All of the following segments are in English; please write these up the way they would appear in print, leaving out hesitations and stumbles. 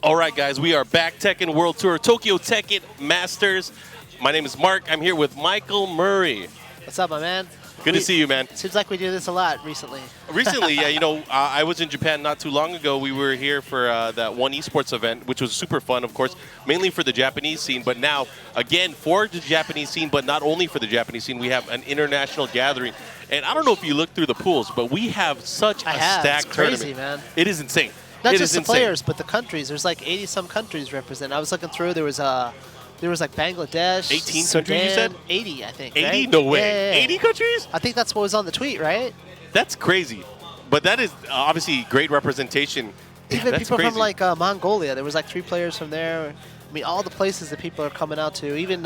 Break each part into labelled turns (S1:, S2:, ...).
S1: All right, guys, we are back. Tekken World Tour, Tokyo Tekken Masters. My name is Mark. I'm here with Michael Murray.
S2: What's up, my man?
S1: Good to see you, man.
S2: Seems like we do this a lot recently.
S1: Recently, yeah, you know, I was in Japan not too long ago. We were here for that one eSports event, which was super fun, of course, mainly for the Japanese scene. But now, again, for the Japanese scene, but not only for the Japanese scene, we have an international gathering. And I don't know if you looked through the pools, but we have such a stacked tournament.
S2: It's crazy, man.
S1: It is insane.
S2: Not just the players, but the countries. There's like 80-some countries represented. I was looking through. There was like Bangladesh,
S1: 18
S2: Sudan,
S1: countries, you said?
S2: 80, I think.
S1: 80?
S2: Right?
S1: No way.
S2: Yeah.
S1: 80 countries?
S2: I think that's what was on the tweet, right?
S1: That's crazy. But that is obviously great representation.
S2: Even
S1: That's
S2: people
S1: crazy.
S2: from like Mongolia. There was like 3 players from there. I mean, all the places that people are coming out to. Even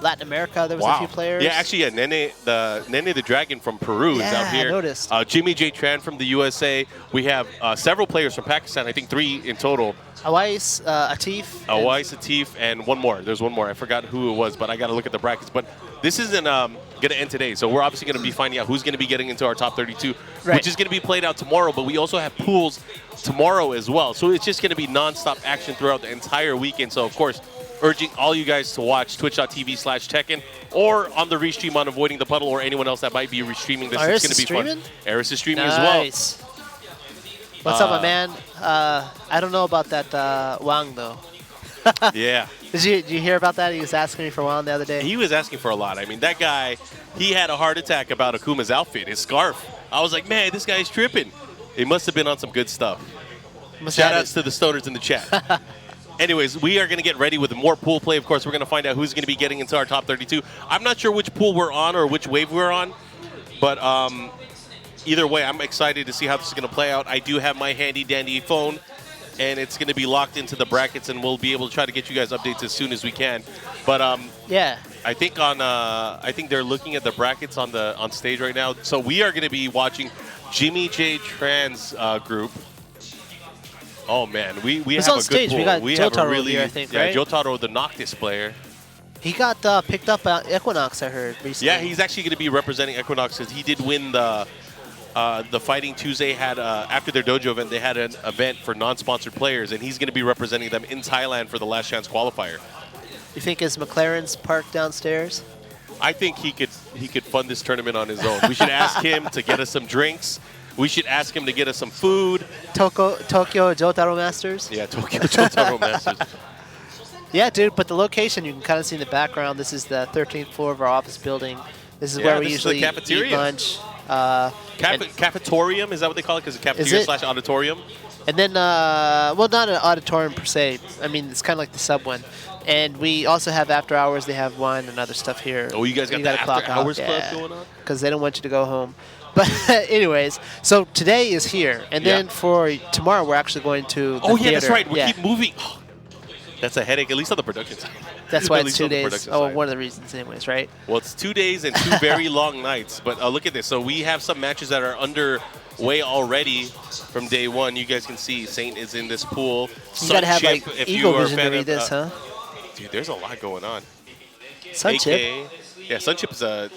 S2: Latin America, there was a few players.
S1: Yeah, actually, Nene the Dragon from Peru is out here.
S2: I noticed.
S1: Jimmy J. Tran from the USA. We have several players from Pakistan, I think 3 in total.
S2: Awais, Atif.
S1: Awais, Atif, and one more. There's one more. I forgot who it was, but I got to look at the brackets. But this isn't going to end today, so we're obviously going to be finding out who's going to be getting into our top 32, which is going to be played out tomorrow. But we also have pools tomorrow as well. So it's just going to be nonstop action throughout the entire weekend. So, of course, urging all you guys to watch twitch.tv/Tekken or on the restream on Avoiding the Puddle or anyone else that might be restreaming this. It's going to be fun. Eris is streaming as well.
S2: What's up, my man? I don't know about that Wang, though.
S1: Yeah.
S2: Did you hear about that? He was asking me for Wang the other day.
S1: He was asking for a lot. I mean, that guy, he had a heart attack about Akuma's outfit, his scarf. I was like, man, this guy's tripping. He must have been on some good stuff. Shout-outs to the stoners in the chat. Anyways, we are going to get ready with more pool play. Of course, we're going to find out who's going to be getting into our top 32. I'm not sure which pool we're on or which wave we're on, but either way, I'm excited to see how this is going to play out. I do have my handy-dandy phone, and it's going to be locked into the brackets, and we'll be able to try to get you guys updates as soon as we can. But
S2: yeah,
S1: I think they're looking at the brackets on stage right now. So we are going to be watching Jimmy J. Tran's group. Oh man, we have a good pool.
S2: We got Jotaro here, I think, right?
S1: Jotaro, the Noctis player.
S2: He got picked up at Equinox, I heard recently.
S1: Yeah, he's actually going to be representing Equinox because he did win the Fighting Tuesday had after their dojo event. They had an event for non-sponsored players, and he's going to be representing them in Thailand for the Last Chance qualifier.
S2: You think his McLaren's parked downstairs?
S1: I think he could fund this tournament on his own. We should ask him to get us some drinks. We should ask him to get us some food.
S2: Tokyo Jotaro Masters?
S1: Yeah, Tokyo Jotaro Masters.
S2: Yeah, dude, but the location, you can kind of see in the background. This is the 13th floor of our office building. This is where we usually eat lunch.
S1: Cafetorium, is that what they call it? Because it's cafeteria/auditorium?
S2: And then, well, not an auditorium per se. I mean, it's kind of like the sub one. And we also have after hours. They have wine and other stuff here.
S1: Oh, you guys got the after hours club going on?
S2: Because they don't want you to go home. But anyways, so today is here. And then for tomorrow, we're actually going to the theater.
S1: That's right. We keep moving. Oh, that's a headache, at least on the production side.
S2: That's why it's 2 days. Oh, one of the reasons anyways, right?
S1: Well, it's 2 days and 2 very long nights. But look at this. So we have some matches that are underway already from day one. You guys can see Saint is in this pool.
S2: You got to have like Eagle Vision to read this, huh?
S1: Dude, there's a lot going on.
S2: Sunchip.
S1: Yeah, Sunchip is a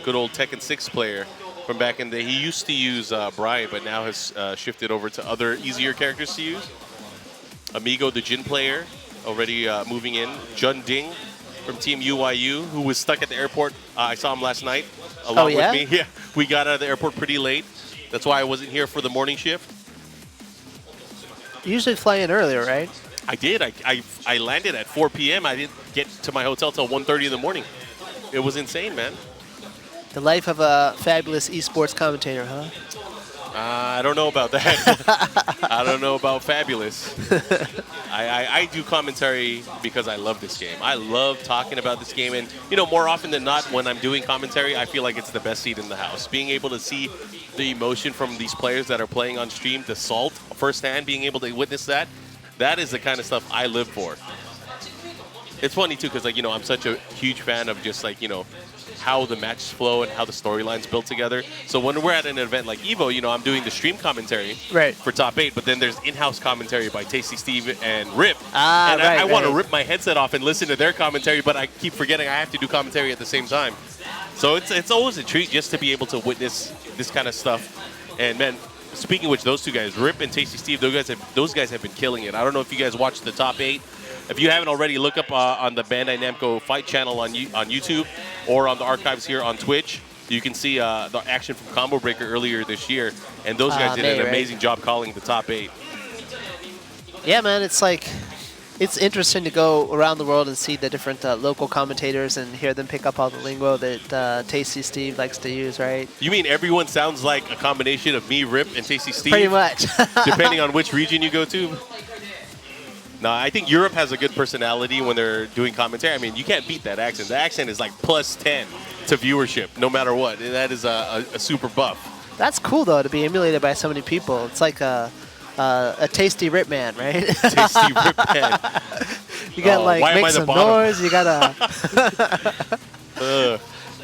S1: good old Tekken 6 player from back in the day. He used to use Brian, but now has shifted over to other easier characters to use. Amigo, the Jin player, already moving in. Jun Ding from Team UYU, who was stuck at the airport. I saw him last night along with me. Yeah, we got out of the airport pretty late. That's why I wasn't here for the morning shift.
S2: You usually fly in earlier, right?
S1: I did. I landed at 4 p.m. I didn't get to my hotel till 1:30 in the morning. It was insane, man.
S2: The life of a fabulous esports commentator, huh?
S1: I don't know about that. I don't know about fabulous. I do commentary because I love this game. I love talking about this game. And, you know, more often than not, when I'm doing commentary, I feel like it's the best seat in the house. Being able to see the emotion from these players that are playing on stream, the salt firsthand, being able to witness that, that is the kind of stuff I live for. It's funny, too, because, like, you know, I'm such a huge fan of just, like, you know, how the matches flow and how the storylines build together. So when we're at an event like Evo, you know, I'm doing the stream commentary for Top 8, but then there's in-house commentary by Tasty Steve and Rip. And I want to rip my headset off and listen to their commentary, but I keep forgetting I have to do commentary at the same time. So it's always a treat just to be able to witness this kind of stuff. And, man, speaking of which, those two guys, Rip and Tasty Steve, those guys have been killing it. I don't know if you guys watched the top 8. If you haven't already, look up on the Bandai Namco Fight channel on YouTube or on the archives here on Twitch. You can see the action from Combo Breaker earlier this year, and those guys did an amazing job calling the top 8.
S2: Yeah, man, it's like, it's interesting to go around the world and see the different local commentators and hear them pick up all the lingo that Tasty Steve likes to use, right?
S1: You mean everyone sounds like a combination of me, Rip, and Tasty Steve?
S2: Pretty much.
S1: Depending on which region you go to? No, I think Europe has a good personality when they're doing commentary. I mean, you can't beat that accent. The accent is like +10 to viewership, no matter what. That is a super buff.
S2: That's cool, though, to be emulated by so many people. It's like a tasty Rip Man, right?
S1: Tasty Rip Man.
S2: You got make some noise. You gotta.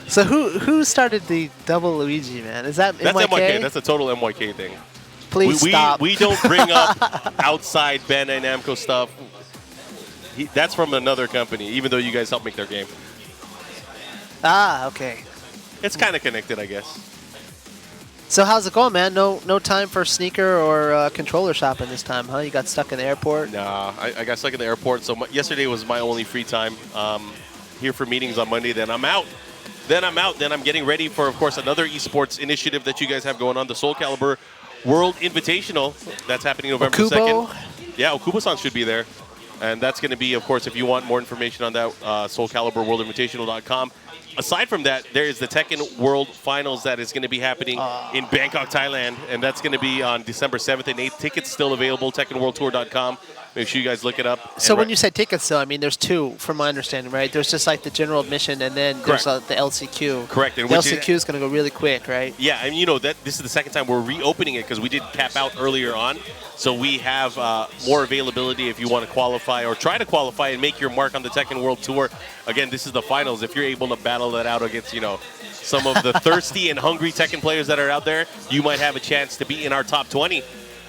S2: So who started the double Luigi, man? Is that
S1: That's
S2: MYK?
S1: MYK. That's a total MYK thing.
S2: Please stop.
S1: We don't bring up outside Bandai Namco stuff. That's from another company, even though you guys help make their game.
S2: Ah, okay.
S1: It's kind of connected, I guess.
S2: So how's it going, man? No time for sneaker or controller shopping this time, huh? You got stuck in the airport?
S1: Nah, I got stuck in the airport. So yesterday was my only free time. Here for meetings on Monday, then I'm out. Then I'm getting ready for, of course, another esports initiative that you guys have going on, the Soul Calibur World Invitational. That's happening November 2nd. Yeah, Okubo-san should be there. And that's going to be, of course, if you want more information on that, soulcaliburworldinvitational.com. Aside from that, there is the Tekken World Finals that is going to be happening in Bangkok, Thailand. And that's going to be on December 7th and 8th. Tickets still available, TekkenWorldTour.com. Make sure you guys look it up.
S2: So when you say tickets, though, I mean, there's two, from my understanding, right? There's just like the general admission, and then there's the LCQ.
S1: Correct.
S2: And the LCQ is going to go really quick, right?
S1: Yeah, and you know that this is the second time we're reopening it because we did cap out earlier on. So we have more availability if you want to qualify or try to qualify and make your mark on the Tekken World Tour. Again, this is the finals. If you're able to battle that out against, some of the thirsty and hungry Tekken players that are out there, you might have a chance to be in our top 20.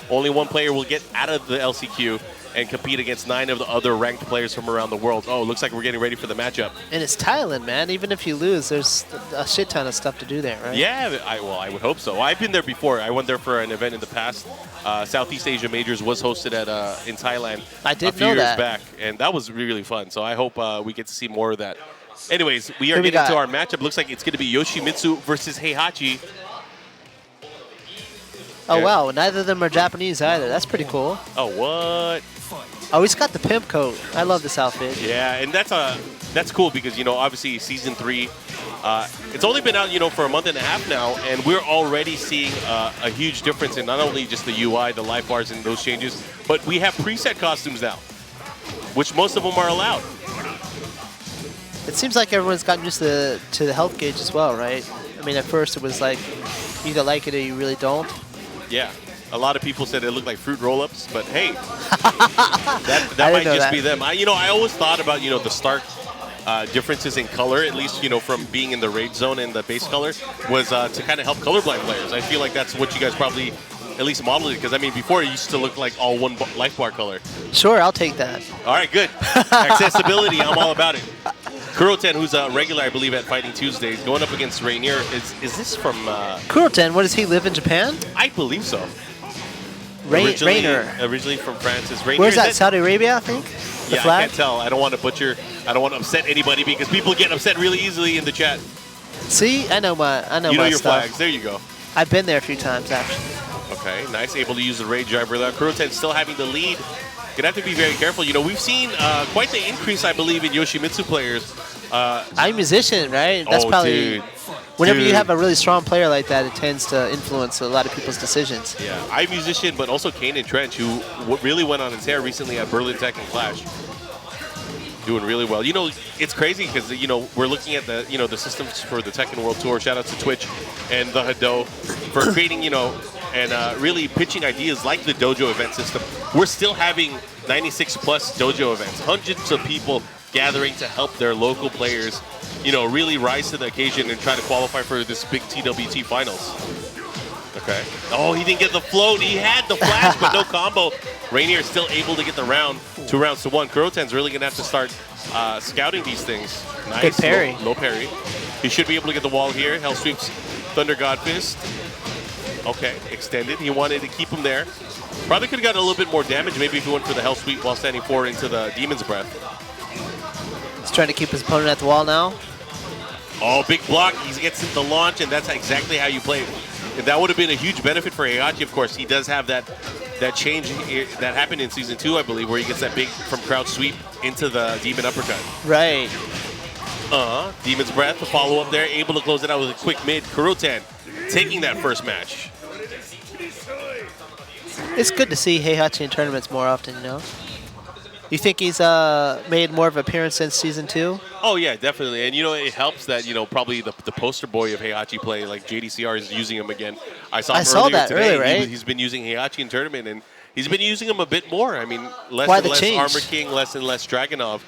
S1: Only one player will get out of the LCQ and compete against 9 of the other ranked players from around the world. Oh, looks like we're getting ready for the matchup.
S2: And it's Thailand, man. Even if you lose, there's a shit ton of stuff to do there, right?
S1: Yeah, I would hope so. I've been there before. I went there for an event in the past. Southeast Asia Majors was hosted in Thailand a few years back, and that was really fun. So I hope we get to see more of that. Anyways, we are getting to our matchup. Looks like it's going to be Yoshimitsu versus Heihachi.
S2: Oh, wow. Neither of them are Japanese either. That's pretty cool.
S1: Oh, what?
S2: Oh, he's got the pimp coat. I love this outfit.
S1: Yeah, and that's cool because, obviously Season 3, it's only been out, for a month and a half now, and we're already seeing a huge difference in not only just the UI, the life bars, and those changes, but we have preset costumes now, which most of them are allowed.
S2: It seems like everyone's gotten used to the health gauge as well, right? I mean, at first it was like, you either like it or you really don't.
S1: Yeah. A lot of people said it looked like fruit roll-ups, but hey, that might just be them. I always thought about, the stark differences in color, at least, from being in the raid zone and the base color, was to kind of help colorblind players. I feel like that's what you guys probably at least modeled it, because, I mean, before it used to look like all one life bar color.
S2: Sure, I'll take that.
S1: All right, good. Accessibility, I'm all about it. Kuroten, who's a regular, I believe, at Fighting Tuesdays, going up against Rainier. Is this from...
S2: Kuroten, what, does he live in Japan?
S1: I believe so.
S2: Rainier.
S1: Originally from France. Is Rainier,
S2: where's that? Saudi Arabia, I think? The flag?
S1: I can't tell. I don't want to butcher. I don't want to upset anybody because people get upset really easily in the chat.
S2: See? I know my
S1: your
S2: stuff.
S1: flags. There you go.
S2: I've been there a few times, actually.
S1: Okay, nice. Able to use the raid driver there. Kuroten still having the lead. Gonna have to be very careful. We've seen quite the increase, I believe, in Yoshimitsu players.
S2: I'm a musician, right? That's probably...
S1: Dude.
S2: Whenever you have a really strong player like that, it tends to influence a lot of people's decisions.
S1: Yeah, I'm a musician, but also Kane and Trench, who really went on his hair recently at Berlin Tekken Clash. Doing really well. It's crazy because, we're looking at the systems for the Tekken World Tour. Shout out to Twitch and the Hado for creating, and really pitching ideas like the dojo event system. We're still having 96+ dojo events. Hundreds of people gathering to help their local players, really rise to the occasion and try to qualify for this big TWT finals. Okay. Oh, he didn't get the float. He had the flash, but no combo. Rainier is still able to get the round, 2 rounds to 1. Kuroten's really going to have to start scouting these things. Nice.
S2: Good parry.
S1: Low parry. He should be able to get the wall here. Hell sweeps Thunder God Fist. Okay, extended. He wanted to keep him there. Probably could have gotten a little bit more damage, maybe if he went for the Hell Sweep while standing forward into the Demon's Breath.
S2: He's trying to keep his opponent at the wall now.
S1: Oh, big block. He gets the launch, and that's exactly how you play it. And that would have been a huge benefit for Heihachi, of course. He does have that change that happened in Season 2, I believe, where he gets that big from crouch sweep into the Demon Uppercut.
S2: Right.
S1: Demon's Breath, the follow-up there, able to close it out with a quick mid. Kurotan taking that first match.
S2: It's good to see Heihachi in tournaments more often, you know? You think he's made more of an appearance since Season 2?
S1: Oh, yeah, definitely. And, it helps that, probably the poster boy of Heihachi play, like JDCR, is using him again. I saw him today.
S2: Right?
S1: He's been using Heihachi in tournament, and he's been using him a bit more. I mean, less
S2: Why
S1: and
S2: the
S1: less
S2: change?
S1: Armor King, less and less Dragunov.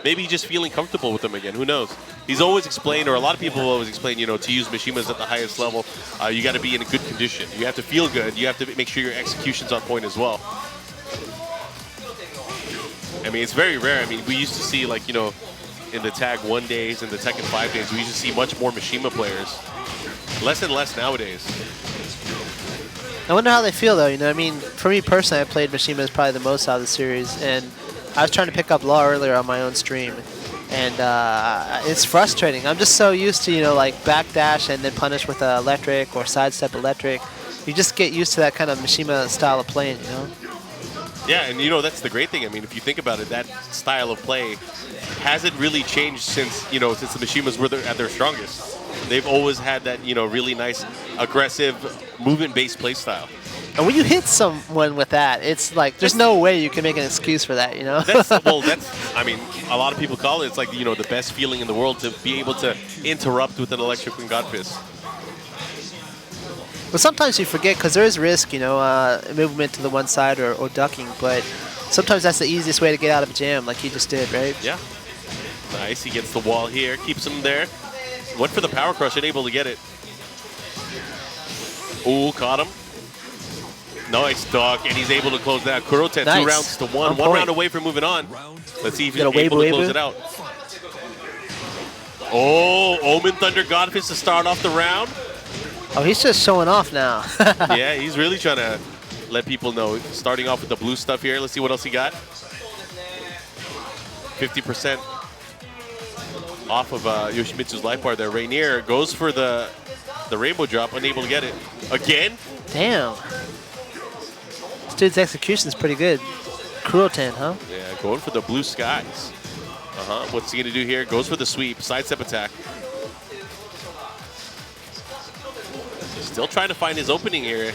S1: Maybe just feeling comfortable with him again. Who knows? He's always explained, or a lot of people always explain, to use Mishimas at the highest level, you got to be in a good condition. You have to feel good. You have to make sure your execution's on point as well. I mean, it's very rare. I mean, we used to see, like, in the Tag 1 days and the Tekken 5 days, we used to see much more Mishima players. Less and less nowadays.
S2: I wonder how they feel, though. I mean, for me personally, I played Mishimas probably the most out of the series, and I was trying to pick up Law earlier on my own stream, and it's frustrating. I'm just so used to, like, backdash and then punish with electric or sidestep electric. You just get used to that kind of Mishima style of playing,
S1: Yeah, and that's the great thing. I mean, if you think about it, that style of play hasn't really changed since, since the Mishimas were at their strongest. They've always had that, really nice, aggressive, movement-based play style.
S2: And when you hit someone with that, it's like, there's no way you can make an excuse for that,
S1: I mean, a lot of people call it, it's like, the best feeling in the world to be able to interrupt with an electric and God Fist.
S2: But sometimes you forget, because there is risk, movement to the one side or ducking, but sometimes that's the easiest way to get out of a jam, like he just did, right?
S1: Yeah. Nice, he gets the wall here, keeps him there. Went for the power crush, unable to get it. Ooh, caught him. Nice duck, and he's able to close that. Kurotan, nice. 2 rounds to 1. One round away from moving on. Let's see if he's able to close it out. Oh, Omen Thunder Godfist to start off the round.
S2: Oh, he's just showing off now.
S1: Yeah, he's really trying to let people know. Starting off with the blue stuff here. Let's see what else he got. 50% off of Yoshimitsu's life bar there. Rainier goes for the rainbow drop, unable to get it. Again?
S2: Damn. This dude's execution is pretty good. Kurotan, huh?
S1: Yeah, going for the blue skies. What's he going to do here? Goes for the sweep. Sidestep attack. Still trying to find his opening here.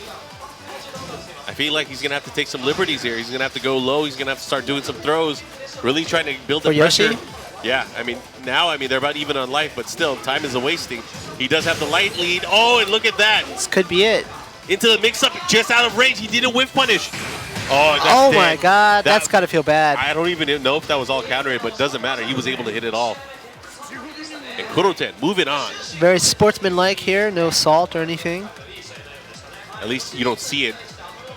S1: I feel like he's going to have to take some liberties here. He's going to have to go low. He's going to have to start doing some throws. Really trying to build the pressure.
S2: Yoshi?
S1: Yeah, I mean, now, they're about even on life, but still, time is a wasting. He does have the light lead. Oh, and look at that.
S2: This could be it.
S1: Into the mix-up, just out of range. He did a whiff punish. Oh,
S2: my God. That's got to feel bad.
S1: I don't even know if that was all countered, but it doesn't matter. He was able to hit it all. And Kurotan moving on.
S2: Very sportsmanlike here. No salt or anything.
S1: At least you don't see it.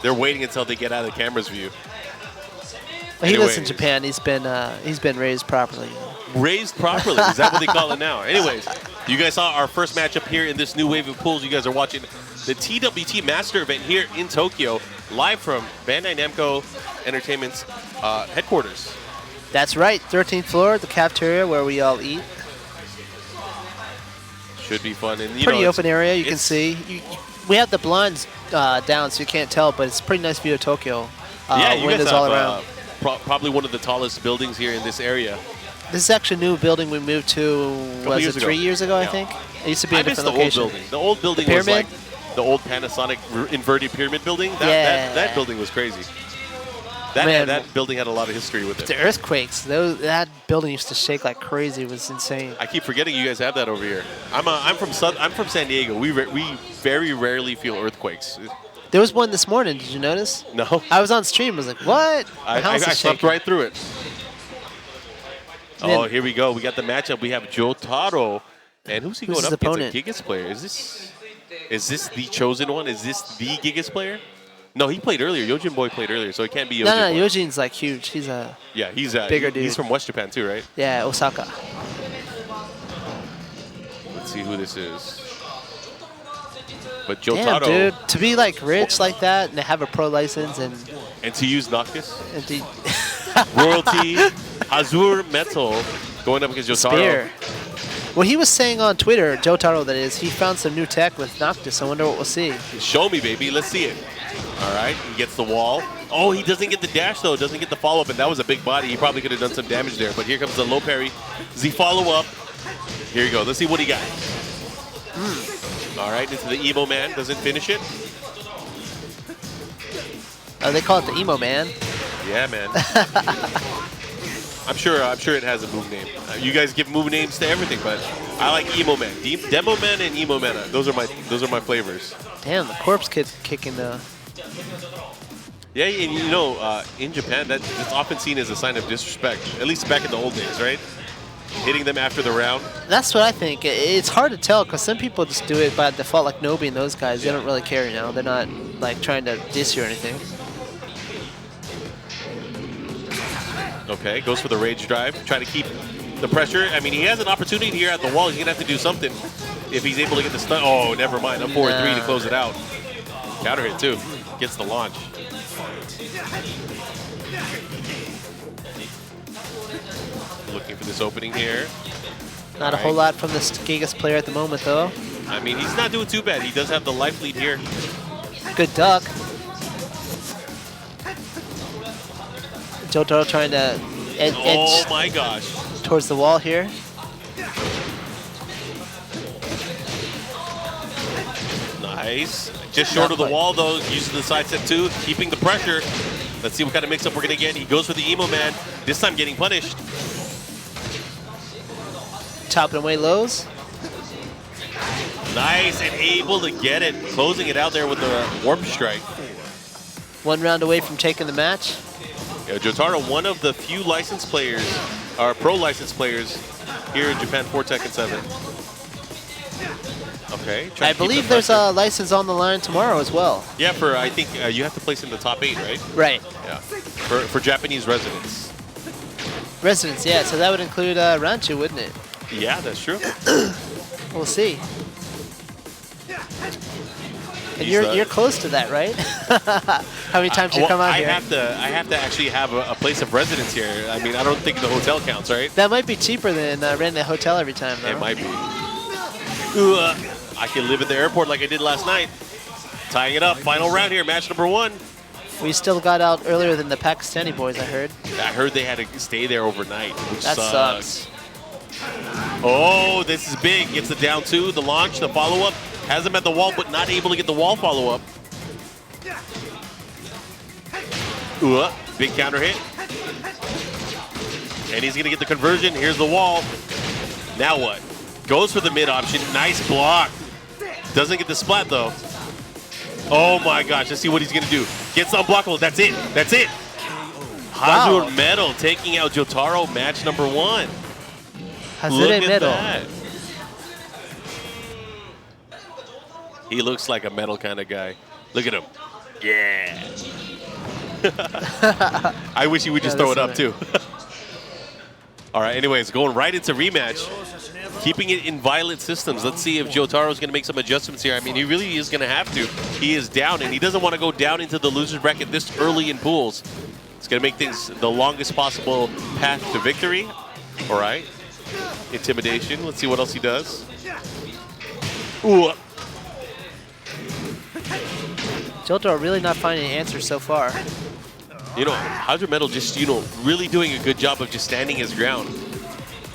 S1: They're waiting until they get out of the camera's view.
S2: Well, he lives in Japan. He's been raised properly.
S1: Raised properly. Is that what they call it now? Anyways, you guys saw our first matchup here in this new wave of pools. You guys are watching the TWT Master event here in Tokyo, live from Bandai Namco Entertainment's headquarters.
S2: That's right. 13th floor, the cafeteria where we all eat.
S1: Should be fun. And
S2: pretty open area. You can see. We have the blinds down, so you can't tell, but it's a pretty nice view of Tokyo.
S1: Yeah, you
S2: windows
S1: guys
S2: all
S1: have
S2: around.
S1: Probably one of the tallest buildings here in this area.
S2: This is actually a new building we moved to, was it 3 years ago, I think? It used to be a different location.
S1: The old building was like the old Panasonic inverted pyramid building. That building was crazy. That building had a lot of history with it.
S2: The earthquakes, that building used to shake like crazy. It was insane.
S1: I keep forgetting you guys have that over here. I'm from San Diego. We very rarely feel earthquakes.
S2: There was one this morning. Did you notice?
S1: No.
S2: I was on stream. I was like, what?
S1: I slept right through it. Oh, here we go. We got the matchup. We have Jotaro. And who's he going up against? A Gigas player. Is this the chosen one? Is this the Gigas player? No, he played earlier. Yojin Boy played earlier, so it can't be Yojin Boy.
S2: No, Yojin's like huge. He's a bigger dude.
S1: He's from West Japan too, right?
S2: Yeah, Osaka.
S1: Let's see who this is. But Jotaro...
S2: Damn, dude. To be like rich like that and to have a pro license and
S1: to use Noctis.
S2: and to
S1: Royalty. Azure Metal going up against Jotaro.
S2: Spear. Well, he was saying on Twitter, Jotaro that is, he found some new tech with Noctis. I wonder what we'll see.
S1: Show me, baby. Let's see it. All right. He gets the wall. Oh, he doesn't get the dash, though. Doesn't get the follow-up, and that was a big body. He probably could have done some damage there. But here comes the low parry. Z follow-up. Here you go. Let's see what he got. All right. Into the Emo Man. Doesn't finish it.
S2: Oh, they call it the Emo Man.
S1: Yeah, man. I'm sure it has a move name. You guys give move names to everything, but I like Emo Man, Demo Man, and Emo Man. Those are my flavors.
S2: Damn, the corpse kid's kicking the.
S1: Yeah, and you know, in Japan, that's often seen as a sign of disrespect. At least back in the old days, right? Hitting them after the round.
S2: That's what I think. It's hard to tell because some people just do it by default, like Nobi and those guys. They don't really care, you know. They're not like trying to diss you or anything.
S1: Okay, goes for the rage drive, trying to keep the pressure. I mean, he has an opportunity here at the wall. He's going to have to do something if he's able to get the stun. Oh, never mind. Up 4-3 to close it out. Counter hit, too. Gets the launch. Looking for this opening here.
S2: Not a whole lot from this Gigas player at the moment, though.
S1: I mean, he's not doing too bad. He does have the life lead here.
S2: Good duck. Jotaro trying to edge
S1: oh my gosh.
S2: Towards the wall here.
S1: Nice. Just short of the wall, though, using the side step too, keeping the pressure. Let's see what kind of mix-up we're going to get. He goes for the Emo Man, this time getting punished.
S2: Chopping away lows.
S1: Nice, and able to get it. Closing it out there with the warp strike.
S2: 1 round away from taking the match.
S1: Yeah, Jotaro, one of the few licensed players, or pro licensed players here in Japan for Tekken 7. Okay.
S2: I believe there's a license on the line tomorrow as well.
S1: Yeah, for I think you have to place in the top 8, right?
S2: Right.
S1: Yeah. For Japanese residents.
S2: Residents, yeah. So that would include Ranchu, wouldn't it?
S1: Yeah, that's true.
S2: We'll see. And you're close to that, right? How many times you come out here?
S1: I have to actually have a place of residence here. I mean, I don't think the hotel counts, right?
S2: That might be cheaper than renting a hotel every time, though.
S1: It might be. I can live at the airport like I did last night. Tying it up. Final round here, match number 1.
S2: We still got out earlier than the Pakistani boys, I heard.
S1: I heard they had to stay there overnight, which
S2: that sucks.
S1: Oh, this is big. Gets the down 2, the launch, the follow-up. Has him at the wall, but not able to get the wall follow-up. Big counter hit. And he's going to get the conversion. Here's the wall. Now what? Goes for the mid option. Nice block. Doesn't get the splat, though. Oh, my gosh. Let's see what he's going to do. Gets unblockable. That's it. That's it.
S2: Wow.
S1: Hazur Metal taking out Jotaro, match number 1.
S2: Hazure Metal.
S1: That. He looks like a metal kind of guy. Look at him. Yeah. I wish he would just throw it up, too. All right, anyways, going right into rematch. Keeping it in violent systems. Let's see if Jotaro's going to make some adjustments here. I mean, he really is going to have to. He is down, and he doesn't want to go down into the loser's bracket this early in pools. It's going to make things the longest possible path to victory. All right. Intimidation. Let's see what else he does. Ooh.
S2: Jotaro really not finding answers so far.
S1: You know, Hazur Metal just, really doing a good job of just standing his ground.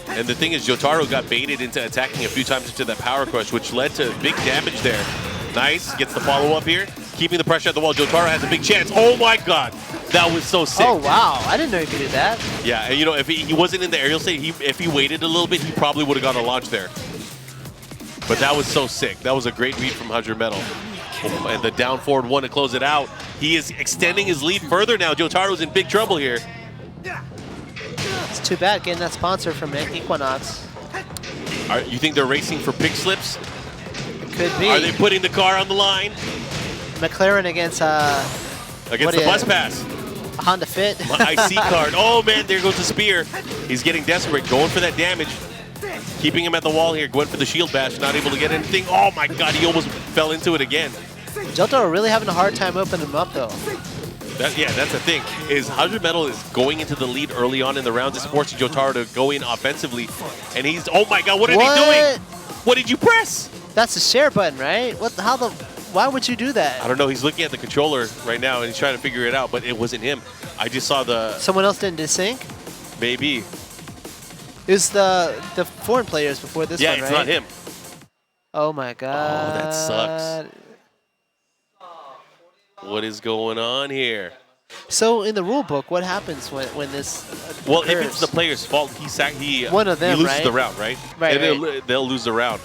S1: And the thing is, Jotaro got baited into attacking a few times into that power crush, which led to big damage there. Nice, gets the follow-up here. Keeping the pressure at the wall. Jotaro has a big chance. Oh my God, that was so sick.
S2: Oh wow, I didn't know he could do that.
S1: Yeah, and if he wasn't in the aerial state, if he waited a little bit, he probably would have got a launch there. But that was so sick. That was a great read from Hazur Metal. And the down forward 1 to close it out. He is extending his lead further now. Jotaro's in big trouble here.
S2: It's too bad getting that sponsor from Equinox.
S1: You think they're racing for pick slips?
S2: It could be.
S1: Are they putting the car on the line?
S2: McLaren against
S1: the bus pass.
S2: Honda Fit.
S1: My IC card. Oh man, there goes the spear. He's getting desperate, going for that damage. Keeping him at the wall here. Going for the shield bash. Not able to get anything. Oh my god, he almost fell into it again.
S2: Jotaro really having a hard time opening him up, though.
S1: Yeah, that's the thing. Is 100 Metal is going into the lead early on in the rounds. It's forcing Jotaro to go in offensively. And he's, oh my god, what are they doing? What did you press?
S2: That's the share button, right? Why would you do that?
S1: I don't know. He's looking at the controller right now and he's trying to figure it out, but it wasn't him. I just saw
S2: Someone else didn't desync?
S1: Maybe.
S2: It was the foreign players before this one, right?
S1: Yeah, it's not him.
S2: Oh my god.
S1: Oh, that sucks. What is going on here?
S2: So in the rule book, what happens when this
S1: Well,
S2: occurs?
S1: if it's the player's fault,
S2: one of them,
S1: he loses
S2: right?
S1: the round, right?
S2: Right,
S1: and they'll lose the round.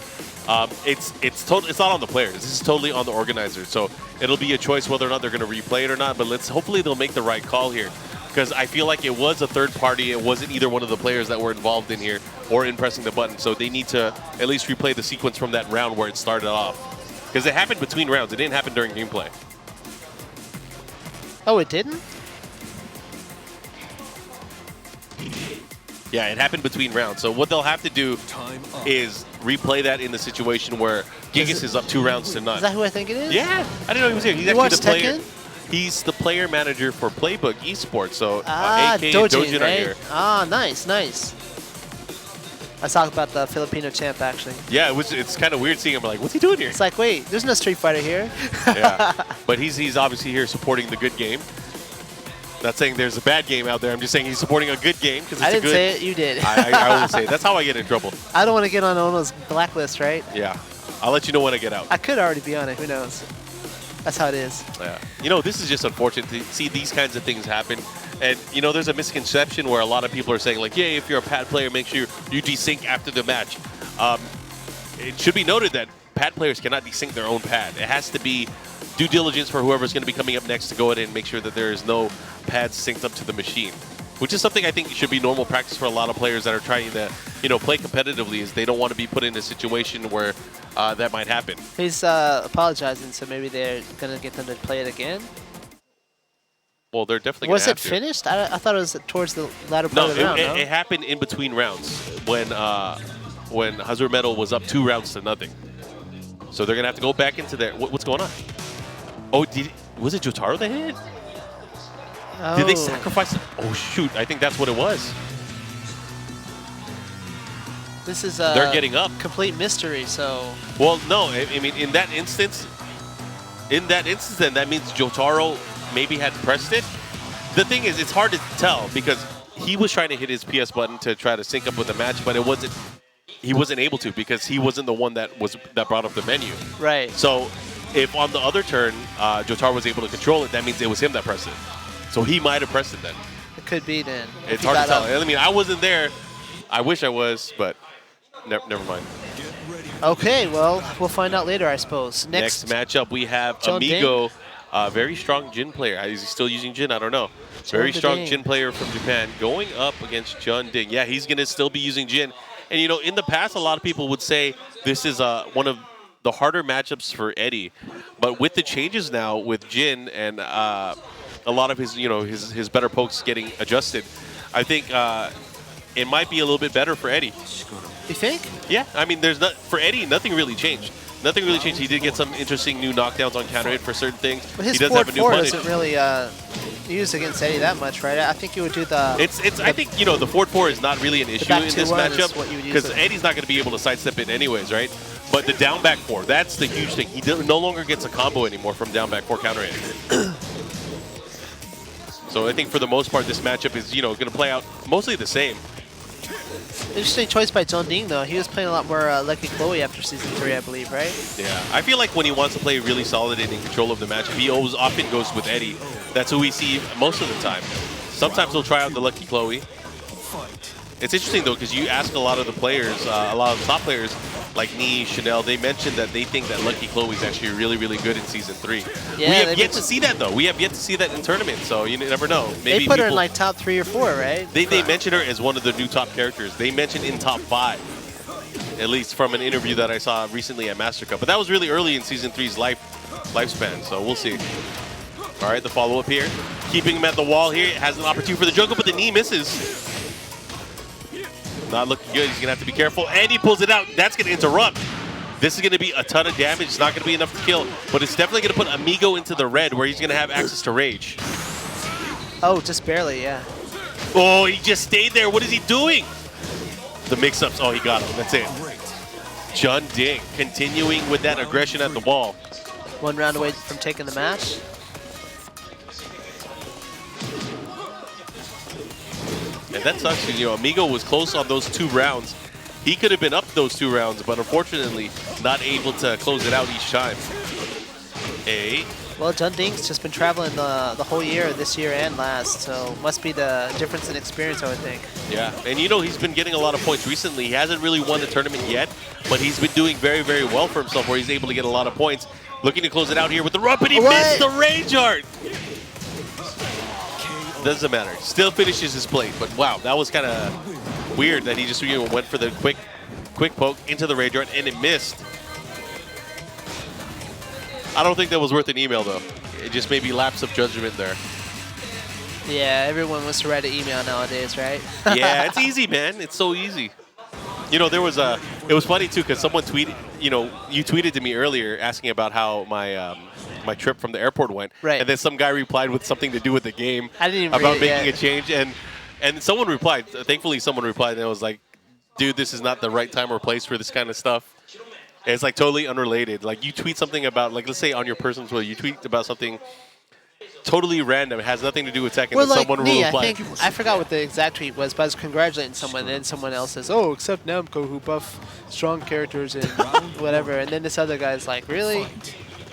S1: It's not on the players. This is totally on the organizer. So it'll be a choice whether or not they're going to replay it or not. But hopefully they'll make the right call here, because I feel like it was a third party. It wasn't either one of the players that were involved in here or in pressing the button. So they need to at least replay the sequence from that round where it started off, because it happened between rounds. It didn't happen during gameplay.
S2: Oh, it didn't?
S1: Yeah, it happened between rounds. So what they'll have to do is replay that in the situation where Gigas is up 2 rounds to none.
S2: Is that who I think it is?
S1: Yeah, I didn't know he was here. He's
S2: You
S1: actually
S2: watch
S1: the player.
S2: Tekken?
S1: He's the player manager for Playbook eSports. So AK and
S2: Dojin,
S1: Dojin
S2: right?
S1: are here.
S2: Ah, nice, nice. I was talking about the Filipino champ, actually.
S1: Yeah, it's kind of weird seeing him. Like, what's he doing here?
S2: It's like, wait, there's no Street Fighter here.
S1: Yeah, but he's obviously here supporting the good game. Not saying there's a bad game out there. I'm just saying he's supporting a good game because it's
S2: I
S1: a
S2: didn't
S1: good.
S2: say it, you did.
S1: I always say it. That's how I get in trouble.
S2: I don't want to get on Ono's blacklist, right?
S1: Yeah, I'll let you know when I get out.
S2: I could already be on it. Who knows? That's how it is.
S1: Yeah. You know, this is just unfortunate to see these kinds of things happen. And, you know, there's a misconception where a lot of people are saying, like, yeah, if you're a pad player, make sure you desync after the match. It should be noted that pad players cannot desync their own pad. It has to be due diligence for whoever's going to be coming up next to go ahead and make sure that there is no pads synced up to the machine, which is something I think should be normal practice for a lot of players that are trying to, you know, play competitively, is they don't want to be put in a situation where that might happen.
S2: He's apologizing, so maybe they're going to get them to play it again?
S1: Well, they're definitely going to have to.
S2: Was it finished? I thought it was towards the latter part of the round, no?
S1: It happened in between rounds when Hazur Metal was up 2 rounds to nothing. So they're going to have to go back into there. What's going on? Oh, was it Jotaro that hit it?
S2: Oh.
S1: Did they sacrifice it? Oh, shoot. I think that's what it was.
S2: This is
S1: They're getting up.
S2: Complete mystery, so...
S1: Well, no. I mean, in that instance, then that means Jotaro maybe had pressed it. The thing is, it's hard to tell because he was trying to hit his PS button to try to sync up with the match, but he wasn't able to because he wasn't the one that brought up the menu.
S2: Right.
S1: So if on the other turn, Jotaro was able to control it, that means it was him that pressed it. So he might have pressed it then.
S2: It could be then.
S1: It's hard to tell. I mean, I wasn't there. I wish I was, but never mind.
S2: Okay, well, we'll find out later, I suppose.
S1: Next matchup, we have
S2: John
S1: Amigo, very strong Jin player. Is he still using Jin? I don't know. Very strong
S2: Ding.
S1: Jin player from Japan going up against John Ding. Yeah, he's going to still be using Jin. And, you know, in the past, a lot of people would say this is one of the harder matchups for Eddie. But with the changes now with Jin and a lot of his, you know, his better pokes getting adjusted, I think it might be a little bit better for Eddie.
S2: You think?
S1: Yeah, I mean, for Eddie, nothing really changed. Nothing really changed. He did get some interesting new knockdowns on counter hit for certain things.
S2: But his
S1: he does have a new
S2: 4
S1: punish.
S2: isn't really used against Eddie that much, right? I think you would do the...
S1: I think, you know, the forward 4 is not really an issue
S2: back
S1: in this
S2: 2-1 is
S1: matchup
S2: what you would use
S1: because
S2: it.
S1: Eddie's not going to be able to sidestep it anyways, right? But the down back 4, that's the huge thing. He no longer gets a combo anymore from down back 4 counter hit. So I think for the most part, this matchup is, you know, going to play out mostly the same.
S2: Interesting choice by John Ding, though. He was playing a lot more Lucky Chloe after Season 3, I believe, right?
S1: Yeah, I feel like when he wants to play really solid and in control of the matchup, he often goes with Eddie. That's who we see most of the time. Sometimes he'll try out the Lucky Chloe. It's interesting, though, because you ask a lot of the players, a lot of the top players, like Nee, Chanel, they mentioned that they think that Lucky Chloe is actually really, really good in Season 3.
S2: Yeah,
S1: we have yet to see that, though. We have yet to see that in tournament, so you never know. Maybe
S2: they put her in like top 3 or 4, right?
S1: They mentioned her as one of the new top characters. They mentioned in top 5, at least from an interview that I saw recently at Master Cup. But that was really early in Season 3's lifespan, so we'll see. All right, the follow-up here. Keeping him at the wall here. Has an opportunity for the juggle, but the knee misses. Not looking good. He's going to have to be careful. And he pulls it out. That's going to interrupt. This is going to be a ton of damage. It's not going to be enough to kill. But it's definitely going to put Amigo into the red where he's going to have access to rage.
S2: Oh, just barely, yeah.
S1: Oh, he just stayed there. What is he doing? The mix-ups. Oh, he got him. That's it. Jun Ding continuing with that aggression at the wall.
S2: 1 round away from taking the match.
S1: And that sucks because, Amigo was close on those 2 rounds. He could have been up those 2 rounds, but unfortunately not able to close it out each time.
S2: Well, Jun Ding's just been traveling the whole year, this year and last, so must be the difference in experience, I would think.
S1: Yeah, and he's been getting a lot of points recently. He hasn't really won the tournament yet, but he's been doing very, very well for himself where he's able to get a lot of points. Looking to close it out here with the rub, and he missed the rage art! Doesn't matter. Still finishes his plate, but wow, that was kind of weird that he just went for the quick poke into the rage art, and it missed. I don't think that was worth an email, though. It just may be lapse of judgment there.
S2: Yeah, everyone wants to write an email nowadays, right?
S1: Yeah, it's easy, man. It's so easy. There was it was funny, too, because someone tweeted, you tweeted to me earlier asking about how my trip from the airport went.
S2: Right.
S1: And then some guy replied with something to do with the game.
S2: I didn't even
S1: about
S2: read it
S1: making
S2: yet.
S1: a change. And someone replied, thankfully someone replied, and it was like, dude, this is not the right time or place for this kind of stuff. And it's like totally unrelated. Like you tweet something about, like let's say on your personal Twitter, you tweet about something totally random. It has nothing to do with Tekken,
S2: Well,
S1: and
S2: like
S1: someone
S2: me,
S1: will reply.
S2: I forgot what the exact tweet was, but I was congratulating someone, and someone else says, "Oh, except Namco, who buff strong characters and whatever." And then this other guy's like, "Really?"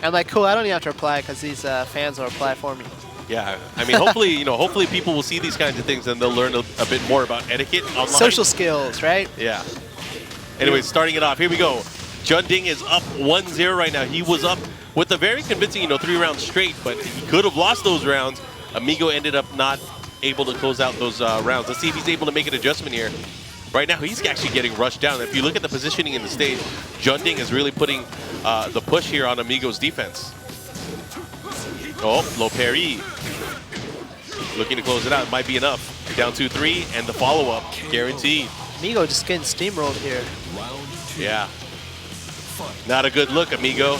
S2: I'm like, "Cool, I don't even have to reply because these fans will reply for me."
S1: Yeah, I mean, hopefully, hopefully people will see these kinds of things and they'll learn a bit more about etiquette online.
S2: Social skills, right?
S1: Yeah. Anyways, starting it off, here we go. Jun Ding is up 1-0 right now. He was up with a very convincing, 3 rounds straight, but he could have lost those rounds. Amigo ended up not able to close out those rounds. Let's see if he's able to make an adjustment here. Right now, he's actually getting rushed down. If you look at the positioning in the stage, Jun Ding is really putting the push here on Amigo's defense. Oh, low parry. Looking to close it out. It might be enough. Down 2-3, and the follow-up guaranteed.
S2: Amigo just getting steamrolled here.
S1: Yeah. Not a good look, Amigo.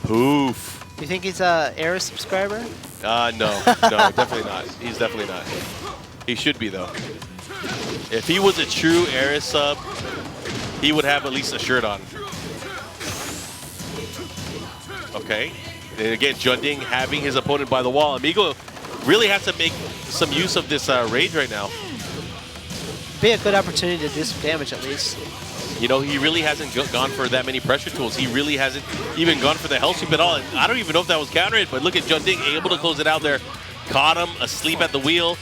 S1: Poof.
S2: You think he's a Aris subscriber?
S1: No, definitely not. He's definitely not. He should be, though. If he was a true Aris sub, he would have at least a shirt on. Okay. And again, Jun Ding having his opponent by the wall. Amigo really has to make some use of this rage right now.
S2: Be a good opportunity to do some damage at least.
S1: He really hasn't gone for that many pressure tools. He really hasn't even gone for the hell sweep at all. And I don't even know if that was countered, but look at Jun Ding able to close it out there. Caught him asleep at the wheel.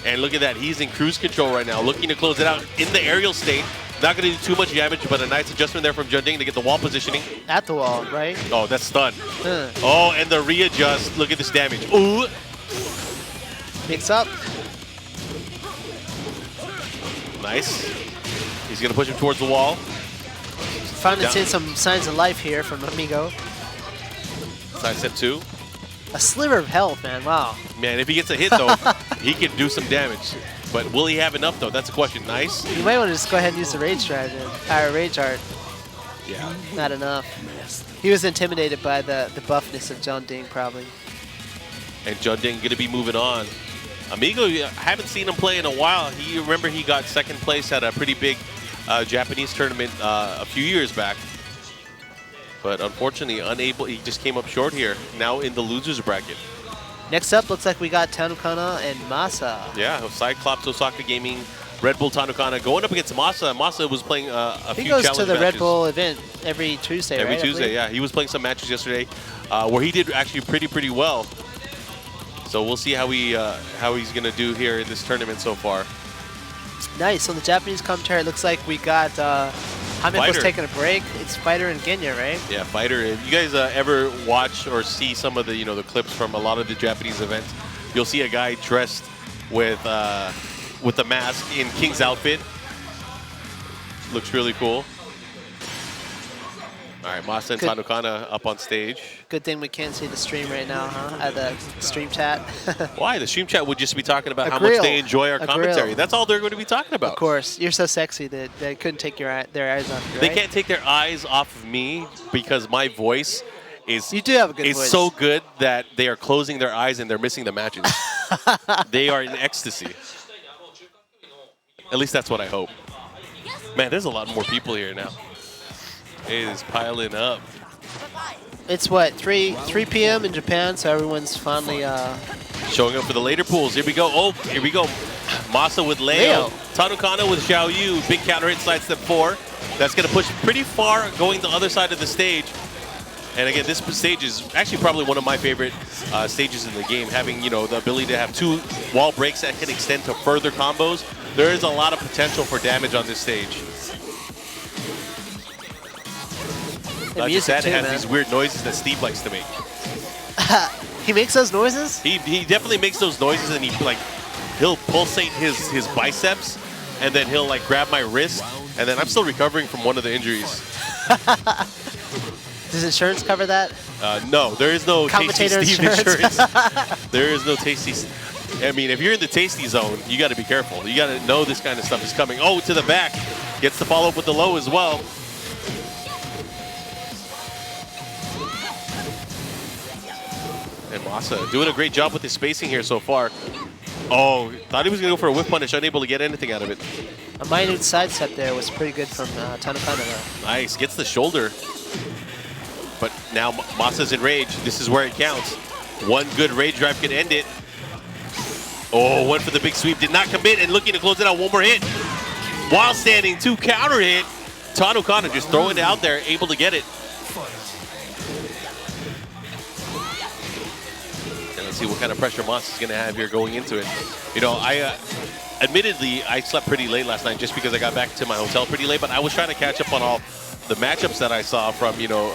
S1: And look at that. He's in cruise control right now, looking to close it out in the aerial state. Not going to do too much damage, but a nice adjustment there from Jun Ding to get the wall positioning.
S2: At the wall, right?
S1: Oh, that's stun. Oh, and the readjust. Look at this damage. Ooh.
S2: Mix up.
S1: Nice. He's going to push him towards the wall.
S2: Finally seeing some signs of life here from Amigo.
S1: Side step 2.
S2: A sliver of health, man. Wow.
S1: Man, if he gets a hit, though, he can do some damage. But will he have enough, though? That's a question. Nice.
S2: You might want to just go ahead and use the rage strategy. Rage art.
S1: Yeah.
S2: Not enough. He was intimidated by the buffness of Jun Ding, probably.
S1: And Jun Ding going to be moving on. Amigo, I haven't seen him play in a while. Remember he got second place at a pretty big Japanese tournament a few years back. But unfortunately, unable. He just came up short here. Now in the losers bracket.
S2: Next up, looks like we got Tancana and Massa.
S1: Yeah, Cyclops Osaka Gaming, Red Bull Tancana going up against Massa. Massa was playing a few challenge matches.
S2: He goes to the Red Bull event every Tuesday,
S1: Every
S2: right?
S1: Tuesday, yeah. He was playing some matches yesterday where he did actually pretty well. So we'll see how he's going to do here in this tournament so far.
S2: Nice. So the Japanese commentary, looks like we got Hameko's taking a break. It's Fighter and Genya, right?
S1: Yeah, Fighter. If you guys ever watch or see some of the the clips from a lot of the Japanese events, you'll see a guy dressed with a mask in King's outfit. Looks really cool. All right, Massa and
S2: Good.
S1: Tancana up on stage.
S2: Good thing we can't see the stream right now, huh? At the stream chat.
S1: Why? The stream chat would just be talking about
S2: A
S1: how
S2: grill.
S1: much they enjoy our
S2: A
S1: commentary.
S2: grill.
S1: That's all they're going to be talking about.
S2: Of course. You're so sexy that they couldn't take their eyes off you,
S1: They
S2: right?
S1: can't take their eyes off of me because my voice is
S2: You do have a good
S1: is
S2: voice.
S1: so good that they are closing their eyes and they're missing the matches. They are in ecstasy. At least that's what I hope. Man, there's a lot more people here now. It is piling up.
S2: It's what, 3 p.m. in Japan, so everyone's finally
S1: Showing up for the later pools. Here we go. Oh, here we go. Massa with Leo. Tancana with Xiao Yu. Big counter hit side step 4. That's going to push pretty far going the other side of the stage. And again, this stage is actually probably one of my favorite stages in the game. Having, you know, the ability to have 2 wall breaks that can extend to further combos. There is a lot of potential for damage on this stage. Not just that, it has these weird noises that Steve likes to make.
S2: He makes those noises?
S1: He definitely makes those noises, and he'll pulsate his biceps, and then he'll like grab my wrist, and then I'm still recovering from one of the injuries.
S2: Does insurance cover that?
S1: No, there is no Tasty
S2: Commentator
S1: Steve
S2: insurance.
S1: There is no Tasty. I mean, if you're in the Tasty zone, you got to be careful. You got to know this kind of stuff is coming. Oh, to the back, gets the follow up with the low as well. And Massa doing a great job with his spacing here so far. Oh, thought he was going to go for a whip punish, unable to get anything out of it.
S2: A minute sidestep there was pretty good from Tancana, though.
S1: Nice, gets the shoulder. But now Massa's in rage. This is where it counts. One good rage drive could end it. Oh, went for the big sweep, did not commit, and looking to close it out. One more hit. While standing, 2 counter hit. Tancana just throwing it out there, able to get it. See what kind of pressure Massa's going to have here going into it. You know, admittedly, I slept pretty late last night just because I got back to my hotel pretty late, but I was trying to catch up on all the matchups that I saw from, you know,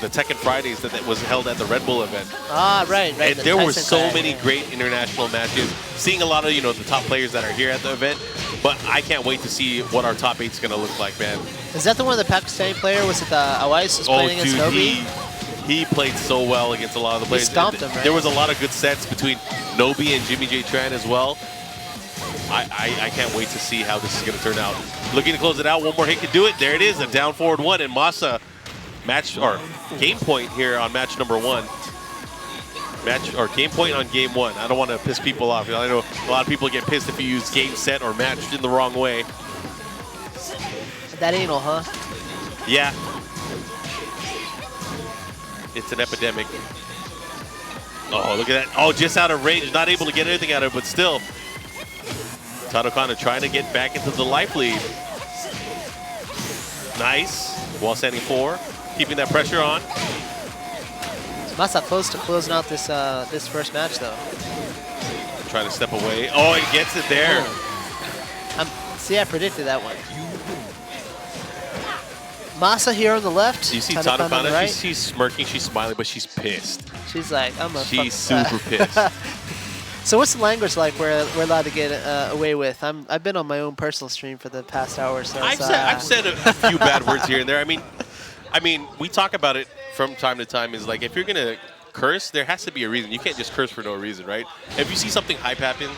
S1: the Tekken Fridays that was held at the Red Bull event.
S2: Ah, right.
S1: And there were so many great international matches. Seeing a lot of, you know, the top players that are here at the event, but I can't wait to see what our top 8's going to look like, man.
S2: Is that the one the Pakistani player? Was it the Awais was playing against Nobi?
S1: He played so well against a lot of the players.
S2: He stomped him, right?
S1: There was a lot of good sets between Nobi and Jimmy J. Tran as well. I can't wait to see how this is going to turn out. Looking to close it out. One more hit can do it. There it is, a down forward 1. And Massa game point here on match number 1. Game point on game 1. I don't want to piss people off. I know a lot of people get pissed if you use game set or matched in the wrong way.
S2: That anal, huh?
S1: Yeah. It's an epidemic. Oh, look at that. Oh, just out of range. Not able to get anything out of it, but still. Tancana trying to get back into the life lead. Nice. While standing 4. Keeping that pressure on.
S2: Massa close to closing out this this first match, though.
S1: Trying to step away. Oh, he gets it there.
S2: See, I predicted that one. Massa here on the left.
S1: You see
S2: Tancana on the
S1: Tancana,
S2: right.
S1: she's smirking, she's smiling, but she's pissed.
S2: She's like, I'm a
S1: She's super pissed.
S2: So what's the language like we're allowed to get away with? I've been on my own personal stream for the past hour or so.
S1: I've said a few bad words here and there. I mean, we talk about it from time to time. Is like, if you're gonna curse, there has to be a reason. You can't just curse for no reason, right? If you see something hype happen,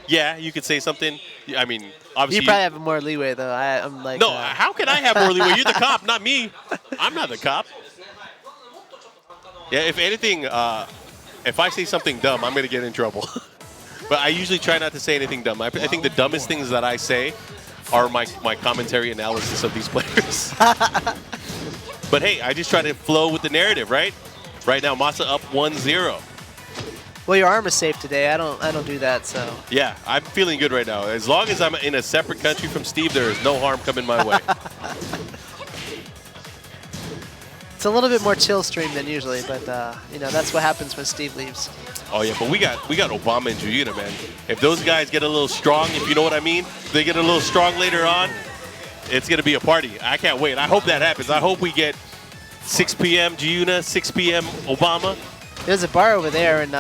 S1: yeah, you could say something. I mean, obviously.
S2: You probably have more leeway, though. I'm like.
S1: No, how can I have more leeway? You're the cop, not me. I'm not the cop. Yeah, if anything, if I say something dumb, I'm going to get in trouble. But I usually try not to say anything dumb. I think the dumbest things that I say are my commentary analysis of these players. But hey, I just try to flow with the narrative, right? Right now, Massa up 1-0.
S2: Well, your arm is safe today. I don't do that, so.
S1: Yeah, I'm feeling good right now. As long as I'm in a separate country from Steve, there is no harm coming my way.
S2: It's a little bit more chill stream than usually, but you know, that's what happens when Steve leaves.
S1: Oh yeah, but we got Obama and Juyuna, man. If those guys get a little strong, if you know what I mean, they get a little strong later on, it's gonna be a party. I can't wait. I hope that happens. I hope we get 6 p.m. Juyuna, 6 p.m. Obama.
S2: There's a bar over there, and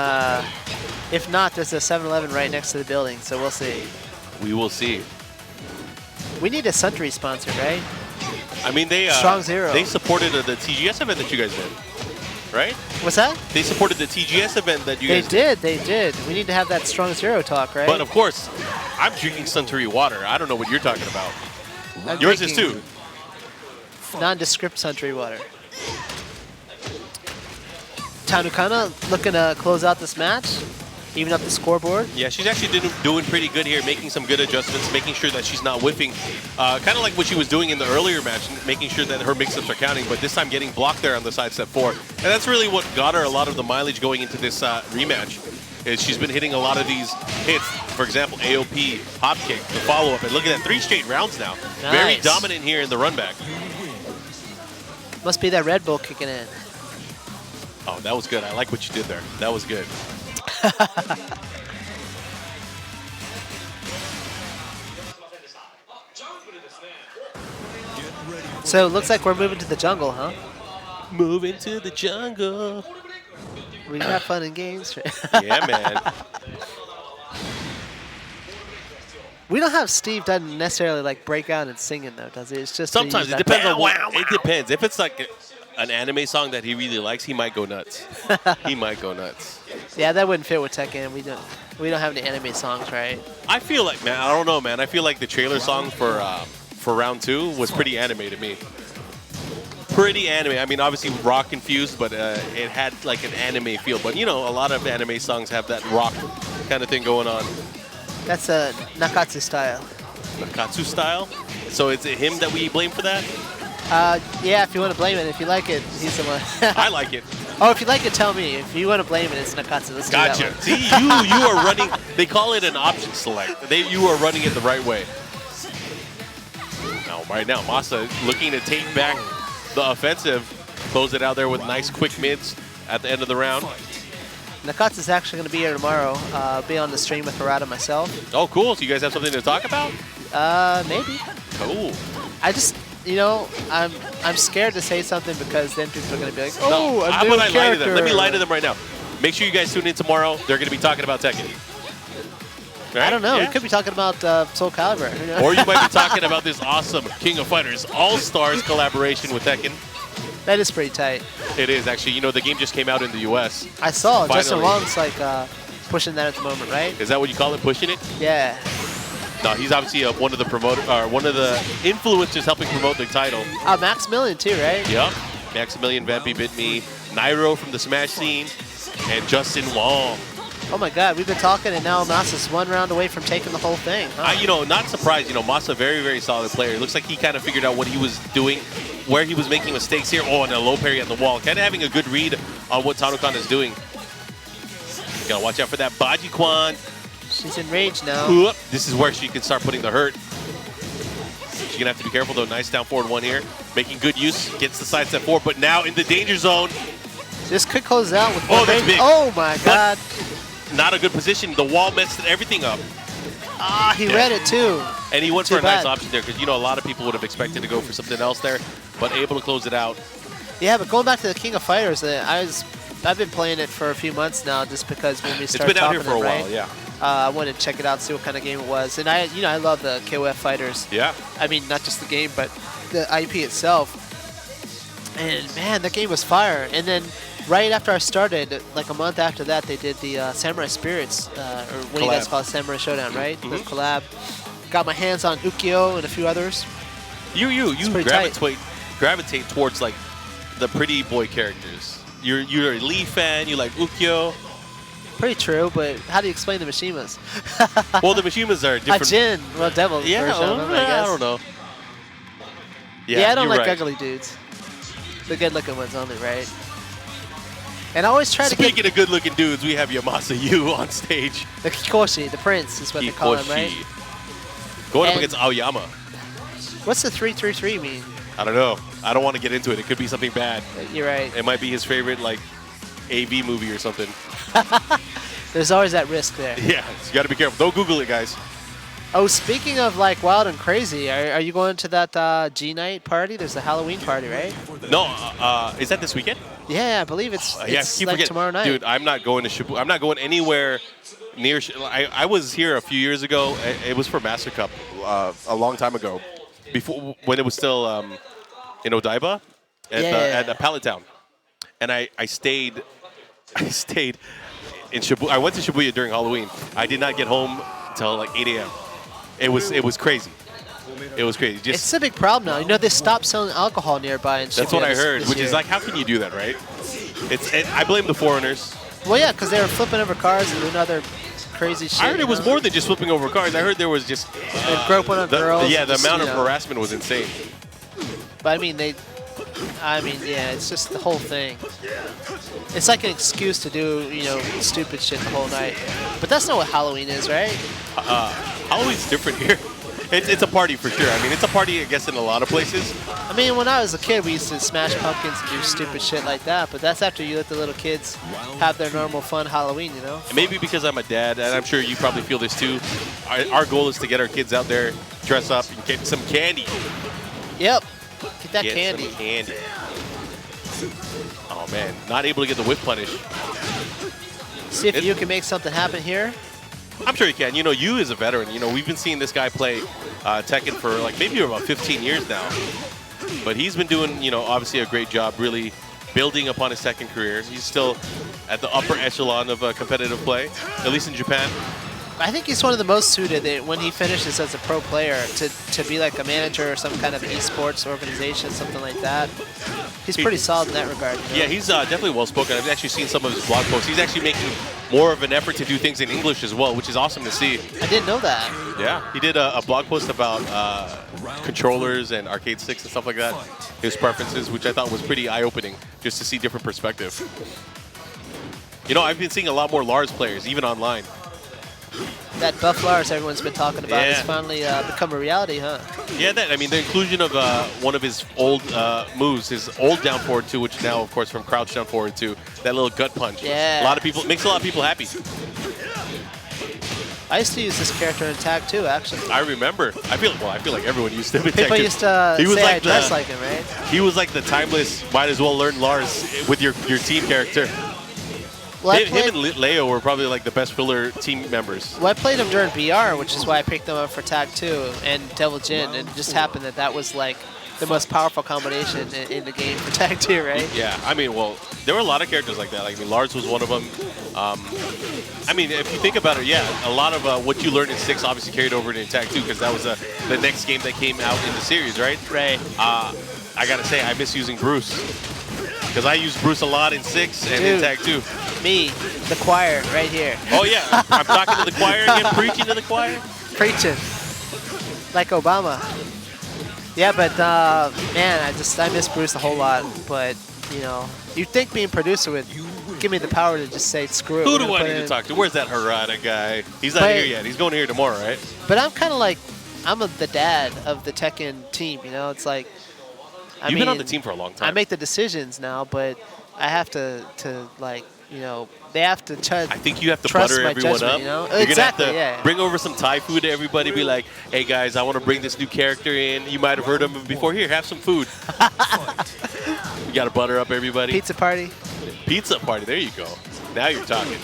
S2: if not, there's a 7-Eleven right next to the building, so we'll see.
S1: We will see.
S2: We need a Suntory sponsor, right?
S1: I mean, they
S2: Strong Zero.
S1: They supported the TGS event that you guys did, right?
S2: What's that?
S1: They supported the TGS event that you guys did.
S2: They did. We need to have that Strong Zero talk, right?
S1: But of course, I'm drinking Suntory water. I don't know what you're talking about.
S2: I'm
S1: Yours is
S2: drinking
S1: too.
S2: Nondescript Suntory water. Tancana looking to close out this match, even up the scoreboard.
S1: Yeah, she's actually doing pretty good here, making some good adjustments, making sure that she's not whiffing. Kind of like what she was doing in the earlier match, making sure that her mix-ups are counting, but this time getting blocked there on the side step 4. And that's really what got her a lot of the mileage going into this rematch, is she's been hitting a lot of these hits. For example, AOP, hop kick, the follow-up, and look at that, 3 straight rounds now.
S2: Nice.
S1: Very dominant here in the run back.
S2: Must be that Red Bull kicking in.
S1: Oh, that was good. I like what you did there. That was good.
S2: So it looks like we're moving to the jungle, huh?
S1: Moving to the jungle.
S2: We have fun and games.
S1: Yeah, man.
S2: We don't have Steve doesn't necessarily like break out and singing though, does he? It's just
S1: Sometimes it depends on what. It depends. If it's like an anime song that he really likes, he might go nuts. He might go nuts.
S2: Yeah, that wouldn't fit with Tekken. We don't have any anime songs, right?
S1: I feel like, man, I don't know, man. I feel like the trailer song for round 2 was pretty anime to me. Pretty anime. I mean, obviously rock infused, but it had like an anime feel. But you know, a lot of anime songs have that rock kind of thing going on.
S2: That's a Nakatsu style.
S1: Nakatsu style. So is it him that we blame for that?
S2: Yeah, if you want to blame it. If you like it, he's the one.
S1: I like it.
S2: Oh, if you like it, tell me. If you want to blame it, it's Nakatsu. Let's do that
S1: Gotcha.
S2: one.
S1: See, you are running. They call it an option select. You are running it the right way. Now, right now, Massa looking to take back the offensive, close it out there with nice quick mids at the end of the round.
S2: Nakatsu's actually going to be here tomorrow. Be on the stream with Harada myself.
S1: Oh, cool. So you guys have something to talk about?
S2: Maybe.
S1: Cool.
S2: I just, you know, I'm scared to say something because then people are going to be like, oh,
S1: no,
S2: a new character.
S1: lie to them? Let me lie to them right now. Make sure you guys tune in tomorrow. They're going to be talking about Tekken. Right?
S2: I don't know.
S1: Yeah.
S2: We could be talking about Soul Calibur.
S1: Or you might be talking about this awesome King of Fighters All-Stars collaboration with Tekken.
S2: That is pretty tight.
S1: It is, actually. You know, the game just came out in the U.S.
S2: I saw.
S1: Finally.
S2: Justin Wong's like pushing that at the moment, right?
S1: Is that what you call it, pushing it?
S2: Yeah.
S1: No, he's obviously one of the one of the influencers helping promote the title.
S2: Maximilian too, right?
S1: Yep. Maximilian, Vampy Bit Me, Nairo from the Smash scene, and Justin Wong.
S2: Oh my God, we've been talking, and now Massa's 1 round away from taking the whole thing. Huh?
S1: You know, not surprised. You know, Massa, very, very solid player. It looks like he kind of figured out what he was doing, where he was making mistakes here. Oh, and a low parry at the wall. Kind of having a good read on what Tancana is doing. You gotta watch out for that Baji Kwan.
S2: She's enraged now.
S1: This is where she can start putting the hurt. She's gonna have to be careful though. Nice down forward 1 here. Making good use. Gets the side step 4, but now in the danger zone.
S2: This could close out with
S1: one that's big.
S2: Oh my God.
S1: Not a good position. The wall messed everything up.
S2: He read it too.
S1: And he went for a nice option there because, you know, a lot of people would have expected to go for something else there, but able to close it out.
S2: Yeah, but going back to the King of Fighters, I've been playing it for a few months now just because when we started
S1: talking
S2: It's been out here
S1: for a while, yeah.
S2: I wanted to check it out, see what kind of game it was. And I love the KOF fighters.
S1: Yeah.
S2: I mean, not just the game, but the IP itself. And man, that game was fire. And then right after I started, like a month after that, they did the Samurai Spirits, or what do you guys call it, Samurai Showdown, right? The collab. Got my hands on Ukyo and a few others.
S1: You gravitate towards like the pretty boy characters. You're a Lee fan. You like Ukyo.
S2: Pretty true, but how do you explain the Mishimas?
S1: Well, the Mishimas are different.
S2: Jin, well, Devil.
S1: Yeah,
S2: version of them, I guess.
S1: I don't know.
S2: Yeah, I don't like
S1: right.
S2: ugly dudes. The good-looking ones only, right? And I always try
S1: Speaking of good-looking dudes, we have Yamasa Yu on stage.
S2: The Kikoshi, the prince, is what they call him, right?
S1: Going up against Aoyama.
S2: What's the 333 mean?
S1: I don't know. I don't want to get into it. It could be something bad.
S2: You're right.
S1: It might be his favorite, like, AV movie or something.
S2: There's always that risk there.
S1: Yeah, so you got to be careful. Don't Google it, guys.
S2: Oh, speaking of like wild and crazy, are you going to that G-Night party? There's a Halloween party, right?
S1: No, is that this weekend?
S2: Yeah, I believe it's
S1: keep
S2: like
S1: forgetting.
S2: tomorrow night.
S1: Dude, I'm not going to Shibuya. I'm not going anywhere near. I was here a few years ago. It was for Master Cup a long time ago, before when it was still in Odaiba at the Pallet Town, and I stayed in Shibuya. I went to Shibuya during Halloween. I did not get home until like 8 a.m. It was crazy. It was crazy.
S2: It's a big problem now. You know, they stopped selling alcohol nearby in Shibuya.
S1: That's what I heard,
S2: this
S1: which
S2: year.
S1: is like, how can you do that, right? I blame the foreigners.
S2: Well, yeah, because they were flipping over cars and doing other crazy shit.
S1: I heard it was more than just flipping over cars. I heard there was just
S2: They groping on girls.
S1: Yeah, the
S2: just,
S1: amount
S2: you
S1: of
S2: know.
S1: harassment was insane.
S2: But I mean, yeah, it's just the whole thing. It's like an excuse to do, you know, stupid shit the whole night. But that's not what Halloween is, right?
S1: Halloween's different here. It's a party for sure. I mean, it's a party, I guess, in a lot of places.
S2: I mean, when I was a kid, we used to smash pumpkins and do stupid shit like that. But that's after you let the little kids have their normal fun Halloween, you know?
S1: And maybe because I'm a dad, and I'm sure you probably feel this too, our goal is to get our kids out there, dress up, and get some candy.
S2: Yep. Get that
S1: Get
S2: candy.
S1: some candy. Oh, man. Not able to get the whip punish.
S2: See if you can make something happen here.
S1: I'm sure you can. You know, you as a veteran, you know, we've been seeing this guy play Tekken for like maybe about 15 years now. But he's been doing, you know, obviously a great job really building upon his Tekken career. He's still at the upper echelon of competitive play, at least in Japan.
S2: I think he's one of the most suited that when he finishes as a pro player to be like a manager or some kind of eSports organization, something like that. He's pretty solid in that regard. You know?
S1: Yeah, he's definitely well-spoken. I've actually seen some of his blog posts. He's actually making more of an effort to do things in English as well, which is awesome to see.
S2: I didn't know that.
S1: Yeah, he did a blog post about controllers and arcade sticks and stuff like that, his preferences, which I thought was pretty eye-opening, just to see different perspective. You know, I've been seeing a lot more Lars players, even online.
S2: That buff Lars everyone's been talking about
S1: Yeah.
S2: has finally become a reality, huh?
S1: Yeah, I mean, the inclusion of one of his old moves, his old down forward two, which now, of course, from crouch down forward two, that little gut punch.
S2: Yeah.
S1: A lot of people, makes a lot of people happy.
S2: I used to use this character in Tag too, actually.
S1: I remember. I feel like everyone used to.
S2: People used to say I dress like him, right?
S1: He was like the timeless, might as well learn Lars with your team character.
S2: Well,
S1: Him and Leo were probably like the best filler team members.
S2: Well, I played him during BR, which is why I picked them up for Tag 2 and Devil Jin, and it just happened that was like the most powerful combination in the game for Tag 2, right?
S1: Yeah, I mean, well, there were a lot of characters like that. Like, I mean, Lars was one of them. I mean, if you think about it, yeah, a lot of what you learned in 6 obviously carried over into Tag 2 because that was the next game that came out in the series, right?
S2: Right.
S1: I gotta say, I miss using Bruce because I used Bruce a lot in 6 and in Tag 2.
S2: Me, the choir, right here.
S1: Oh yeah, I'm talking to the choir again, preaching to the choir.
S2: Preaching. Like Obama. Yeah, but man, I miss Bruce a whole lot. But, you know, you'd think being producer would give me the power to just say, screw it.
S1: Who do I need to talk to? Where's that Harada guy? He's not here yet. He's going here tomorrow, right?
S2: But I'm kind of like, the dad of the Tekken team, you know? It's like,
S1: You've been on the team for a long time.
S2: I make the decisions now, but I have to like, you know, they have to
S1: I think you have to
S2: trust
S1: butter
S2: my
S1: everyone
S2: judgment,
S1: up.
S2: you know?
S1: You're
S2: Exactly,
S1: gonna have to bring over some Thai food to everybody. Be like, hey guys, I want to bring this new character in. You might have heard of him before. Here, have some food. You gotta butter up everybody.
S2: Pizza party.
S1: Pizza party. There you go. Now you're talking.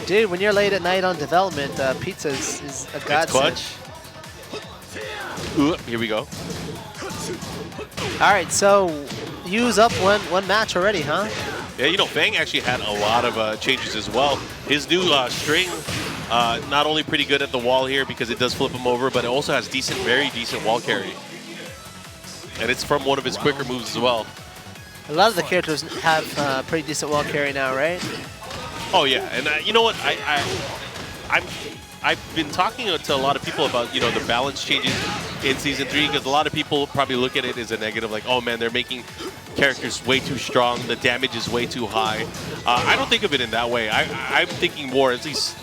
S2: Dude, when you're late at night on development, pizza is a godsend.
S1: It's clutch. Ooh, here we go.
S2: All right, so use up one match already, huh?
S1: Yeah, you know, Fang actually had a lot of changes as well. His new string, not only pretty good at the wall here because it does flip him over, but it also has very decent wall carry. And it's from one of his quicker moves as well.
S2: A lot of the characters have pretty decent wall carry now, right?
S1: Oh yeah, and you know what? I've been talking to a lot of people about, you know, the balance changes in Season 3 because a lot of people probably look at it as a negative, like, oh man, they're making characters way too strong, the damage is way too high. I don't think of it in that way. I'm thinking more, at least,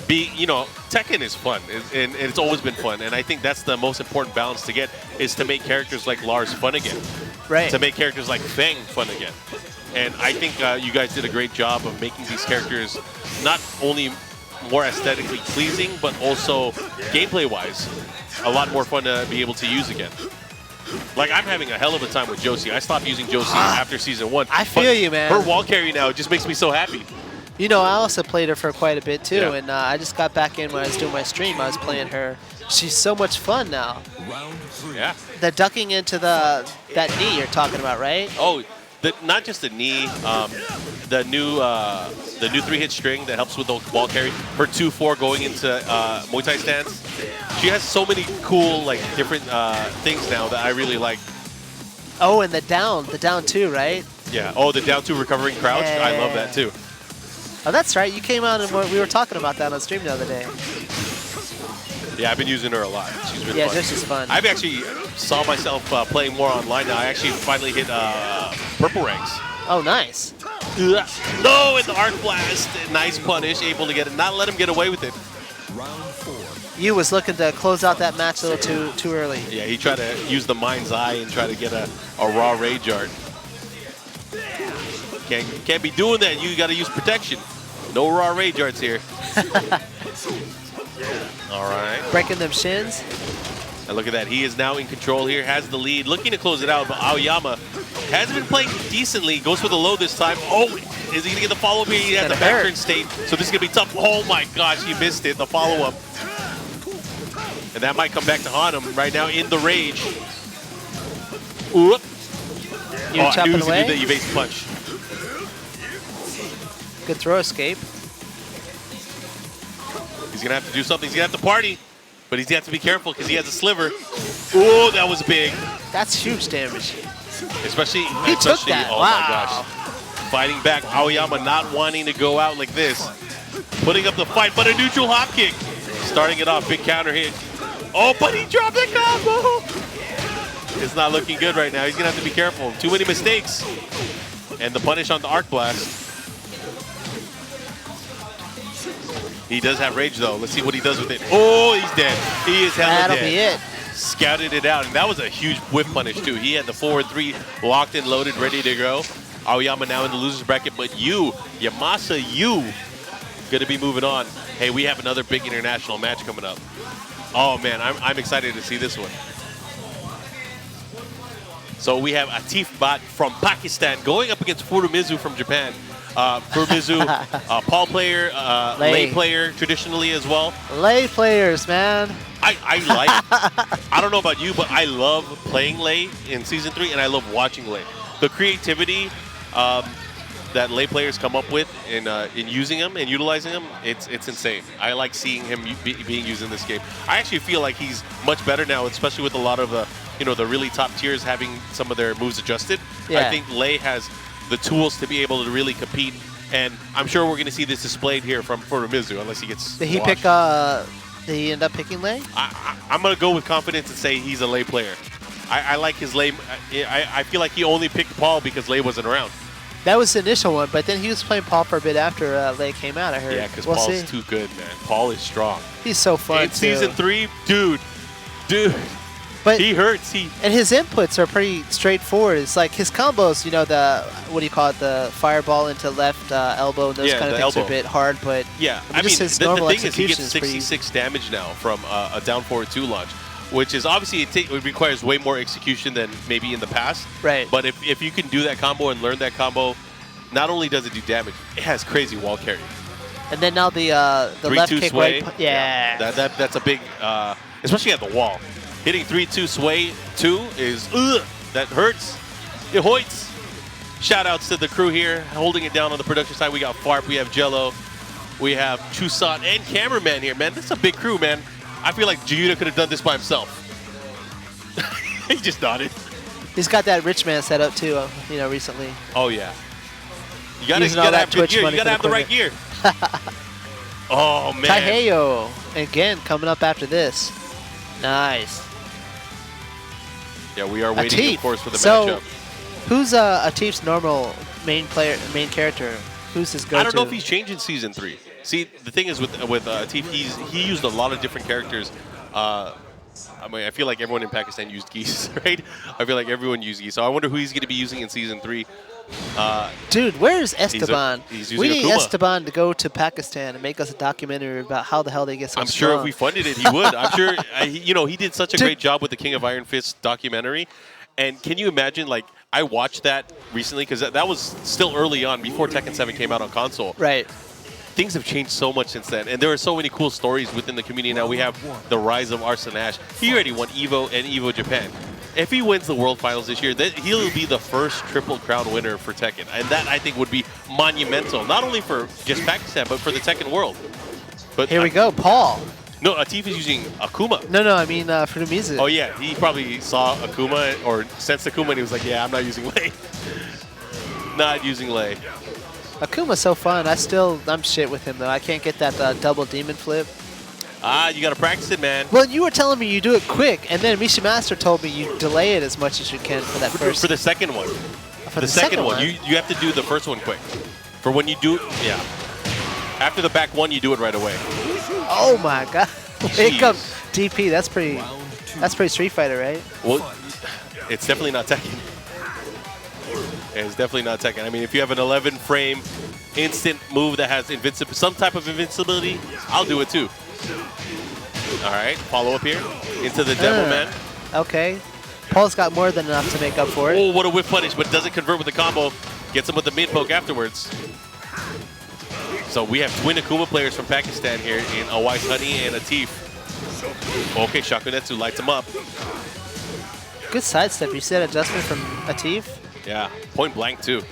S1: you know, Tekken is fun, and it's always been fun, and I think that's the most important balance to get, is to make characters like Lars fun again.
S2: Right.
S1: To make characters like Fang fun again. And I think you guys did a great job of making these characters not only more aesthetically pleasing, but also gameplay-wise, a lot more fun to be able to use again. Like, I'm having a hell of a time with Josie. I stopped using Josie after Season 1.
S2: I feel you, man.
S1: Her wall carry now just makes me so happy.
S2: You know, I also played her for quite a bit, too,
S1: Yeah.
S2: and I just got back in when I was doing my stream. I was playing her. She's so much fun now.
S1: Yeah.
S2: The ducking into that knee you're talking about, right?
S1: Oh, not just the knee. The new 3-hit string that helps with the ball carry. Her 2-4 going into Muay Thai stance. She has so many cool like different things now that I really like.
S2: Oh, and the down two, right?
S1: Yeah. Oh, the down 2 recovering crouch.
S2: Yeah.
S1: I love that too.
S2: Oh, that's right. You came out and we were talking about that on stream the other day.
S1: Yeah, I've been using her a lot. She's been fun.
S2: This is fun.
S1: I've actually saw myself playing more online now. I actually finally hit purple ranks.
S2: Oh, nice.
S1: No, in the arc blast. Nice punish. Able to get it. Not let him get away with it.
S2: You was looking to close out that match a little too early.
S1: Yeah, he tried to use the mind's eye and try to get a raw rage art. Can't be doing that. You got to use protection. No raw rage arts here. All right.
S2: Breaking them shins.
S1: And look at that. He is now in control here. Has the lead. Looking to close it out. But Aoyama has been playing decently. Goes for the low this time. Oh, is he going to get the follow-up here? He has the back turn state. So this is going to be tough. Oh, my gosh. He missed it. The follow-up. And that might come back to haunt him right now in the rage. Oop.
S2: You chopping away?
S1: He did the evasive punch.
S2: Good throw escape.
S1: He's going to have to do something. He's going to have to party. But he's going to have to be careful because he has a sliver. Oh, that was big.
S2: That's huge damage.
S1: Especially,
S2: took that.
S1: Oh,
S2: wow.
S1: my gosh. Fighting back. Aoyama not wanting to go out like this. Putting up the fight, but a neutral hop kick. Starting it off. Big counter hit. Oh, but he dropped the combo. It's not looking good right now. He's going to have to be careful. Too many mistakes. And the punish on the arc blast. He does have rage, though. Let's see what he does with it. Oh, he's dead. He is hella dead.
S2: That'll be it.
S1: Scouted it out. And that was a huge whiff punish, too. He had the forward 3 locked and loaded, ready to go. Aoyama now in the loser's bracket. But Massa, going to be moving on. Hey, we have another big international match coming up. Oh, man, I'm excited to see this one. So we have Atif Bhat from Pakistan going up against Furumizu from Japan. Furumizu, Paul player, lay player traditionally as well.
S2: Lay players, man.
S1: I don't know about you, but I love playing lay in Season 3, and I love watching lay. The creativity that lay players come up with in using them and utilizing them, it's insane. I like seeing him being used in this game. I actually feel like he's much better now, especially with a lot of the really top tiers having some of their moves adjusted.
S2: Yeah.
S1: I think lay has the tools to be able to really compete, and I'm sure we're going to see this displayed here from Furumizu unless he gets
S2: Did he
S1: washed.
S2: Did he end up picking lay?
S1: I'm going to go with confidence and say he's a lay player. I like his lay. I feel like he only picked Paul because lay wasn't around.
S2: That was the initial one, but then he was playing Paul for a bit after lay came out, I heard.
S1: Yeah, because Paul's too good, man. Paul is strong.
S2: He's so fun,
S1: in Season 3, dude.
S2: But
S1: he hurts.
S2: And his inputs are pretty straightforward. It's like his combos, the fireball into left elbow, and those kind of things are a bit hard, but
S1: yeah,
S2: the thing
S1: is he gets 66 damage now from a down forward 2 launch, which is obviously it requires way more execution than maybe in the past.
S2: Right.
S1: But if you can do that combo and learn that combo, not only does it do damage, it has crazy wall carry.
S2: And then now the left kick
S1: sway,
S2: right. Yeah.
S1: That's a big, especially at the wall. Hitting 3-2 sway 2 is, that hurts. It hoits. Shout outs to the crew here, holding it down on the production side. We got Farp, we have Jello, we have Chusat, and cameraman here, man. This is a big crew, man. I feel like Juyuta could have done this by himself. He just nodded.
S2: He's got that rich man set up too, recently.
S1: Oh, yeah. You gotta have good gear. You gotta have the right gear. Oh, man.
S2: Heyo, again, coming up after this. Nice.
S1: Yeah, we are waiting,
S2: Atif.
S1: of course, for the
S2: matchup.
S1: matchup.
S2: Who's Atif's normal main character? Who's his go-to?
S1: I don't know if he's changed in Season 3. See, the thing is with Atif, he used a lot of different characters. I feel like everyone in Pakistan used geese, right? I feel like everyone used geese. So I wonder who he's going to be using in Season 3.
S2: Dude, where's Esteban?
S1: We
S2: need
S1: Akuma.
S2: Esteban to go to Pakistan and make us a documentary about how the hell they get so
S1: I'm
S2: strong.
S1: sure if we funded it, he would. I'm sure, he did such a great job with the King of Iron Fist documentary. And can you imagine, I watched that recently because that was still early on, before Tekken 7 came out on console.
S2: Right.
S1: things have changed so much since then, and there are so many cool stories within the community now. We have the rise of Arsene Ash. He already won EVO and EVO Japan. If he wins the World Finals this year, he'll be the first Triple Crown winner for Tekken, and that I think would be monumental, not only for just Pakistan, but for the Tekken world. But
S2: Here we go, Paul.
S1: No, Atif is using Akuma.
S2: No, I mean Furumizu.
S1: Oh yeah, he probably saw Akuma or sensed Akuma, and he was like, "Yeah, I'm not using Lei." Not using Lei.
S2: Akuma's so fun. I'm shit with him though. I can't get that double demon flip.
S1: Ah, you gotta practice it, man.
S2: Well, you were telling me you do it quick, and then Mishimaster told me you delay it as much as you can for that first.
S1: For the second one.
S2: For the
S1: second one, you have to do the first one quick. For when you do, yeah. After the back one, you do it right away.
S2: Oh my God! Wake up, DP. That's pretty Street Fighter, right?
S1: Well, it's definitely not Tekken. It's definitely not Tekken. I mean, if you have an 11-frame instant move that has some type of invincibility, I'll do it too. All right, follow up here into the demo man.
S2: Okay, Paul's got more than enough to make up for it.
S1: Oh, what a whiff punish, but doesn't convert with the combo. Gets him with the mid poke afterwards. So we have twin Akuma players from Pakistan here in Awais Honey and Atif. Okay, Shakunetsu lights him up.
S2: Good sidestep. You said adjustment from Atif.
S1: Yeah, point blank too.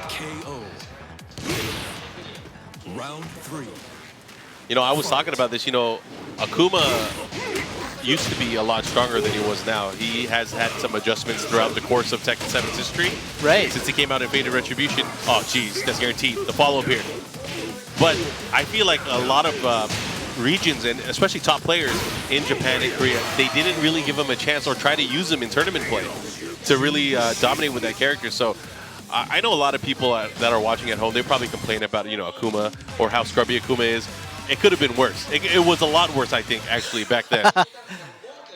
S3: KO. Round 3.
S1: You know, I was talking about this. You know, Akuma used to be a lot stronger than he was now. He has had some adjustments throughout the course of Tekken 7's history.
S2: Right.
S1: Since he came out in Faded Retribution. Oh, geez, that's guaranteed. The follow-up here. But I feel like a lot of regions, and especially top players in Japan and Korea, they didn't really give him a chance or try to use him in tournament play to really dominate with that character. So I know a lot of people that are watching at home, they probably complain about, you know, Akuma or how scrubby Akuma is. It could have been worse. It was a lot worse, I think, actually, back then.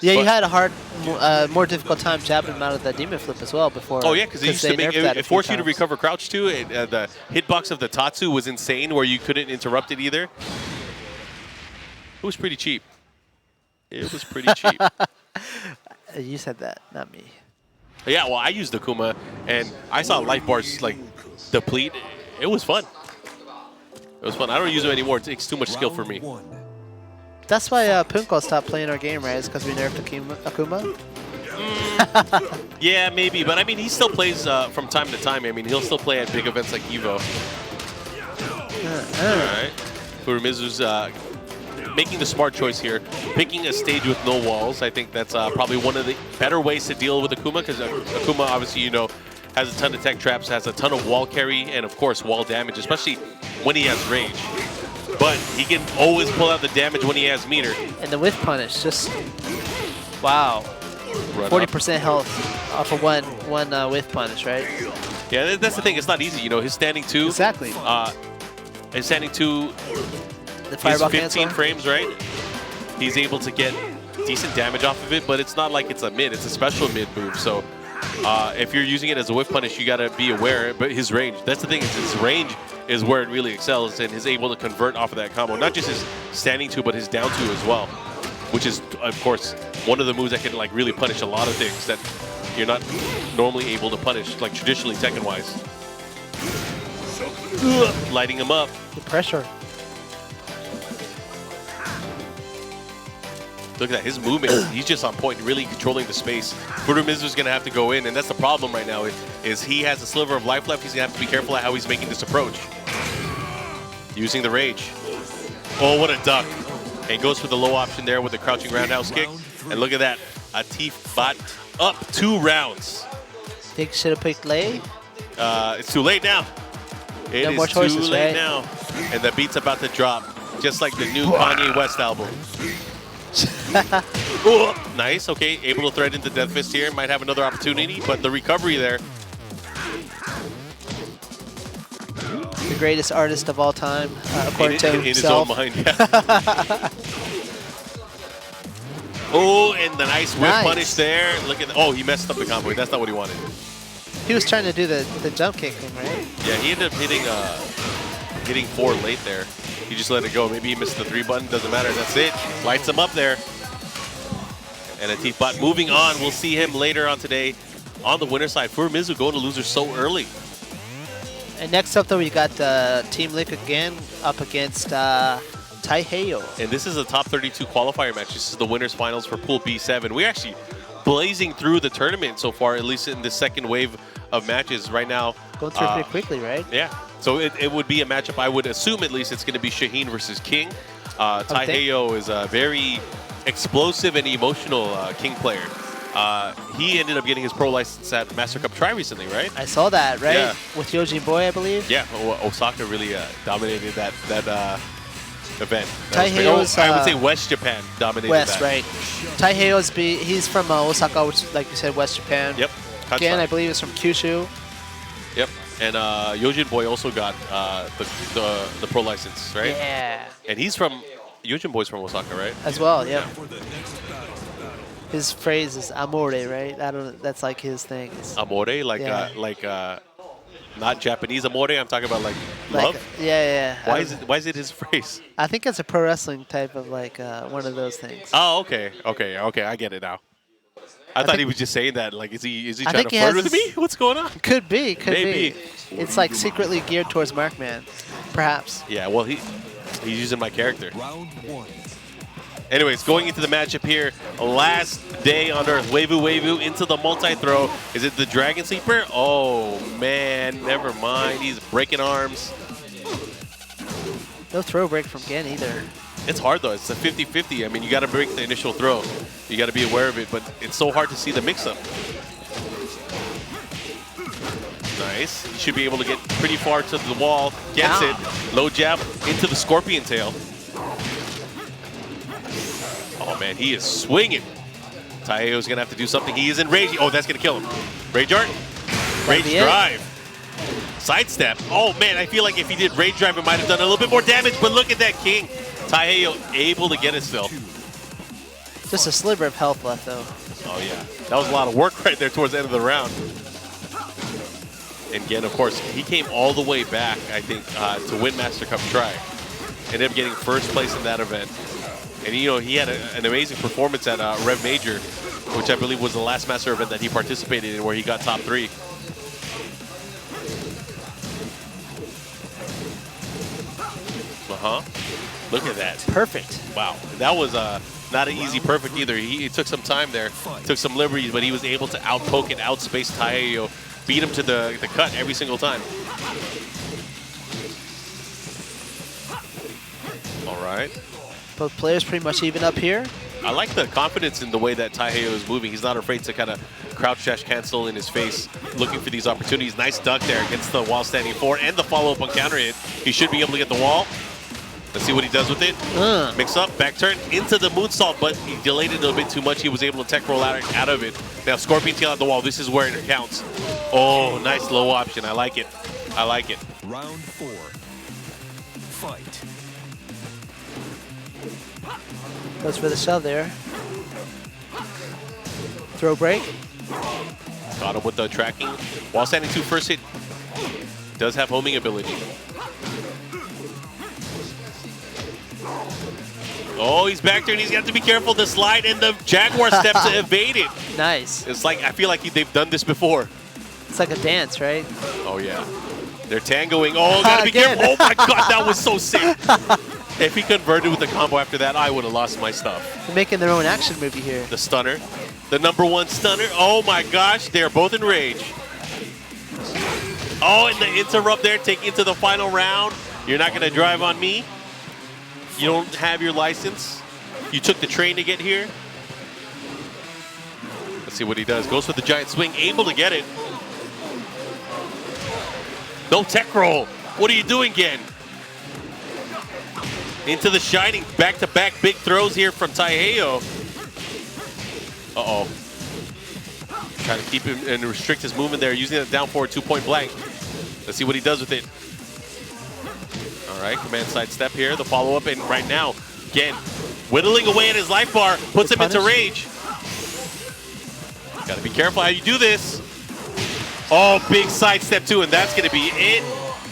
S2: Yeah, you had a more difficult time jabbing him out of that demon flip as well before.
S1: Oh yeah, because it used to make it forced you to recover crouch too. The hitbox of the Tatsu was insane, where you couldn't interrupt it either. It was pretty cheap. It was pretty cheap.
S2: You said that, not me.
S1: Yeah, well, I used Akuma, and I saw life bars like deplete. It was fun. It was fun. I don't use them anymore. It takes too much skill for me.
S2: That's why Punko stopped playing our game, right? It's because we nerfed Akuma?
S1: Yeah, maybe. But, I mean, he still plays from time to time. I mean, he'll still play at big events like EVO. All right. Furumizu's making the smart choice here. Picking a stage with no walls. I think that's probably one of the better ways to deal with Akuma, because Akuma, obviously, you know, has a ton of tech traps, has a ton of wall carry, and, of course, wall damage, especially when he has range. But he can always pull out the damage when he has meter.
S2: And the whiff punish, just wow. 40% health off of one whiff punish, right?
S1: Yeah, that's the thing. It's not easy. You know, his standing 2.
S2: Exactly.
S1: His standing 2
S2: the
S1: is
S2: fireball
S1: 15
S2: cancel.
S1: frames, right? He's able to get decent damage off of it, but it's not like it's a mid. It's a special mid move. So if you're using it as a whiff punish, you got to be aware. But his range, that's the thing, is his range is where it really excels, and is able to convert off of that combo. Not just his standing 2, but his down 2 as well, which is, of course, one of the moves that can like really punish a lot of things that you're not normally able to punish, like traditionally Tekken-wise. Lighting him up.
S2: The pressure.
S1: Look at that, his movement, he's just on point, really controlling the space. Furumizu's gonna have to go in, and that's the problem right now, is he has a sliver of life left. He's gonna have to be careful at how he's making this approach. Using the rage. Oh, what a duck. And goes for the low option there with the crouching roundhouse kick. And look at that, Atif bot up 2 rounds.
S2: Think should have picked Lei?
S1: It's too late now. It is too late now. And the beat's about to drop, just like the new Kanye West album. Nice, okay, able to thread into Death Fist here. Might have another opportunity, but the recovery there.
S2: The greatest artist of all time, according to himself.
S1: In his own mind, yeah. Oh, and the nice whip punish there. Look at oh, he messed up the combo. That's not what he wanted.
S2: He was trying to do the jump kick thing, right?
S1: Yeah, he ended up hitting 4 late there. He just let it go. Maybe he missed the 3 button. Doesn't matter. That's it. Lights him up there. And Atif bot moving on. We'll see him later on today on the winner's side. Furumizu going to loser so early.
S2: And next up, though, we got Team Liquid again up against Heyo.
S1: And this is a top 32 qualifier match. This is the winners finals for Pool B7. We're actually blazing through the tournament so far, at least in the second wave of matches right now.
S2: Going through pretty quickly, right?
S1: Yeah. So it would be a matchup, I would assume at least it's going to be Shaheen versus King. Heyo is a very explosive and emotional King player. He ended up getting his pro license at Master Cup Tri recently, right?
S2: I saw that, right?
S1: Yeah.
S2: With Yoshi Boy, I believe.
S1: Yeah, Osaka really dominated that event.
S2: Heyo's,
S1: I would say West Japan dominated
S2: West,
S1: that.
S2: right. Heyo's he's from Osaka, which is, like you said, West Japan.
S1: Yep.
S2: Again, I believe it's from Kyushu.
S1: Yep. And Yojin Boy also got the pro license, right?
S2: Yeah.
S1: And he's from Yojin Boy's from Osaka, right?
S2: As well, yep. His phrase is amore, right? I don't. That's like his thing.
S1: Amore, not Japanese amore. I'm talking about like love.
S2: Yeah.
S1: Why is it his phrase?
S2: I think it's a pro wrestling type of like one of those things.
S1: Oh, okay. I get it now. I thought he was just saying that. Like, is he trying to flirt with me? What's going on?
S2: Could be.
S1: Maybe.
S2: It's like secretly geared towards Markman, perhaps.
S1: Yeah. Well, he's using my character.
S3: Round 1.
S1: Anyways, going into the matchup here, last day on Earth. Waivu into the multi-throw. Is it the Dragon Sleeper? Oh, man. Never mind. He's breaking arms.
S2: No throw break from Gen either.
S1: It's hard, though. It's a 50-50. I mean, you got to break the initial throw. You got to be aware of it, but it's so hard to see the mix-up. Nice. You should be able to get pretty far to the wall. Gets it. Low jab into the Scorpion Tail. Oh, man, he is swinging. Heyo's going to have to do something. He is in rage. Oh, that's going to kill him. Rage art. Rage drive. Sidestep. Oh, man, I feel like if he did rage drive, it might have done a little bit more damage, but look at that King. Heyo able to get it still.
S2: Just a sliver of health left, though.
S1: Oh, yeah. That was a lot of work right there towards the end of the round. And again, of course, he came all the way back, I think, to win Master Cup Tri. Ended up getting first place in that event. And, you know, he had an amazing performance at Rev Major, which I believe was the last Master event that he participated in where he got top 3. Look at that.
S2: Perfect.
S1: Wow. That was not an easy perfect either. He took some time there, took some liberties, but he was able to outpoke and outspace Heyo, beat him to the cut every single time. All right.
S2: Both players pretty much even up here.
S1: I like the confidence in the way that Heyo is moving. He's not afraid to kind of crouch dash cancel in his face, looking for these opportunities. Nice duck there against the wall standing 4 and the follow-up on counter hit. He should be able to get the wall. Let's see what he does with it. Mix up, back turn into the moonsault, but he delayed it a little bit too much. He was able to tech roll out of it. Now Scorpion Tail at the wall. This is where it counts. Oh, nice low option. I like it. I like it.
S3: Round 4. Fight.
S2: Goes for the shove there. Throw break.
S1: Got him with the tracking. While standing 2 first hit. Does have homing ability. Oh, he's back there and he's got to be careful. The slide and the Jaguar step to evade it.
S2: Nice.
S1: It's like, I feel like they've done this before.
S2: It's like a dance, right?
S1: Oh, yeah. They're tangoing. Oh, gotta be careful. Oh, my God, that was so sick. If he converted with the combo after that, I would have lost my stuff.
S2: They're making their own action movie here.
S1: The stunner. The #1 stunner. Oh, my gosh. They're both in rage. Oh, and the interrupt there, taking it to the final round. You're not going to drive on me. You don't have your license. You took the train to get here. Let's see what he does. Goes for the giant swing, able to get it. No tech roll. What are you doing, Gen? Into the shining. Back-to-back big throws here from Heyo. Uh-oh. Trying to keep him and restrict his movement there, using the down forward 2-point blank. Let's see what he does with it. All right, command side step here, the follow-up, and right now, again, whittling away at his life bar, puts him into rage. Gotta be careful how you do this. Oh, big side step too, and that's gonna be it.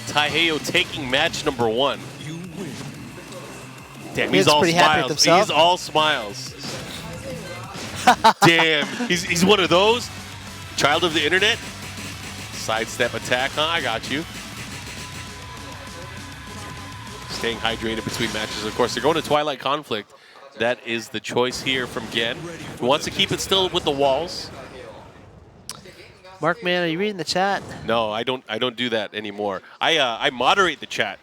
S1: Heyo taking match #1.
S3: You win.
S1: Damn, he's all
S2: pretty happy with
S1: smiles.
S2: himself.
S1: He's all smiles. Damn, he's one of those. Child of the internet. Sidestep attack, huh? I got you. staying hydrated between matches. Of course, they're going to Twilight Conflict. That is the choice here from Gen, who wants to keep it still with the walls.
S2: Mark, man, are you reading the chat?
S1: No, I don't do that anymore. I moderate the chat.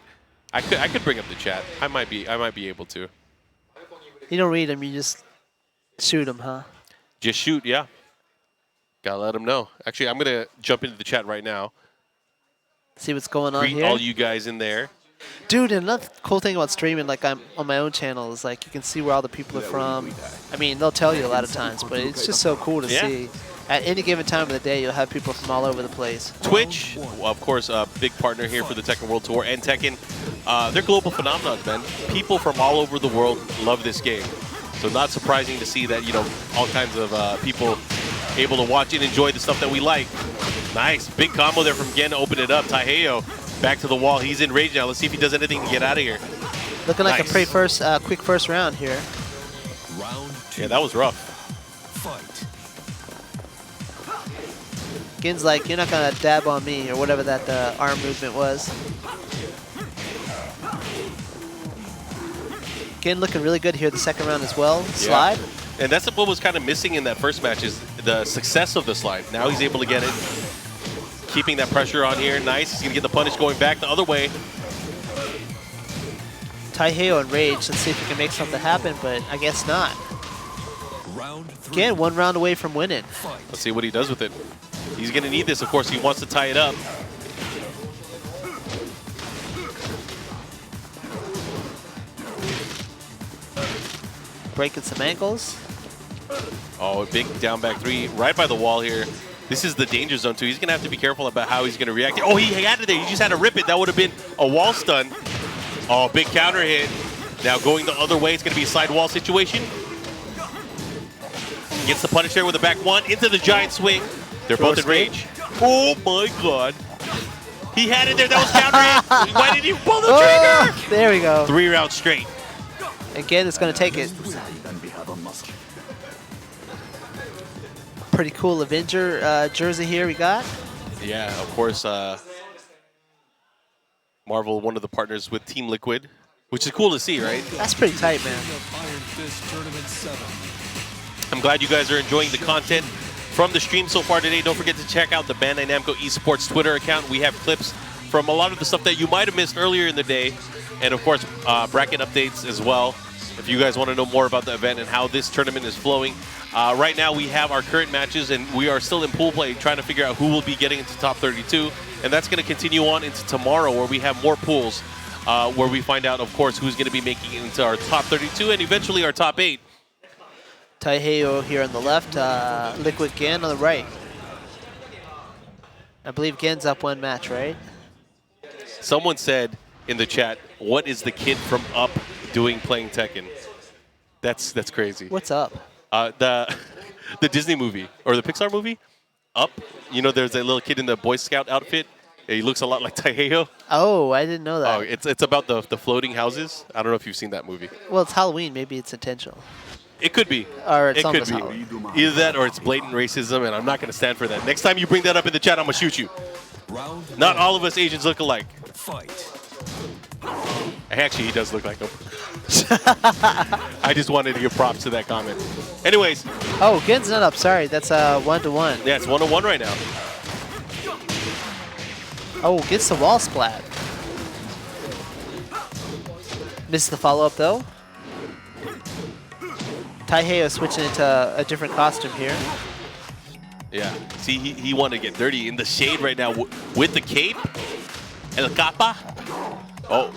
S1: I could bring up the chat. I might be able to.
S2: You don't read them, you just shoot them, huh?
S1: Just shoot, yeah. Gotta let them know. Actually, I'm gonna jump into the chat right now.
S2: See what's going on
S1: Greet
S2: here.
S1: all you guys in there.
S2: Dude, and another cool thing about streaming, like I'm on my own channel, is like you can see where all the people are from. I mean, they'll tell you a lot of times, but it's just so cool to see. At any given time of the day, you'll have people from all over the place.
S1: Twitch, of course, a big partner here for the Tekken World Tour, and Tekken. They're global phenomenons, man. People from all over the world love this game. So not surprising to see that, you know, all kinds of people able to watch and enjoy the stuff that we like. Nice. Big combo there from Gen to open it up. Heyo back to the wall. He's in rage now. Let's see if he does anything to get out of here.
S2: Looking like a pretty quick first round here.
S3: Round 2.
S1: Yeah, that was rough.
S3: Fight.
S2: Gen's like, you're not going to dab on me, or whatever that arm movement was. Gen looking really good here the second round as well. Slide.
S1: Yeah. And that's what was kind of missing in that first match, is the success of the slide. Now he's able to get it. Keeping that pressure on here. Nice. He's going to get the punish going back the other way.
S2: Heyo in rage. Let's see if he can make something happen, but I guess not.
S3: Round 3.
S2: Again, one round away from winning.
S1: Let's see what he does with it. He's going to need this, of course. He wants to tie it up.
S2: Breaking some ankles.
S1: Oh, a big down back three right by the wall here. This is the danger zone, too. He's going to have to be careful about how he's going to react. Oh, he had it there. He just had to rip it. That would have been a wall stun. Oh, big counter hit. Now going the other way. It's going to be a side wall situation. Gets the punish there with a back one into the giant swing. They're both in rage. Oh, my God. He had it there. That was counter hit. Why did he pull the trigger?
S2: There we go.
S1: 3 rounds straight.
S2: Again, it's going to take it. Pretty cool Avenger jersey here we got.
S1: Yeah, of course. Marvel, one of the partners with Team Liquid, which is cool to see, right?
S2: That's pretty tight, man.
S1: I'm glad you guys are enjoying the content from the stream so far today. Don't forget to check out the Bandai Namco eSports Twitter account. We have clips from a lot of the stuff that you might have missed earlier in the day. And, of course, bracket updates as well. If you guys want to know more about the event and how this tournament is flowing. Right now, we have our current matches, and we are still in pool play trying to figure out who will be getting into top 32. And that's going to continue on into tomorrow, where we have more pools, where we find out, of course, who's going to be making it into our top 32 and eventually our top 8.
S2: Heyo here on the left, Liquid Gen on the right. I believe Gen's up one match, right?
S1: Someone said in the chat, what is the kid from Up doing playing Tekken? That's crazy.
S2: What's up?
S1: The Disney movie, or the Pixar movie, Up. You know, there's a little kid in the Boy Scout outfit. He looks a lot like Heyo.
S2: Oh, I didn't know that.
S1: Oh, it's about the floating houses. I don't know if you've seen that movie.
S2: Well, it's Halloween. Maybe it's intentional.
S1: It could be.
S2: Or it's
S1: it could
S2: almost
S1: be.
S2: Halloween.
S1: Either that or it's blatant racism, and I'm not going to stand for that. Next time you bring that up in the chat, I'm going to shoot you. Not all of us Asians look alike.
S3: Fight.
S1: Actually, he does look like him. I just wanted to give props to that comment. Anyways.
S2: Oh, Gen's not up. Sorry, that's 1-1.
S1: Yeah, it's 1-1 right now.
S2: Oh, gets the wall splat. Misses the follow-up, though. Heyo switching into a different costume here.
S1: Yeah. See, he wanted to get dirty in the shade right now with the cape. El Capa. Oh.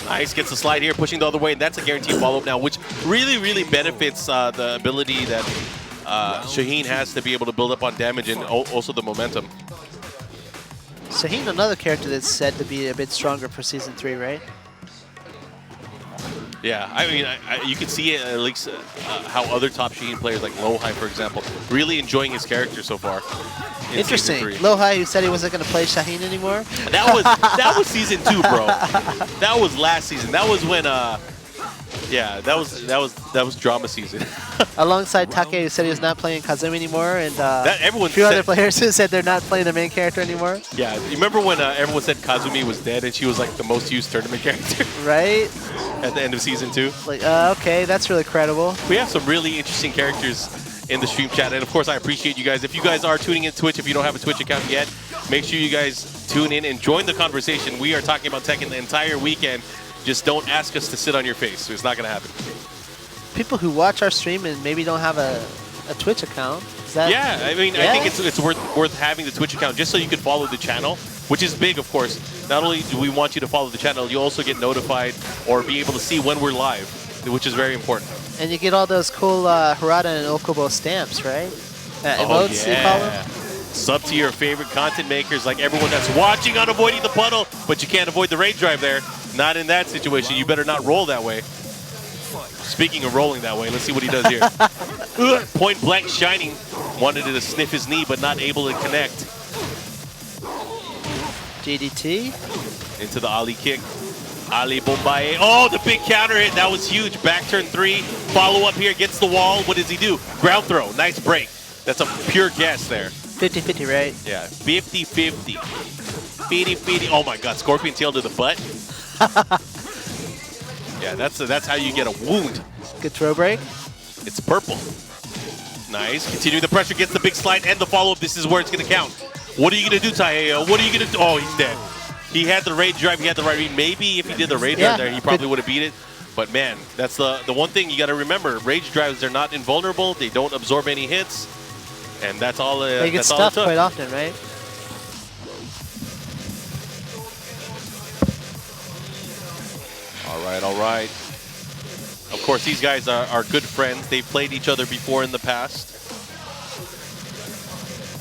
S1: Nice. Gets the slide here, pushing the other way. And that's a guaranteed follow-up now, which really, really benefits the ability that Shaheen has to be able to build up on damage and also the momentum.
S2: Shaheen, another character that's said to be a bit stronger for Season 3, right?
S1: Yeah, I mean, you can see it at least how other top Shaheen players, like Lohai, for example, really enjoying his character so far.
S2: Interesting. Lohai, who said he wasn't going to play Shaheen anymore?
S1: That was Season 2, bro. That was last season. That was when Yeah, that was drama season.
S2: Alongside Taka, who said he was not playing Kazumi anymore, and
S1: Everyone
S2: a few
S1: said,
S2: other players who said they're not playing the main character anymore.
S1: Yeah, you remember when everyone said Kazumi was dead and she was like the most used tournament character
S2: Right?
S1: at the end of season 2?
S2: Like, okay, that's really credible.
S1: We have some really interesting characters in the stream chat, and of course I appreciate you guys. If you guys are tuning in Twitch, if you don't have a Twitch account yet, make sure you guys tune in and join the conversation. We are talking about Tekken the entire weekend. Just don't ask us to sit on your face. It's not going to happen.
S2: People who watch our stream and maybe don't have a Twitch account, is that...
S1: Yeah, I mean, I think it's worth having the Twitch account just so you can follow the channel, which is big, of course. Not only do we want you to follow the channel, you also get notified or be able to see when we're live, which is very important.
S2: And you get all those cool Harada and Okubo stamps, right? Emotes, you call them?
S1: Sub to your favorite content makers, like everyone that's watching on avoiding the puddle, but you can't avoid the rage drive there. Not in that situation. You better not roll that way. Speaking of rolling that way, let's see what he does here. Point blank shining. Wanted to sniff his knee, but not able to connect.
S2: GDT.
S1: Into the Ali kick. Ali Bombaye. Oh, the big counter hit. That was huge. Back turn 3. Follow up here. Gets the wall. What does he do? Ground throw. Nice break. That's a pure guess there.
S2: 50-50, right?
S1: Yeah, 50-50. 50-50. Oh my God, scorpion tail to the butt. Yeah, that's how you get a wound.
S2: Good throw break.
S1: It's purple. Nice. Continuing the pressure, gets the big slide and the follow-up. This is where it's going to count. What are you going to do, Heyo? What are you going to do? Oh, he's dead. He had the rage drive. He had the right read. Maybe if he did the rage drive there, he probably would have beat it. But man, that's the one thing you got to remember. Rage drives, they're not invulnerable. They don't absorb any hits. And that's all.
S2: They get stuffed quite often, right?
S1: All right, all right. Of course, these guys are good friends. They've played each other before in the past.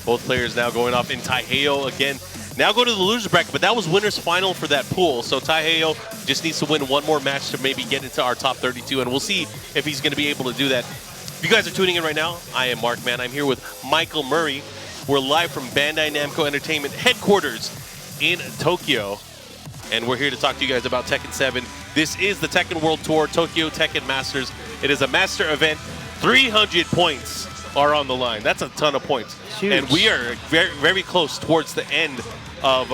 S1: Both players now going off in Heyo again. Now go to the loser's bracket, but that was winner's final for that pool. So Heyo just needs to win one more match to maybe get into our top 32, and we'll see if he's going to be able to do that. If you guys are tuning in right now, I am Mark Man. I'm here with Michael Murray. We're live from Bandai Namco Entertainment headquarters in Tokyo. And we're here to talk to you guys about Tekken 7. This is the Tekken World Tour, Tokyo Tekken Masters. It is a master event. 300 points are on the line. That's a ton of points.
S2: Huge.
S1: And we are very, very close towards the end of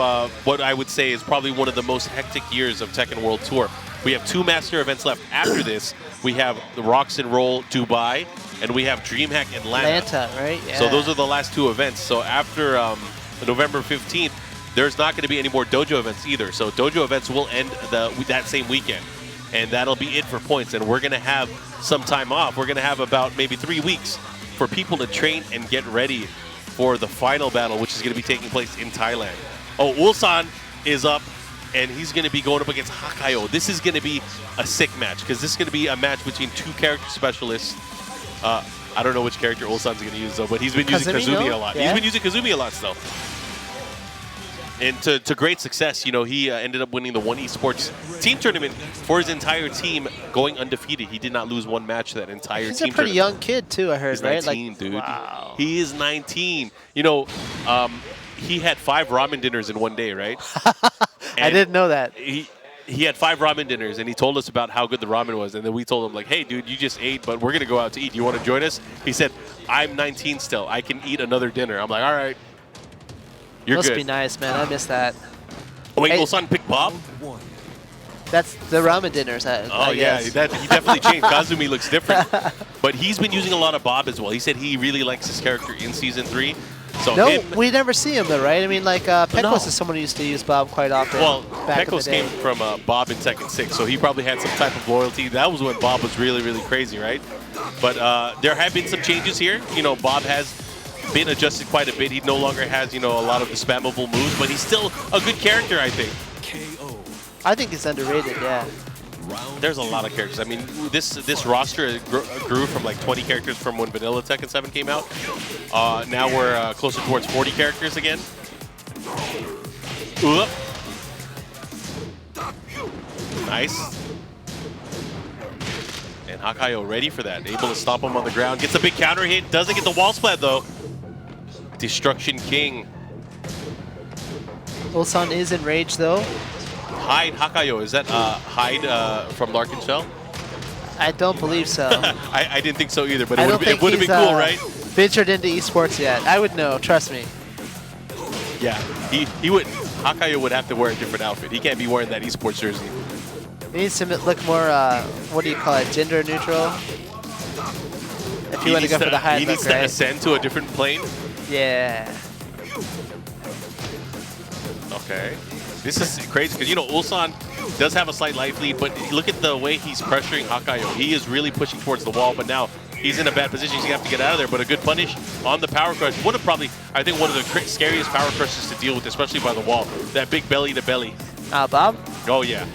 S1: what I would say is probably one of the most hectic years of Tekken World Tour. We have 2 master events left. After this, we have the Rocks and Roll Dubai, and we have DreamHack Atlanta.
S2: Right? Yeah.
S1: So those are the last 2 events. So after November 15th, there's not going to be any more dojo events either. So dojo events will end that same weekend. And that'll be it for points. And we're going to have some time off. We're going to have about maybe 3 weeks for people to train and get ready for the final battle, which is going to be taking place in Thailand. Oh, Ulsan is up, and he's going to be going up against Hawkeye. This is going to be a sick match, because this is going to be a match between 2 character specialists. I don't know which character Ulsan's going to use, though, but he's been using Kazumi a lot.
S2: Yeah.
S1: He's been using Kazumi a lot still. And to great success, you know, he ended up winning the One eSports team tournament for his entire team, going undefeated. He did not lose one match that entire team tournament.
S2: He's a pretty young kid, too, I heard,
S1: He's
S2: right?
S1: 19, dude.
S2: Wow.
S1: He is 19. You know, he had 5 ramen dinners in one day, right?
S2: I didn't know that.
S1: He had 5 ramen dinners, and he told us about how good the ramen was. And then we told him, like, hey, dude, you just ate, but we're going to go out to eat. You want to join us? He said, I'm 19 still. I can eat another dinner. I'm like, all right. You're
S2: Must
S1: good.
S2: be nice, man. I miss that.
S1: Oh, wait,
S2: Hey.
S1: Ulsan picked Bob?
S2: That's the ramen dinners.
S1: Oh, yeah. He definitely changed. Kazumi looks different. But he's been using a lot of Bob as well. He said he really likes his character in Season 3. So
S2: No, we never see him, though, right? I mean, like, Pickles
S1: No.
S2: is someone who used to use Bob quite often.
S1: Well,
S2: back
S1: Pickles
S2: in the
S1: came
S2: day.
S1: from Bob in Tekken 6, so he probably had some type of loyalty. That was when Bob was really, really crazy, right? But there have been some changes here. You know, Bob has been adjusted quite a bit. He no longer has, you know, a lot of the spammable moves, but he's still a good character, I think.
S3: KO.
S2: I think it's underrated, yeah.
S1: There's a lot of characters. I mean, this roster grew from like 20 characters from when Vanilla Tekken 7 came out. Now we're closer towards 40 characters again. Oop. Nice. And Hawkeye ready for that. Able to stop him on the ground. Gets a big counter hit. Doesn't get the wall splat, though. Destruction King.
S2: Ulsan is in rage, though.
S1: Hyde Hawkeye. Is that Hyde from Larkin Shell?
S2: I don't believe so.
S1: I didn't think so either, but
S2: I
S1: it
S2: don't
S1: would
S2: think
S1: have been
S2: he's,
S1: cool, right?
S2: ventured into esports yet. I would know, trust me.
S1: Yeah, he would. Hawkeye would have to wear a different outfit. He can't be wearing that esports jersey.
S2: He needs to look more, what do you call it, gender neutral? If you want to go for the high
S1: he
S2: look,
S1: needs to
S2: right?
S1: ascend to a different plane.
S2: Yeah.
S1: Okay. This is crazy because, you know, Ulsan does have a slight life lead, but look at the way he's pressuring Hawkeye. He is really pushing towards the wall, but now he's in a bad position. He's going to have to get out of there, but a good punish on the power crush. One of probably, I think, one of the scariest power crushes to deal with, especially by the wall. That big belly to belly.
S2: Bob?
S1: Oh, yeah.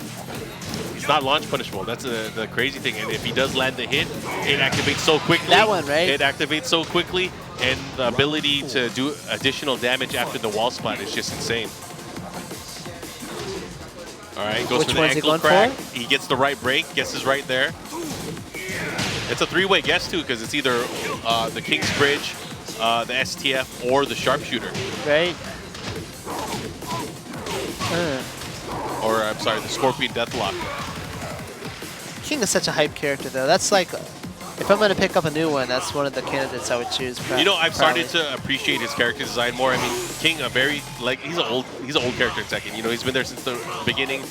S1: He's not launch punishable. That's the crazy thing. And if he does land the hit, it activates so quickly.
S2: That one, right?
S1: It activates so quickly, and the ability to do additional damage after the wall splat is just insane. All right, goes
S2: Which
S1: for the
S2: one's he
S1: ankle
S2: going
S1: crack.
S2: for?
S1: He gets the right break, guesses right there. It's a three-way guess, too, because it's either the King's Bridge, the STF, or the Sharpshooter.
S2: Right.
S1: Or, I'm sorry, the Scorpion Deathlock.
S2: King is such a hype character, though. That's like, if I'm going to pick up a new one, that's one of the candidates I would choose.
S1: You know, I've started to appreciate his character design more. I mean, King, a very, like, he's an old character in Tekken. You know, he's been there since the beginning.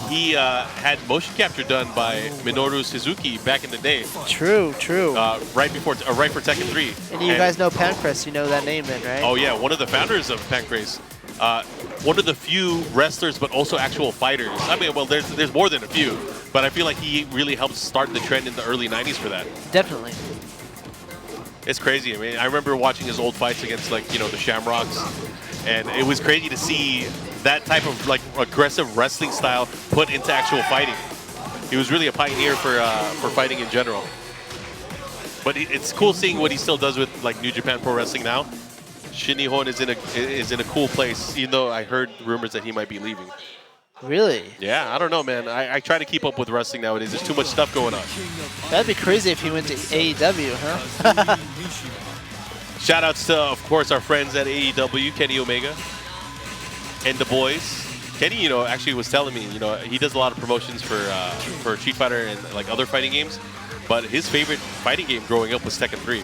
S1: He had motion capture done by Minoru Suzuki back in the day.
S2: True, true.
S1: Right for Tekken 3.
S2: And you guys know Pancras, you know that name then, right?
S1: Oh yeah, one of the founders of Pancras. One of the few wrestlers, but also actual fighters. I mean, well, there's more than a few, but I feel like he really helped start the trend in the early 90s for that.
S2: Definitely.
S1: It's crazy. I mean, I remember watching his old fights against, like, you know, the Shamrocks, and it was crazy to see that type of, like, aggressive wrestling style put into actual fighting. He was really a pioneer for fighting in general. But it's cool seeing what he still does with, like, New Japan Pro Wrestling now. Shin Nihon is in a cool place, even though I heard rumors that he might be leaving.
S2: Really?
S1: Yeah, I don't know, man. I try to keep up with wrestling nowadays. There's too much stuff going on.
S2: That'd be crazy if he went to AEW, huh?
S1: Shout outs to, of course, our friends at AEW, Kenny Omega, and the boys. Kenny, you know, actually was telling me, you know, he does a lot of promotions for Street Fighter and, like, other fighting games, but his favorite fighting game growing up was Tekken 3.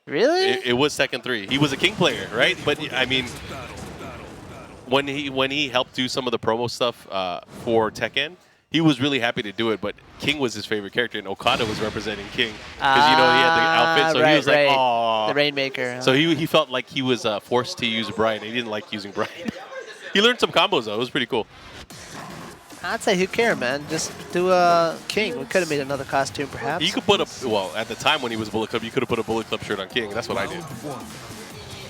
S2: Really?
S1: It was Tekken 3. He was a King player, right? But, I mean, when he helped do some of the promo stuff for Tekken, he was really happy to do it, but King was his favorite character, and Okada was representing King. Because, you know, he had the outfit, so
S2: right,
S1: he was like,
S2: right.
S1: "Aww."
S2: The Rainmaker. Huh?
S1: So he felt like he was forced to use Brian. He didn't like using Brian. He learned some combos, though. It was pretty cool.
S2: I'd say who cares, man? Just do a King. We could have made another costume, perhaps.
S1: You could put a, well, at the time when he was Bullet Club, you could have put a Bullet Club shirt on King. That's what I did.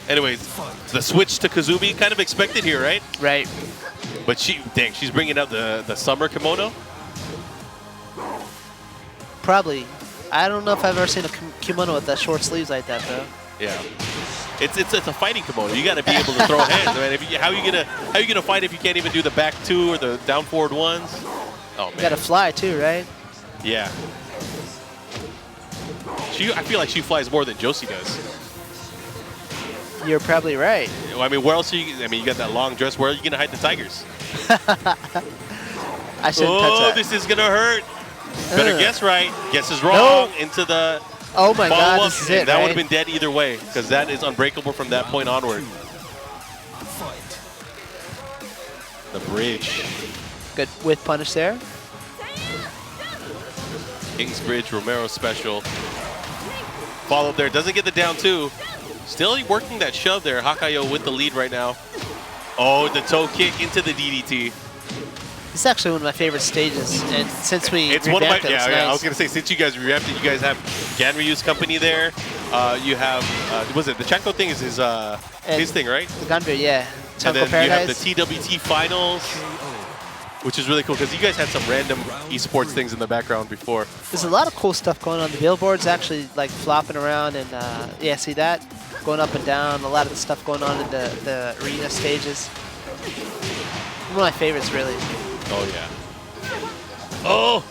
S1: Anyways, the switch to Kazumi, kind of expected here, right?
S2: Right.
S1: But she's bringing out the summer kimono.
S2: Probably. I don't know if I've ever seen a kimono with the short sleeves like that, though.
S1: Yeah. It's a fighting kimono. You got to be able to throw hands, man. How you gonna fight if you can't even do the back two or the down forward ones? Oh man.
S2: You got to fly too, right?
S1: Yeah. I feel like she flies more than Josie does.
S2: You're probably right.
S1: I mean, where else are you? I mean, you got that long dress. Where are you gonna hide the tigers?
S2: I shouldn't touch that.
S1: This is gonna hurt. Better guess right. Guess is wrong.
S2: No.
S1: Into the.
S2: Oh my God,
S1: follow-up.
S2: this is it,
S1: That
S2: right?
S1: would have been dead either way, because that is unbreakable from that point onward. The bridge.
S2: Good with punish there.
S1: King's Bridge, Romero special. Follow up there. Doesn't get the down two. Still working that shove there. Hawkeye with the lead right now. Oh, the toe kick into the DDT.
S2: This is actually one of my favorite stages, and since we
S1: It's one of my,
S2: revamped it, it's
S1: yeah,
S2: nice.
S1: I was gonna say, since you guys revamped it, you guys have Ganryu's company there. You have, was it the Chanko thing? Is his thing, right?
S2: The Gunbeer, yeah.
S1: And
S2: Chanko
S1: then you have
S2: Paradise.
S1: the TWT finals, which is really cool because you guys had some random esports things in the background before.
S2: There's a lot of cool stuff going on. The billboard's actually like flopping around, and yeah, see that? Going up and down. A lot of the stuff going on in the arena stages. One of my favorites, really.
S1: Oh yeah. Oh!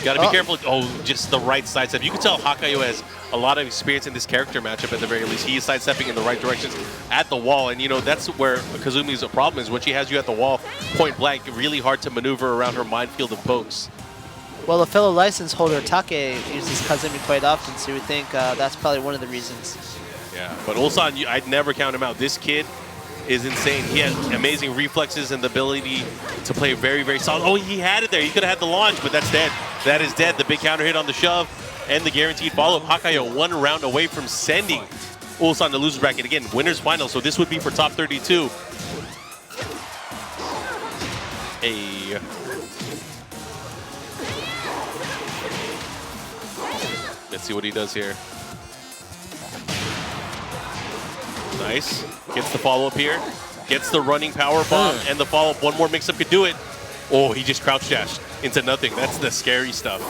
S1: Gotta be careful. Oh, just the right side step. You can tell Hawkeye has a lot of experience in this character matchup at the very least. He is sidestepping in the right directions at the wall, and you know that's where Kazumi's problem is when she has you at the wall, point blank, really hard to maneuver around her minefield of pokes.
S2: Well, a fellow license holder, Taka, uses Kazumi quite often, so you would think that's probably one of the reasons.
S1: Yeah, but Ulsan, I'd never count him out. This kid is insane. He has amazing reflexes and the ability to play very, very solid. Oh, he had it there. He could have had the launch, but that's dead. That is dead. The big counter hit on the shove and the guaranteed follow-up. Hawkeye 1 round away from sending Ulsan to losers bracket. Again, winner's final, so this would be for top 32. Hey. Let's see what he does here. Nice. Gets the follow-up here. Gets the running power bomb and the follow-up. One more mix-up could do it. Oh, he just crouch dashed into nothing. That's the scary stuff.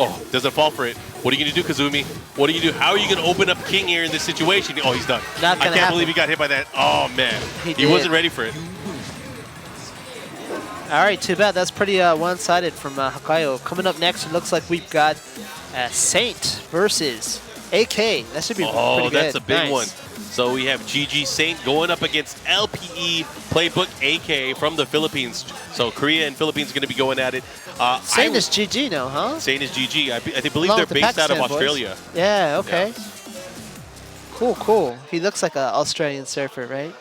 S1: Oh, doesn't fall for it. What are you going to do, Kazumi? What are you going to do? How are you going to open up King here in this situation? Oh, he's done.
S2: Not gonna
S1: I can't believe he got hit by that. Oh, man. He wasn't ready for it.
S2: All right, too bad. That's pretty one-sided from Hawkeye. Coming up next, it looks like we've got Saint versus AK. That should be pretty good.
S1: Oh, that's a big one. So we have GG Saint going up against LPE Playbook AK from the Philippines. So Korea and Philippines going to be going at it.
S2: Saint is GG now, huh?
S1: Saint is GG. I believe they're based out of Australia.
S2: Yeah, okay. Yeah. Cool, cool. He looks like an Australian surfer, right?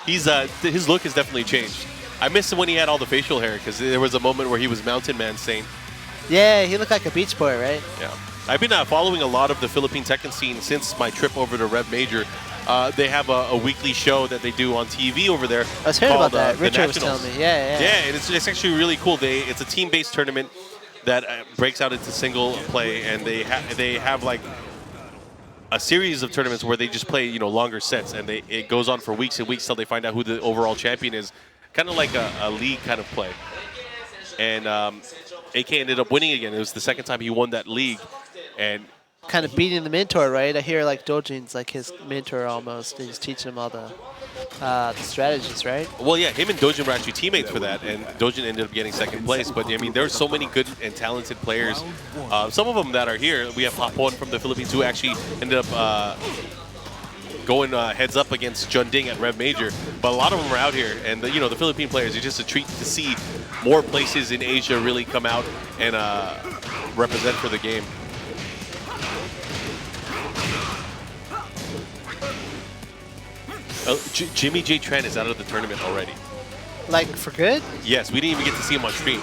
S1: His look has definitely changed. I missed him when he had all the facial hair because there was a moment where he was Mountain Man Saint.
S2: Yeah, he looked like a beach boy, right?
S1: Yeah. I've been following a lot of the Philippine Tekken scene since my trip over to Rev Major. They have a weekly show that they do on TV over there.
S2: I was hearing about that. Richard was telling me. Yeah.
S1: Yeah, and it's actually really cool. It's a team-based tournament that breaks out into single play, and they have like a series of tournaments where they just play longer sets, and it goes on for weeks and weeks till they find out who the overall champion is. Kind of like a league kind of play. And AK ended up winning again. It was the second time he won that league. And
S2: kind of beating the mentor, right? I hear like Dojin's like his mentor almost. He's teaching him all the strategies, right?
S1: Well, yeah, him and Dojin were actually teammates for that, and Dojin ended up getting second place. But I mean, there's so many good and talented players. Some of them that are here. We have Hapon from the Philippines who actually ended up going heads up against Junding at Rev Major. But a lot of them are out here, and the Philippine players are just a treat to see more places in Asia really come out and represent for the game. Jimmy J. Tran is out of the tournament already.
S2: Like, for good?
S1: Yes, we didn't even get to see him on stream.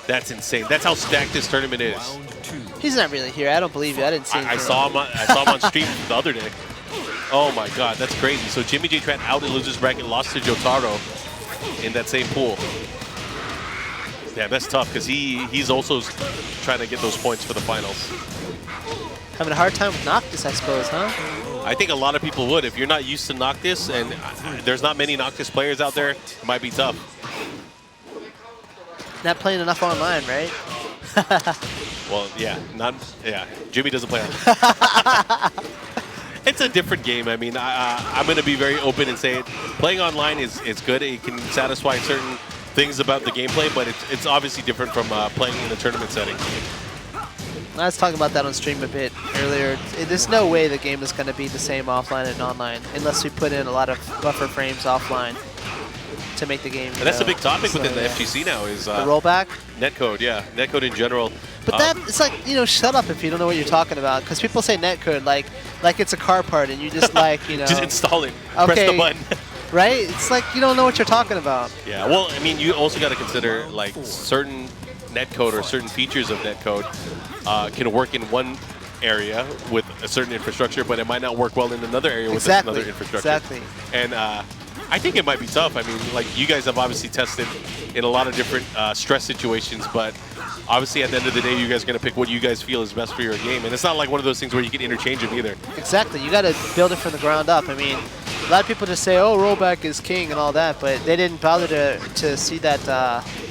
S1: That's insane. That's how stacked this tournament is.
S2: He's not really here. I don't believe you. I didn't see him.
S1: I saw him on stream the other day. Oh my God, that's crazy. So Jimmy J. Tran out in losers bracket, lost to Jotaro in that same pool. Yeah, that's tough because he's also trying to get those points for the finals.
S2: Having a hard time with Noctis, I suppose, huh?
S1: I think a lot of people would. If you're not used to Noctis, and there's not many Noctis players out there, it might be tough.
S2: Not playing enough online, right?
S1: Well, yeah, Jimmy doesn't play online. It's a different game. I mean, I'm going to be very open and say it. Playing online is good. It can satisfy certain things about the gameplay, but it's obviously different from playing in a tournament setting.
S2: I was talking about that on stream a bit earlier. There's no way the game is going to be the same offline and online unless we put in a lot of buffer frames offline to make the game.
S1: And that's a big topic within the FGC now is
S2: the rollback?
S1: Netcode, yeah. Netcode in general.
S2: But it's like, shut up if you don't know what you're talking about. Because people say netcode like it's a car part and you just
S1: just install it.
S2: Okay,
S1: press the button.
S2: Right? It's like you don't know what you're talking about.
S1: Yeah, well, I mean, you also got to consider like certain netcode or certain features of netcode can work in one area with a certain infrastructure, but it might not work well in another area with another infrastructure.
S2: Exactly.
S1: And I think it might be tough. I mean, like you guys have obviously tested in a lot of different stress situations, but obviously at the end of the day, you guys are going to pick what you guys feel is best for your game. And it's not like one of those things where you can interchange them either.
S2: Exactly. You got to build it from the ground up. I mean, a lot of people just say, oh, rollback is king and all that, but they didn't bother to see that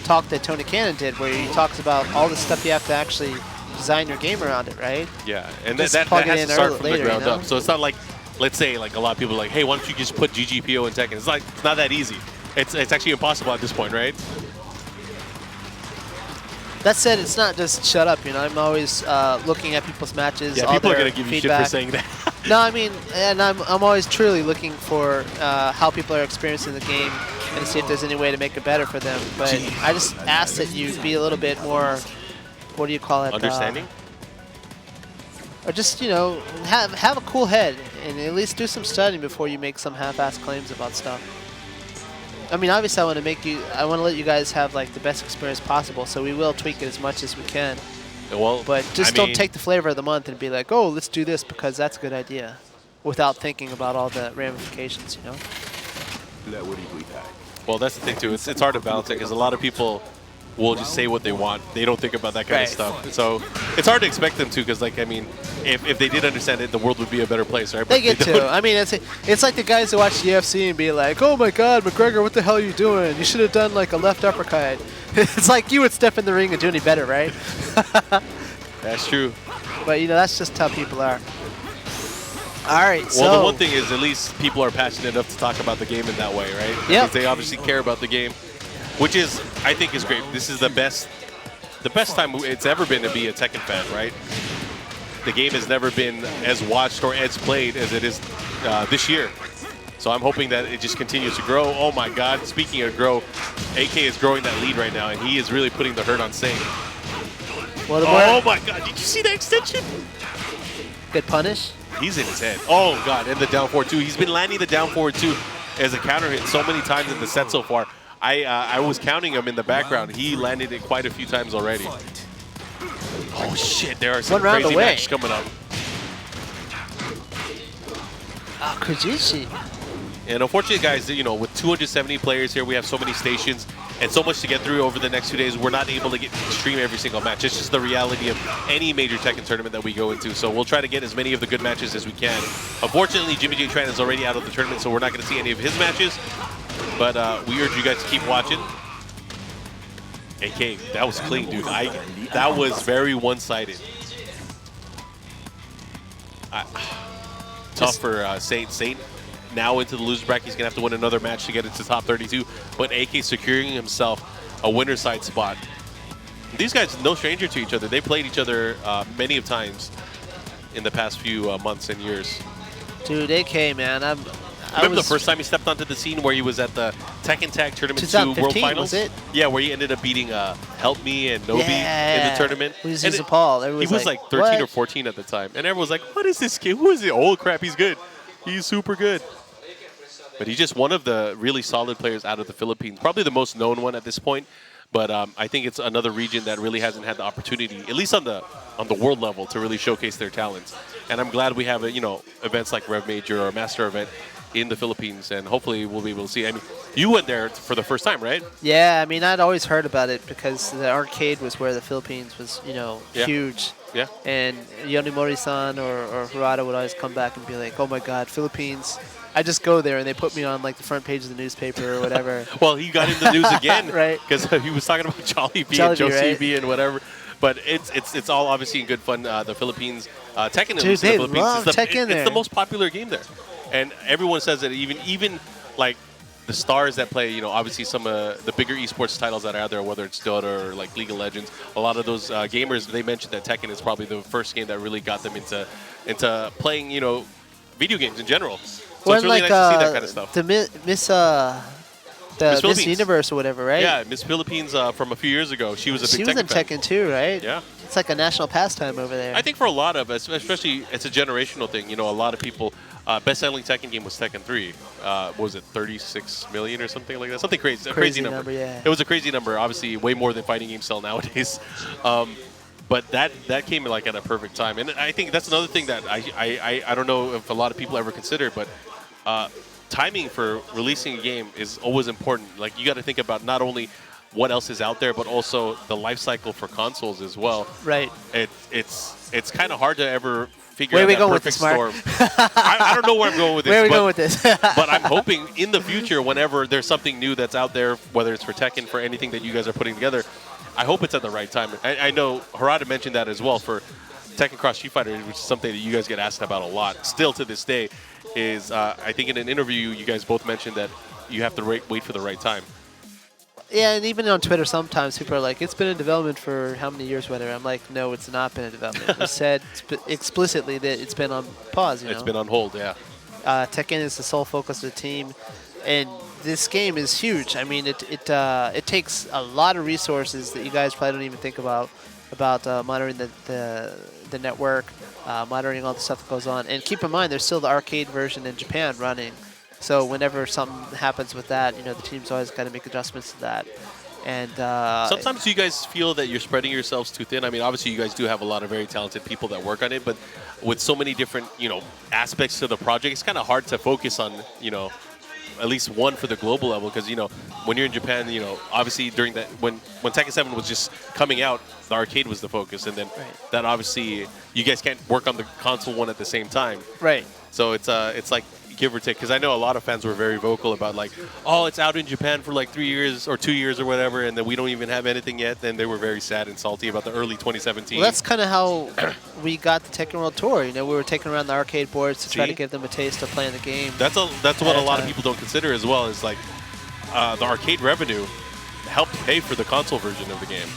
S2: talk that Tony Cannon did where he talks about all the stuff you have to actually design your game around it, right?
S1: Yeah, and that has to start from the ground up. So it's not like, let's say, like a lot of people are like, hey, why don't you just put GGPO in Tekken? It's not that easy. It's actually impossible at this point, right?
S2: That said, it's not just shut up. You know, I'm always looking at people's matches.
S1: Yeah,
S2: all
S1: people are
S2: their
S1: gonna give you
S2: feedback.
S1: shit for saying that.
S2: No, I mean, and I'm always truly looking for how people are experiencing the game and to see if there's any way to make it better for them. But I just ask that you be a little bit more, what do you call it?
S1: Understanding?
S2: Or just, you know, have a cool head and at least do some studying before you make some half-assed claims about stuff. I mean, obviously, I want to let you guys have like the best experience possible. So we will tweak it as much as we can.
S1: Well,
S2: But just don't take the flavor of the month and be like, oh, let's do this because that's a good idea, without thinking about all the ramifications, you know?
S1: Well, that's the thing too. It's hard to balance it because a lot of people will just say what they want. They don't think about that kind of stuff. So it's hard to expect them to because, like, I mean, if they did understand it, the world would be a better place, right?
S2: They get to. I mean, it's like the guys who watch the UFC and be like, oh my God, McGregor, what the hell are you doing? You should have done like a left uppercut. It's like you would step in the ring and do any better, right?
S1: That's true.
S2: But, you know, that's just how people are. All right,
S1: well,
S2: so
S1: the one thing is at least people are passionate enough to talk about the game in that way, right?
S2: Yep.
S1: Because they obviously care about the game, which is, I think, is great. This is the best time it's ever been to be a Tekken fan, right? The game has never been as watched or as played as it is this year. So I'm hoping that it just continues to grow. Oh my God, speaking of grow, AK is growing that lead right now, and he is really putting the hurt on Singh. Oh my God, did you see that extension?
S2: Good punish.
S1: He's in his head. Oh God, and the down forward too. He's been landing the down forward too as a counter hit so many times in the set so far. I was counting him in the background. He landed it quite a few times already. Oh shit, there are some crazy matches coming up.
S2: Oh, Kujan Shi.
S1: And unfortunately, guys, you know, with 270 players here, we have so many stations and so much to get through over the next 2 days. We're not able to get stream every single match. It's just the reality of any major Tekken tournament that we go into. So we'll try to get as many of the good matches as we can. Unfortunately, Jimmy J Tran is already out of the tournament, so we're not going to see any of his matches. But we urge you guys to keep watching. AK, that was clean, dude. That was very one-sided. Tough for Saint. Saint now into the loser bracket. He's going to have to win another match to get into top 32. But AK securing himself a winner's side spot. These guys, no stranger to each other. They played each other many of times in the past few months and years.
S2: Dude, AK, man.
S1: Remember the first time he stepped onto the scene where he was at the Tekken Tag Tournament 2 World Finals?
S2: Was it?
S1: Yeah, where he ended up beating Help Me and Nobi in the tournament.
S2: He was appalled.
S1: He was like 13 or 14 at the time. And everyone was like, what is this kid? Who is it? Oh, crap, he's good. He's super good. But he's just one of the really solid players out of the Philippines. Probably the most known one at this point. But I think it's another region that really hasn't had the opportunity, at least on the world level, to really showcase their talents. And I'm glad we have events like Rev Major or Master Event in the Philippines, and hopefully we'll be able to see. I mean, you went there for the first time, right?
S2: Yeah, I mean, I'd always heard about it because the arcade was where the Philippines was, huge.
S1: Yeah.
S2: And Yonimori-san or Harada would always come back and be like, oh my God, Philippines. I just go there and they put me on like the front page of the newspaper or whatever.
S1: Well, he got in the news again,
S2: right?
S1: Because he was talking about Jollibee and Jollibee and whatever. But it's all obviously in good fun. The Philippines, Tekken,
S2: Dude, they
S1: in the Philippines,
S2: love Tekken there.
S1: It's the most popular game there, and everyone says that even like the stars that play, obviously some of the bigger esports titles that are out there, whether it's Dota or like League of Legends, a lot of those gamers, they mentioned that Tekken is probably the first game that really got them into playing, video games in general. So it's really nice to see that kind of stuff.
S2: The Miss Universe or whatever, right?
S1: Yeah, Miss Philippines from a few years ago. She was a big Tekken fan.
S2: She was in Tekken too, right?
S1: Yeah.
S2: It's like a national pastime over there.
S1: I think for a lot of us, especially it's a generational thing. A lot of people, best-selling Tekken game was Tekken 3. What was it, 36 million or something like that? Something crazy. A crazy number.
S2: Yeah.
S1: It was a crazy number. Obviously, way more than fighting games sell nowadays. But that came like at a perfect time. And I think that's another thing that I don't know if a lot of people ever considered, but timing for releasing a game is always important. Like, you got to think about not only what else is out there, but also the life cycle for consoles as well.
S2: Right.
S1: It's kind of hard to ever figure out that perfect storm. I don't know where I'm going with this.
S2: Where are we going with this?
S1: But I'm hoping in the future, whenever there's something new that's out there, whether it's for Tekken, for anything that you guys are putting together, I hope it's at the right time. I know Harada mentioned that as well for Tekken Cross Street Fighter, which is something that you guys get asked about a lot still to this day. Is I think in an interview you guys both mentioned that you have to wait for the right time.
S2: Yeah, and even on Twitter, sometimes people are like, "It's been in development for how many years?" Whatever. I'm like, "No, it's not been in development. We said explicitly that it's been on pause."
S1: It's been on hold, yeah.
S2: Tekken is the sole focus of the team, and this game is huge. I mean, it takes a lot of resources that you guys probably don't even think about monitoring the network, monitoring all the stuff that goes on. And keep in mind, there's still the arcade version in Japan running. So whenever something happens with that, the team's always got to make adjustments to that. And
S1: sometimes you guys feel that you're spreading yourselves too thin. I mean, obviously you guys do have a lot of very talented people that work on it, but with so many different, aspects to the project, it's kind of hard to focus on, at least one for the global level, because when you're in Japan, obviously during that when Tekken 7 was just coming out, the arcade was the focus, and then that obviously you guys can't work on the console one at the same time.
S2: Right.
S1: So it's like give or take, because I know a lot of fans were very vocal about like, oh, it's out in Japan for like 3 years or 2 years or whatever, and then we don't even have anything yet. Then they were very sad and salty about the early 2017.
S2: Well, that's kind of how we got the Tekken World Tour. We were taking around the arcade boards to try to give them a taste of playing the game.
S1: That's what a lot of people don't consider as well. Is like the arcade revenue helped pay for the console version of the game,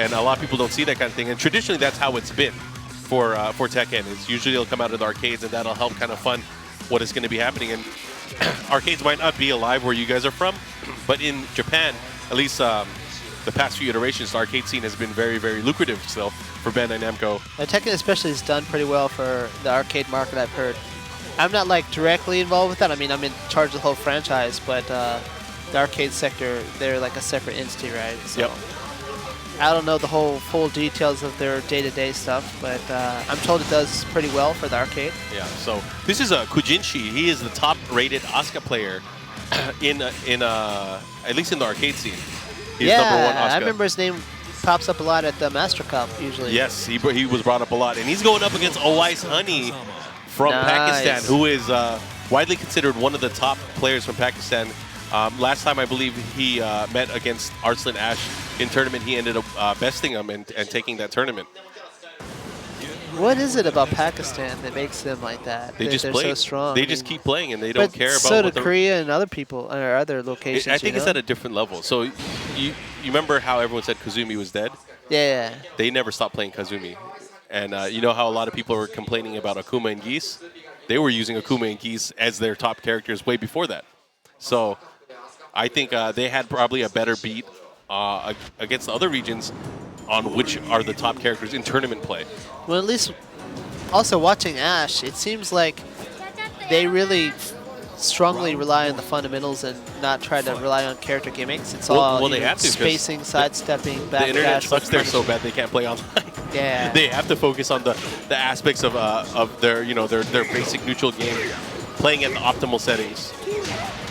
S1: and a lot of people don't see that kind of thing. And traditionally, that's how it's been for Tekken. It's usually it'll come out of the arcades, and that'll help kind of fund what is going to be happening. And arcades might not be alive where you guys are from, but in Japan, at least the past few iterations, the arcade scene has been very, very lucrative still for Bandai Namco.
S2: And Tekken especially has done pretty well for the arcade market, I've heard. I'm not like directly involved with that. I mean, I'm in charge of the whole franchise, but the arcade sector, they're like a separate entity, right? So
S1: yep.
S2: I don't know the full details of their day-to-day stuff, but I'm told it does pretty well for the arcade.
S1: Yeah. So this is Kujan Shi. He is the top-rated Asuka player in at least in the arcade scene. He's number one Asuka.
S2: I remember his name pops up a lot at the Master Cup usually.
S1: Yes, he was brought up a lot, and he's going up against Owais Honey from Pakistan, who is widely considered one of the top players from Pakistan. Last time I believe he met against Arslan Ash in tournament, he ended up besting him and taking that tournament.
S2: What is it about Pakistan that makes them like that?
S1: They just play.
S2: So strong.
S1: They just keep playing, and they don't care about.
S2: So do Korea and other people or other locations.
S1: I think it's at a different level. So you remember how everyone said Kazumi was dead?
S2: Yeah.
S1: They never stopped playing Kazumi, and you know how a lot of people were complaining about Akuma and Geese? They were using Akuma and Geese as their top characters way before that. So I think they had probably a better beat against the other regions on which are the top characters in tournament play.
S2: Well, at least also watching Ash, it seems like they really strongly rely on the fundamentals and not try to rely on character gimmicks. It's all
S1: they have to,
S2: spacing, sidestepping, back
S1: the internet
S2: dash,
S1: sucks there so bad they can't play online.
S2: Yeah.
S1: They have to focus on the aspects of their their basic neutral game, playing at the optimal settings.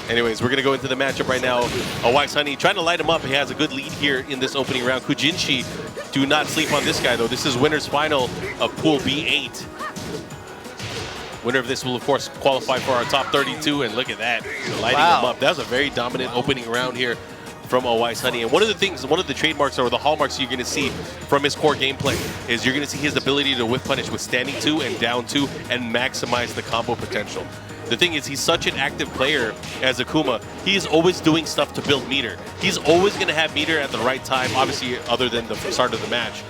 S1: Anyways, we're going to go into the matchup right now. Owais Honey trying to light him up. He has a good lead here in this opening round. Kujan Shi, do not sleep on this guy, though. This is winner's final of Pool B8. Winner of this will, of course, qualify for our top 32, and look at that, lighting him up. That was a very dominant opening round here from Owais Honey. And one of the trademarks or the hallmarks you're going to see from his core gameplay is you're going to see his ability to whip punish with standing 2 and down 2 and maximize the combo potential. The thing is, he's such an active player as Akuma. He is always doing stuff to build meter. He's always going to have meter at the right time, obviously other than the start of the match.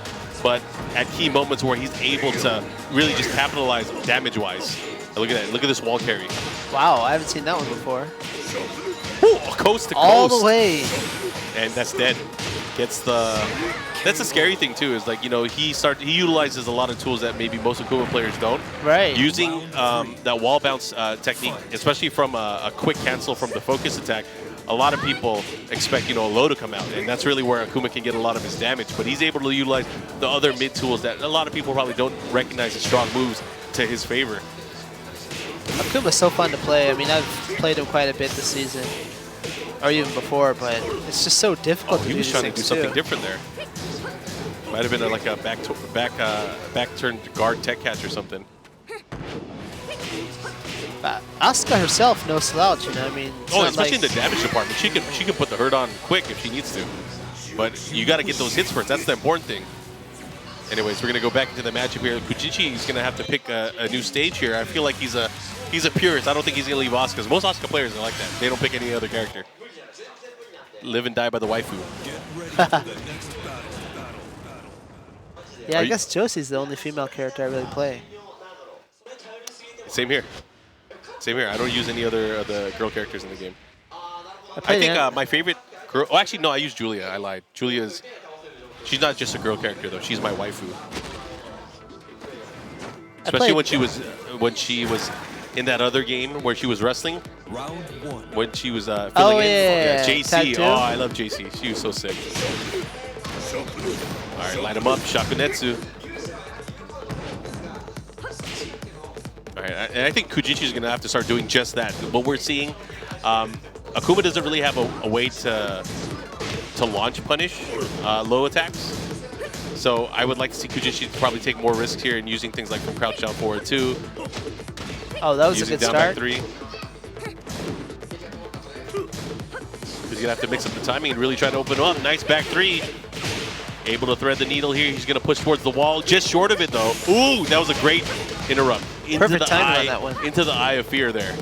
S1: But at key moments where he's able to really just capitalize damage-wise. Look at that. Look at this wall carry.
S2: Wow, I haven't seen that one before.
S1: Ooh, coast to coast.
S2: All the way.
S1: And that's dead. That's the scary thing too, is like, he utilizes a lot of tools that maybe most Akuma players don't.
S2: Right.
S1: Using that wall bounce technique, especially from a quick cancel from the focus attack, a lot of people expect, a low to come out, and that's really where Akuma can get a lot of his damage. But he's able to utilize the other mid tools that a lot of people probably don't recognize as strong moves to his favor.
S2: Akuma's so fun to play. I mean, I've played him quite a bit this season, or even before, but it's just so difficult to do.
S1: He was trying to do something different there. Might have been like a back turned guard tech catch or something.
S2: Asuka herself, no slouch, I mean.
S1: Especially in the damage department, she can put the hurt on quick if she needs to. But you got to get those hits first. That's the important thing. Anyways, we're gonna go back into the matchup here. Kujan Shi is gonna have to pick a new stage here. I feel like he's a purist. I don't think he's gonna leave Asuka. Most Asuka players are like that. They don't pick any other character. live and die by the waifu.
S3: Get ready for the next battle.
S2: Yeah,
S1: Are
S2: I
S1: you-
S2: guess Josie's the only female character I really play.
S1: Same here. Same here. I don't use any other of the girl characters in the game. I
S2: played
S1: think
S2: Ant-
S1: my favorite girl. Oh, actually, no. I use Julia. I lied. Julia's. She's not just a girl character though. She's my waifu. Especially
S2: played-
S1: when she was in that other game where she was wrestling.
S3: Round 1.
S1: When she was filling
S2: Oh,
S1: in.
S2: yeah.
S1: JC.
S2: Tattoo?
S1: Oh, I love JC. She was so sick. All right, light him up. Shakunetsu. All right, and I think Kujan Shi is going to have to start doing just that. What we're seeing, Akuma doesn't really have a way to launch punish low attacks. So I would like to see Kujan Shi probably take more risks here and using things like from crouch down forward 2,
S2: Oh, that was a
S1: using
S2: good
S1: down
S2: start.
S1: back 3. He's going to have to mix up the timing and really try to open him up. Nice back 3. Able to thread the needle here. He's going to push towards the wall. Just short of it, though. Ooh, that was a great interrupt. Into
S2: Perfect
S1: the
S2: timing
S1: eye,
S2: on that one.
S1: Into the eye of fear there.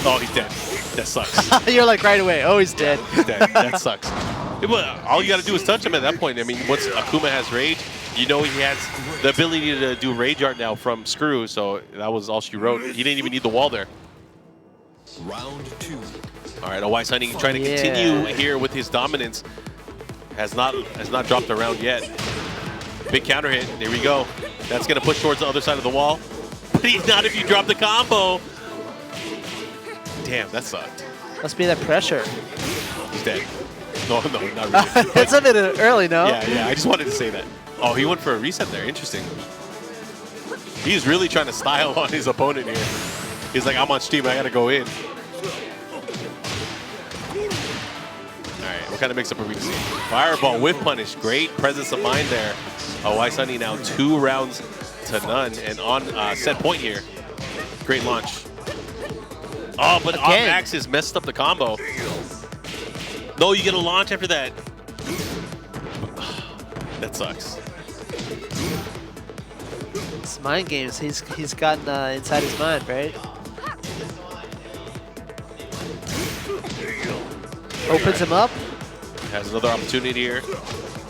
S1: Oh, he's dead. That sucks.
S2: You're like right away. Oh, he's dead.
S1: He's dead. That sucks. All you got to do is touch him at that point. I mean, once Akuma has rage, you know he has the ability to do rage art now from Screw, so that was all she wrote. He didn't even need the wall there.
S3: Round 2.
S1: All right, Awai Sunny trying to continue here with his dominance. Has not dropped around yet. Big counter hit. There we go. That's going to push towards the other side of the wall. But he's not if you drop the combo. Damn, that sucked.
S2: Must be that pressure.
S1: He's dead. No, not really.
S2: It's a bit early, no?
S1: Yeah, I just wanted to say that. Oh, he went for a reset there. Interesting. He's really trying to style on his opponent here. He's like, I'm on stream. I got to go in. All right, what kind of mix-up are we seeing? Fireball with punish. Great presence of mind there. Awai Sunny now 2 rounds to none and on set point here. Great launch. Oh, but off axis messed up the combo. No, you get a launch after that. That sucks.
S2: It's mind games. He's gotten inside his mind, right? Opens him up.
S1: Has another opportunity here.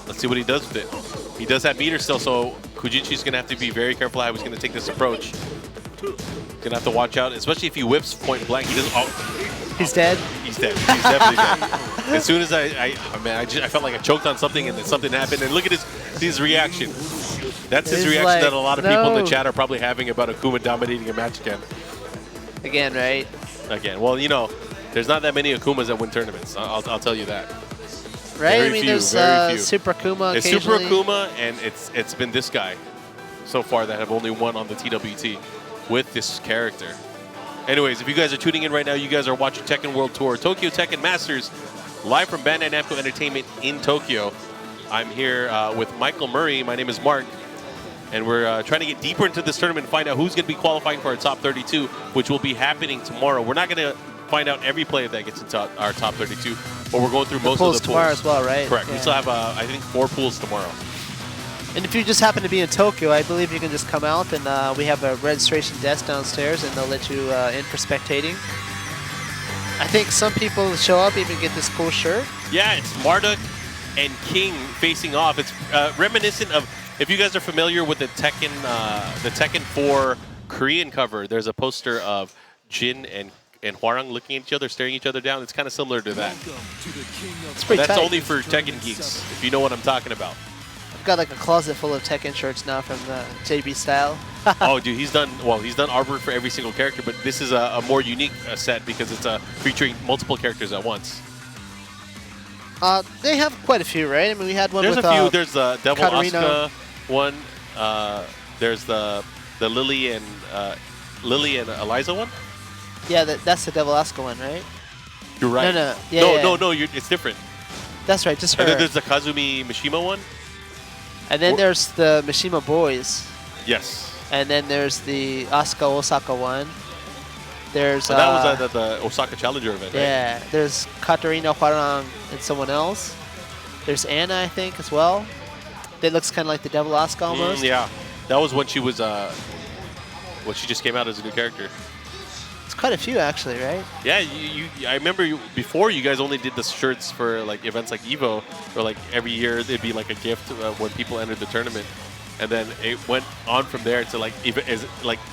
S1: Let's see what he does with it. He does have meter still, so Kujan Shi's going to have to be very careful how he's going to take this approach. Going to have to watch out, especially if he whips point blank. He doesn't. Oh,
S2: He's dead.
S1: he's dead. He's definitely dead. As soon as I felt like I choked on something and then something happened. And look at his reaction. That's his
S2: He's
S1: reaction
S2: like,
S1: that a lot of people in
S2: no.
S1: the chat are probably having about Akuma dominating a match again.
S2: Again, right?
S1: Again, well, you know, there's not that many Akumas that win tournaments. I'll tell you that.
S2: Right?
S1: Very
S2: I mean,
S1: few,
S2: there's
S1: very few.
S2: Super Akuma
S1: It's Super
S2: occasionally.
S1: Akuma, and it's been this guy so far that have only won on the TWT with this character. Anyways, if you guys are tuning in right now, you guys are watching Tekken World Tour, Tokyo Tekken Masters, live from Bandai Namco Entertainment in Tokyo. I'm here with Michael Murray. My name is Mark, and we're trying to get deeper into this tournament and find out who's going to be qualifying for our top 32, which will be happening tomorrow. We're not going to find out every player that gets into our top 32, but we're going through most of the pools
S2: tomorrow as well, right?
S1: Correct.
S2: Yeah.
S1: We still have, I think, 4 pools tomorrow.
S2: And if you just happen to be in Tokyo, I believe you can just come out and we have a registration desk downstairs and they'll let you in for spectating. I think some people show up, even get this cool shirt.
S1: Yeah, it's Marduk and King facing off. It's reminiscent of, if you guys are familiar with the Tekken 4 Korean cover, there's a poster of Jin and Hwarang looking at each other, staring each other down. It's kind of similar to that.
S3: Welcome to the king of
S2: It's pretty
S1: That's
S2: tight.
S1: only for Tekken geeks, if you know what I'm talking about.
S2: I've got like a closet full of Tekken shirts now from the JB style.
S1: Oh, dude, he's done artwork for every single character, but this is a more unique set because it's featuring multiple characters at once.
S2: They have quite a few, right? I mean, we had one
S1: There's
S2: with
S1: a few. There's the Devil
S2: Katarina.
S1: Asuka one. There's the Lily and Eliza one.
S2: Yeah, that's the Devil Asuka one, right?
S1: You're right.
S2: No, yeah.
S1: no. It's different.
S2: That's right, just her.
S1: And then there's the Kazumi Mishima one.
S2: And then there's the Mishima Boys.
S1: Yes.
S2: And then there's the Asuka Osaka one. There's
S1: So that was the Osaka Challenger event, right?
S2: yeah, there's Katarina, Hwarang, and someone else. There's Anna, I think, as well. That looks kind of like the Devil Asuka almost.
S1: Yeah. That was when she was when she just came out as a new character.
S2: quite a few actually, right?
S1: Yeah, I remember before you guys only did the shirts for like events like Evo, or like every year it'd be like a gift when people entered the tournament, and then it went on from there to like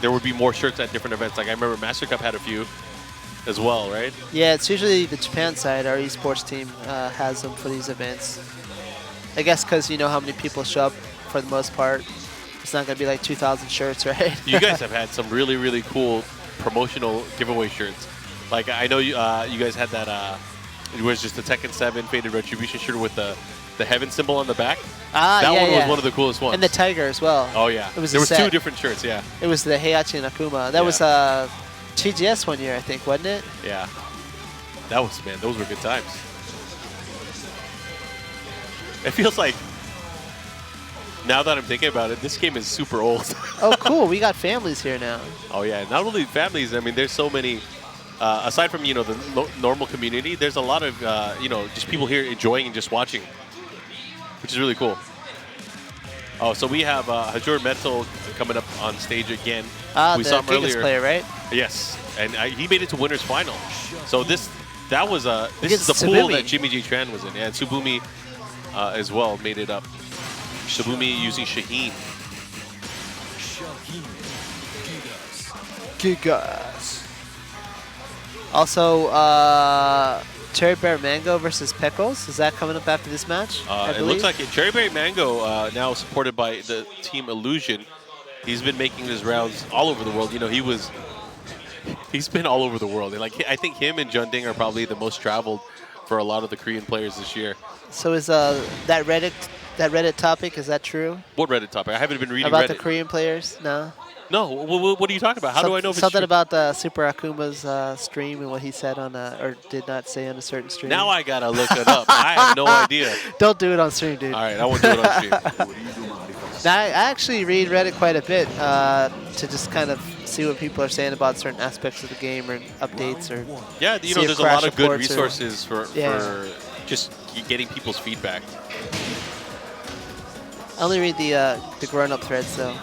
S1: there would be more shirts at different events. Like I remember Master Cup had a few as well, right?
S2: Yeah, it's usually the Japan side. Our esports team has them for these events. I guess because you know how many people show up for the most part. It's not going to be like 2,000 shirts, right?
S1: You guys have had some really, really cool promotional giveaway shirts. Like I know you guys had that. It was just the Tekken 7 Faded Retribution shirt with the heaven symbol on the back.
S2: Ah,
S1: that
S2: yeah,
S1: one
S2: yeah.
S1: was one of the coolest ones.
S2: And the tiger as well.
S1: Oh yeah.
S2: It was
S1: there
S2: a
S1: was
S2: set.
S1: 2 different shirts. Yeah.
S2: It was the Heihachi and Akuma. That was TGS one year, I think, wasn't it?
S1: Yeah. That was, man. Those were good times. It feels like, now that I'm thinking about it, this game is super old.
S2: Oh, cool. We got families here now.
S1: Oh yeah. Not only families. I mean, there's so many. Aside from the normal community, there's a lot of just people here enjoying and just watching, which is really cool. Oh, so we have Hajur Metal coming up on stage again. We
S2: The
S1: saw him
S2: Gigas
S1: earlier.
S2: player, right?
S1: Yes, and he made it to winners final. So this is the
S2: Against
S1: pool
S2: Tsubumi.
S1: that Jimmy J Tran was in, and Tsubumi as well made it up. Tsubumi using Shaheen.
S3: Shaheen
S2: Gigas. Also, Cherry Bear Mango versus Pickles. Is that coming up after this match?
S1: It looks like it. Cherry Berry Mango, now supported by the team Illusion. He's been making his rounds all over the world. He's been all over the world. And I think him and Junding are probably the most traveled for a lot of the Korean players this year.
S2: So is that Reddit topic, is that true?
S1: What Reddit topic? I haven't been reading
S2: About
S1: Reddit.
S2: the Korean players? No?
S1: No, what are you talking about? How do I know if it's
S2: something
S1: true?
S2: about Super Akuma's stream and what he said on or did not say on a certain stream.
S1: Now I gotta look it up. I have no idea.
S2: Don't do it on stream, dude.
S1: All right, I won't do it on stream.
S2: Now, I actually read Reddit quite a bit to just kind of see what people are saying about certain aspects of the game or updates or.
S1: Yeah,
S2: see if
S1: there's a
S2: crash
S1: lot of good
S2: reports or-
S1: resources for just getting people's feedback.
S2: I only read the grown-up threads though.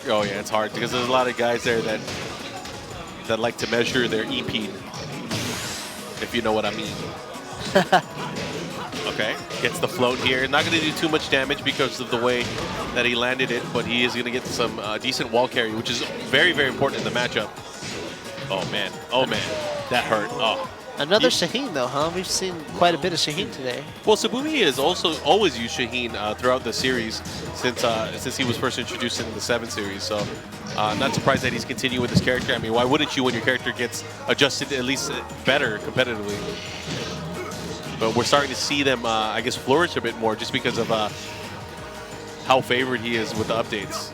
S1: Oh yeah, it's hard because there's a lot of guys there that like to measure their EP, if you know what I mean. Okay, gets the float here. Not going to do too much damage because of the way that he landed it, but he is going to get some decent wall carry, which is very, very important in the matchup. Oh man, that hurt. Oh.
S2: Another Shaheen though, huh? We've seen quite a bit of Shaheen today.
S1: Well, Tsubumi has also always used Shaheen throughout the series since he was first introduced in the 7 series. So not surprised that he's continuing with this character. I mean, why wouldn't you when your character gets adjusted at least better competitively? But we're starting to see them, I guess, flourish a bit more just because of how favored he is with the updates.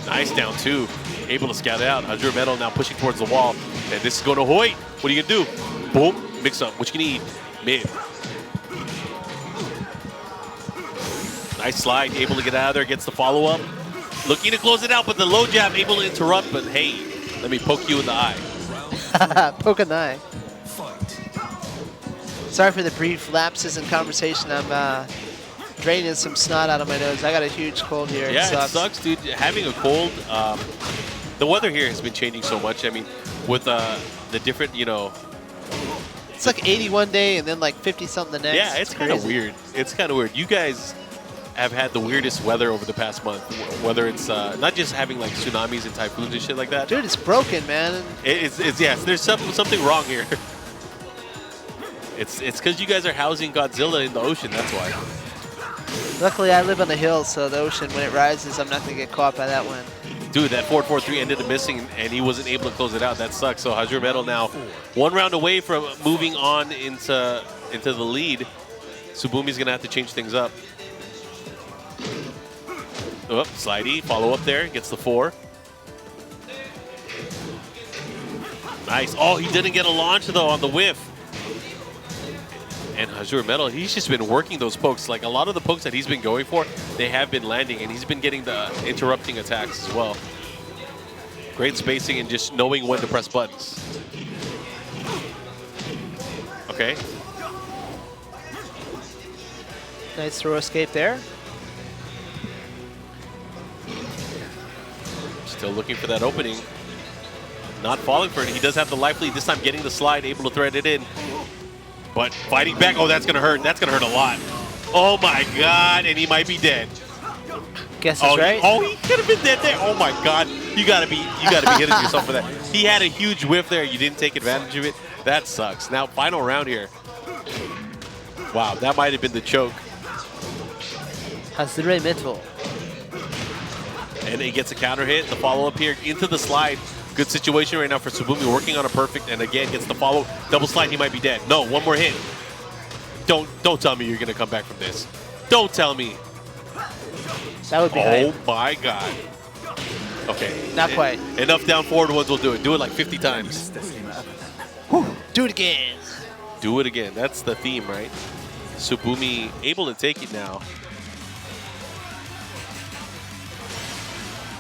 S1: Nice down 2. Able to scout it out. Hajur Metal now pushing towards the wall. And this is going to Hoyt. What are you going to do? Boom. Mix up. What you can eat? Mid. Nice slide. Able to get out of there. Gets the follow-up. Looking to close it out, but the low jab able to interrupt. But hey, let me poke you in the eye.
S2: Poke an eye. Sorry for the brief lapses in conversation. I'm draining some snot out of my nose. I got a huge cold here.
S1: Yeah,
S2: it
S1: sucks, dude. Having a cold. The weather here has been changing so much. I mean, with the different,
S2: It's like 80 one day and then like 50 something the next.
S1: Yeah, it's kind of weird. It's kind of weird. You guys have had the weirdest weather over the past month. Whether it's not just having like tsunamis and typhoons and shit like that.
S2: Dude, it's broken, man.
S1: Yes. There's something wrong here. It's because you guys are housing Godzilla in the ocean. That's why.
S2: Luckily, I live on the hill, so the ocean, when it rises, I'm not going to get caught by that one.
S1: Dude, that 4-4-3 ended up missing, and he wasn't able to close it out. That sucks. So Hajur Metal now 1 round away from moving on into the lead. Tsubumi's going to have to change things up. Oh, slidey, follow up there, gets the 4. Nice. Oh, he didn't get a launch, though, on the whiff. And Hajur Metal, he's just been working those pokes. Like, a lot of the pokes that he's been going for, they have been landing, and he's been getting the interrupting attacks as well. Great spacing and just knowing when to press buttons. Okay.
S2: Nice throw escape there.
S1: Still looking for that opening. Not falling for it. He does have the life lead. This time getting the slide, able to thread it in. But fighting back. Oh, that's going to hurt. That's going to hurt a lot. Oh, my God. And he might be dead.
S2: Guess that's right.
S1: He could have been dead there. Oh, my God. You got to be hitting yourself for that. He had a huge whiff there. You didn't take advantage of it. That sucks. Now, final round here. Wow, that might have been the choke.
S2: Hazure Metal.
S1: And he gets a counter hit. The follow-up here into the slide. Good situation right now for Tsubumi, working on a perfect, and again gets the follow. Double slide, he might be dead. No, one more hit. Don't tell me you're gonna come back from this. Don't tell me.
S2: That would be hype.
S1: Oh my God. Okay.
S2: Not quite.
S1: Enough down forward ones will do it. Do it like 50 times.
S2: Do it again.
S1: Do it again. That's the theme, right? Tsubumi able to take it now.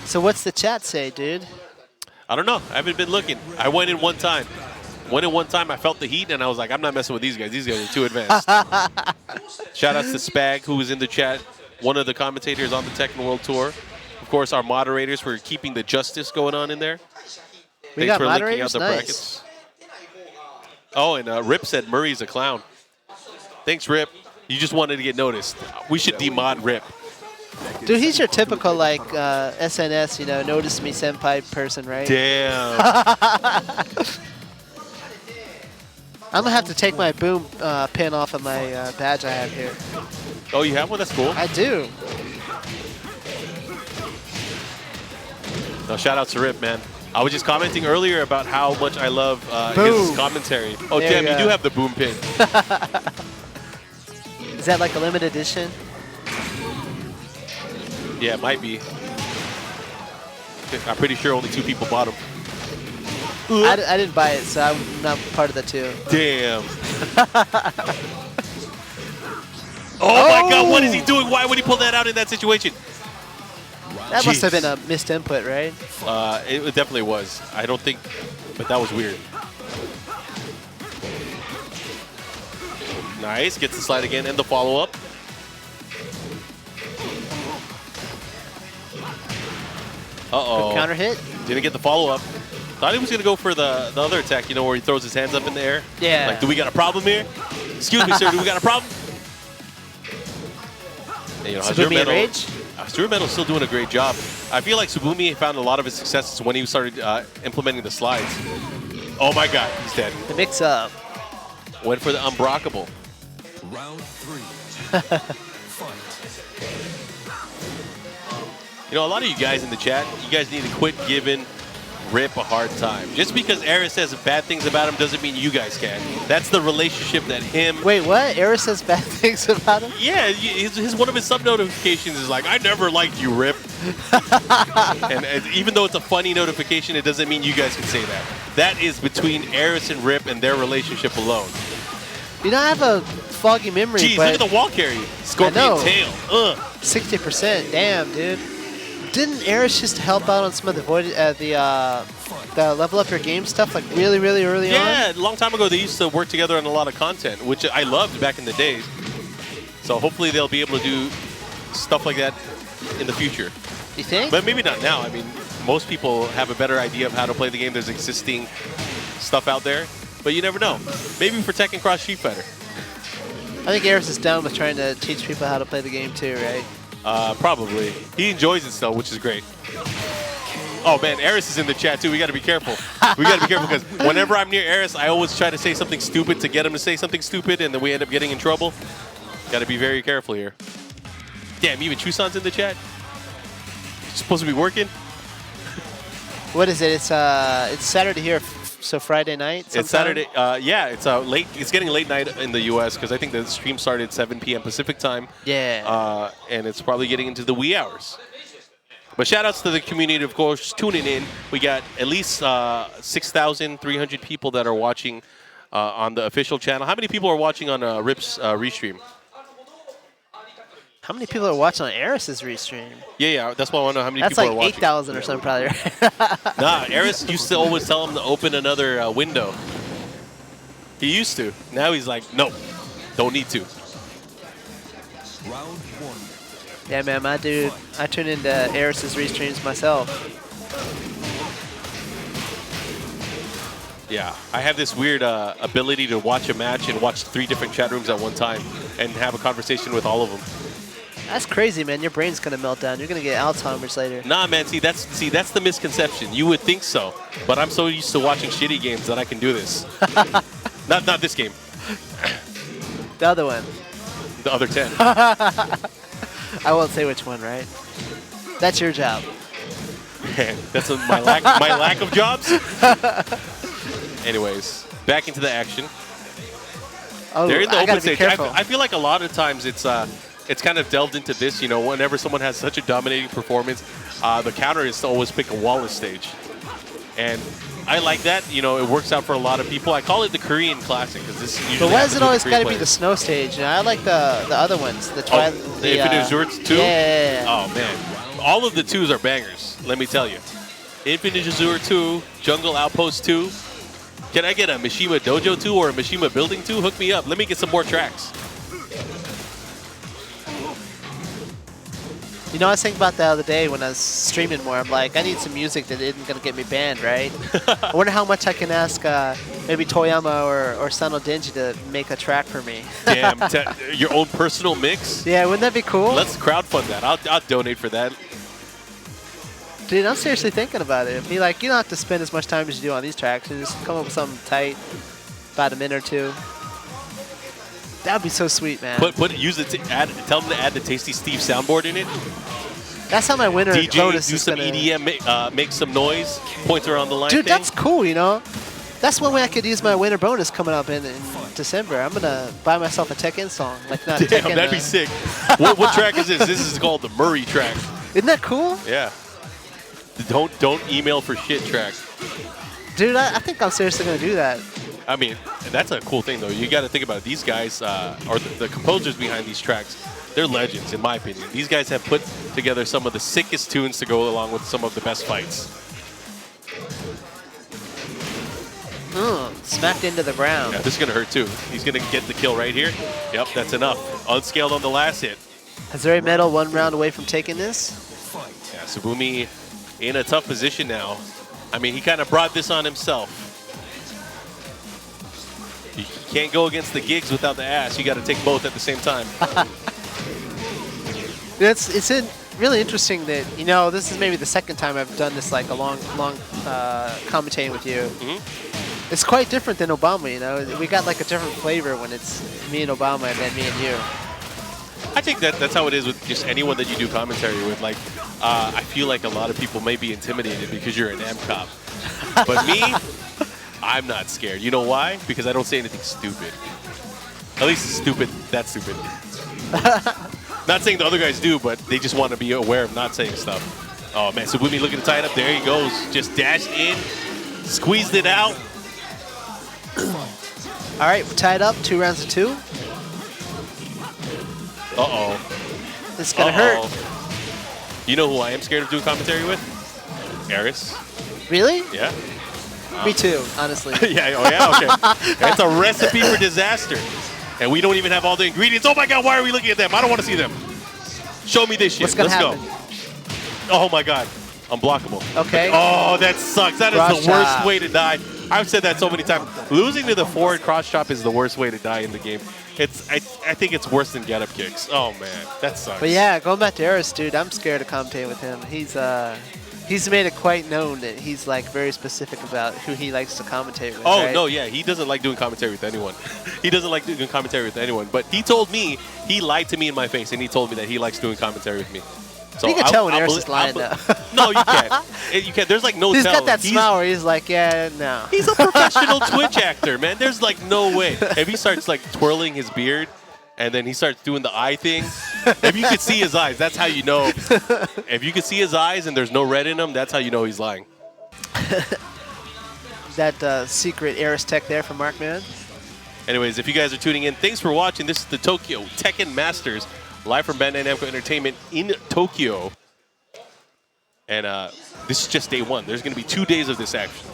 S2: So what's the chat say, dude?
S1: I don't know. I haven't been looking. I went in one time. I felt the heat, and I was like, I'm not messing with these guys. These guys are too advanced. Shout outs to Spag, who was in the chat, one of the commentators on the Tekken World Tour. Of course, our moderators for keeping the justice going on in there.
S2: We
S1: Thanks
S2: got
S1: for linking
S2: moderators?
S1: out the
S2: Nice.
S1: brackets. Oh, and Rip said Murray's a clown. Thanks, Rip. You just wanted to get noticed. We should demod Rip.
S2: Dude, he's your typical, like, SNS, you know, notice me senpai person, right?
S1: Damn.
S2: I'm going to have to take my boom pin off of my badge I have here.
S1: Oh, you have one? That's cool.
S2: I do.
S1: No, shout out to Rip, man. I was just commenting earlier about how much I love his commentary. Oh,
S2: There
S1: damn,
S2: you
S1: you
S2: go.
S1: do have the boom pin.
S2: Is that like a limited edition?
S1: Yeah, it might be. I'm pretty sure only 2 people bought them.
S2: I didn't buy it, so I'm not part of the 2.
S1: Damn. Oh my God, what is he doing? Why would he pull that out in that situation?
S2: That must have
S1: Jeez.
S2: been a missed input, right?
S1: It definitely was. I don't think, but that was weird. Nice, gets the slide again and the follow-up. Uh-oh.
S2: Quick counter hit.
S1: Didn't get the follow-up. Thought he was going to go for the other attack, you know, where he throws his hands up in the air.
S2: Yeah.
S1: Like, do we got a problem here? Excuse me, sir, do we got a problem? And, you know,
S2: Tsubumi Rage?
S1: Hazure Metal's still doing a great job. I feel like Tsubumi found a lot of his successes when he started implementing the slides. Oh my God, he's dead.
S2: The mix-up.
S1: Went for the unblockable.
S3: Round 3. Fight.
S1: You know, a lot of you guys in the chat, you guys need to quit giving Rip a hard time. Just because Eris says bad things about him doesn't mean you guys can. That's the relationship that him...
S2: Wait, what? Eris says bad things about him?
S1: Yeah, one of his sub notifications is like, I never liked you, Rip. and even though it's a funny notification, it doesn't mean you guys can say that. That is between Eris and Rip and their relationship alone.
S2: You know, I have a foggy memory,
S1: Jeez,
S2: but
S1: look at the wall carry. Scorpion
S2: know.
S1: tail. Ugh.
S2: 60%. Damn, dude. Didn't Eris just help out on some of the level up your game stuff, like really, really early on?
S1: Yeah, a long time ago they used to work together on a lot of content, which I loved back in the days. So hopefully they'll be able to do stuff like that in the future.
S2: You think?
S1: But maybe not now. I mean, most people have a better idea of how to play the game. There's existing stuff out there, but you never know. Maybe for Tekken Cross Street Fighter.
S2: I think Eris is down with trying to teach people how to play the game too, right?
S1: Probably. He enjoys it still, which is great. Oh man, Eris is in the chat too. We got to be careful. We got to be careful because whenever I'm near Eris, I always try to say something stupid to get him to say something stupid, and then we end up getting in trouble. Got to be very careful here. Damn, even Chusan's in the chat. It's supposed to be working.
S2: What is it? It's Saturday here, so Friday night.
S1: It's Saturday. Yeah, it's late. It's getting late night in the U.S. because I think the stream started at 7 p.m. Pacific time.
S2: Yeah.
S1: And it's probably getting into the wee hours. But shout outs to the community, of course, tuning in. We got at least 6,300 people that are watching on the official channel. How many people are watching on Rip's restream?
S2: How many people are watching on Eris's restream?
S1: Yeah, that's why I want to know how many
S2: That's
S1: people
S2: like
S1: are watching.
S2: 8,000 or something, probably. Right?
S1: Nah, Eris used to always tell him to open another window. He used to. Now he's like, no, don't need to.
S3: Round 1.
S2: Yeah, man, my dude. I tune into Eris's restreams myself.
S1: Yeah, I have this weird ability to watch a match and watch 3 different chat rooms at one time and have a conversation with all of them.
S2: That's crazy, man. Your brain's gonna melt down. You're gonna get Alzheimer's later.
S1: Nah, man. See, that's the misconception. You would think so, but I'm so used to watching shitty games that I can do this. not this game.
S2: The other one.
S1: The other 10.
S2: I won't say which one, right? That's your job.
S1: That's my lack of jobs. Anyways, back into the action.
S2: Oh,
S1: They're in the
S2: I
S1: open
S2: gotta be
S1: stage.
S2: careful.
S1: I feel like a lot of times it's kind of delved into this. You know, whenever someone has such a dominating performance, the counter is to always pick a wallless stage, and I like that. You know, it works out for a lot of people. I call it the Korean classic because this usually.
S2: But why does
S1: happens
S2: it
S1: with
S2: always
S1: Korean
S2: got to be the
S1: players.
S2: snow stage? You know, I like the other ones. The
S1: Infinite Azure 2?
S2: Yeah.
S1: Oh, man. All of the 2s are bangers, let me tell you. Infinite Azure 2, Jungle Outpost 2. Can I get a Mishima Dojo 2 or a Mishima Building 2? Hook me up. Let me get some more tracks.
S2: You know, I was thinking about that the other day when I was streaming more. I'm like, I need some music that isn't going to get me banned, right? I wonder how much I can ask maybe Toyama or Sano Denji to make a track for me.
S1: Damn, your own personal mix?
S2: Yeah, wouldn't that be cool?
S1: Let's crowdfund that. I'll donate for that.
S2: Dude, I'm seriously thinking about it. Be like, you don't have to spend as much time as you do on these tracks. You just come up with something tight, about a minute or two. That would be so sweet, man.
S1: Use it to tell them to add the Tasty Steve soundboard in it.
S2: That's how my winter
S1: DJ,
S2: bonus
S1: do
S2: is
S1: some
S2: gonna...
S1: EDM, make some noise, point around the line.
S2: Dude,
S1: thing.
S2: that's cool, you know? That's one way I could use my winter bonus coming up in December. I'm going to buy myself a Tekken song. Like, not
S1: Damn,
S2: Tekken,
S1: that'd be sick. what track is this? This is called the Murray track.
S2: Isn't that cool?
S1: Yeah. Don't email for shit track.
S2: Dude, I think I'm seriously going to do that.
S1: I mean, that's a cool thing, though. You got to think about it. These guys, or the composers behind these tracks, they're legends, in my opinion. These guys have put together some of the sickest tunes to go along with some of the best fights.
S2: Smacked into the ground.
S1: Yeah, this is going to hurt, too. He's going to get the kill right here. Yep, that's enough. Unscaled on the last hit.
S2: Hazuri Metal 1 round away from taking this.
S1: Yeah, Tsubumi in a tough position now. I mean, he kind of brought this on himself. You can't go against the gigs without the ass. You got to take both at the same time.
S2: It's really interesting that, you know, this is maybe the second time I've done this, like a long commentating with you.
S1: Mm-hmm.
S2: It's quite different than Obama, you know. We got like a different flavor when it's me and Obama and then me and you.
S1: I think that's how it is with just anyone that you do commentary with. Like, I feel like a lot of people may be intimidated because you're an M-cop. But me, I'm not scared. You know why? Because I don't say anything stupid. At least stupid, that's stupid. Not saying the other guys do, but they just want to be aware of not saying stuff. Oh, man, Tsubumi looking to tie it up. There he goes. Just dashed in, squeezed it out.
S2: All right, we're tied up, 2 rounds of 2.
S1: Uh-oh.
S2: This is going to hurt.
S1: You know who I am scared of doing commentary with? Eris.
S2: Really?
S1: Yeah.
S2: Me too, honestly.
S1: Yeah, oh yeah, okay. It's a recipe for disaster. And we don't even have all the ingredients. Oh my God, why are we looking at them? I don't want to see them. Show me this shit.
S2: What's gonna
S1: Let's
S2: happen?
S1: go. Oh my God. Unblockable.
S2: Okay.
S1: Oh, that sucks. That is
S2: Cross
S1: the worst
S2: chop.
S1: way to die. I've said that so many times. Losing to the forward cross chop is the worst way to die in the game. I think it's worse than get up kicks. Oh man, that sucks.
S2: But yeah, going back to Eris, dude, I'm scared to commentate with him. He's made it quite known that he's like very specific about who he likes to commentate with.
S1: Oh,
S2: right?
S1: no, yeah. He doesn't like doing commentary with anyone. He doesn't like doing commentary with anyone. But he told me, he lied to me in my face, and he told me that he likes doing commentary with me. So
S2: You can tell when Eris is lying, though.
S1: No, you can't. You can't. There's like no
S2: He's
S1: tell.
S2: got that smile where he's like, yeah, no.
S1: He's a professional Twitch actor, man. There's like no way. If he starts like twirling his beard, and then he starts doing the eye thing, if you could see his eyes, that's how you know. If you could see his eyes and there's no red in them, that's how you know he's lying.
S2: That secret Eris tech there from Markman.
S1: Anyways, if you guys are tuning in, thanks for watching. This is the Tokyo Tekken Masters, live from Bandai Namco Entertainment in Tokyo. And this is just day 1. There's going to be 2 days of this action.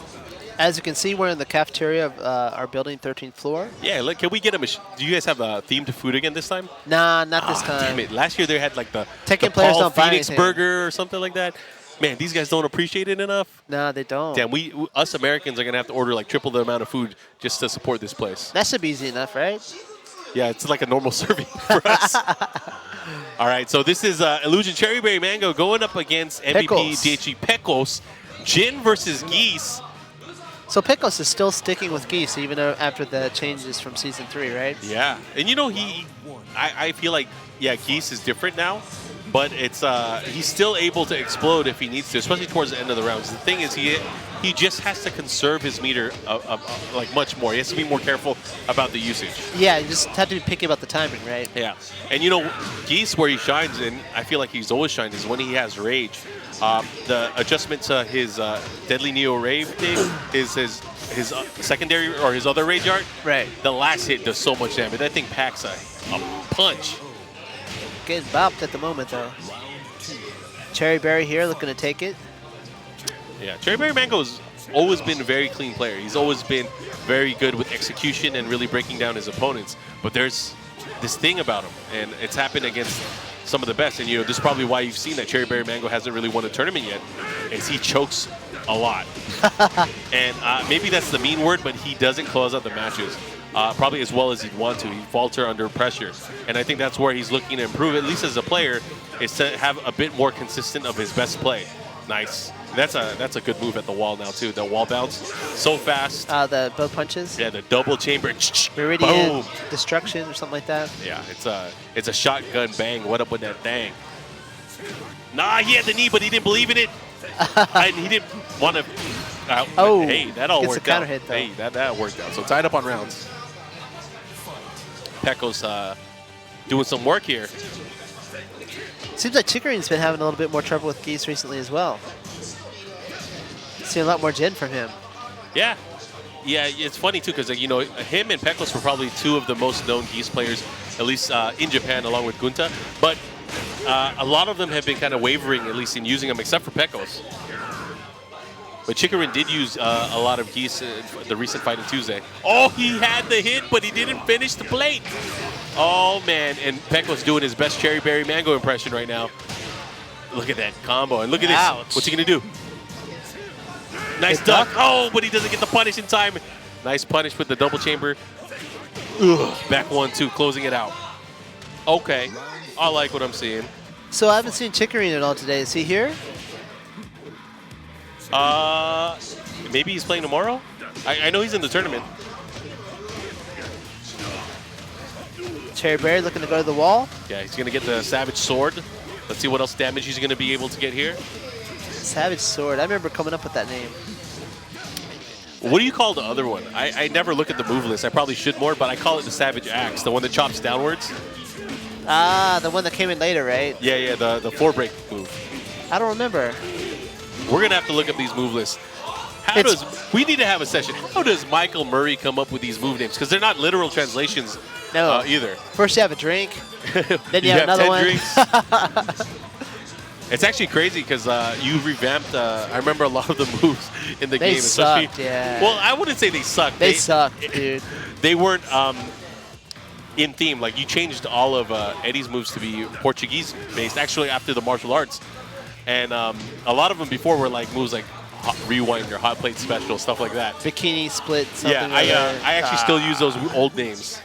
S2: As you can see, we're in the cafeteria of our building, 13th floor.
S1: Yeah, look, can we get a machine? Do you guys have a themed food again this time?
S2: Nah, not this time.
S1: Damn it. Last year they had like the
S2: Tekken players
S1: Paul
S2: don't buy
S1: Phoenix
S2: anything.
S1: burger or something like that. Man, these guys don't appreciate it enough.
S2: No, they don't.
S1: Damn, us Americans are gonna have to order like triple the amount of food just to support this place.
S2: That should be easy enough, right?
S1: Yeah, it's like a normal serving for us. All right, so this is Illusion Cherry Berry Mango going up against MVP
S2: Pickles.
S1: DHE Pickles. Jin versus Geese.
S2: So Pickles is still sticking with Geese even though after the changes from Season 3, right?
S1: Yeah, and you know I feel like Geese is different now, but it's he's still able to explode if he needs to, especially towards the end of the rounds. The thing is he just has to conserve his meter like much more. He has to be more careful about the usage.
S2: Yeah, you just have to be picky about the timing, right?
S1: Yeah, and you know Geese where he shines, and I feel like he's always shined is when he has rage. The adjustment to his Deadly Neo Rave thing is his secondary or his other rage art.
S2: Right.
S1: The last hit does so much damage. That thing packs a punch.
S2: Getting bopped at the moment, though. Cherry Berry here looking to take it.
S1: Yeah, Cherry Berry Mango's always been a very clean player. He's always been very good with execution and really breaking down his opponents. But there's this thing about him, and it's happened against some of the best. And you know, this is probably why you've seen that Cherry Berry Mango hasn't really won a tournament yet, is he chokes a lot. And maybe that's the mean word, but he doesn't close out the matches probably as well as he'd want to. He'd falter under pressure. And I think that's where he's looking to improve, at least as a player, is to have a bit more consistent of his best play. Nice. That's a good move at the wall now, too. The wall bounce, so fast.
S2: The bow punches.
S1: Yeah, the double chamber.
S2: Meridian
S1: Boom.
S2: Destruction or something like that.
S1: Yeah, it's a shotgun bang. What up with that thing? Nah, he had the knee, but he didn't believe in it. And he didn't want to.
S2: Oh,
S1: hey, that all
S2: gets a
S1: worked
S2: counter
S1: out.
S2: hit, though.
S1: Hey, that worked out. So tied up on rounds. Pecco's doing some work here.
S2: Seems like Chickering's been having a little bit more trouble with Geese recently as well. Seen a lot more Jin from him.
S1: Yeah. Yeah, it's funny, too, because, you know, him and Pickles were probably two of the most known Geese players, at least in Japan, along with Gunta. But a lot of them have been kind of wavering, at least in using them, except for Pickles. But Chikarin did use a lot of Geese in the recent fight on Tuesday. Oh, he had the hit, but he didn't finish the plate. Oh, man. And Pickles doing his best Cherry Berry Mango impression right now. Look at that combo. And look at
S2: Ouch.
S1: this. What's he going to do? Nice
S2: Good
S1: duck.
S2: duck.
S1: Oh, but he doesn't get the punish in time. Nice punish with the double chamber. Ugh. Back 1-2, closing it out. Okay. I like what I'm seeing.
S2: So I haven't seen Chickering at all today. Is he here?
S1: Maybe he's playing tomorrow? I know he's in the tournament.
S2: Cherry Berry looking to go to the wall.
S1: Yeah, he's going to get the Savage Sword. Let's see what else damage he's going to be able to get here.
S2: Savage Sword. I remember coming up with that name.
S1: What do you call the other one? I never look at the move list. I probably should more, but I call it the Savage Axe, the one that chops downwards.
S2: Ah, the one that came in later, right?
S1: Yeah, the 4-break move.
S2: I don't remember.
S1: We're going to have to look up these move lists. We need to have a session. How does Michael Murray come up with these move names? Because they're not literal translations either.
S2: First you have a drink, then you have another
S1: 10
S2: one.
S1: drinks. It's actually crazy because you revamped, I remember a lot of the moves in the
S2: They
S1: game.
S2: sucked, yeah.
S1: Well, I wouldn't say they sucked.
S2: They sucked, dude.
S1: They weren't in theme. Like, you changed all of Eddie's moves to be Portuguese-based, actually after the martial arts. And a lot of them before were like moves like rewind or hot plate special, stuff like that.
S2: Bikini split, something
S1: Yeah,
S2: like that.
S1: I actually still use those old names.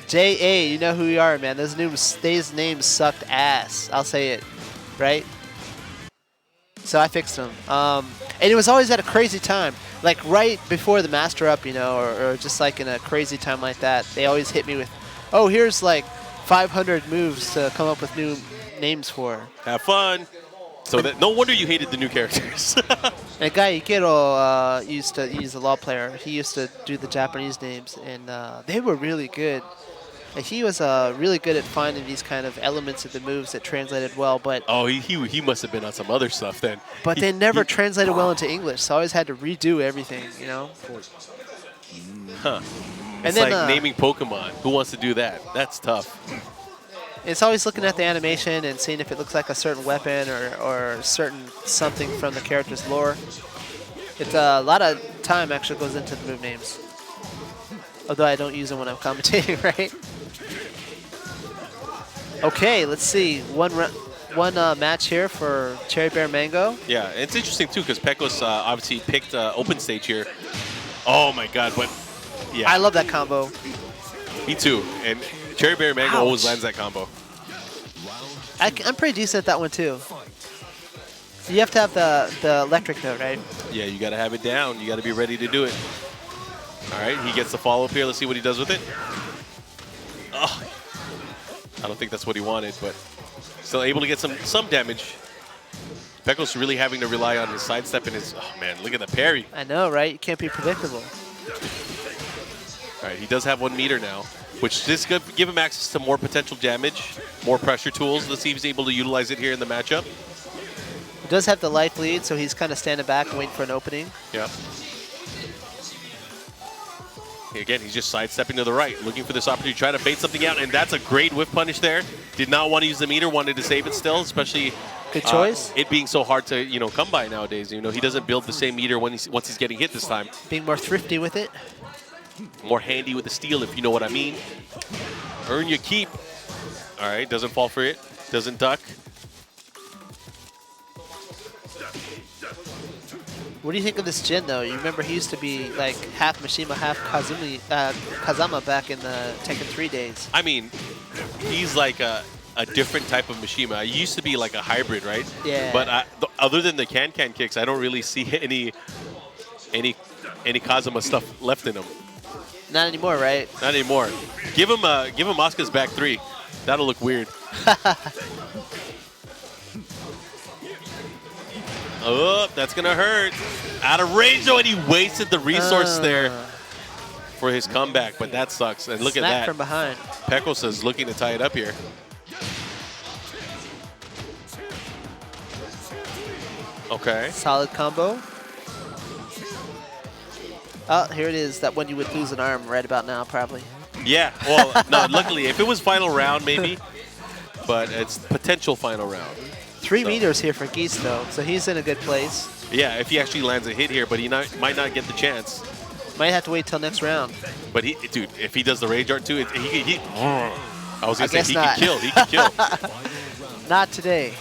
S2: J.A., you know who you are, man. Those names sucked ass. I'll say it, right? So I fixed them. And it was always at a crazy time. Like right before the Master Up, you know, or just like in a crazy time like that. They always hit me with, oh, here's like 500 moves to come up with new names for.
S1: Have fun. So that, no wonder you hated the new characters.
S2: And a guy Ikero used to, he's a law player. He used to do the Japanese names, and they were really good. And he was really good at finding these kind of elements of the moves that translated well, but
S1: Oh, he must have been on some other stuff then.
S2: but they never translated well into English, so I always had to redo everything, you know.
S1: Huh.
S2: And
S1: It's
S2: then
S1: like naming Pokemon. Who wants to do that? That's tough.
S2: it's always looking at the animation and seeing if it looks like a certain weapon or certain something from the character's lore. It's a lot of time actually goes into the move names. Although I don't use them when I'm commentating, right? Okay, let's see. one match here for Cherry Bear Mango.
S1: Yeah, it's interesting too because Pickles obviously picked open stage here. Oh my God, but yeah.
S2: I love that combo.
S1: Me too. And Cherry Bear Mango
S2: Ouch.
S1: always lands that combo.
S2: I'm pretty decent at that one too. You have to have the electric though, right?
S1: Yeah, you got to have it down. You got to be ready to do it. All right, he gets the follow-up here. Let's see what he does with it. Oh, I don't think that's what he wanted, but still able to get some damage. Pickles really having to rely on his sidestep and his, oh man, look at the parry.
S2: I know, right? You can't be predictable.
S1: All right, he does have 1 meter now, which is going to give him access to more potential damage, more pressure tools. Let's see if he's able to utilize it here in the matchup.
S2: He does have the life lead, so he's kind of standing back and waiting for an opening.
S1: Yeah. Again, he's just sidestepping to the right, looking for this opportunity, trying to bait something out, and that's a great whiff punish there. Did not want to use the meter, wanted to save it still, especially
S2: Good choice.
S1: It being so hard to come by nowadays. He doesn't build the same meter once he's getting hit this time.
S2: Being more thrifty with it.
S1: More handy with the steel, if you know what I mean. Earn your keep. All right, doesn't fall for it, doesn't duck.
S2: What do you think of this Jin, though? You remember he used to be like half Mishima, half Kazama back in the Tekken 3 days.
S1: I mean, he's like a different type of Mishima. He used to be like a hybrid, right?
S2: Yeah.
S1: But other than the can kicks, I don't really see any Kazama stuff left in him.
S2: Not anymore, right?
S1: Not anymore. Give him Asuka's back 3. That'll look weird. Oh, that's gonna hurt. Out of range though, and he wasted the resource there for his comeback, but that sucks. And look at
S2: Smack
S1: that.
S2: from behind.
S1: Pickles is looking to tie it up here. Okay.
S2: Solid combo. Oh, here it is. That one you would lose an arm right about now, probably.
S1: Yeah. Well, no. Luckily, if it was final round, maybe. But it's potential final round.
S2: 3 meters here for Geese, though, so he's in a good place.
S1: Yeah, if he actually lands a hit here, but he might not get the chance.
S2: Might have to wait till next round.
S1: But dude, if he does the rage art too, I was gonna say he
S2: not.
S1: can kill. He can kill.
S2: Not today.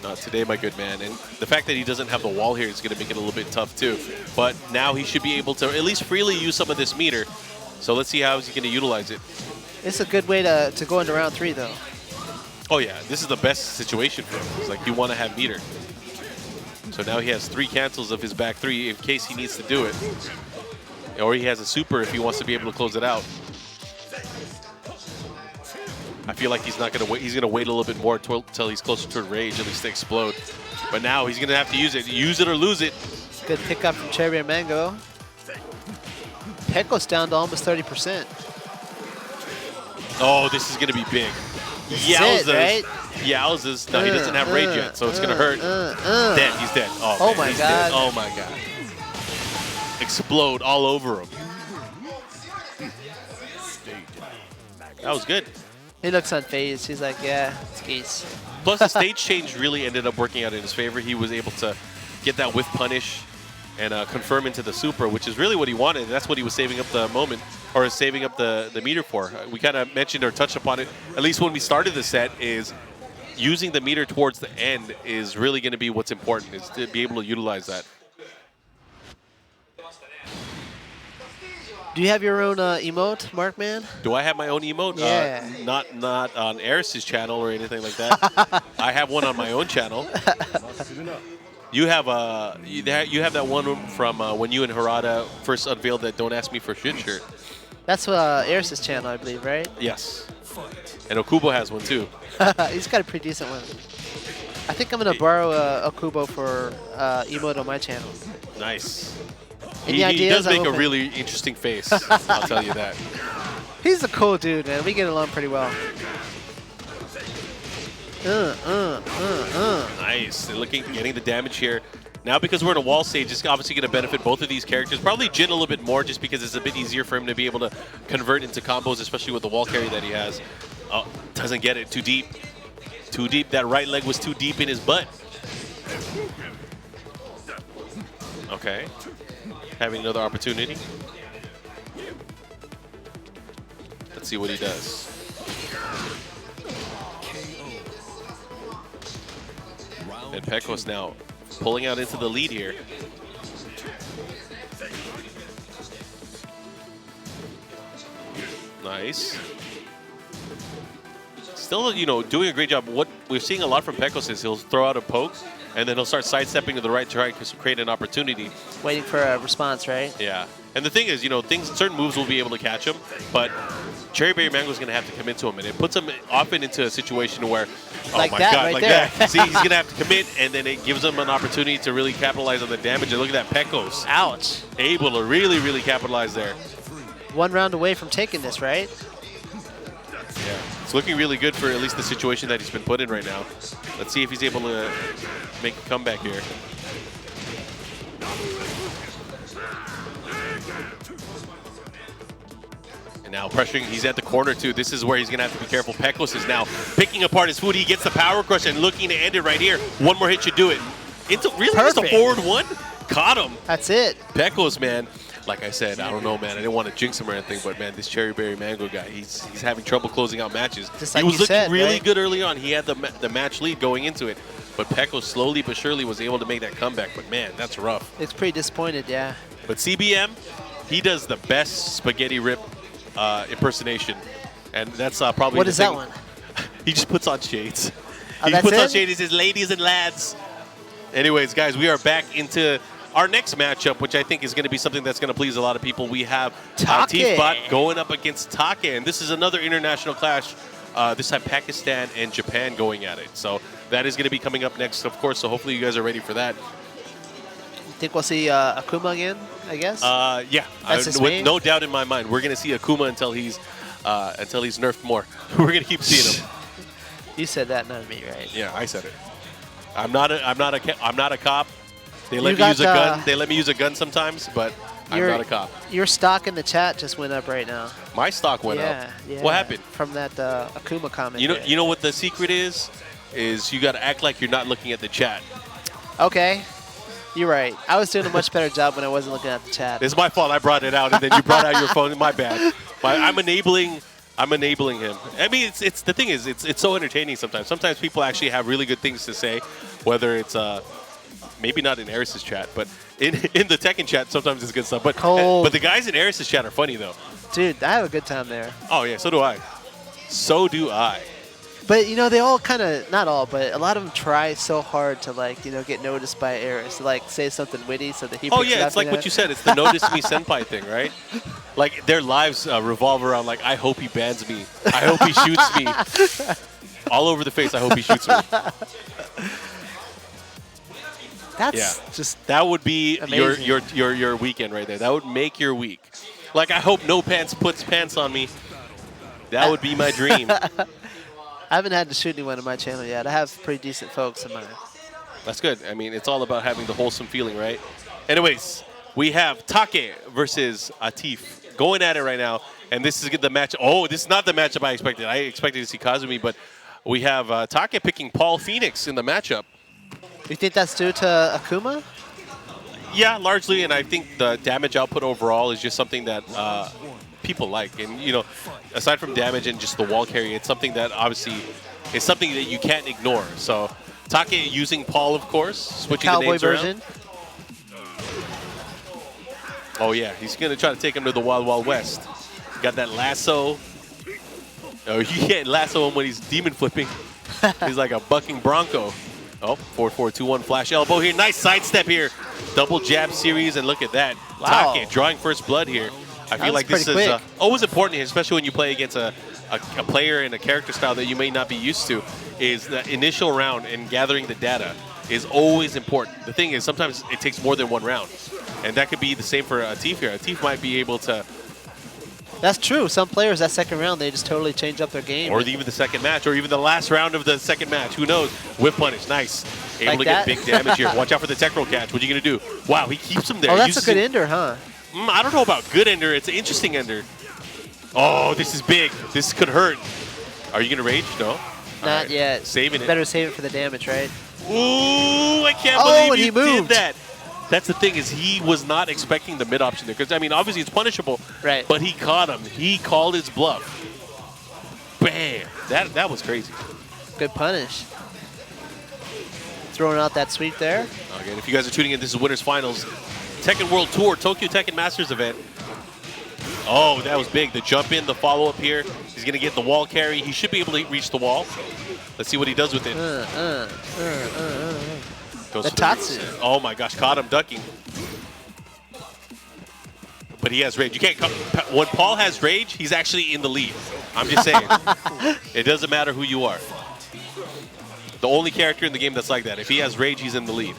S1: Not today, my good man. And the fact that he doesn't have the wall here is going to make it a little bit tough too. But now he should be able to at least freely use some of this meter. So let's see how he's going to utilize it.
S2: It's a good way to go into round 3, though.
S1: Oh yeah, this is the best situation for him. It's like you want to have meter. So now he has 3 cancels of his back 3 in case he needs to do it. Or he has a super if he wants to be able to close it out. I feel like he's not going to wait. He's going to wait a little bit more until he's closer to rage, at least to explode. But now he's going to have to use it. Use it or lose it.
S2: Good pickup from Cherry and Mango. Pickles down to almost 30%.
S1: Oh, this is going to be big.
S2: Yowzas. Right?
S1: Yowzas. No, he doesn't have rage yet, so it's going to hurt. Dead. He's dead. Oh,
S2: oh
S1: man,
S2: my
S1: he's
S2: God.
S1: Dead. Oh, my God. Explode all over him. That was good.
S2: He looks unfazed. He's like, yeah, it's Geese.
S1: Plus, the stage change really ended up working out in his favor. He was able to get that whiff punish and confirm into the super, which is really what he wanted. That's what he was saving up the moment, or saving up the meter for. We kind of mentioned or touched upon it, at least when we started the set, is using the meter towards the end is really going to be what's important, is to be able to utilize that.
S2: Do you have your own emote, Markman?
S1: Do I have my own emote?
S2: Yeah.
S1: Not on Eris's channel or anything like that. I have one on my own channel. You have you have that one from when you and Harada first unveiled that "Don't Ask Me for Shit" shirt.
S2: That's Eris's channel, I believe, right?
S1: Yes. And Okubo has one too.
S2: He's got a pretty decent one. I think I'm gonna borrow Okubo for emote on my channel.
S1: Nice.
S2: Any ideas?
S1: He does make a
S2: open.
S1: really interesting face. I'll tell you that.
S2: He's a cool dude, man. We get along pretty well.
S1: Nice. They're getting the damage here. Now, because we're in a wall stage, it's obviously going to benefit both of these characters. Probably Jin a little bit more, just because it's a bit easier for him to be able to convert into combos, especially with the wall carry that he has. Oh, doesn't get it. Too deep. Too deep. That right leg was too deep in his butt. Okay. Having another opportunity. Let's see what he does. And Pickles now pulling out into the lead here. Nice. Still, you know, doing a great job. What we're seeing a lot from Pickles is he'll throw out a poke, and then he'll start sidestepping to the right to try to create an opportunity.
S2: Waiting for a response, right?
S1: Yeah. And the thing is, you know, certain moves will be able to catch him, but Cherry Berry Mango is going to have to commit to him, and it puts him often into a situation where, oh
S2: like
S1: my
S2: that,
S1: God,
S2: right
S1: like
S2: there.
S1: that. See, he's going to have to commit, and then it gives him an opportunity to really capitalize on the damage. And look at that, Pickles.
S2: Ouch.
S1: Able to really, really capitalize there.
S2: 1 round away from taking this, right?
S1: Yeah. It's looking really good for at least the situation that he's been put in right now. Let's see if he's able to make a comeback here. And now pressuring, he's at the corner too. This is where he's gonna have to be careful. Pickles is now picking apart his food. He gets the power crush and looking to end it right here. One more hit should do it. Into really just a
S2: Perfect.
S1: forward one? Caught him.
S2: That's it.
S1: Pickles, man. Like I said, I don't know, man. I didn't want to jinx him or anything, but man, this Cherry Berry Mango guy, he's having trouble closing out matches.
S2: Just like
S1: he was
S2: you
S1: looking
S2: said,
S1: really
S2: right?
S1: good early on. He had the match lead going into it, but Pickles slowly but surely was able to make that comeback. But man, that's rough.
S2: It's pretty disappointed, yeah.
S1: But CBM, he does the best spaghetti rip impersonation, and that's probably
S2: What
S1: the
S2: is that
S1: thing.
S2: one?
S1: He just puts on shades.
S2: Oh,
S1: He
S2: that's
S1: puts on
S2: it?
S1: shades. He says, "Ladies and lads." Anyways, guys, we are back into our next matchup, which I think is going to be something that's going to please a lot of people. We have
S2: Taka.
S1: Atif Bot going up against Taka, and this is another international clash. This time Pakistan and Japan going at it. So that is going to be coming up next, of course, so hopefully you guys are ready for that.
S2: Think we'll see Akuma again, I guess?
S1: Yeah,
S2: That's his
S1: with
S2: main?
S1: no doubt in my mind. We're going to see Akuma until he's nerfed more. We're going to keep seeing him.
S2: You said that, not me, right?
S1: Yeah, I said it. I'm not a cop. They
S2: You
S1: let me
S2: got,
S1: use a gun. They let me use a gun sometimes, but I'm
S2: Your-
S1: not a cop.
S2: Your stock in the chat just went up right now.
S1: My stock went
S2: yeah,
S1: up.
S2: yeah.
S1: What happened?
S2: From that Akuma comment. there.
S1: You know what the secret is? Is you got to act like you're not looking at the chat.
S2: Okay. You're right. I was doing a much better job when I wasn't looking at the chat.
S1: It's my fault. I brought it out, and then you brought out your phone. My bad. I'm enabling him. I mean, it's the thing is, it's so entertaining sometimes. Sometimes people actually have really good things to say, whether it's maybe not in Eris's chat, but in the Tekken chat, sometimes it's good stuff. But
S2: Cold.
S1: but the guys in Eris's chat are funny though.
S2: Dude, I have a good time there.
S1: Oh yeah, so do I. So do I.
S2: But, you know, they all kind of, not all, but a lot of them try so hard to, like, you know, get noticed by Eris. To, like, say something witty so that he
S1: Oh
S2: picks it
S1: yeah,
S2: up,
S1: it's like what you said. It's the notice me senpai thing, right? Like their lives revolve around like, I hope he bans me. I hope he shoots me. All over the face. I hope he shoots me.
S2: That's
S1: Yeah.
S2: just,
S1: That would be
S2: Amazing.
S1: your weekend right there. That would make your week. Like I hope No Pants puts pants on me. That would be my dream.
S2: I haven't had to shoot anyone on my channel yet. I have pretty decent folks in mine.
S1: That's good. I mean, it's all about having the wholesome feeling, right? Anyways, we have Taka versus Atif going at it right now. And this is the match. Oh, this is not the matchup I expected. I expected to see Kazumi, but we have Taka picking Paul Phoenix in the matchup.
S2: You think that's due to Akuma?
S1: Yeah, largely, and I think the damage output overall is just something that people like. And, you know, aside from damage and just the wall carry, it's something that obviously is something that you can't ignore. So Taka using Paul, of course, switching the
S2: Cowboy
S1: names
S2: version.
S1: around. Oh, yeah, he's going to try to take him to the Wild Wild West. Got that lasso. Oh, you can't lasso him when he's demon flipping. He's like a bucking bronco. Oh, 4-4-2-1 flash elbow here. Nice sidestep here. Double jab series, and look at that.
S2: Wow.
S1: Taka drawing first blood here. I feel
S2: was
S1: like this
S2: pretty
S1: is
S2: quick.
S1: always important here, especially when you play against a player and a character style that you may not be used to, is the initial round and gathering the data is always important. The thing is, sometimes it takes more than one round. And that could be the same for Atif here. Atif might be able to,
S2: That's true. Some players, that second round, they just totally change up their game.
S1: or even the second match, or even the last round of the second match. Who knows? Whip punish, nice. Able
S2: Like
S1: to
S2: that?
S1: get big damage here. Watch out for the tech roll catch. What are you going to do? Wow, he keeps him there.
S2: Oh, that's a
S1: Uses
S2: good
S1: him-
S2: ender, huh?
S1: I don't know about good ender. It's an interesting ender. Oh, this is big. This could hurt. Are you going to rage? No? All
S2: Not
S1: right.
S2: yet.
S1: Saving it.
S2: Better save it for the damage, right?
S1: Ooh, I can't
S2: Oh, and
S1: believe
S2: he
S1: you did
S2: moved.
S1: that. That's the thing, is he was not expecting the mid option there. Because, I mean, obviously it's punishable.
S2: Right.
S1: But he caught him. He called his bluff. Bam. That was crazy.
S2: Good punish. throwing out that sweep there.
S1: Again, if you guys are tuning in, this is Winners Finals. Tekken World Tour, Tokyo Tekken Masters event. Oh, that was big. The jump in, the follow-up here. He's going to get the wall carry. He should be able to reach the wall. Let's see what he does with it. Goes
S2: The
S1: for
S2: Tatsu.
S1: Oh my gosh, caught him ducking. But he has rage. You can't when Paul has rage, he's actually in the lead. I'm just saying. It doesn't matter who you are. The only character in the game that's like that. If he has rage, he's in the lead.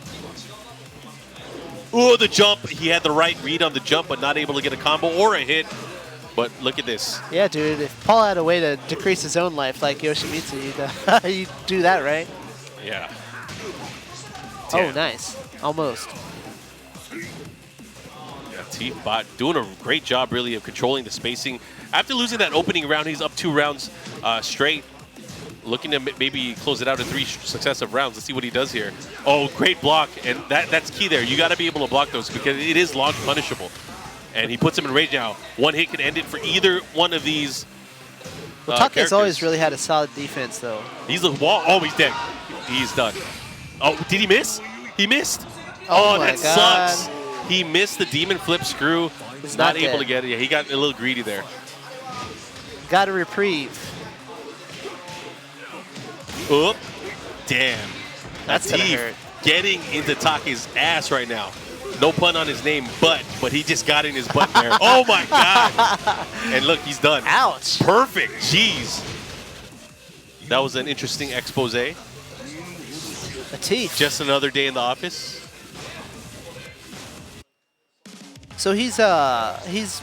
S1: Ooh, the jump. He had the right read on the jump, but not able to get a combo or a hit. But look at this.
S2: Yeah, dude. If Paul had a way to decrease his own life like Yoshimitsu, you'd do that, right?
S1: Yeah.
S2: Oh,
S1: Damn.
S2: nice. Almost.
S1: Atif bot doing a great job, really, of controlling the spacing. After losing that opening round, he's up 2 rounds straight. Looking to maybe close it out in 3 successive rounds. Let's see what he does here. Oh, great block. And that's key there. You got to be able to block those because it is launch punishable. And he puts him in rage now. One hit can end it for either one of these
S2: Well, Taka's
S1: characters.
S2: always really had a solid defense, though.
S1: He's the wall. Oh, he's dead. He's done. Oh, did he miss? He missed.
S2: Oh,
S1: Oh,
S2: my
S1: that
S2: God.
S1: sucks. He missed the demon flip screw.
S2: He's
S1: not
S2: not
S1: able
S2: dead.
S1: to get it. Yeah, he got a little greedy there.
S2: Got a reprieve.
S1: Oop. Damn.
S2: That's gonna
S1: Atif
S2: hurt.
S1: getting into Taka's ass right now. No pun on his name, but he just got in his butt there. Oh my God. And look, he's done.
S2: Ouch.
S1: Perfect. Jeez. That was an interesting expose.
S2: Atif.
S1: Just another day in the office.
S2: So he's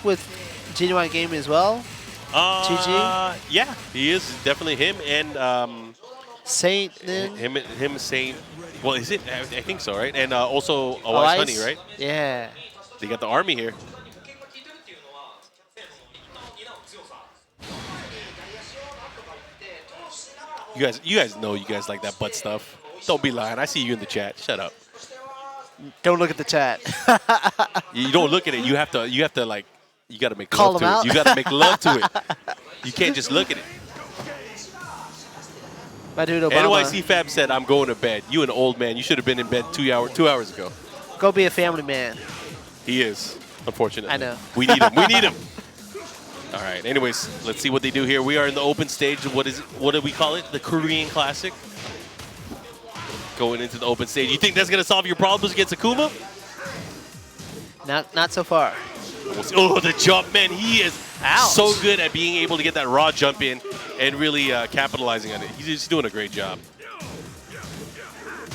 S2: with Genuine Gaming as well. GG?
S1: Yeah, he is definitely him and
S2: Saint then.
S1: him saying, well, is it? I think so, right? And also a Wise Honey, right?
S2: Yeah.
S1: They got the army here. You guys know you guys like that butt stuff. Don't be lying. I see you in the chat. Shut up.
S2: Don't look at the chat.
S1: You don't look at it. You have to like. You got to make
S2: Call
S1: love
S2: them
S1: to
S2: out.
S1: it. You got to make love to it. You can't just look at it.
S2: My dude Obama.
S1: NYC Fab said, "I'm going to bed." You an old man. You should have been in bed 2 hours ago.
S2: Go be a family man.
S1: He is, unfortunately.
S2: I know.
S1: We need him. We need him. All right. Anyways, let's see what they do here. We are in the open stage. What do we call it? The Korean Classic. Going into the open stage. You think that's going to solve your problems against Akuma?
S2: Not so far.
S1: We'll see. Oh, the jump, man. He is
S2: Ouch.
S1: so good at being able to get that raw jump in and really capitalizing on it. He's just doing a great job.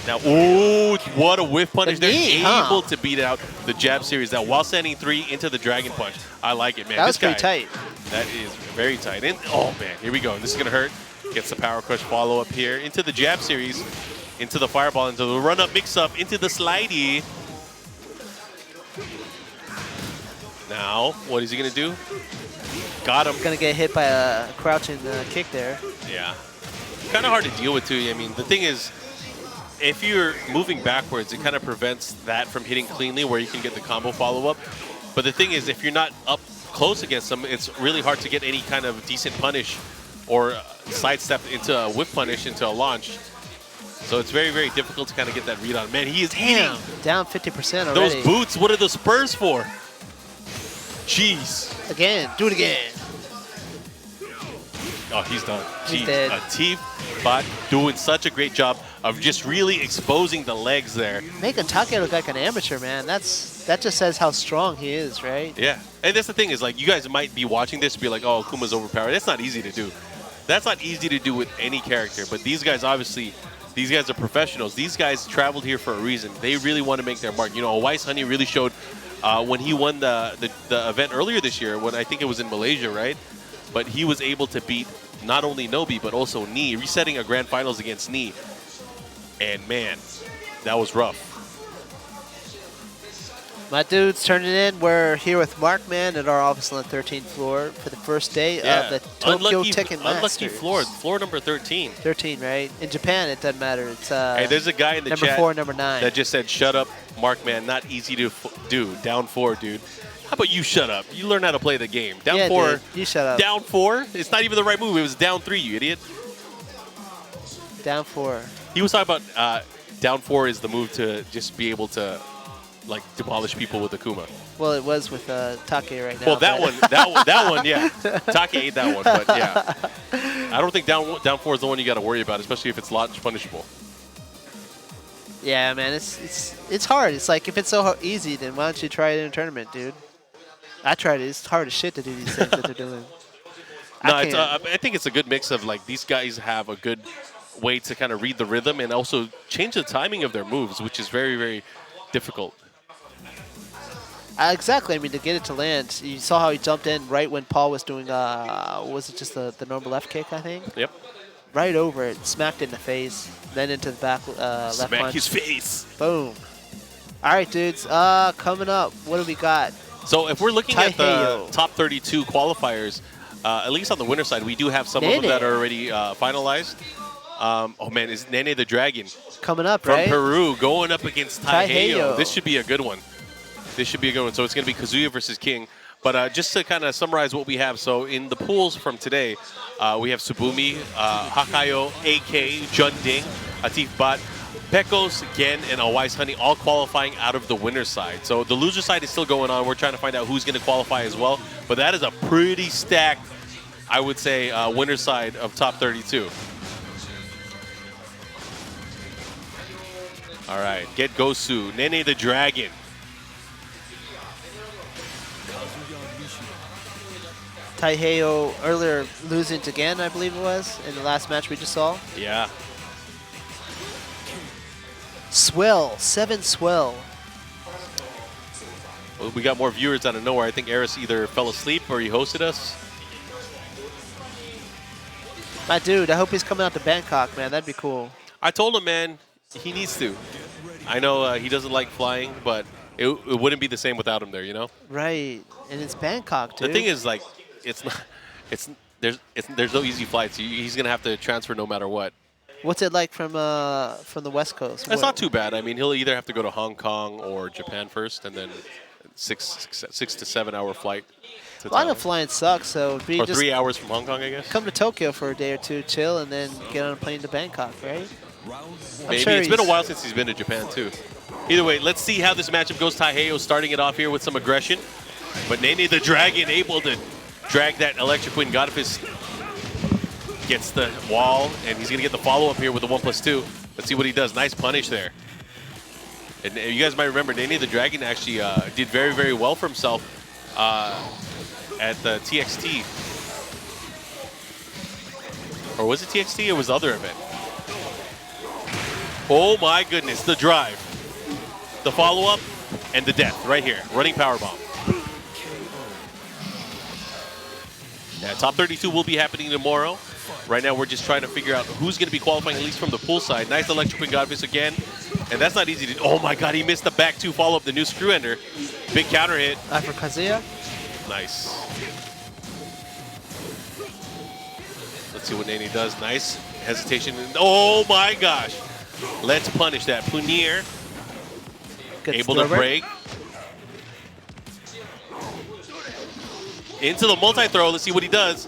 S1: Now, oh, what a whiff punish.
S2: The knee,
S1: They're able to beat out the jab series now while sending 3 into the dragon punch. I like it, man.
S2: That was
S1: This
S2: pretty tight.
S1: That is very tight. And, oh, man, here we go. This is going to hurt. Gets the power crush follow-up here into the jab series, into the fireball, into the run-up mix-up, into the slidey. Now, what is he going to do? Got him.
S2: Gonna get hit by a crouching kick there.
S1: Yeah. Kind of hard to deal with, too. I mean, the thing is, if you're moving backwards, it kind of prevents that from hitting cleanly where you can get the combo follow-up. But the thing is, if you're not up close against them, it's really hard to get any kind of decent punish or sidestep into a whip punish, into a launch. So it's very, very difficult to kind of get that read on. Man, he is hitting.
S2: Down 50% already.
S1: Those boots, what are the spurs for? Jeez.
S2: Again. Do it again.
S1: Oh, he's done.
S2: He's
S1: Jeez.
S2: dead.
S1: Atif bot doing such a great job of just really exposing the legs there.
S2: Making Taka look like an amateur, man. That just says how strong he is, right?
S1: Yeah. And that's the thing is, like, you guys might be watching this and be like, oh, Akuma's overpowered. That's not easy to do. That's not easy to do with any character. But these guys, obviously, these guys are professionals. These guys traveled here for a reason. They really want to make their mark. You know, Wise Honey really showed when he won the event earlier this year, when I think it was in Malaysia, right? But he was able to beat not only Nobi, but also Ni, resetting a grand finals against Ni. And man, that was rough.
S2: My dudes turning in. We're here with Mark, man, at our office on the 13th floor for the first day of the Tokyo Tekken Masters.
S1: Unlucky floor number 13.
S2: 13, right? In Japan, it doesn't matter. It's
S1: Hey, there's a guy in the
S2: number
S1: chat
S2: 4, number 9.
S1: that just said, shut up, Mark, man, not easy to do. Down 4, dude. How about you shut up? You learn how to play the game. Down
S2: Yeah,
S1: 4.
S2: dude, you shut up.
S1: Down 4? It's not even the right move. It was down 3, you idiot.
S2: Down 4.
S1: He was talking about down 4 is the move to just be able to like demolish people with Akuma.
S2: Well, it was with Taka right now.
S1: Well, that
S2: but-
S1: one, yeah. Taka ate that one, but yeah. I don't think down 4 is the one you got to worry about, especially if it's launch punishable.
S2: Yeah, man, it's hard. It's like if it's so easy, then why don't you try it in a tournament, dude? I tried it. It's hard as shit to do these things that they're doing.
S1: No,
S2: I
S1: I think it's a good mix of like these guys have a good way to kind of read the rhythm and also change the timing of their moves, which is very, very difficult.
S2: Exactly. I mean, to get it to land, you saw how he jumped in right when Paul was doing, was it just the normal left kick, I think?
S1: Yep.
S2: Right over it, smacked it in the face, then into the back left
S1: Smack
S2: punch.
S1: his face.
S2: Boom. All right, dudes. Coming up, what do we got?
S1: So if we're looking at the
S2: Heyo.
S1: top 32 qualifiers, at least on the winner side, we do have some of them that are already finalized. Oh man, is Nene the Dragon
S2: Coming up,
S1: from
S2: right?
S1: Peru going up against Heihachi?
S2: Heyo.
S1: This should be a good one. This should be a good one. So it's going to be Kazuya versus King. But just to kind of summarize what we have, so in the pools from today, we have Tsubumi, Hakayo, AK, Junding, Atif Bot, Pickles, Gen, and Alwise Honey all qualifying out of the winner's side. So the loser side is still going on. We're trying to find out who's going to qualify as well. But that is a pretty stacked, I would say, winner's side of top 32. All right, get Gosu, Nene the Dragon.
S2: Heyo earlier losing to Gan, I believe it was, in the last match we just saw.
S1: Yeah.
S2: Swell, 7 swell.
S1: Well, we got more viewers out of nowhere. I think Eris either fell asleep or he hosted us.
S2: My dude, I hope he's coming out to Bangkok, man. That'd be cool.
S1: I told him, man, he needs to. I know he doesn't like flying, but it wouldn't be the same without him there, you know?
S2: Right, and it's Bangkok, dude.
S1: The thing is, like, there's no easy flights. He's gonna have to transfer no matter what.
S2: What's it like from the West Coast?
S1: That's not too bad. I mean, he'll either have to go to Hong Kong or Japan first, and then six to 7 hour flight to
S2: A lot
S1: Thailand.
S2: of flying sucks, so it'd be
S1: Or
S2: just
S1: 3 hours from Hong Kong, I guess.
S2: come to Tokyo for a day or two, chill, and then get on a plane to Bangkok, right?
S1: Maybe.
S2: sure
S1: It's been a
S2: he's-
S1: while since he's been to Japan, too. Either way, let's see how this matchup goes. Heihachi starting it off here with some aggression. But Nene the Dragon able to drag that Electric Wind. Godfist gets the wall, and he's going to get the follow-up here with the 1+2. Let's see what he does. Nice punish there. And you guys might remember, Nene the Dragon actually did very, very well for himself at the TXT. Or was it TXT? Or was the other event? Oh my goodness, the drive. The follow-up and the death right here. Running powerbomb. Yeah, top 32 will be happening tomorrow. Right now, we're just trying to figure out who's going to be qualifying, at least from the pool side. Nice electric wing Godfist again. And that's not easy to do. Oh my god, he missed the back two follow-up, the new screw ender. Big counter hit.
S2: For Kazuya?
S1: Nice. Let's see what Nene does. Nice hesitation. Oh my gosh. Let's punish that. Punir
S2: Good
S1: able to
S2: throw break.
S1: break. Into the multi-throw. Let's see what he does.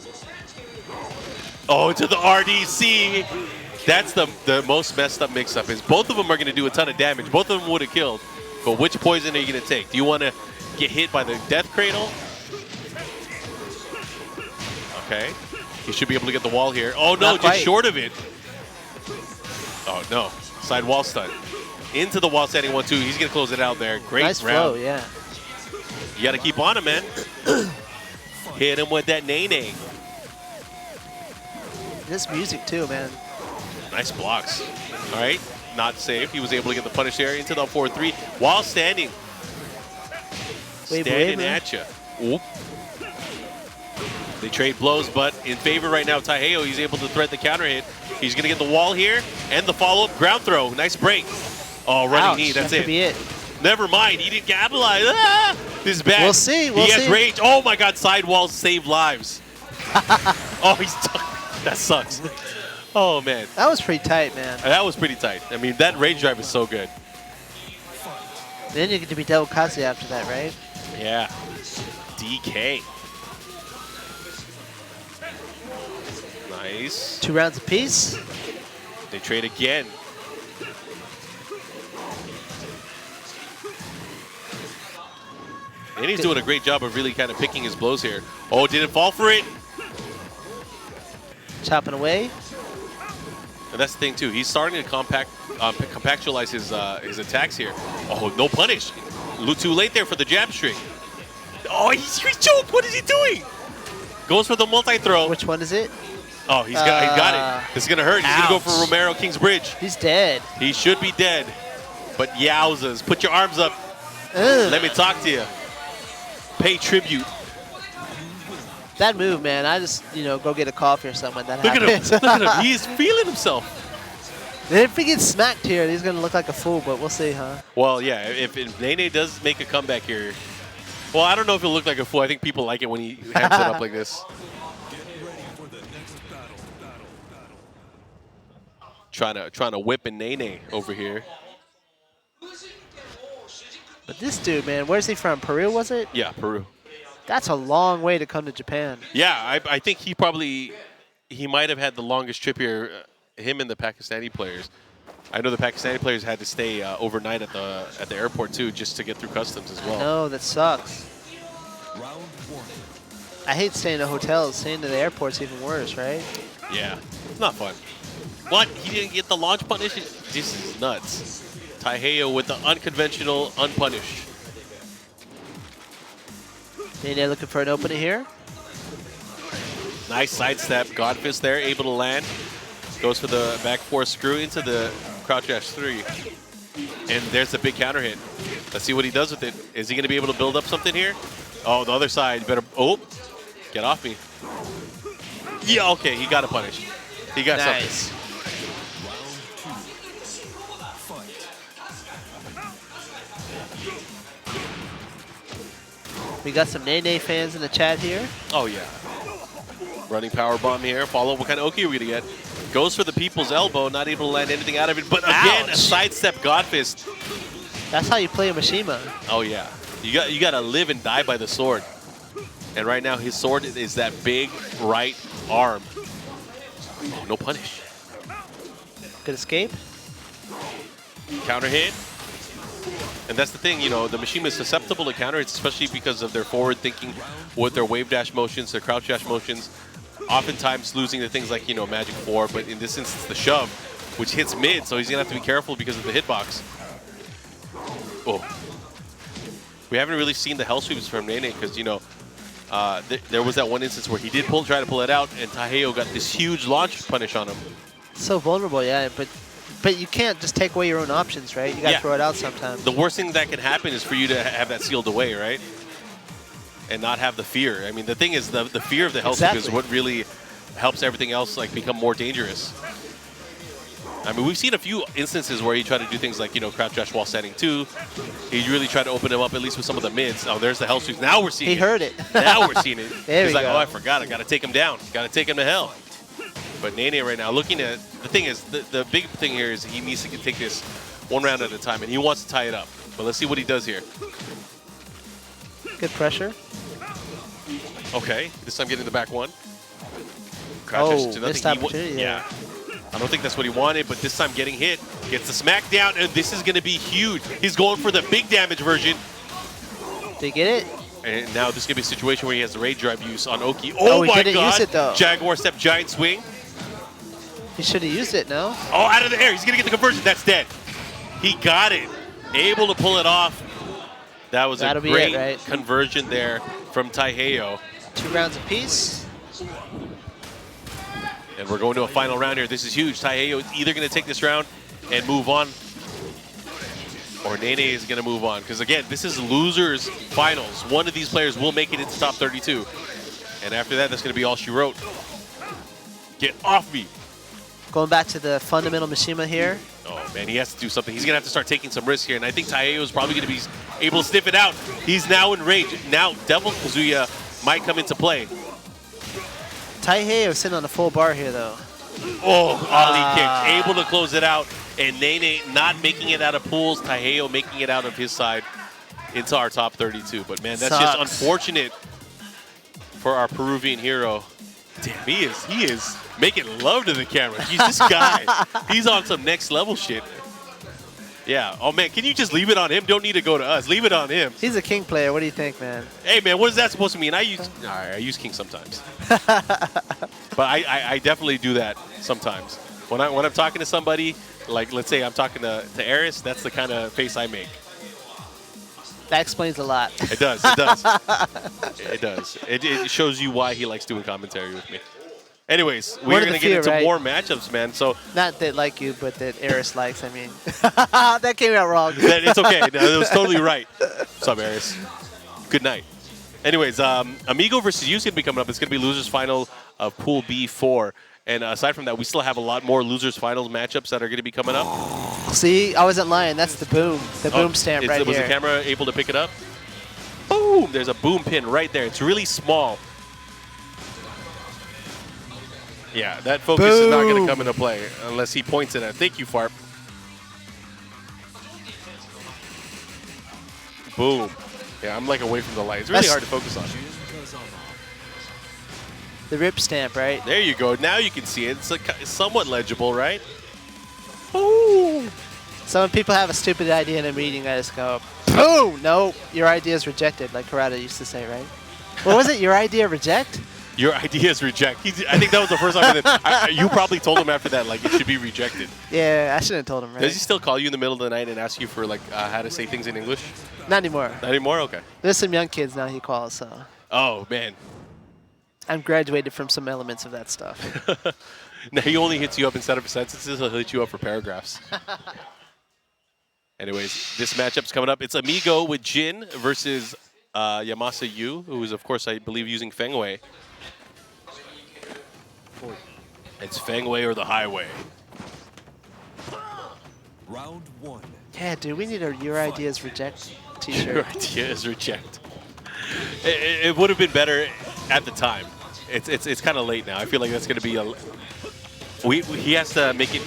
S1: Oh, into the RDC. That's the most messed up mix-up. Is both of them are going to do a ton of damage. Both of them would have killed. But which poison are you going to take? Do you want to get hit by the Death Cradle? Okay. He should be able to get the wall here. Oh, no,
S2: Not
S1: just
S2: quite.
S1: short of it. Oh, no. Side wall stun. Into the wall standing 1-2. He's going to close it out there. Great
S2: Nice
S1: round.
S2: flow, yeah.
S1: You got to keep on him, man. Hit him with that Nene.
S2: This music too, man.
S1: Nice blocks. All right. Not safe. He was able to get the punish there into the 4-3 while standing.
S2: Wait,
S1: Standing
S2: wait,
S1: at you. Oop. They trade blows, but in favor right now, Heihachi, he's able to thread the counter hit. He's going to get the wall here and the follow-up ground throw. Nice break. Oh, running
S2: Ouch,
S1: knee. That's
S2: that could be it.
S1: Never mind. He didn't capitalize. Ah! This is bad.
S2: We'll see. We'll
S1: he has
S2: see.
S1: rage. Oh, my God. Side walls save lives. Oh, he's stuck. That sucks. Oh, man.
S2: That was pretty tight, man.
S1: That was pretty tight. I mean, that rage drive is so good.
S2: Then you get to be double Kazuya after that, right?
S1: Yeah. DK. Nice.
S2: 2 rounds apiece.
S1: They trade again. And he's doing a great job of really kind of picking his blows here. Oh, didn't fall for it.
S2: Chopping away.
S1: And that's the thing too. He's starting to compactualize his attacks here. Oh, no punish. A little too late there for the jab string. Oh, he's choked. What is he doing? Goes for the multi-throw.
S2: Which one is it?
S1: Oh, he got it. This is going to hurt. He's going to go for Romero King's Bridge.
S2: He's dead.
S1: He should be dead. But yowzas. Put your arms up.
S2: Ugh.
S1: Let me talk to you. Pay tribute.
S2: That move, man. I just, go get a coffee or something when that
S1: Look
S2: happens.
S1: at him. Look at him. He is feeling himself.
S2: If he gets smacked here, he's going to look like a fool, but we'll see, huh?
S1: Well, yeah. If Nene does make a comeback here, well, I don't know if he'll look like a fool. I think people like it when he hands it up like this. Trying to whip a Nene over here.
S2: But this dude, man, where's he from? Peru, was it?
S1: Yeah, Peru.
S2: That's a long way to come to Japan.
S1: Yeah, I think he might have had the longest trip here, him and the Pakistani players. I know the Pakistani players had to stay overnight at the airport too, just to get through customs as well.
S2: No, that sucks.
S3: Round 1.
S2: I hate staying at hotels. Staying at the airport's even worse, right?
S1: Yeah, it's not fun. What? He didn't get the launch punish? This is nuts. Heyo with the unconventional unpunished.
S2: Nene looking for an opening here.
S1: Nice sidestep. Godfist there, able to land. Goes for the back four screw into the crouch dash 3. And there's the big counter hit. Let's see what he does with it. Is he going to be able to build up something here? Oh, the other side. Better. Oh, get off me. Yeah, okay. He got a punish. He got something.
S2: We got some Nene fans in the chat here.
S1: Oh, yeah. Running power bomb here. Follow. What kind of Oki are we going to get? Goes for the people's elbow. Not able to land anything out of it. But again, a sidestep Godfist.
S2: That's how you play a Mishima.
S1: Oh, yeah. You got to live and die by the sword. And right now, his sword is that big right arm. Oh, no punish.
S2: Good escape.
S1: Counter hit. And that's the thing, the Mishima is susceptible to counter hits, especially because of their forward thinking with their wave dash motions, their crouch dash motions. Oftentimes losing to things like, Magic 4, but in this instance, the shove, which hits mid, so he's going to have to be careful because of the hitbox. Oh. We haven't really seen the hell sweeps from Nene because, there was that one instance where he did try to pull it out, and Heyo got this huge launch punish on him.
S2: So vulnerable, yeah, but you can't just take away your own options, right? You got to throw it out sometimes.
S1: The worst thing that can happen is for you to have that sealed away, right? And not have the fear. I mean, the thing is, the fear of the hell sweep is what really helps everything else become more dangerous. I mean, we've seen a few instances where he tried to do things like, crouch dash while standing 2. He really tried to open him up, at least with some of the mids. Oh, there's the hell sweep. Now we're seeing it.
S2: He heard it.
S1: Now we're seeing it.
S2: There
S1: He's
S2: we
S1: like,
S2: go.
S1: oh, I forgot. I got to take him down. Got to take him to hell. But Nene right now, looking at the thing is, the big thing here is he needs to take this one round at a time, and he wants to tie it up. But let's see what he does here.
S2: Good pressure.
S1: Okay, this time getting the back one. Crouch dash to nothing.
S2: missed opportunity.
S1: Yeah. I don't think that's what he wanted, but this time getting hit. Gets the smack down, and this is going to be huge. He's going for the big damage version.
S2: Did he get it?
S1: And now this is going to be a situation where he has the rage drive use on Oki.
S2: Oh,
S1: Oh,
S2: he
S1: my
S2: didn't
S1: God.
S2: use it, though.
S1: Jaguar step, giant swing.
S2: He should have used it, no?
S1: Oh, out of the air. He's going to get the conversion. That's dead. He got it. Able to pull it off. That was
S2: That'll
S1: a
S2: be
S1: great
S2: it, right?
S1: conversion there from Heyo.
S2: 2 rounds apiece.
S1: And we're going to a final round here. This is huge. Heyo is either going to take this round and move on, or Nene is going to move on. Because, again, this is losers finals. One of these players will make it into top 32. And after that, that's going to be all she wrote. Get off me.
S2: Going back to the fundamental Mishima here.
S1: Oh, man, he has to do something. He's going to have to start taking some risks here. And I think Heyo is probably going to be able to sniff it out. He's now in rage. Now, Devil Kazuya might come into play.
S2: Heyo sitting on a full bar here, though.
S1: Oh, Ali kick. Able to close it out. And Nene not making it out of pools. Heyo making it out of his side into our top 32. But, man, that's just unfortunate for our Peruvian hero. Damn, he is making love to the camera. He's this guy. He's on some next level shit. Yeah. Oh, man, can you just leave it on him? Don't need to go to us. Leave it on him.
S2: He's a king player. What do you think, man?
S1: Hey, man, what is that supposed to mean? I use king sometimes. But I definitely do that sometimes. When I'm talking to somebody, like let's say I'm talking to Eris, that's the kind of face I make.
S2: That explains a lot.
S1: It does. It does. It does. It shows you why he likes doing commentary with me. Anyways, we're going to get into more matchups, man. So
S2: not that like you, but that Eris likes, I mean. That came out wrong.
S1: It's okay. It was totally right. What's up, Eris? Good night. Anyways, Amigo versus you is going to be coming up. It's going to be losers final of Pool B4. And aside from that, we still have a lot more losers finals matchups that are going to be coming up.
S2: See, I wasn't lying. That's the boom. The boom stamp right
S1: was
S2: here.
S1: Was the camera able to pick it up? Boom! There's a boom pin right there. It's really small. Yeah, that focus is not going to come into play unless he points it at. Thank you, Farp. Boom. Yeah, I'm like away from the light. It's really hard to focus on.
S2: The rip stamp, right?
S1: There you go. Now you can see it. It's like somewhat legible, right? Boom.
S2: So when people have a stupid idea in a meeting, I just go, boom! No, your idea is rejected, like Karada used to say, right? What was it? Your idea reject?
S1: Your idea is reject. I think that was the first time that you probably told him after that, like, it should be rejected.
S2: Yeah, I shouldn't have told him, right?
S1: Does he still call you in the middle of the night and ask you for, like, how to say things in English?
S2: Not anymore.
S1: Not anymore? Okay.
S2: There's some young kids now he calls, so.
S1: Oh, man.
S2: I'm graduated from some elements of that stuff.
S1: Now he only hits you up instead of sentences, he'll hit you up for paragraphs. Anyways, this matchup's coming up. It's Amigo with Jin versus Yamasa Yu, who is, of course, I believe, using Feng Wei. It's Feng Wei or the highway.
S3: Round 1.
S2: Yeah, dude, we need a Your Ideas Reject t-shirt.
S1: Your idea is reject. It would have been better at the time. It's kind of late now. I feel like that's going to be he has to make it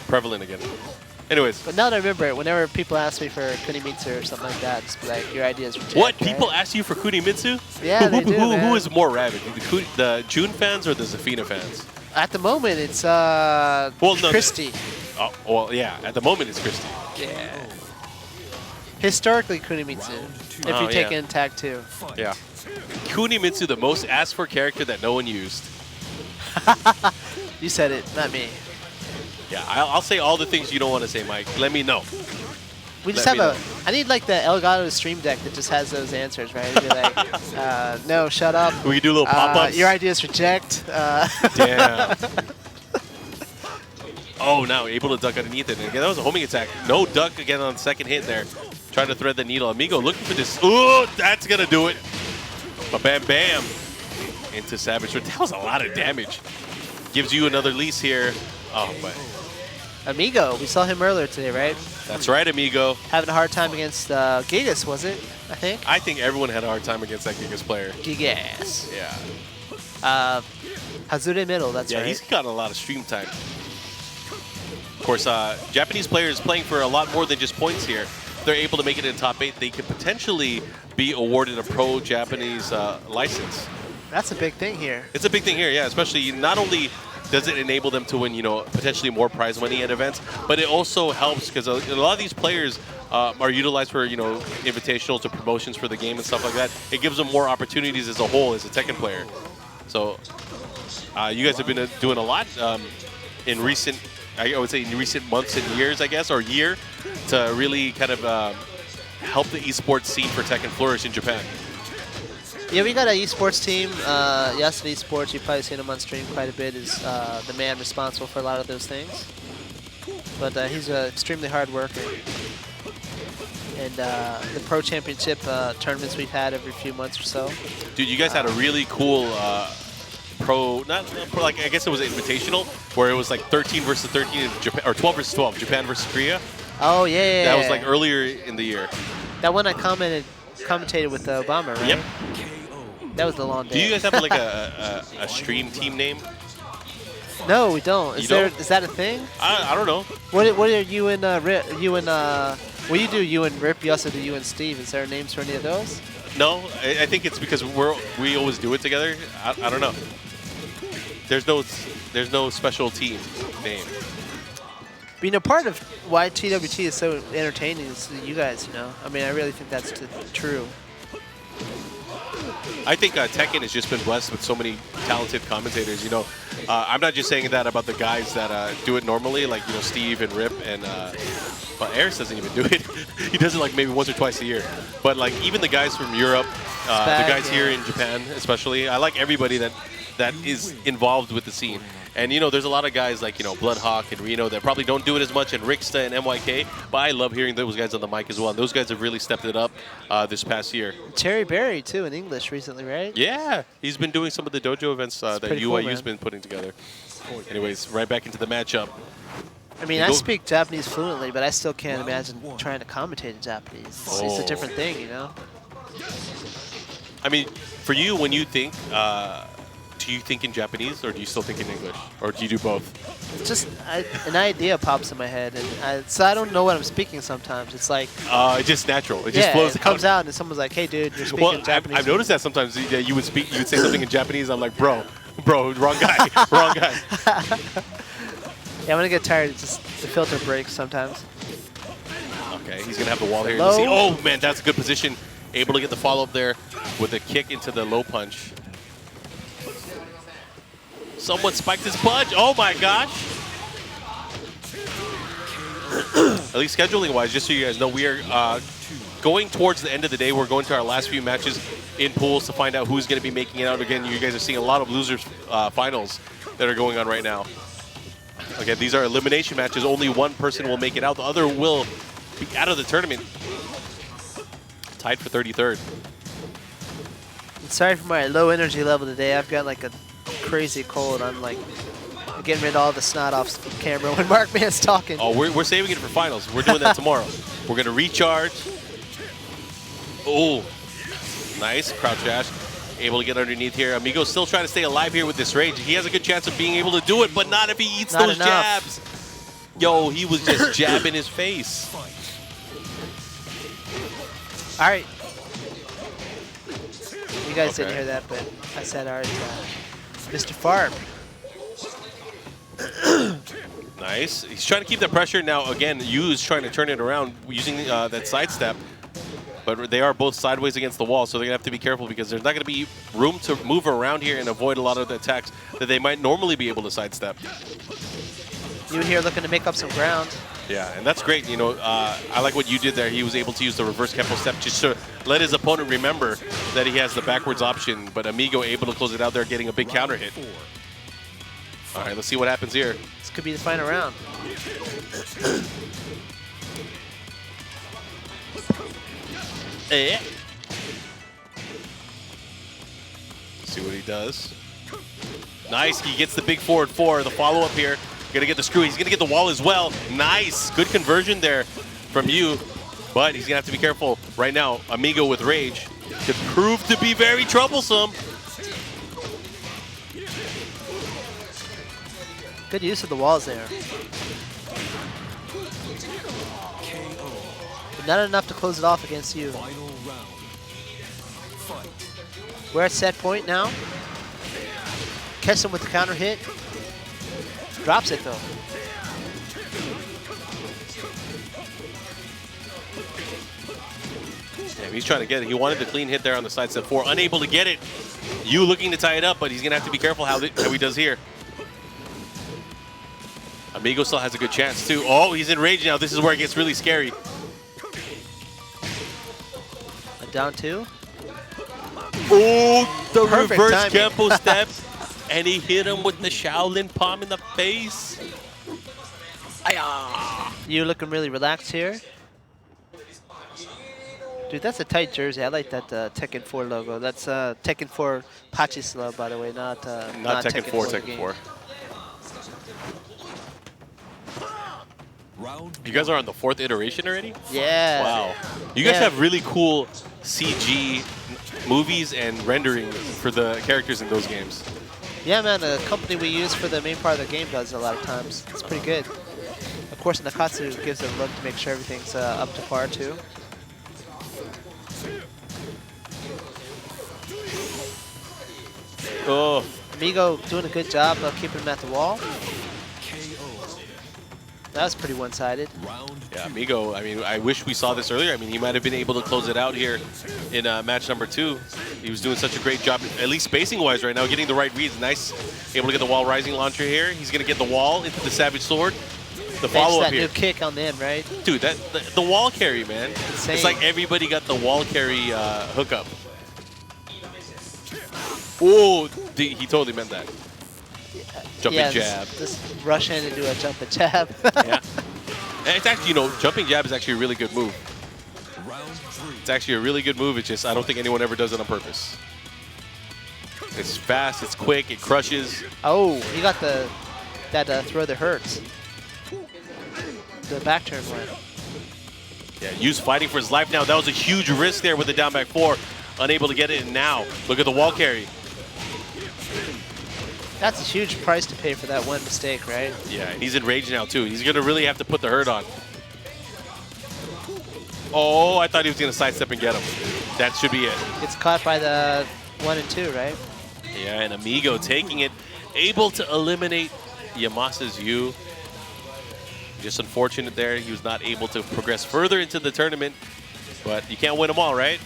S1: prevalent again. Anyways.
S2: But now that I remember it, whenever people ask me for Kunimitsu or something like that, just be like, your idea is reject.
S1: What?
S2: Right?
S1: People ask you for Kunimitsu?
S2: Yeah, they do, man.
S1: Who is more rabid? The June fans or the Zafina fans?
S2: At the moment, it's Christy.
S1: Oh, well, yeah. At the moment, it's Christy.
S2: Yeah. Historically, Kunimitsu. If you take in tag 2.
S1: Yeah. Kunimitsu, the most asked for character that no one used.
S2: You said it, not me.
S1: Yeah, I'll say all the things you don't want to say, Mike. Let me know.
S2: We just have I need like the Elgato stream deck that just has those answers, right? It'd be like, no, shut up.
S1: We can do little pop-ups.
S2: Your ideas reject.
S1: Damn. Oh, now able to duck underneath it. And again, that was a homing attack. No duck again on the second hit there. Trying to thread the needle. Amigo looking for this. Ooh, that's going to do it. Bam, bam. Into Savage. That was a lot of damage. Gives you another lease here. Oh, but.
S2: Amigo, we saw him earlier today, right?
S1: That's right, Amigo.
S2: Having a hard time against Gigas, was it? I think.
S1: I think everyone had a hard time against that Gigas player.
S2: Gigas.
S1: Yeah.
S2: Hazure middle, that's right.
S1: Yeah, he's gotten a lot of stream time. Of course, Japanese players playing for a lot more than just points here. If they're able to make it in top 8, they could potentially be awarded a pro-Japanese license.
S2: That's a big thing here.
S1: It's a big thing here, yeah. Especially not only does it enable them to win, potentially more prize money at events, but it also helps because a lot of these players are utilized for, invitationals or promotions for the game and stuff like that. It gives them more opportunities as a whole as a Tekken player. So you guys have been doing a lot in recent, I would say in recent months and years, I guess, or year, to really kind of help the esports scene for Tekken flourish in Japan.
S2: Yeah, we got an esports team. Yasuda Esports, you've probably seen him on stream quite a bit, is the man responsible for a lot of those things. But he's an extremely hard worker. And the Pro Championship tournaments we've had every few months or so.
S1: Dude, you guys had a really cool like I guess it was an invitational, where it was like 13 versus 13 in Japan, or 12 versus 12, Japan versus Korea.
S2: Oh, yeah.
S1: That was like earlier in the year.
S2: That one I commentated with Obama, right?
S1: Yep.
S2: That was the long day.
S1: Do you guys have like a stream team name?
S2: No, we don't. Is that a thing?
S1: I don't know.
S2: What are you and Rip? What do you do? You and Rip. You also do you and Steve. Is there names for any of those?
S1: No, I think it's because we always do it together. I don't know. There's no special team name.
S2: Being a part of why TWT is so entertaining is you guys, you know. I mean, I really think that's true.
S1: I think Tekken has just been blessed with so many talented commentators. You know, I'm not just saying that about the guys that do it normally, like Steve and Rip, and but Aris doesn't even do it. He does it like maybe once or twice a year. But like even the guys from Europe, the guys here in Japan, especially, I like everybody that is involved with the scene. And there's a lot of guys like Bloodhawk and Reno that probably don't do it as much, and Ricksta and MYK. But I love hearing those guys on the mic as well. And those guys have really stepped it up this past year.
S2: Terry Berry too in English recently, right?
S1: Yeah, he's been doing some of the dojo events that UIU's
S2: cool,
S1: been putting together. Anyways, right back into the matchup.
S2: I mean, I speak Japanese fluently, but I still can't imagine trying to commentate in Japanese. It's a different thing, you know?
S1: I mean, for you, when you think, do you think in Japanese or do you still think in English? Or do you do both?
S2: It's just an idea pops in my head, and so I don't know what I'm speaking sometimes. It's like...
S1: it's just natural. It just flows
S2: it comes out, and some's like, hey, dude, you're speaking Japanese.
S1: I've noticed that sometimes you would say something in Japanese. I'm like, bro, wrong guy, wrong guy.
S2: Yeah, I'm going to get tired. It's just the filter breaks sometimes.
S1: Okay, he's going to have the wall here.
S2: Low.
S1: Oh, man, that's a good position. Able to get the follow-up there with a kick into the low punch. Someone spiked his punch. Oh, my gosh. At least scheduling-wise, just so you guys know, we are going towards the end of the day. We're going to our last few matches in pools to find out who's going to be making it out. Again, you guys are seeing a lot of losers finals that are going on right now. Again, these are elimination matches. Only one person will make it out. The other will be out of the tournament. Tied for 33rd.
S2: Sorry for my low energy level today. I've got like a crazy cold. I'm like getting rid of all the snot off camera when Markman's talking.
S1: Oh, we're saving it for finals. We're doing that tomorrow. We're going to recharge. Oh, nice. Crouch dash. Able to get underneath here. Amigo's still trying to stay alive here with this rage. He has a good chance of being able to do it, but not if he eats those jabs. Yo, he was just jabbing his face.
S2: All right. You guys didn't hear that, but I said, all right, Mr. Farb.
S1: Nice. He's trying to keep the pressure. Now, again, Yu is trying to turn it around using that sidestep. But they are both sideways against the wall, so they're going to have to be careful because there's not going to be room to move around here and avoid a lot of the attacks that they might normally be able to sidestep.
S2: You here looking to make up some ground.
S1: Yeah, and that's great. I like what you did there. He was able to use the reverse Kempo step just to let his opponent remember that he has the backwards option, but Amigo able to close it out there, getting a big counter hit. All right, let's see what happens here.
S2: This could be the final round.
S1: See what he does. Nice, he gets the big forward four. The follow-up here. Gonna get the screw. He's gonna get the wall as well. Nice, good conversion there from you. But he's gonna have to be careful right now. Amigo with rage could prove to be very troublesome.
S2: Good use of the walls there. But not enough to close it off against you. We're at set point now. Catch him with the counter hit. Drops it though.
S1: Yeah, he's trying to get it. He wanted the clean hit there on the side step four. Unable to get it. You looking to tie it up, but he's going to have to be careful how he does here. Amigo still has a good chance too. Oh, he's in rage now. This is where it gets really scary.
S2: A down two.
S1: Oh, the
S2: Perfect
S1: reverse
S2: timing.
S1: Kempo step. And he hit him with the Shaolin palm in the face.
S2: You looking really relaxed here. Dude, that's a tight jersey. I like that Tekken 4 logo. That's Tekken 4 Pachisla, by the way, not
S1: Tekken 4, Tekken 4. You guys are on the 4th iteration already?
S2: Yeah.
S1: Wow. You guys have really cool CG movies and rendering for the characters in those games.
S2: Yeah, man, the company we use for the main part of the game does it a lot of times. It's pretty good. Of course, Nakatsu gives it a look to make sure everything's up to par, too.
S1: Oh.
S2: Amigo doing a good job of keeping him at the wall. That was pretty one-sided.
S1: Yeah, Amigo, I mean, I wish we saw this earlier. I mean, he might have been able to close it out here in match number 2. He was doing such a great job, at least spacing-wise right now, getting the right reads. Nice, able to get the wall rising launcher here. He's going to get the wall into the Savage Sword. The follow-up here.
S2: That new kick on the end, right?
S1: Dude, the wall carry, man.
S2: Insane.
S1: It's like everybody got the wall carry hookup. Oh, he totally meant that. Jumping jab.
S2: Just rush in and do a jumping jab.
S1: Yeah. And it's actually, you know, jumping jab is actually a really good move. It's actually a really good move. It's just, I don't think anyone ever does it on purpose. It's fast, it's quick, it crushes.
S2: Oh, he got that throw that hurts. The back turn one.
S1: Yeah, Yu's fighting for his life now. That was a huge risk there with the down back 4. Unable to get it, and now, look at the wall carry.
S2: That's a huge price to pay for that one mistake, right?
S1: Yeah, and he's enraged now, too. He's going to really have to put the hurt on. Oh, I thought he was going to sidestep and get him. That should be it.
S2: It's caught by the 1 and 2, right?
S1: Yeah, and Amigo taking it, able to eliminate Yamasa's Yu. Just unfortunate there. He was not able to progress further into the tournament, but you can't win them all, right?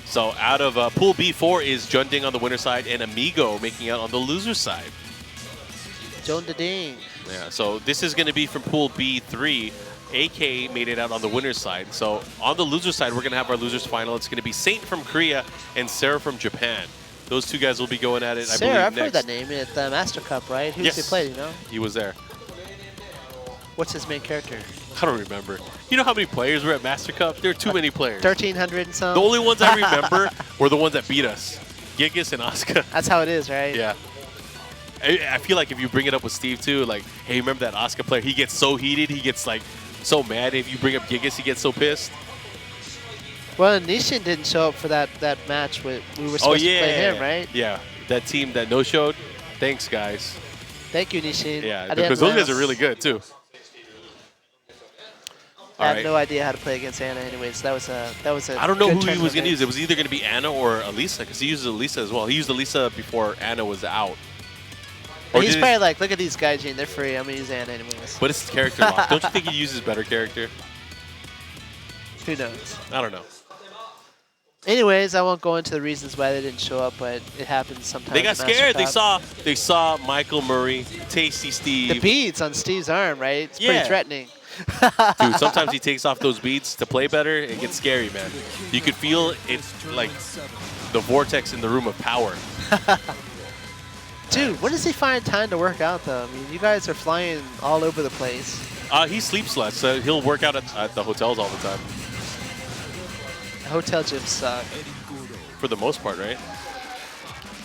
S1: So out of Pool B4 is Junding on the winner's side and Amigo making out on the loser's side.
S2: Joan da Ding.
S1: Yeah, so this is going to be from Pool B3. AK made it out on the winner's side. So on the loser's side, we're going to have our loser's final. It's going to be Saint from Korea and Sara from Japan. Those two guys will be going at it, I believe,
S2: I've
S1: next.
S2: heard that name at the Master Cup, right? Who's he played, you know?
S1: He was there.
S2: What's his main character?
S1: I don't remember. You know how many players were at Master Cup? There are too many players.
S2: 1,300 and some.
S1: The only ones I remember were the ones that beat us. Gigas and Asuka.
S2: That's how it is, right?
S1: Yeah. I feel like if you bring it up with Steve too, like, hey, remember that Asuka player? He gets so heated. He gets like so mad. If you bring up Gigas, he gets so pissed.
S2: Well, Nishin didn't show up for that match. We were supposed to play him, right?
S1: Yeah. That team that no-showed. Thanks, guys.
S2: Thank you, Nishin.
S1: Yeah, because those guys are really good too.
S2: I had no idea how to play against Anna anyways. That was a
S1: I don't know who he was going to use. It was either going to be Anna or Elisa, because he uses Elisa as well. He used Elisa before Anna was out.
S2: But he's probably like, look at these guys, Gene. They're free. I'm going to use Anna anyways.
S1: But it's character lock. Don't you think he uses better character?
S2: Who knows?
S1: I don't know.
S2: Anyways, I won't go into the reasons why they didn't show up, but it happens sometimes.
S1: They got scared. They saw Michael Murray, Tasty Steve.
S2: The beads on Steve's arm, right? It's pretty threatening.
S1: Dude, sometimes he takes off those beats to play better. It gets scary, man. You could feel it's like the vortex in the room of power.
S2: Dude, when does he find time to work out, though? I mean, you guys are flying all over the place.
S1: He sleeps less, so he'll work out at the hotels all the time.
S2: Hotel gyms suck.
S1: For the most part, right?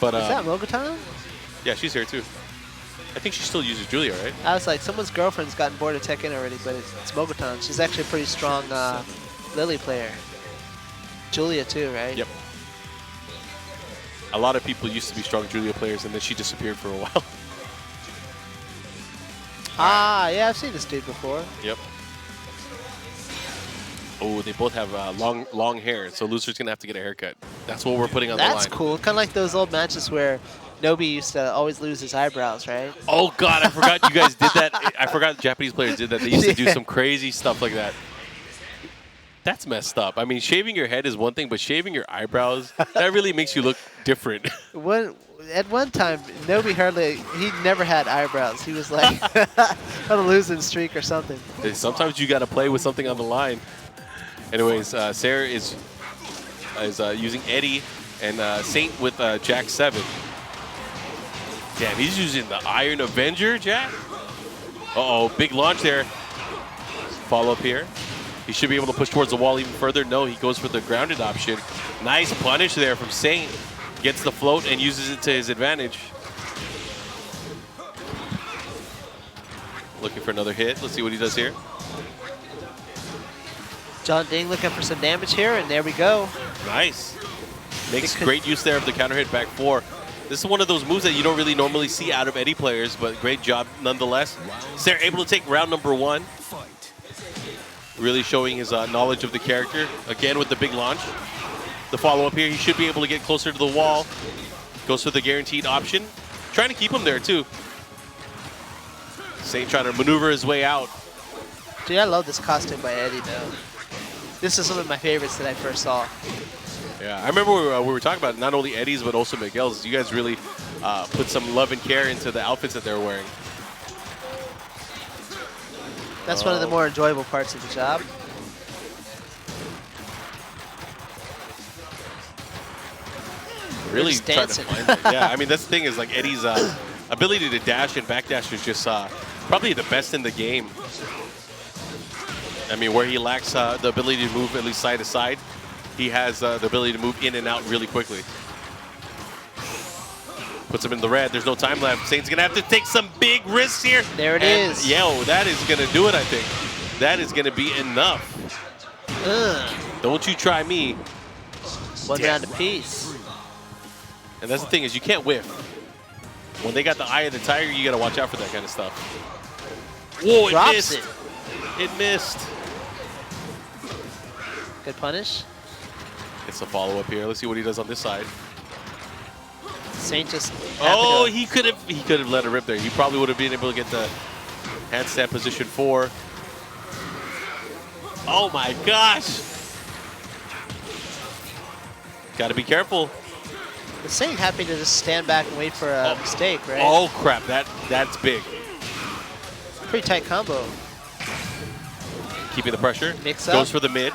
S1: But
S2: is that Mogotan?
S1: Yeah, she's here too. I think she still uses Julia, right?
S2: I was like, someone's girlfriend's gotten bored of Tekken already, but it's Mogotan. She's actually a pretty strong Lily player. Julia too, right?
S1: Yep. A lot of people used to be strong Julia players, and then she disappeared for a while.
S2: Yeah, I've seen this dude before.
S1: Yep. Oh, they both have long hair, so loser's gonna have to get a haircut. That's what we're putting on the line.
S2: That's cool. Kind of like those old matches where Nobi used to always lose his eyebrows, right?
S1: Oh God, I forgot you guys did that. I forgot Japanese players did that. They used to do some crazy stuff like that. That's messed up. I mean, shaving your head is one thing, but shaving your eyebrows, that really makes you look different.
S2: At one time, Nobi he never had eyebrows. He was like on a losing streak or something.
S1: Sometimes you got to play with something on the line. Anyways, Sara is using Eddie and Saint with Jack 7. Damn, he's using the Iron Avenger, Jack. Uh-oh, big launch there. Follow up here. He should be able to push towards the wall even further. No, he goes for the grounded option. Nice punish there from Saint. Gets the float and uses it to his advantage. Looking for another hit. Let's see what he does here.
S2: John Ding looking for some damage here, and there we go.
S1: Nice. Makes great use there of the counter hit back 4. This is one of those moves that you don't really normally see out of Eddie players, but great job nonetheless. Sara able to take round number 1. Really showing his knowledge of the character. Again with the big launch. The follow-up here, he should be able to get closer to the wall. Goes for the guaranteed option. Trying to keep him there too. Saint trying to maneuver his way out.
S2: Dude, I love this costume by Eddie, though. This is one of my favorites that I first saw.
S1: Yeah, I remember we were talking about not only Eddie's, but also Miguel's. You guys really put some love and care into the outfits that they're wearing.
S2: That's one of the more enjoyable parts of the job.
S1: Really
S2: just
S1: trying to
S2: dancing.
S1: find it. Yeah, I mean, that's the thing is like Eddie's ability to dash and backdash is just probably the best in the game. I mean, where he lacks the ability to move at least side to side, he has the ability to move in and out really quickly. Puts him in the red. There's no time left. Saint's going to have to take some big risks here.
S2: There it is.
S1: Yo, that is going to do it, I think. That is going to be enough. Don't you try me.
S2: One round apiece.
S1: And that's the thing is you can't whiff. When they got the eye of the tiger, you got to watch out for that kind of stuff. Whoa, it missed. It missed.
S2: Good punish.
S1: It's a follow-up here. Let's see what he does on this side.
S2: Saint just.
S1: Oh, he could have let it rip there. He probably would have been able to get the handstand position 4. Oh my gosh! Got to be careful.
S2: The Saint happy to just stand back and wait for a mistake, right?
S1: Oh crap! That's big.
S2: Pretty tight combo.
S1: Keeping the pressure.
S2: Mix up.
S1: Goes for the mid.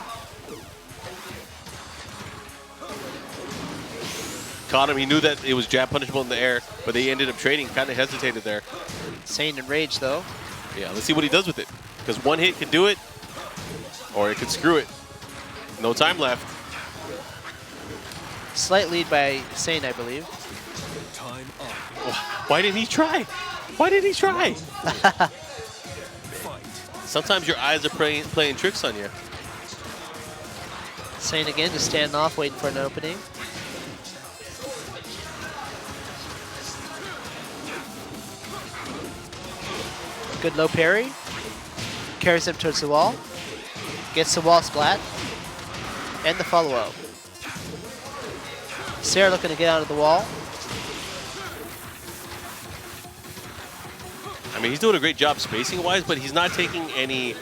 S1: Caught him. He knew that it was jab punishable in the air, but they ended up trading. Kind of hesitated there.
S2: Saint in rage, though.
S1: Yeah, let's see what he does with it. Because one hit can do it, or it could screw it. No time left.
S2: Slight lead by Saint, I believe.
S3: Time up.
S1: Why didn't he try? Why didn't he try?
S3: Fight.
S1: Sometimes your eyes are playing tricks on you.
S2: Saint again, just standing off, waiting for an opening. Good low parry. Carries him towards the wall. Gets the wall splat. And the follow-up. Sara looking to get out of the wall.
S1: I mean, he's doing a great job spacing-wise, but he's not taking any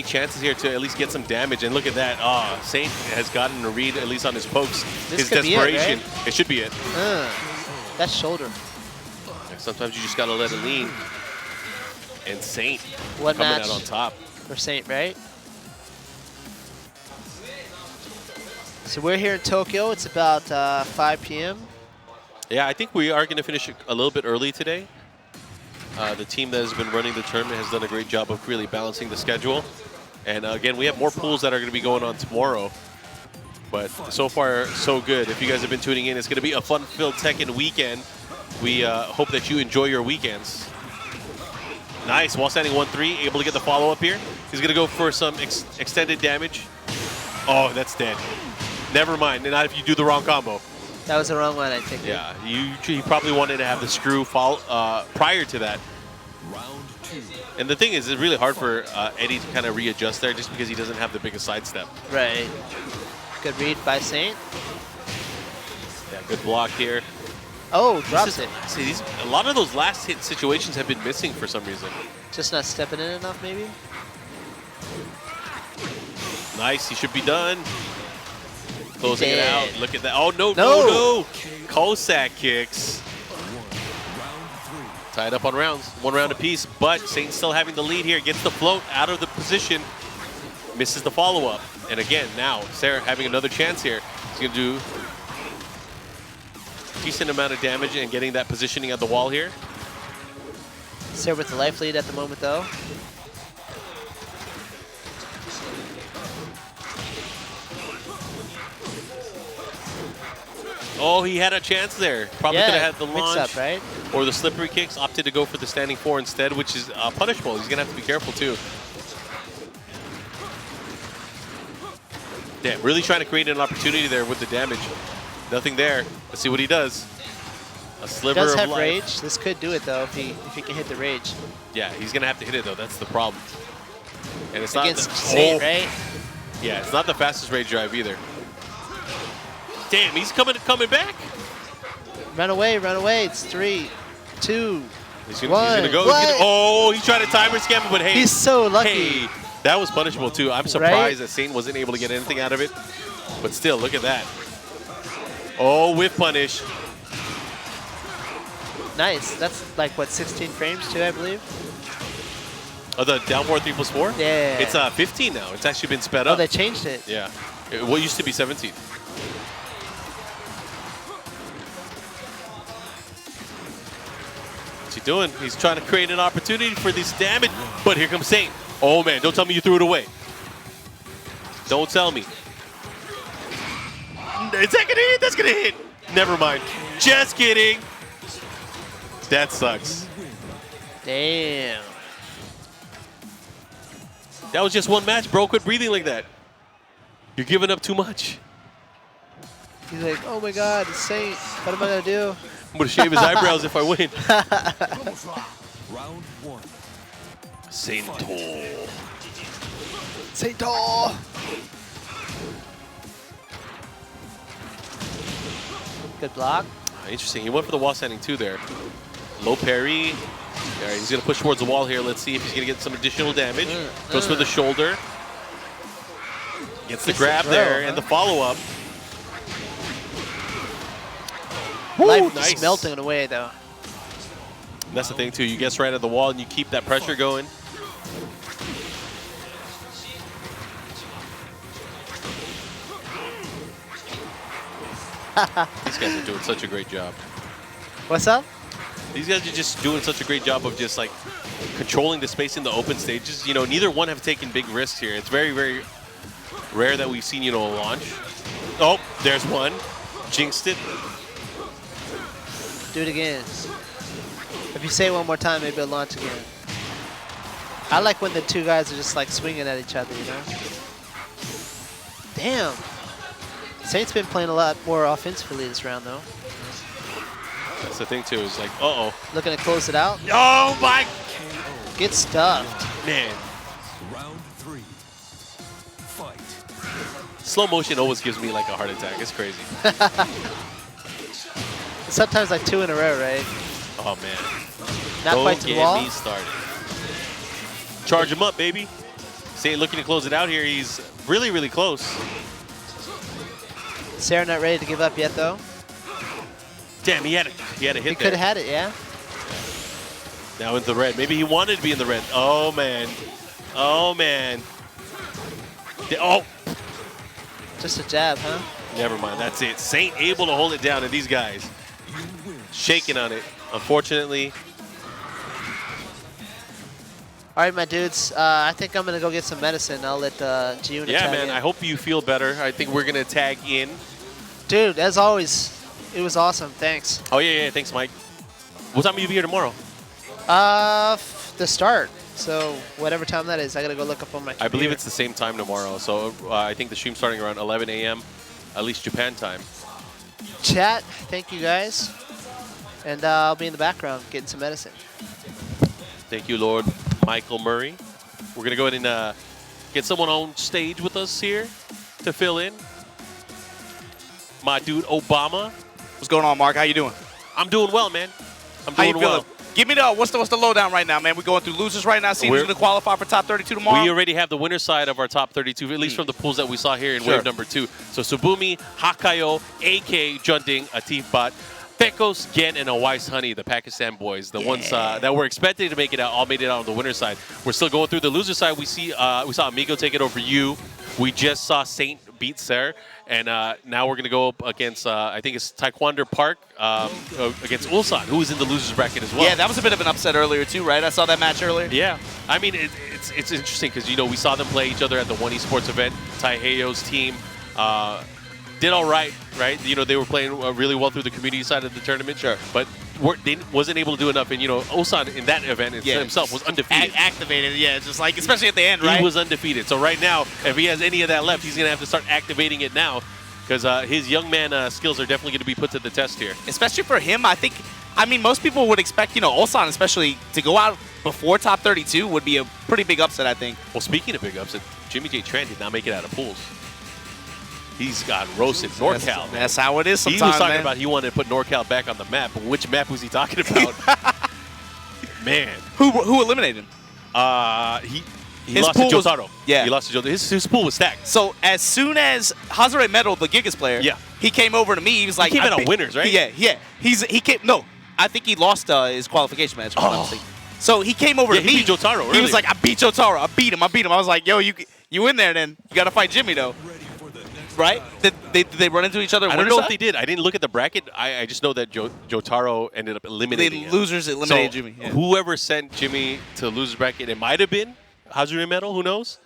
S1: chances here to at least get some damage. And look at that. Saint has gotten a read, at least on his pokes.
S2: This
S1: his
S2: could be
S1: desperation.
S2: it, right?
S1: It should be it.
S2: That's shoulder.
S1: Sometimes you just got to let it lean. And Saint
S2: One
S1: coming
S2: match
S1: out on top.
S2: for Saint, right? So we're here in Tokyo. It's about 5 p.m.
S1: Yeah, I think we are going to finish a little bit early today. The team that has been running the tournament has done a great job of really balancing the schedule. And again, we have more pools that are going to be going on tomorrow. But so far, so good. If you guys have been tuning in, it's going to be a fun-filled Tekken weekend. We hope that you enjoy your weekends. Nice, while standing 1-3, able to get the follow-up here. He's going to go for some extended damage. Oh, that's dead. Never mind, not if you do the wrong combo.
S2: That was the wrong one, I think.
S1: Yeah, you probably wanted to have the screw prior to that.
S3: Round 2.
S1: And the thing is, it's really hard for Eddie to kind of readjust there just because he doesn't have the biggest sidestep.
S2: Right. Good read by Saint.
S1: Yeah, good block here.
S2: Oh, drops it.
S1: See, a lot of those last hit situations have been missing for some reason.
S2: Just not stepping in enough, maybe?
S1: Nice, he should be done. Closing it out.
S2: Dead.
S1: Look at that. Oh, no. Cossack kicks.
S3: Round 3.
S1: Tied up on rounds. 1 round apiece, but Saint still having the lead here. Gets the float out of the position. Misses the follow-up. And again, now, Sara having another chance here. He's going to do a decent amount of damage and getting that positioning at the wall here.
S2: Sara with the life lead at the moment, though.
S1: Oh, he had a chance there. Probably could have had the launch
S2: mix up, right?
S1: or the slippery kicks. Opted to go for the standing 4 instead, which is punishable. He's going to have to be careful, too. Damn, really trying to create an opportunity there with the damage. Nothing there. Let's see what he does. A sliver
S2: Does
S1: of
S2: have
S1: life.
S2: rage. This could do it, though, if he can hit the rage.
S1: Yeah, he's going to have to hit it, though. That's the problem. And it's
S2: Against
S1: not
S2: Saint, right?
S1: Yeah, it's not the fastest rage drive either. Damn, he's coming back.
S2: Run away, run away. It's 3, 2,
S1: He's gonna go. Oh, he's trying to timer scam him, but hey.
S2: He's so lucky.
S1: Hey, that was punishable too. I'm surprised that Saint wasn't able to get anything out of it. But still, look at that. Oh, whiff punish.
S2: Nice. That's like, what, 16 frames too, I believe?
S1: Oh, the down 4 3+4?
S2: Yeah.
S1: It's 15 now. It's actually been sped
S2: Oh,
S1: up.
S2: they changed it.
S1: Yeah. What used to be 17. What's he doing? He's trying to create an opportunity for this damage. But here comes Saint. Oh, man. Don't tell me you threw it away. Don't tell me. Is that going to hit? That's going to hit. Never mind. Just kidding. That sucks.
S2: Damn.
S1: That was just one match, bro. Quit breathing like that. You're giving up too much.
S2: He's like, oh my God, it's Saint. What am I going to do?
S1: I'm going to shave his eyebrows if I win.
S3: Round 1.
S1: Saint-o.
S2: Saint-o. Good block.
S1: Interesting. He went for the wall standing too there. Low parry. All right, he's going to push towards the wall here. Let's see if he's going to get some additional damage. Goes for the shoulder. Gets the grab there and the follow-up.
S2: Life
S1: Nice.
S2: is melting away, though.
S1: And that's the thing, too. You guess right at the wall and you keep that pressure going. These guys are doing such a great job.
S2: What's up?
S1: These guys are just doing such a great job of just like controlling the space in the open stages. You know, neither one have taken big risks here. It's very, very rare that we've seen, you know, a launch. Oh, there's one. Jinxed it.
S2: Do it again. If you say it one more time, maybe it'll launch again. I like when the two guys are just like swinging at each other, you know? Damn. Saint's been playing a lot more offensively this round, though.
S1: That's the thing, too. It's like, uh-oh.
S2: Looking to close it out.
S1: Oh, my.
S2: Get stuffed.
S1: Man.
S3: Round 3. Fight.
S1: Slow motion always gives me like a heart attack. It's crazy.
S2: Sometimes like 2 in a row, right?
S1: Oh, man.
S2: Not quite to the wall.
S1: Don't get me started. Charge him up, baby. Saint looking to close it out here. He's really, really close.
S2: Sara not ready to give up yet, though.
S1: Damn, he had a hit there.
S2: He could have had it, yeah.
S1: Now into the red. Maybe he wanted to be in the red. Oh, man. Oh, man. Oh.
S2: Just a jab, huh?
S1: Never mind. That's it. Saint able to hold it down, and these guys shaking on it, unfortunately.
S2: All right, my dudes. I think I'm going to go get some medicine. I'll let G-Unit
S1: Yeah,
S2: tag
S1: man.
S2: in.
S1: I hope you feel better. I think we're going to tag in.
S2: Dude, as always, it was awesome. Thanks.
S1: Oh, yeah. Thanks, Mike. What time will you be here tomorrow?
S2: The start. So whatever time that is, I got to go look up on my computer.
S1: I believe it's the same time tomorrow. So I think the stream's starting around 11 a.m., at least Japan time.
S2: Chat, thank you guys. And I'll be in the background getting some medicine.
S1: Thank you, Lord Michael Murray. We're going to go ahead and get someone on stage with us here to fill in. My dude, Obama.
S4: What's going on, Mark? How you doing?
S1: I'm doing well, man. I'm
S4: How you
S1: doing well.
S4: feeling? Give me the what's the lowdown right now, man? We're going through losers right now. Seeing who's going to qualify for top 32 tomorrow.
S1: We already have the winner's side of our top 32, at least from the pools that we saw here in wave number 2. So Subumi, Hawkeye, AK, Junding, Atif Bot, Pickles, Gen, and Awais Honey, the Pakistan boys, the ones that were expected to make it out, all made it out on the winner's side. We're still going through the loser side. We saw Amigo take it over you. We just saw Saint beat Sara. And now we're going to go up against, I think it's Taekwondo Park against Ulsan, who is in the loser's bracket as well.
S4: Yeah, that was a bit of an upset earlier too, right? I saw that match earlier.
S1: Yeah. I mean, it's interesting because, you know, we saw them play each other at the One eSports event. Heyo's team did all right? You know, they were playing really well through the community side of the tournament.
S4: Sure.
S1: But they wasn't able to do enough. And, you know, Ulsan in that event himself was undefeated.
S4: Activated, yeah, just like, especially at the end, right?
S1: He was undefeated. So right now, if he has any of that left, he's going to have to start activating it now because his young man skills are definitely going to be put to the test here.
S4: Especially for him, I mean, most people would expect, you know, Ulsan especially to go out before top 32 would be a pretty big upset, I think.
S1: Well, speaking of big upset, Jimmy J. Tran did not make it out of pools. He's got roasted NorCal.
S4: That's how it is sometimes,
S1: He was talking about he wanted to put NorCal back on the map, but which map was he talking about? man.
S4: Who eliminated him?
S1: He
S4: His
S1: lost to
S4: pool was-
S1: Jotaro.
S4: yeah.
S1: He lost to Jotaro. His pool was stacked.
S4: So as soon as Hazare medaled the Gigas player,
S1: Yeah.
S4: he came over to me. He was like,
S1: came in
S4: I
S1: on
S4: beat-
S1: winners, right?
S4: Yeah. He came. No, I think he lost his qualification match. if I'm not
S1: Oh.
S4: mistaken. So he came over
S1: Yeah,
S4: to
S1: he
S4: me.
S1: beat Jotaro
S4: He
S1: earlier.
S4: was like, I beat Jotaro. I beat him. I was like, yo, you in there then? You got to fight Jimmy though, right? Did they run into each other?
S1: I don't know if they did. I didn't look at the bracket. I just know that Jotaro ended up eliminating
S4: The
S1: him.
S4: losers eliminated
S1: So
S4: Jimmy. Yeah.
S1: whoever sent Jimmy to the losers bracket, it might have been Hazure Metal. Who knows?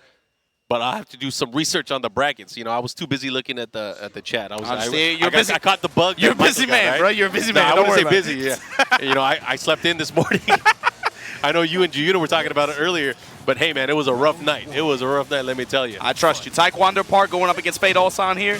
S1: But I have to do some research on the brackets. You know, I was too busy looking at the chat. I caught the bug.
S4: You're a
S1: that Michael
S4: busy
S1: got,
S4: man,
S1: right?
S4: bro. You're a busy
S1: No,
S4: man.
S1: I
S4: Don't
S1: wouldn't
S4: worry
S1: say
S4: about it.
S1: busy. Yeah. You know, I slept in this morning. I know you and Giuno were talking about it earlier, but hey, man, it was a rough night. It was a rough night, let me tell you.
S4: I trust you. Taekwondo Park going up against Fade Ulsan here.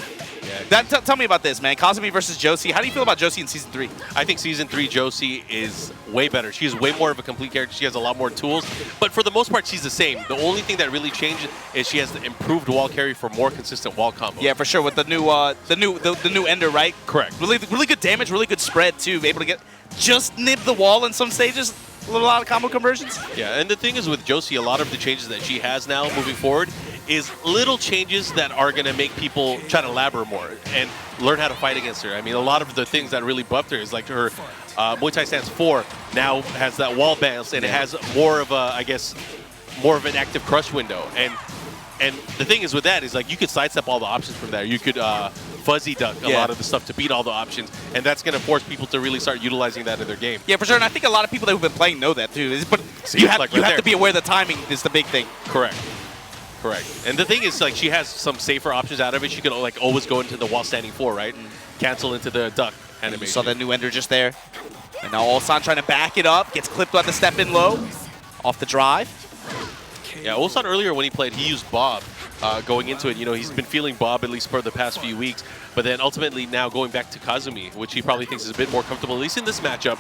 S1: Yeah.
S4: Tell me about this, man. Kazumi versus Josie. How do you feel about Josie in Season 3?
S1: I think Season 3 Josie is way better. She is way more of a complete character. She has a lot more tools. But for the most part, she's the same. The only thing that really changed is she has the improved wall carry for more consistent wall combos.
S4: Yeah, for sure. With the new ender, right?
S1: Correct.
S4: Really good damage, really good spread, too. Able to just nib the wall in some stages. A lot of combo conversions.
S1: Yeah, and the thing is with Josie, a lot of the changes that she has now moving forward is little changes that are going to make people try to lab her more and learn how to fight against her. I mean, a lot of the things that really buffed her is like her Muay Thai Stance 4 now has that wall bounce, and it has more of a, I guess, more of an active crush window. And the thing is with that is like you could sidestep all the options from there. You could fuzzy duck a lot of the stuff to beat all the options, and that's going to force people to really start utilizing that in their game.
S4: Yeah, for sure. And I think a lot of people that have been playing know that too. But
S1: See,
S4: you have,
S1: like
S4: you
S1: right
S4: have to
S1: there.
S4: be aware the timing is the big thing.
S1: Correct. And the thing is, like, she has some safer options out of it. She can like always go into the wall standing 4, right? Cancel into the duck animation.
S4: You saw that new ender just there. And now Ulsan trying to back it up. Gets clipped on the step in low. Off the drive.
S1: Yeah, Ulsan earlier when he played, he used Bob going into it. You know, he's been feeling Bob at least for the past few weeks. But then ultimately now going back to Kazumi, which he probably thinks is a bit more comfortable, at least in this matchup.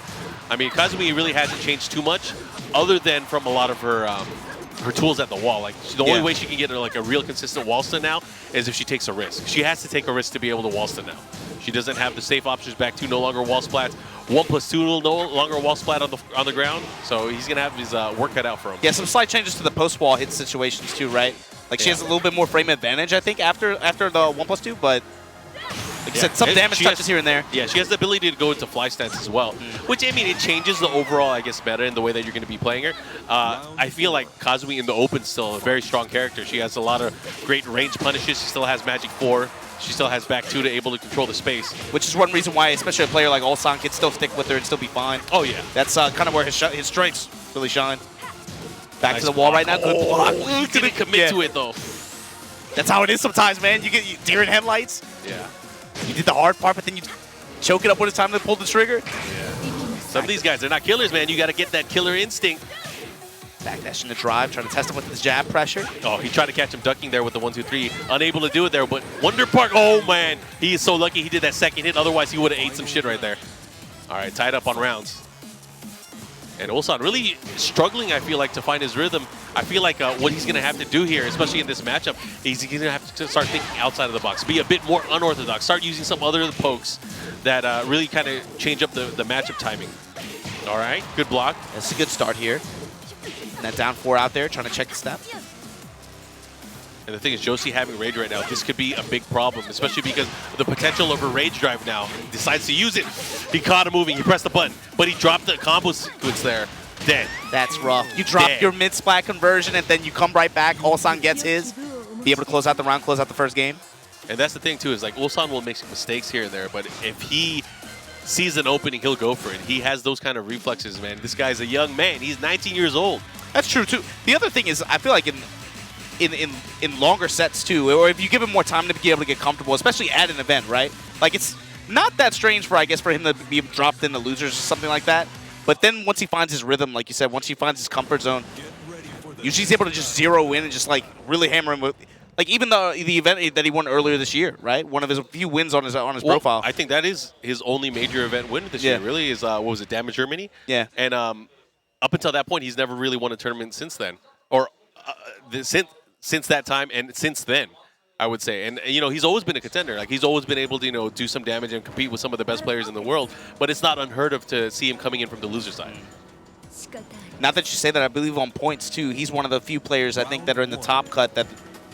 S1: I mean, Kazumi really hasn't changed too much other than from a lot of her tools at the wall. Like, the only way she can get like a real consistent wall stun now is if she takes a risk. She has to take a risk to be able to wall stun now. She doesn't have the safe options back to no longer wall splats. 1+2 no longer wall splat on the ground. So he's gonna have his work cut out for him.
S4: Yeah, some slight changes to the post wall hit situations too, right? Like she has a little bit more frame advantage, I think, after the 1+2, but like you said, some
S1: And
S4: damage
S1: she
S4: touches
S1: has-
S4: here and there.
S1: Yeah, she has the ability to go into fly stance as well, which, I mean, it changes the overall, I guess, meta in the way that you're going to be playing her. I feel like Kazumi in the open is still a very strong character. She has a lot of great range punishes. She still has Magic 4. She still has back 2 to able to control the space.
S4: Which is one reason why, especially a player like Ulsan can still stick with her and still be fine.
S1: Oh, yeah.
S4: That's kind of where his strengths really shine. Back
S1: Nice
S4: to the wall
S1: block.
S4: right now. Good block.
S1: He didn't commit to it, though.
S4: That's how it is sometimes, man. You get deer in headlights.
S1: Yeah.
S4: You did the hard part, but then you choke it up when it's time to pull the trigger.
S1: Some of these guys, they're not killers, man. You got to get that killer instinct.
S4: Backdash in the drive, trying to test him with his jab pressure.
S1: Oh, he tried to catch him ducking there with the 1-2-3. Unable to do it there, but Wonder Park, oh, man. He is so lucky he did that second hit. Otherwise, he would have ate some shit right there. All right, tied up on rounds. And Ulsan really struggling, I feel like, to find his rhythm. I feel like what he's going to have to do here, especially in this matchup, is he's going to have to start thinking outside of the box, be a bit more unorthodox, start using some other pokes that really kind of change up the matchup timing. All right, good block.
S4: That's a good start here. And that down 4 out there, trying to check the step.
S1: And the thing is, Josie having rage right now, this could be a big problem, especially because the potential of her rage drive now. He decides to use it. He caught him moving. He pressed the button, but he dropped the combo sequence there. Dead.
S4: That's rough. You drop
S1: Dead.
S4: your mid-splat conversion, and then you come right back. Ulsan gets his. Be able to close out the round, close out the first game.
S1: And that's the thing, too, is like Ulsan will make some mistakes here and there, but if he sees an opening, he'll go for it. He has those kind of reflexes, man. This guy's a young man. He's 19 years old.
S4: That's true, too. The other thing is, I feel like in longer sets, too, or if you give him more time to be able to get comfortable, especially at an event, right? Like, it's not that strange for, I guess, for him to be dropped in the losers or something like that. But then once he finds his rhythm, like you said, once he finds his comfort zone, usually he's able to just zero in and just, like, really hammer him with, like, even the event that he won earlier this year, right? One of his few wins on his profile.
S1: I think that is his only major event win this year, really, is, what was it, Damage Germany?
S4: Yeah.
S1: And up until that point, he's never really won a tournament since then. Or since that time and since then, I would say. And, you know, he's always been a contender. Like, he's always been able to, you know, do some damage and compete with some of the best players in the world. But it's not unheard of to see him coming in from the loser side.
S4: Now that you say that, I believe on points too, he's one of the few players I think that are in the top cut that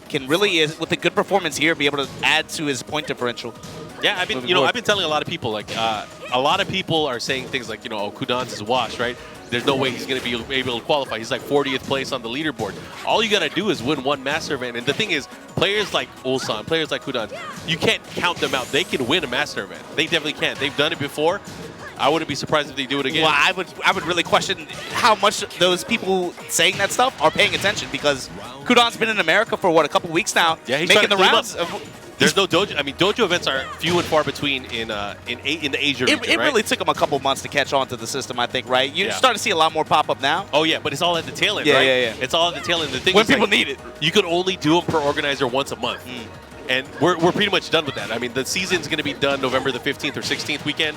S4: can really, with a good performance here, be able to add to his point differential.
S1: Yeah, I've been telling a lot of people, like, a lot of people are saying things like, oh, Kudan's is washed, right? There's no way he's going to be able to qualify. He's like 40th place on the leaderboard. All you got to do is win one master event. And the thing is, players like Ulsan, players like Kudan, you can't count them out. They can win a master event. They definitely can. They've done it before. I wouldn't be surprised if they do it again.
S4: Well, I would really question how much those people saying that stuff are paying attention, because Kudan's been in America for, what, a couple weeks now,
S1: yeah, he's
S4: making the rounds.
S1: There's no dojo. I mean, dojo events are few and far between in the Asia region,
S4: It
S1: right?
S4: really took him a couple months to catch on to the system, I think, right? You're
S1: Yeah.
S4: starting to see a lot more pop up now.
S1: Oh, yeah, but it's all at the tail end,
S4: Yeah,
S1: right?
S4: yeah.
S1: It's all at the tail end. The thing
S4: When
S1: is,
S4: people
S1: like,
S4: need it.
S1: you can only do them per organizer once a month. And we're pretty much done with that. I mean, the season's going to be done November the 15th or 16th weekend,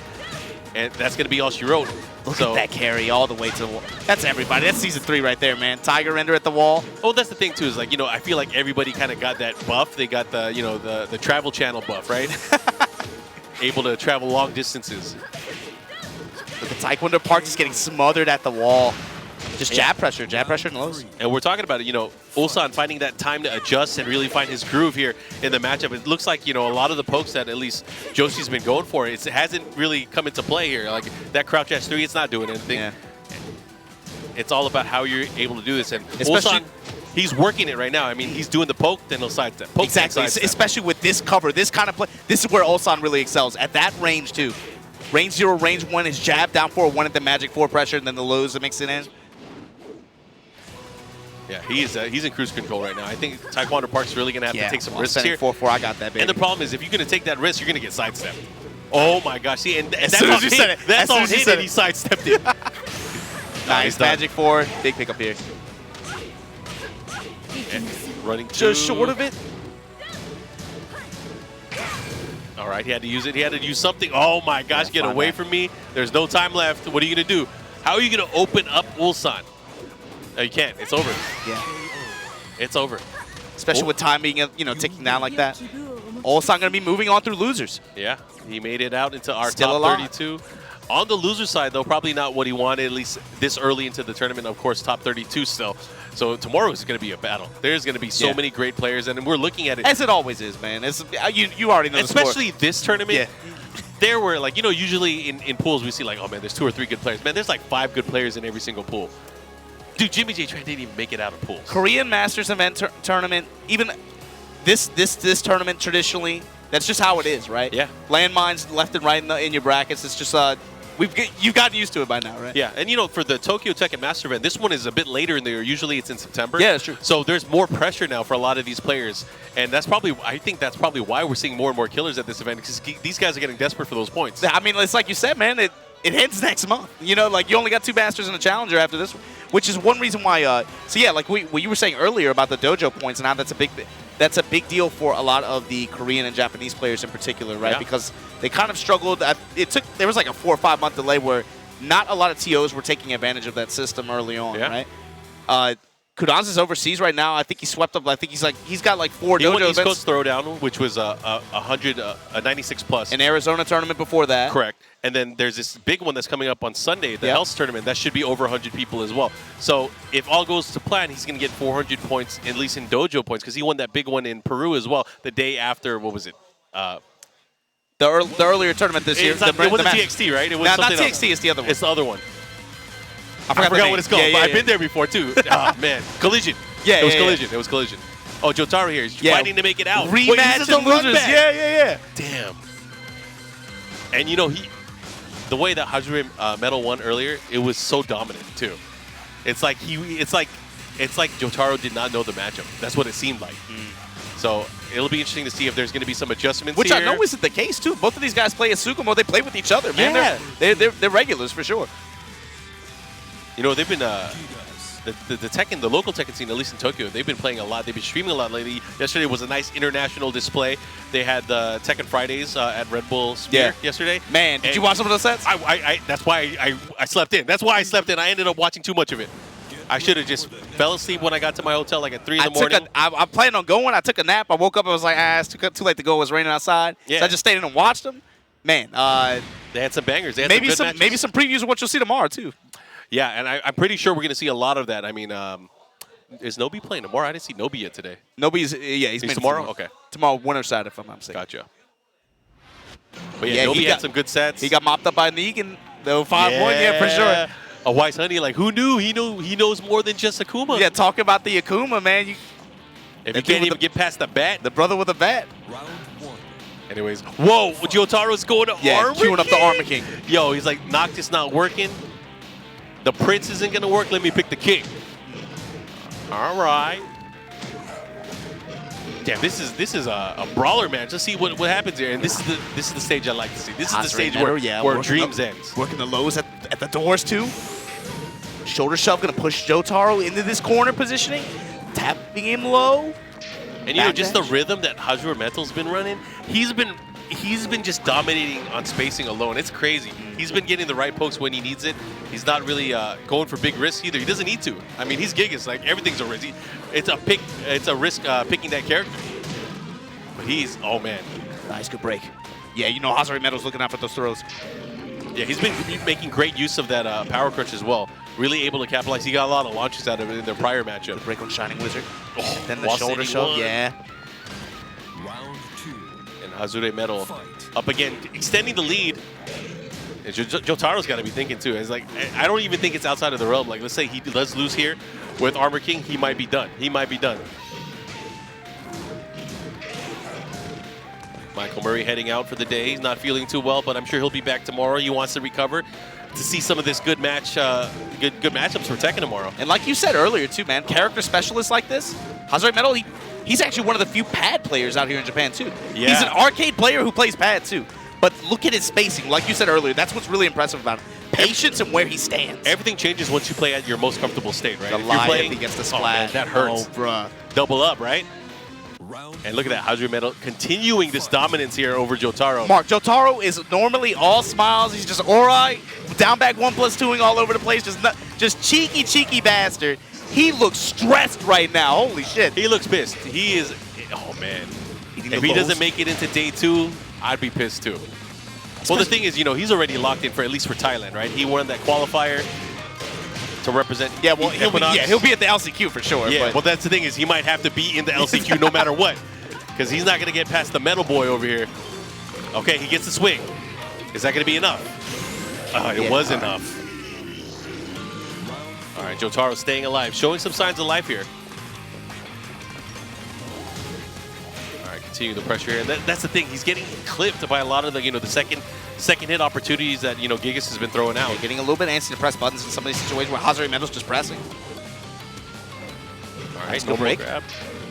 S1: and that's going to be all she wrote.
S4: Look at that carry all the way to the wall. That's everybody. That's season 3 right there, man. Tiger render at the wall.
S1: Oh, that's the thing too. Is like, I feel like everybody kind of got that buff. They got the the Travel Channel buff, right? Able to travel long distances.
S4: But the Taekwondo Park just getting smothered at the wall. Just jab pressure and lows.
S1: And we're talking about it. Ulsan finding that time to adjust and really find his groove here in the matchup. It looks like a lot of the pokes that at least Joshi's been going for, it hasn't really come into play here. Like that crouch S3, it's not doing anything.
S4: Yeah.
S1: It's all about how you're able to do this. And
S4: Especially-
S1: Ulsan, he's working it right now. I mean, he's doing the poke, then he'll sidestep. Poke,
S4: Exactly,
S1: then sidestep.
S4: especially with this cover, this kind of play. This is where Ulsan really excels, at that range too. Range 0, range 1 is jab, down 4, 1 at the magic 4 pressure, and then the lows to mix it in.
S1: Yeah, he's in cruise control right now. I think Taekwondo Park's really going to have to take some risks here.
S4: 4-4, I got that, baby.
S1: And the problem is, if you're going to take that risk, you're going to get sidestepped. Oh my gosh! See, and that's
S4: soon
S1: all
S4: as you
S1: hit.
S4: said it.
S1: That's
S4: As soon
S1: all
S4: as you
S1: hit,
S4: said
S1: and
S4: it.
S1: he sidestepped it.
S4: Nice,
S1: done.
S4: magic 4, big pickup here.
S1: And running
S4: Just
S1: two.
S4: short of it.
S1: All right, he had to use it. He had to use something. Oh my gosh, get
S4: fine,
S1: away
S4: man.
S1: from me. There's no time left. What are you going to do? How are you going to open up Ulsan? No, you can't. It's over.
S4: Yeah.
S1: It's over.
S4: Especially with time being, ticking down like that. Ulsan going to be moving on through losers.
S1: Yeah, he made it out into our
S4: Still
S1: top
S4: alive.
S1: 32. On the loser side, though, probably not what he wanted, at least this early into the tournament. Of course, top 32 still. So tomorrow is going to be a battle. There's going to be so many great players, and we're looking at it.
S4: As it always is, man. You already know the score.
S1: Especially this tournament.
S4: Yeah.
S1: There were, like, usually in pools we see, like, oh, man, there's 2 or 3 good players. Man, there's like 5 good players in every single pool. Dude, Jimmy J Tran didn't even make it out of pools.
S4: Korean Masters event tournament, even this tournament traditionally, that's just how it is, right?
S1: Yeah.
S4: Landmines left and right in your brackets. It's just you've gotten used to it by now, right?
S1: Yeah, and for the Tokyo Tekken Master event, this one is a bit later in the year. Usually it's in September.
S4: Yeah, that's true.
S1: So there's more pressure now for a lot of these players, and I think that's probably why we're seeing more and more killers at this event, because these guys are getting desperate for those points.
S4: I mean, it's like you said, man. It ends next month. Like you only got 2 Masters and a Challenger after this one, which is one reason why. So yeah, like what you were saying earlier about the dojo points and how that's a big deal for a lot of the Korean and Japanese players in particular, right?
S1: Yeah.
S4: Because they kind of struggled. There was like a 4 or 5 month delay where not a lot of TOs were taking advantage of that system early on,
S1: Yeah.
S4: right? Kudan's is overseas right now. I think he swept up. I think he's got like 4
S1: He won
S4: dojo
S1: East
S4: events.
S1: Coast Throwdown, which was a 96 plus.
S4: An Arizona tournament before that.
S1: Correct. And then there's this big one that's coming up on Sunday, the Hells tournament. That should be over 100 people as well. So if all goes to plan, he's going to get 400 points, at least in dojo points, because he won that big one in Peru as well the day after, what was it?
S4: The earlier tournament this year.
S1: It wasn't TXT, right? It was
S4: not
S1: something
S4: TXT.
S1: else.
S4: It's the other one.
S1: It's the other one.
S4: I
S1: I forgot
S4: the
S1: what it's called,
S4: name.
S1: but I've been there before, too. Oh, man. Collision.
S4: Yeah,
S1: It was
S4: yeah,
S1: Collision. It was Collision. Oh, Jotaro here. He's fighting to make it out. Wait,
S4: Rematch
S1: this is a
S4: and losers.
S1: bloodbath.
S4: Yeah.
S1: Damn. And the way that Hajime Metal won earlier, it was so dominant too. It's like Jotaro did not know the matchup. That's what it seemed like. So it'll be interesting to see if there's going to be some adjustments
S4: Which
S1: here.
S4: I know isn't the case too. Both of these guys play as Sukumo. They play with each other, man.
S1: Yeah.
S4: They're regulars for sure.
S1: They've been the Tekken, the local Tekken scene, at least in Tokyo, they've been playing a lot. They've been streaming a lot lately. Yesterday was a nice international display. They had the Tekken Fridays at Red Bull Sphere yesterday.
S4: Man, did you watch some of those sets?
S1: That's why I slept in. That's why I slept in. I ended up watching too much of it. I should have just fell asleep when I got to my hotel, like at 3 in the morning.
S4: I planned on going. I took a nap. I woke up. I was like, it's too late to go. It was raining outside.
S1: Yeah.
S4: So I just stayed in and watched them. Man,
S1: They had some bangers. They had
S4: maybe
S1: some good matches.
S4: maybe some previews of what you'll see tomorrow too.
S1: Yeah, and I'm pretty sure we're going to see a lot of that. I mean, is Nobi playing tomorrow? I didn't see Nobi yet today.
S4: Nobody's, yeah, he's
S1: tomorrow? Okay.
S4: Tomorrow, winner side, if I'm not mistaken.
S1: Gotcha. But yeah, Nobi had some good sets.
S4: He got mopped up by Negan, though 5-1, yeah, for sure.
S1: A Wise Honey, like, who knew? He knows more than just Akuma.
S4: Yeah, talk about the Akuma, man.
S1: If you can't even get past the bat.
S4: The brother with the bat.
S3: Round 1.
S1: Anyways, whoa, Jotaro's going to Armor
S4: queuing up the Armor King.
S1: Yo, he's like, Noctis not working. The Prince isn't going to work. Let me pick the King. All right. Damn, this is a brawler match. Let's see what happens here. And this is the stage I like to see. This is the stage where dreams ends.
S4: Working the lows at the doors too. Shoulder shove gonna push Jotaro into this corner positioning, tapping him low.
S1: And you know, just the rhythm that Hajime Metal's been running, he's been just dominating on spacing alone. It's crazy. He's been getting the right pokes when he needs it. He's not really going for big risks either. He doesn't need to. I mean, he's Gigas. Like, everything's a risk. It's a risk picking that character. But he's, oh man.
S4: Nice, good break. Yeah, you know Hajime Metal's looking out for those throws.
S1: Yeah, he's been making great use of that power crunch as well. Really able to capitalize. He got a lot of launches out of it in their prior matchup.
S4: Break on Shining Wizard.
S1: Oh,
S4: then the shoulder shove, yeah.
S3: Round 2.
S1: And Hajime Metal
S3: Fight.
S1: up again, extending the lead. And Jotaro's got to be thinking too. It's like, I don't even think it's outside of the realm. Like, let's say he does lose here with Armor King, he might be done. He might be done. Michael Murray heading out for the day. He's not feeling too well, but I'm sure he'll be back tomorrow. He wants to recover to see some of this good matchups for Tekken tomorrow.
S4: And like you said earlier too, man, character specialists like this, Hajime Metal, he's actually one of the few pad players out here in Japan too.
S1: Yeah.
S4: He's an arcade player who plays pad too. But look at his spacing. Like you said earlier, that's what's really impressive about him. Patience and where he stands.
S1: Everything changes once you play at your most comfortable state, right?
S4: The lie if he gets the splash.
S1: Man, that hurts.
S4: Oh, bruh.
S1: Double up, right?
S3: Round
S1: And look at that, Hajime Metal continuing this dominance here over Jotaro.
S4: Mark, Jotaro is normally all smiles. He's just alright. Down back 1+2ing all over the place. Just cheeky bastard. He looks stressed right now. Holy shit.
S1: He looks pissed. He is, oh man. If he doesn't make it into day 2, I'd be pissed too. Well, the thing is, you know, he's already locked in for at least for Thailand, right? He won that qualifier to represent.
S4: Yeah, well, he'll be at the LCQ for sure.
S1: Yeah,
S4: but
S1: well, that's the thing is he might have to be in the LCQ no matter what, because he's not going to get past the Metal Boy over here. Okay, he gets the swing. Is that going to be enough? It was enough. All right, Jotaro staying alive, showing some signs of life here. All right, continue the pressure here. And that's the thing. He's getting clipped by a lot of the, the second hit opportunities that, Gigas has been throwing out.
S4: Yeah, getting a little bit antsy to press buttons in some of these situations where Hajime Metal's just pressing.
S1: All right,
S4: Nice,
S1: no
S4: good
S1: more
S4: break.
S1: grab.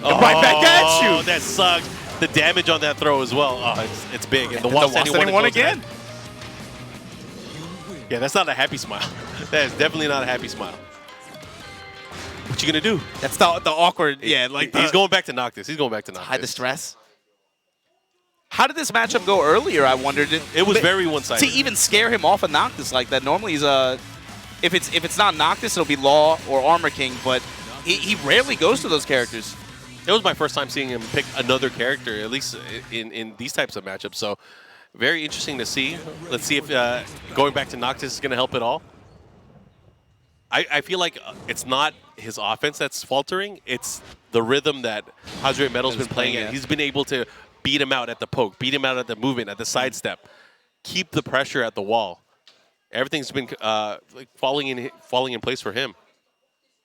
S4: Right back at you.
S1: Oh, that sucks. The damage on that throw as well. Oh, it's big. And the
S4: wall
S1: wall standing
S4: one again.
S1: Yeah, that's not a happy smile. That is definitely not a happy smile. What you gonna do?
S4: That's the awkward. Yeah, like
S1: he's going back to Noctis. He's going back to Noctis.
S4: Hide the stress. How did this matchup go earlier? I wondered.
S1: It was very one-sided.
S4: To even scare him off of Noctis like that. Normally he's if it's not Noctis, it'll be Law or Armor King. But he rarely goes to those characters.
S1: It was my first time seeing him pick another character, at least in these types of matchups. So very interesting to see. Let's see if going back to Noctis is going to help at all. I feel like it's not his offense that's faltering. It's the rhythm that Hajime Metal's been playing at. He's been able to beat him out at the poke, beat him out at the movement, at the sidestep, keep the pressure at the wall. Everything's been falling in place for him.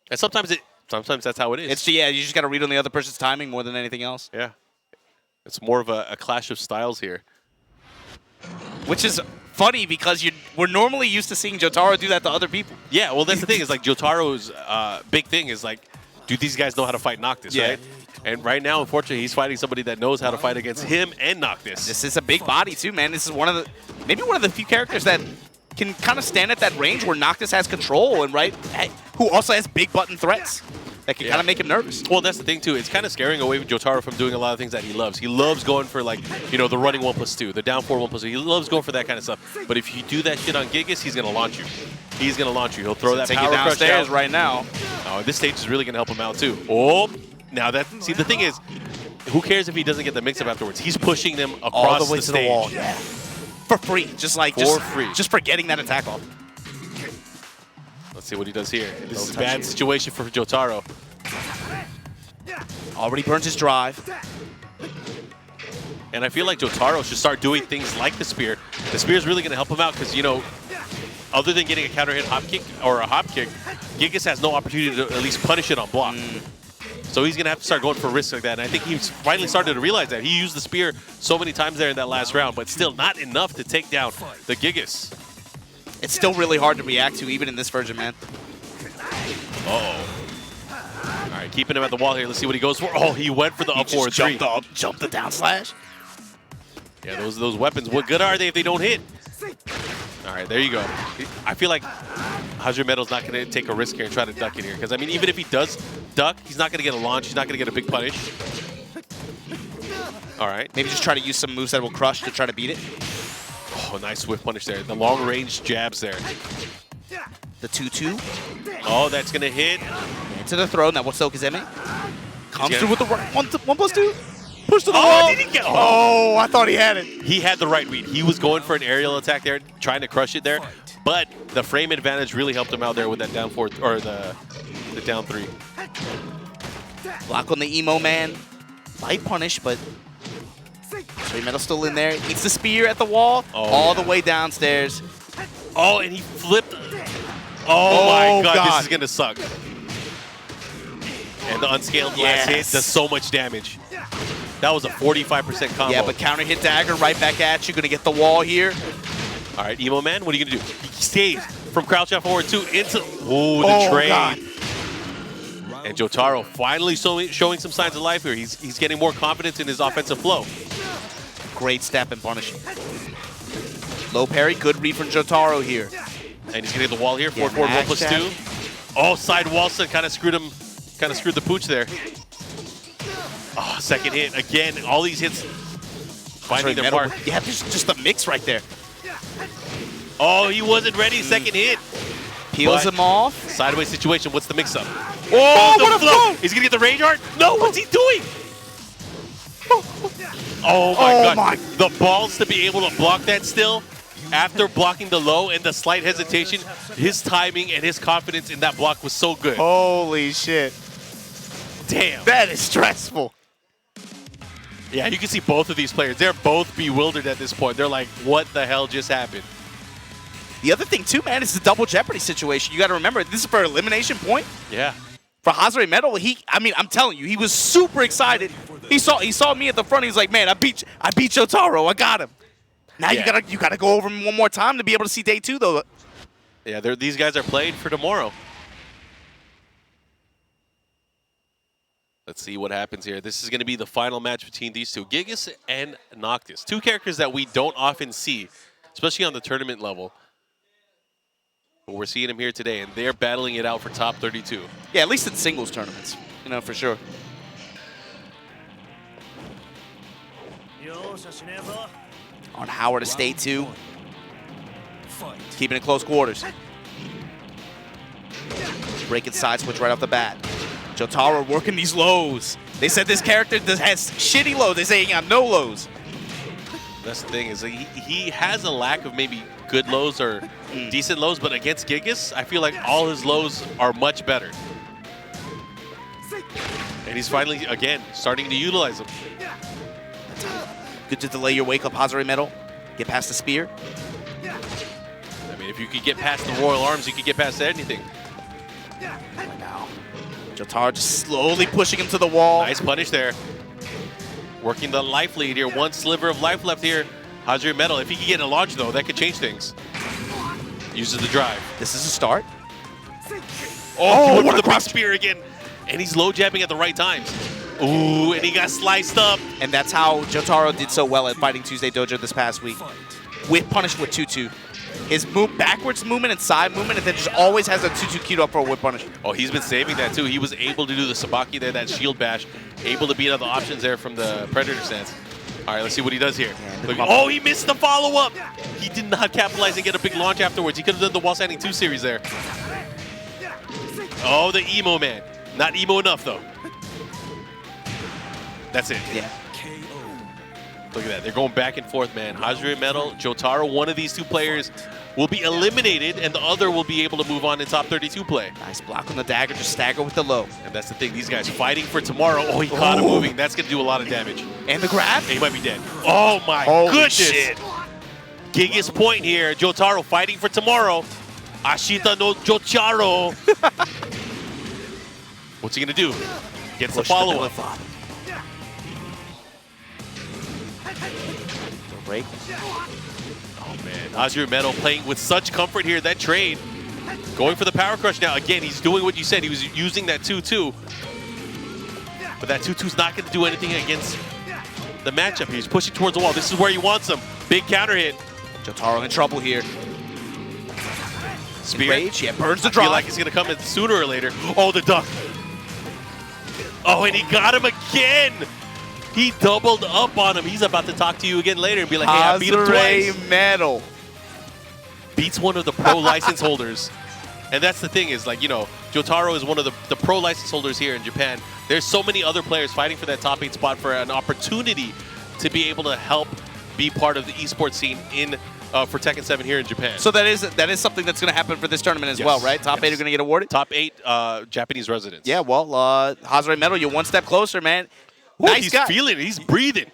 S1: And sometimes that's how it is.
S4: You just got to read on the other person's timing more than anything else.
S1: Yeah. It's more of a clash of styles here.
S4: Which is funny because we're normally used to seeing Jotaro do that to other people.
S1: Yeah, well, that's the thing. Is like Jotaro's big thing is like, do these guys know how to fight Noctis, right? And right now, unfortunately, he's fighting somebody that knows how to fight against him and Noctis.
S4: This is a big body too, man. This is maybe one of the few characters that can kind of stand at that range where Noctis has control and who also has big button threats that can kind of make him nervous.
S1: Well, that's the thing too. It's kind of scaring away Jotaro from doing a lot of things that he loves. He loves going for the running 1+2, the down 4 1+2. He loves going for that kind of stuff. But if you do that shit on Gigas, he's gonna launch you. He's gonna launch you. He'll throw that
S4: take
S1: power
S4: you
S1: crush
S4: downstairs
S1: out.
S4: right now.
S1: Oh, this stage is really gonna help him out too. Oh, now see the thing is, who cares if he doesn't get the mix-up afterwards? He's pushing them across
S4: all the way
S1: the
S4: to
S1: stage.
S4: the wall. Yeah. For free, just for getting that attack off.
S1: Let's see what he does here. This is a
S4: touchy.
S1: bad situation for Jotaro.
S4: Already burns his drive.
S1: And I feel like Jotaro should start doing things like the spear. The spear is really going to help him out because, you know, other than getting a counter hit hop kick or a hop kick, Gigas has no opportunity to at least punish it on block. So he's going to have to start going for risks like that. And I think he's finally started to realize that. He used the spear so many times there in that last round, but still not enough to take down the Gigas.
S4: It's still really hard to react to, even in this version, man.
S1: Uh-oh. All right, keeping him at the wall here. Let's see what he goes for. Oh, he went for the up forward three.
S4: Jumped the down slash.
S1: Yeah, those weapons, what good are they if they don't hit? All right, there you go. I feel like Hajime Metal's not going to take a risk here and try to duck it here. Because, I mean, even if he does duck, he's not going to get a launch. He's not going to get a big punish. All right.
S4: Maybe just try to use some moves that will crush to try to beat it.
S1: Oh, nice swift punish there. The long-range jabs there.
S4: The 2-2.
S1: Oh, that's going to hit.
S4: Into the throw. Now, what's Okazeme? Comes
S1: gonna-
S4: through with the 1+2. Push to the wall.
S1: Did he get?
S4: Oh, I thought he had it.
S1: He had the right read. He was going for an aerial attack there, trying to crush it there. But the frame advantage really helped him out there with that down four, or the down three.
S4: Block on the emo man. Light punish, but Sweet Metal still in there. Eats the spear at the wall.
S1: Oh,
S4: all
S1: yeah.
S4: the way downstairs.
S1: Oh, and he flipped. Oh my God, this is going to suck. And the unscaled last hit does so much damage. That was a 45% combo.
S4: Yeah, but counter hit dagger right back at you. Going to get the wall here.
S1: All right, Emo Man, what are you going to do? He stays from crouch out forward two into the trade.
S4: God.
S1: And Jotaro finally showing some signs of life here. He's getting more confidence in his offensive flow.
S4: Great step and punish. Low parry, good read from Jotaro here.
S1: And he's going to get the wall here.
S4: Yeah,
S1: 4-4,
S4: max
S1: 1+2. Oh, side Walsa kind of screwed him. Kind of screwed the pooch there. Oh, second hit. Again, all these hits finding their mark.
S4: Yeah, just the mix right there.
S1: Oh, he wasn't ready. Second hit.
S4: Peels
S1: But
S4: him off.
S1: Sideways situation. What's the mix-up?
S4: Oh,
S1: the
S4: what a
S1: flow.
S4: flow!
S1: He's going to get the rage art? No, what's he doing? Oh, my God.
S4: my.
S1: The balls to be able to block that still after blocking the low and the slight hesitation. His timing and his confidence in that block was so good.
S4: Holy shit.
S1: Damn.
S4: That is stressful.
S1: Yeah, you can see both of these players. They're both bewildered at this point. They're like, what the hell just happened?
S4: The other thing, too, man, is the double jeopardy situation. You got to remember, this is for elimination point.
S1: Yeah.
S4: For Hajime Metal, I'm telling you, he was super excited. He saw me at the front. He's like, man, I beat Jotaro. I got him. Now
S1: Yeah.
S4: you gotta go over him one more time to be able to see day 2, though.
S1: Yeah, these guys are played for tomorrow. Let's see what happens here. This is going to be the final match between these two, Gigas and Noctis. Two characters that we don't often see, especially on the tournament level. But we're seeing them here today, and they're battling it out for top 32.
S4: Yeah, at least in singles tournaments, for sure. On Howard Estate, too. Keeping it close quarters. Breaking side switch right off the bat. Jotaro working these lows. They said this character has shitty lows. They say he got no lows.
S1: That's the thing, is he has a lack of maybe good lows or decent lows, but against Gigas, I feel like all his lows are much better. And he's finally, again, starting to utilize them.
S4: Good to delay your wake up, Hajime Metal. Get past the spear.
S1: I mean, if you could get past the Royal Arms, you could get past anything.
S4: Right now, Jotaro just slowly pushing him to the wall.
S1: Nice punish there. Working the life lead here. One sliver of life left here. Hajime Metal, if he can get a launch, though, that could change things. Uses the drive.
S4: This is a start.
S1: Oh, he went
S4: what
S1: for
S4: a
S1: the big spear again. And he's low jabbing at the right times. Ooh, and he got sliced up.
S4: And that's how Jotaro did so well at Fighting Tuesday Dojo this past week. With punish with 2-2. His backwards movement and side movement, and then just always has a 2-2 queued up for a whip punish.
S1: Oh, he's been saving that too. He was able to do the Sabaki there, that shield bash. Able to beat out the options there from the Predator stance. All right, let's see what he does here. Look, oh, he missed the follow-up. He did not capitalize and get a big launch afterwards. He could have done the wall standing 2 series there. Oh, the emo man. Not emo enough, though. That's it.
S4: Yeah.
S1: Look at that. They're going back and forth, man. Hazure Metal, Jotaro, one of these two players will be eliminated, and the other will be able to move on in top 32 play.
S4: Nice block on the dagger, just stagger with the low.
S1: And that's the thing. These guys fighting for tomorrow. Oh, he caught him moving. That's going to do a lot of damage.
S4: And the grab.
S1: He might be dead. Oh, my
S4: Holy
S1: goodness.
S4: shit.
S1: Gigas point here. Jotaro fighting for tomorrow. Ashita no Jotaro. What's he going to do? Gets the follow-up.
S4: Break.
S1: Oh, man. Azure Metal playing with such comfort here. That trade. Going for the power crush now. Again, he's doing what you said. He was using that 2-2. But that 2-2's not going to do anything against the matchup. He's pushing towards the wall. This is where he wants him. Big counter hit.
S4: Jotaro in trouble here.
S1: Spear.
S4: Rage, yeah, burns the
S1: I feel
S4: draw.
S1: like it's going to come in sooner or later. Oh, the duck. Oh, and he got him again. He doubled up on him. He's about to talk to you again later and be like, hey, I beat him twice.
S4: Metal.
S1: Beats one of the pro license holders. And that's the thing is, like, you know, Jotaro is one of the pro license holders here in Japan. There's so many other players fighting for that top 8 spot for an opportunity to be able to help be part of the esports scene in for Tekken 7 here in Japan.
S4: So that is something that's going to happen for this tournament as
S1: Yes,
S4: well, right? Top 8 are going to get awarded?
S1: Top 8 Japanese residents.
S4: Yeah, well, Hazure Metal, you're one step closer, man.
S1: Ooh,
S4: Nice
S1: he's
S4: guy.
S1: feeling it. He's breathing.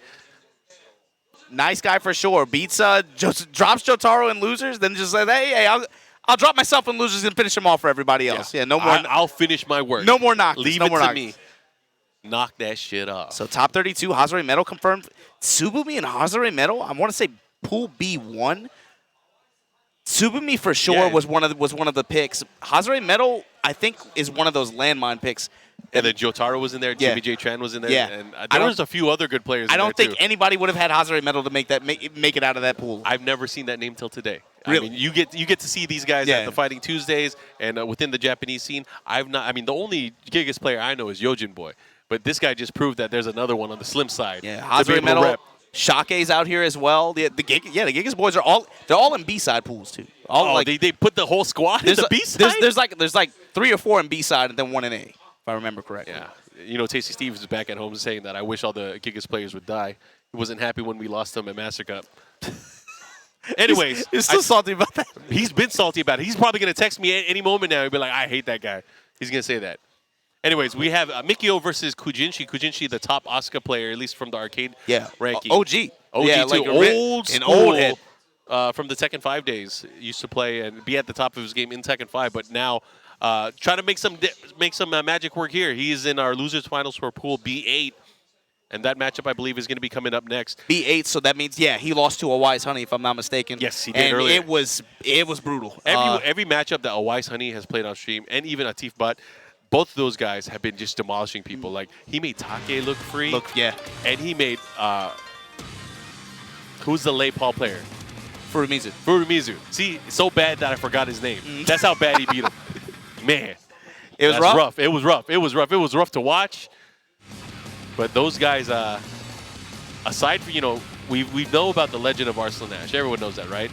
S4: Nice guy for sure. Beats, drops Jotaro in losers, then just says, hey, I'll drop myself in losers and finish him off for everybody else. Yeah, no more.
S1: I'll finish my work.
S4: No more knockers.
S1: Leave
S4: no
S1: it
S4: more
S1: to
S4: knockers.
S1: me. Knock that shit off.
S4: So top 32, Hazure Metal confirmed. Tsubumi and Hazure Metal, I want to say Pool B1. Tsubumi for sure
S1: Yeah.
S4: was one of the picks. Hazure Metal, I think, is one of those landmine picks.
S1: And then Jotaro was in there.
S4: Yeah.
S1: Jimmy J. Tran was in there.
S4: Yeah.
S1: And
S4: I
S1: there
S4: don't-
S1: was a few other good players
S4: I
S1: in there,
S4: don't think
S1: too.
S4: anybody would have had Hazure Metal to make it out of that pool.
S1: I've never seen that name till today.
S4: Really?
S1: I mean, you get to see these guys
S4: Yeah.
S1: at the Fighting Tuesdays and within the Japanese scene. I've not. I mean, the only Gigas player I know is Yojin Boy, but this guy just proved that there's another one on the slim side.
S4: Yeah,
S1: to be
S4: Hazure
S1: able to
S4: Metal,
S1: rep.
S4: Shake's out here as well. The Gigas boys are all in B-side pools too. All
S1: Oh,
S4: like
S1: they put the whole squad in the B side.
S4: there's like 3 or 4 in B-side and then 1 in A, if I remember correctly.
S1: Yeah, you know, Tasty Steve is back at home saying that I wish all the Gigas players would die. He wasn't happy when we lost them at Master Cup. Anyways,
S4: He's still salty about that.
S1: he's been salty about it. He's probably going to text me at any moment now and be like, I hate that guy. He's going to say that. Anyways, we have Mikio versus Kujan Shi. Kujan Shi, the top Asuka player, at least from the arcade
S4: Yeah,
S1: ranking.
S4: OG.
S1: Yeah,
S4: like
S1: too.
S4: an
S1: An
S4: old
S1: old
S4: head.
S1: from the Tekken 5 days. Used to play and be at the top of his game in Tekken 5, but now trying to make some magic work here. He is in our losers finals for Pool B8, and that matchup I believe is going to be coming up next.
S4: B8, so that means he lost to a Wise Honey if I'm not mistaken.
S1: Yes, he did
S4: and
S1: earlier.
S4: it was brutal.
S1: Every matchup that Wise Honey has played on stream, and even Atif Butt, both of those guys have been just demolishing people. Like, he made Take look free. And he made, who's the late Paul player? Furumizu. See, so bad that I forgot his name. That's how bad he beat him. Man.
S4: It was
S1: that's
S4: rough.
S1: It was rough to watch. But those guys, aside from, you know, we know about the legend of Arslan Nash. Everyone knows that, right?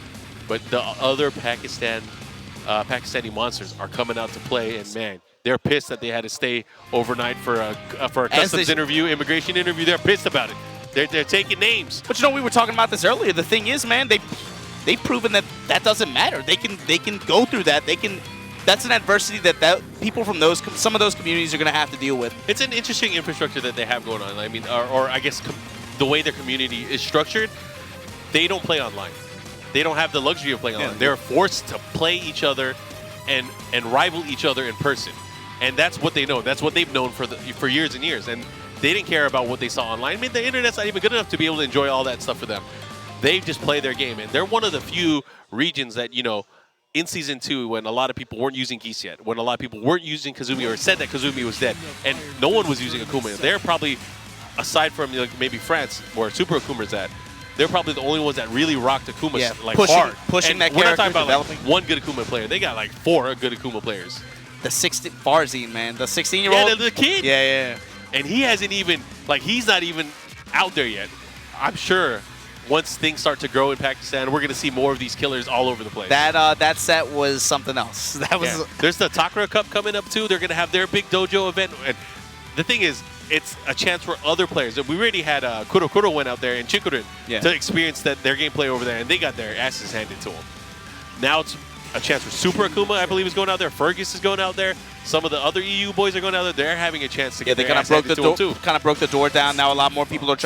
S1: But the other Pakistani monsters are coming out to play, and man, they're pissed that they had to stay overnight for a customs interview, immigration interview. They're pissed about it. They're taking names.
S4: But you know, we were talking about this earlier. The thing is, man, they've proven that doesn't matter. They can go through that. That's an adversity that people from some of those communities are going to have to deal with.
S1: It's an interesting infrastructure that they have going on. I mean, or I guess the way their community is structured, they don't play online. They don't have the luxury of playing online.
S4: Yeah.
S1: They're forced to play each other and rival each other in person. And that's what they know. That's what they've known for years and years. And they didn't care about what they saw online. I mean, the internet's not even good enough to be able to enjoy all that stuff for them. They just play their game. And they're one of the few regions that, you know, in Season 2, when a lot of people weren't using Geese yet, when a lot of people weren't using Kazumi or said that Kazumi was dead, and no one was using Akuma, they're probably, aside from maybe France, where Super Akuma's at, they're probably the only ones that really rocked Akuma hard.
S4: Pushing
S1: and
S4: that
S1: we're not
S4: character,
S1: talking about
S4: developing.
S1: like one good Akuma player. They got like 4 good Akuma players.
S4: The Farzine, man, the 16-year-old.
S1: Yeah, the kid.
S4: Yeah.
S1: And he hasn't even, like, he's not even out there yet. I'm sure once things start to grow in Pakistan, we're going to see more of these killers all over the place.
S4: That set was something else. That was.
S1: Yeah. There's the Takara Cup coming up, too. They're going to have their big dojo event. And the thing is, it's a chance for other players. We already had Kuro went out there and Chikurin to experience their gameplay over there, and they got their asses handed to them. Now it's a chance for Super Akuma, I believe, is going out there. Fergus is going out there. Some of the other EU boys are going out there. They're having a chance to get their ass handed to them too.
S4: Kind of broke the door down. Now a lot more people are,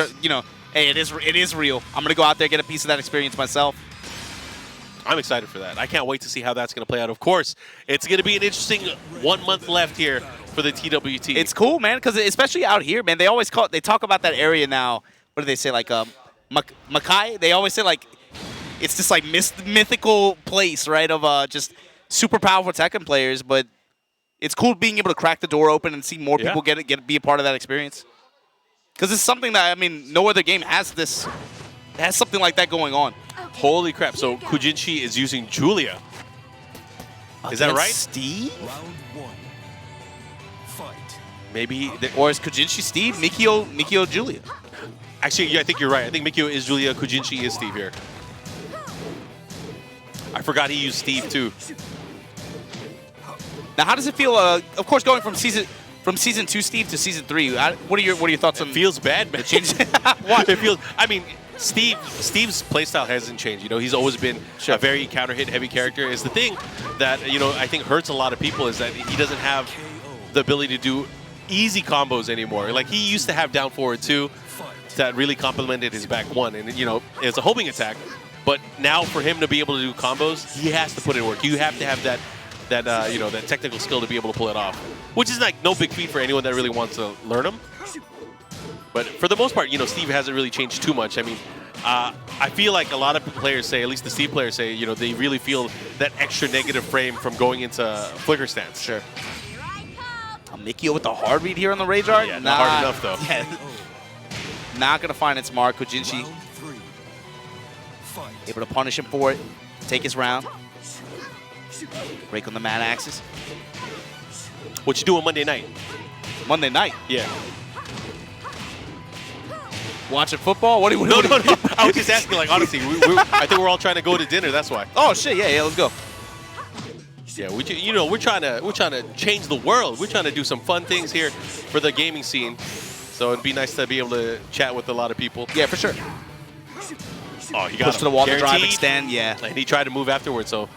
S4: hey, it is real. I'm gonna go out there, get a piece of that experience myself.
S1: I'm excited for that. I can't wait to see how that's going to play out. Of course, it's going to be an interesting 1 month left here for the TWT.
S4: It's cool, man, because especially out here, man, they talk about that area now. What do they say, like Makai? They always say like it's this like mythical place, right, of just super powerful Tekken players. But it's cool being able to crack the door open and see more people be a part of that experience. Because it's something that, I mean, no other game has this. It has something like that going on.
S1: Holy crap. So Kujan Shi is using Julia. Is that right?
S4: Steve?
S3: Round 1. Fight.
S1: Maybe.
S4: Or is Kujan Shi Steve? Mikio Julia?
S1: Actually, yeah, I think you're right. I think Mikio is Julia. Kujan Shi is Steve here. I forgot he used Steve too.
S4: Now, how does it feel? Of course, going from season 2 Steve to season 3. What are your thoughts on?
S1: It feels bad, man.
S4: What?
S1: It feels. I mean, Steve's playstyle hasn't changed. You know, he's always been a very counter hit heavy character. Is the thing that I think hurts a lot of people is that he doesn't have the ability to do easy combos anymore. Like he used to have down forward 2 that really complemented his back 1, and it's a homing attack. But now for him to be able to do combos, he has to put in work. You have to have that technical skill to be able to pull it off, which is like no big feat for anyone that really wants to learn them. But for the most part, Steve hasn't really changed too much. I mean, I feel like a lot of players say, at least the Steve players say, they really feel that extra negative frame from going into flicker stance.
S4: Sure. Mikio with the hard read here on the Rage Art?
S1: Yeah, not hard enough though.
S4: Yeah. Not going to find its mark. Kujan Shi
S3: Round 3. Fight.
S4: able to punish him for it. Take his round. Break on the mad axis.
S1: What you do on Monday night?
S4: Monday night.
S1: Yeah.
S4: Watching football? What do you
S1: No. I was just asking, like, honestly, I think we're all trying to go to dinner. That's why.
S4: Oh shit! Yeah, let's go.
S1: Yeah, we're trying to change the world. We're trying to do some fun things here for the gaming scene. So it'd be nice to be able to chat with a lot of people.
S4: Yeah, for sure.
S1: Oh, he got
S4: Push to the wall to drive,
S1: Guaranteed.
S4: extend. Yeah.
S1: And he tried to move afterwards, so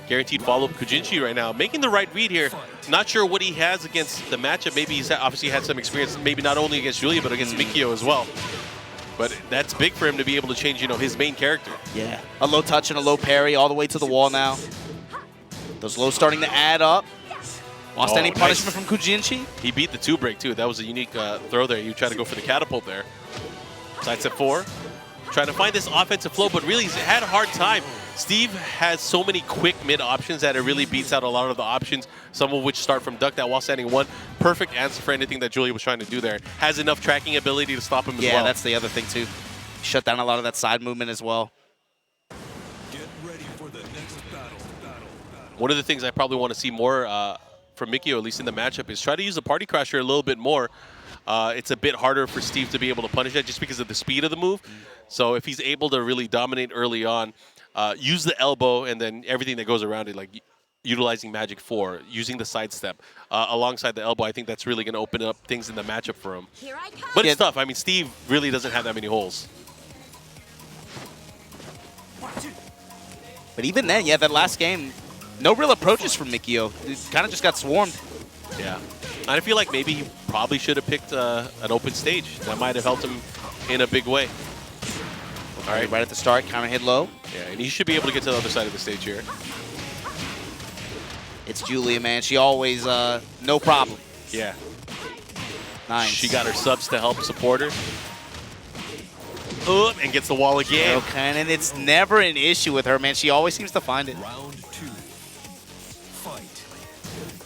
S1: guaranteed follow-up. Kujan Shi right now making the right read here. Not sure what he has against the matchup. Maybe he's obviously had some experience, maybe not only against Julia, but against Mikio as well. But that's big for him to be able to change, his main character.
S4: Yeah. A low touch and a low parry all the way to the wall now. Those lows starting to add up. Lost any punishment from Kujan Shi?
S1: He beat the 2-break, too. That was a unique throw there. You try to go for the catapult there. Side step 4. Trying to find this offensive flow, but really he's had a hard time. Steve has so many quick mid options that it really beats out a lot of the options, some of which start from duck that while standing 1. Perfect answer for anything that Julia was trying to do there. Has enough tracking ability to stop him as well.
S4: Yeah, that's the other thing, too. Shut down a lot of that side movement as well.
S3: Get ready for the next battle.
S1: One of the things I probably want to see more from Mikio, at least in the matchup, is try to use the party crasher a little bit more. It's a bit harder for Steve to be able to punish that just because of the speed of the move. So if he's able to really dominate early on, use the elbow and then everything that goes around it, like utilizing Magic 4, using the sidestep alongside the elbow, I think that's really going to open up things in the matchup for him. But it's tough. I mean, Steve really doesn't have that many holes.
S4: But even then, yeah, that last game, no real approaches from Mikio. It kind of just got swarmed.
S1: Yeah. And I feel like maybe he probably should have picked an open stage. That might have helped him in a big way.
S4: All right, right at the start, counter hit low.
S1: Yeah, and he should be able to get to the other side of the stage here.
S4: It's Julia, man. She always, no problem.
S1: Yeah.
S4: Nice.
S1: She got her subs to help support her. And gets the wall again.
S4: Okay, and it's never an issue with her, man. She always seems to find it.
S3: Round 2. Fight.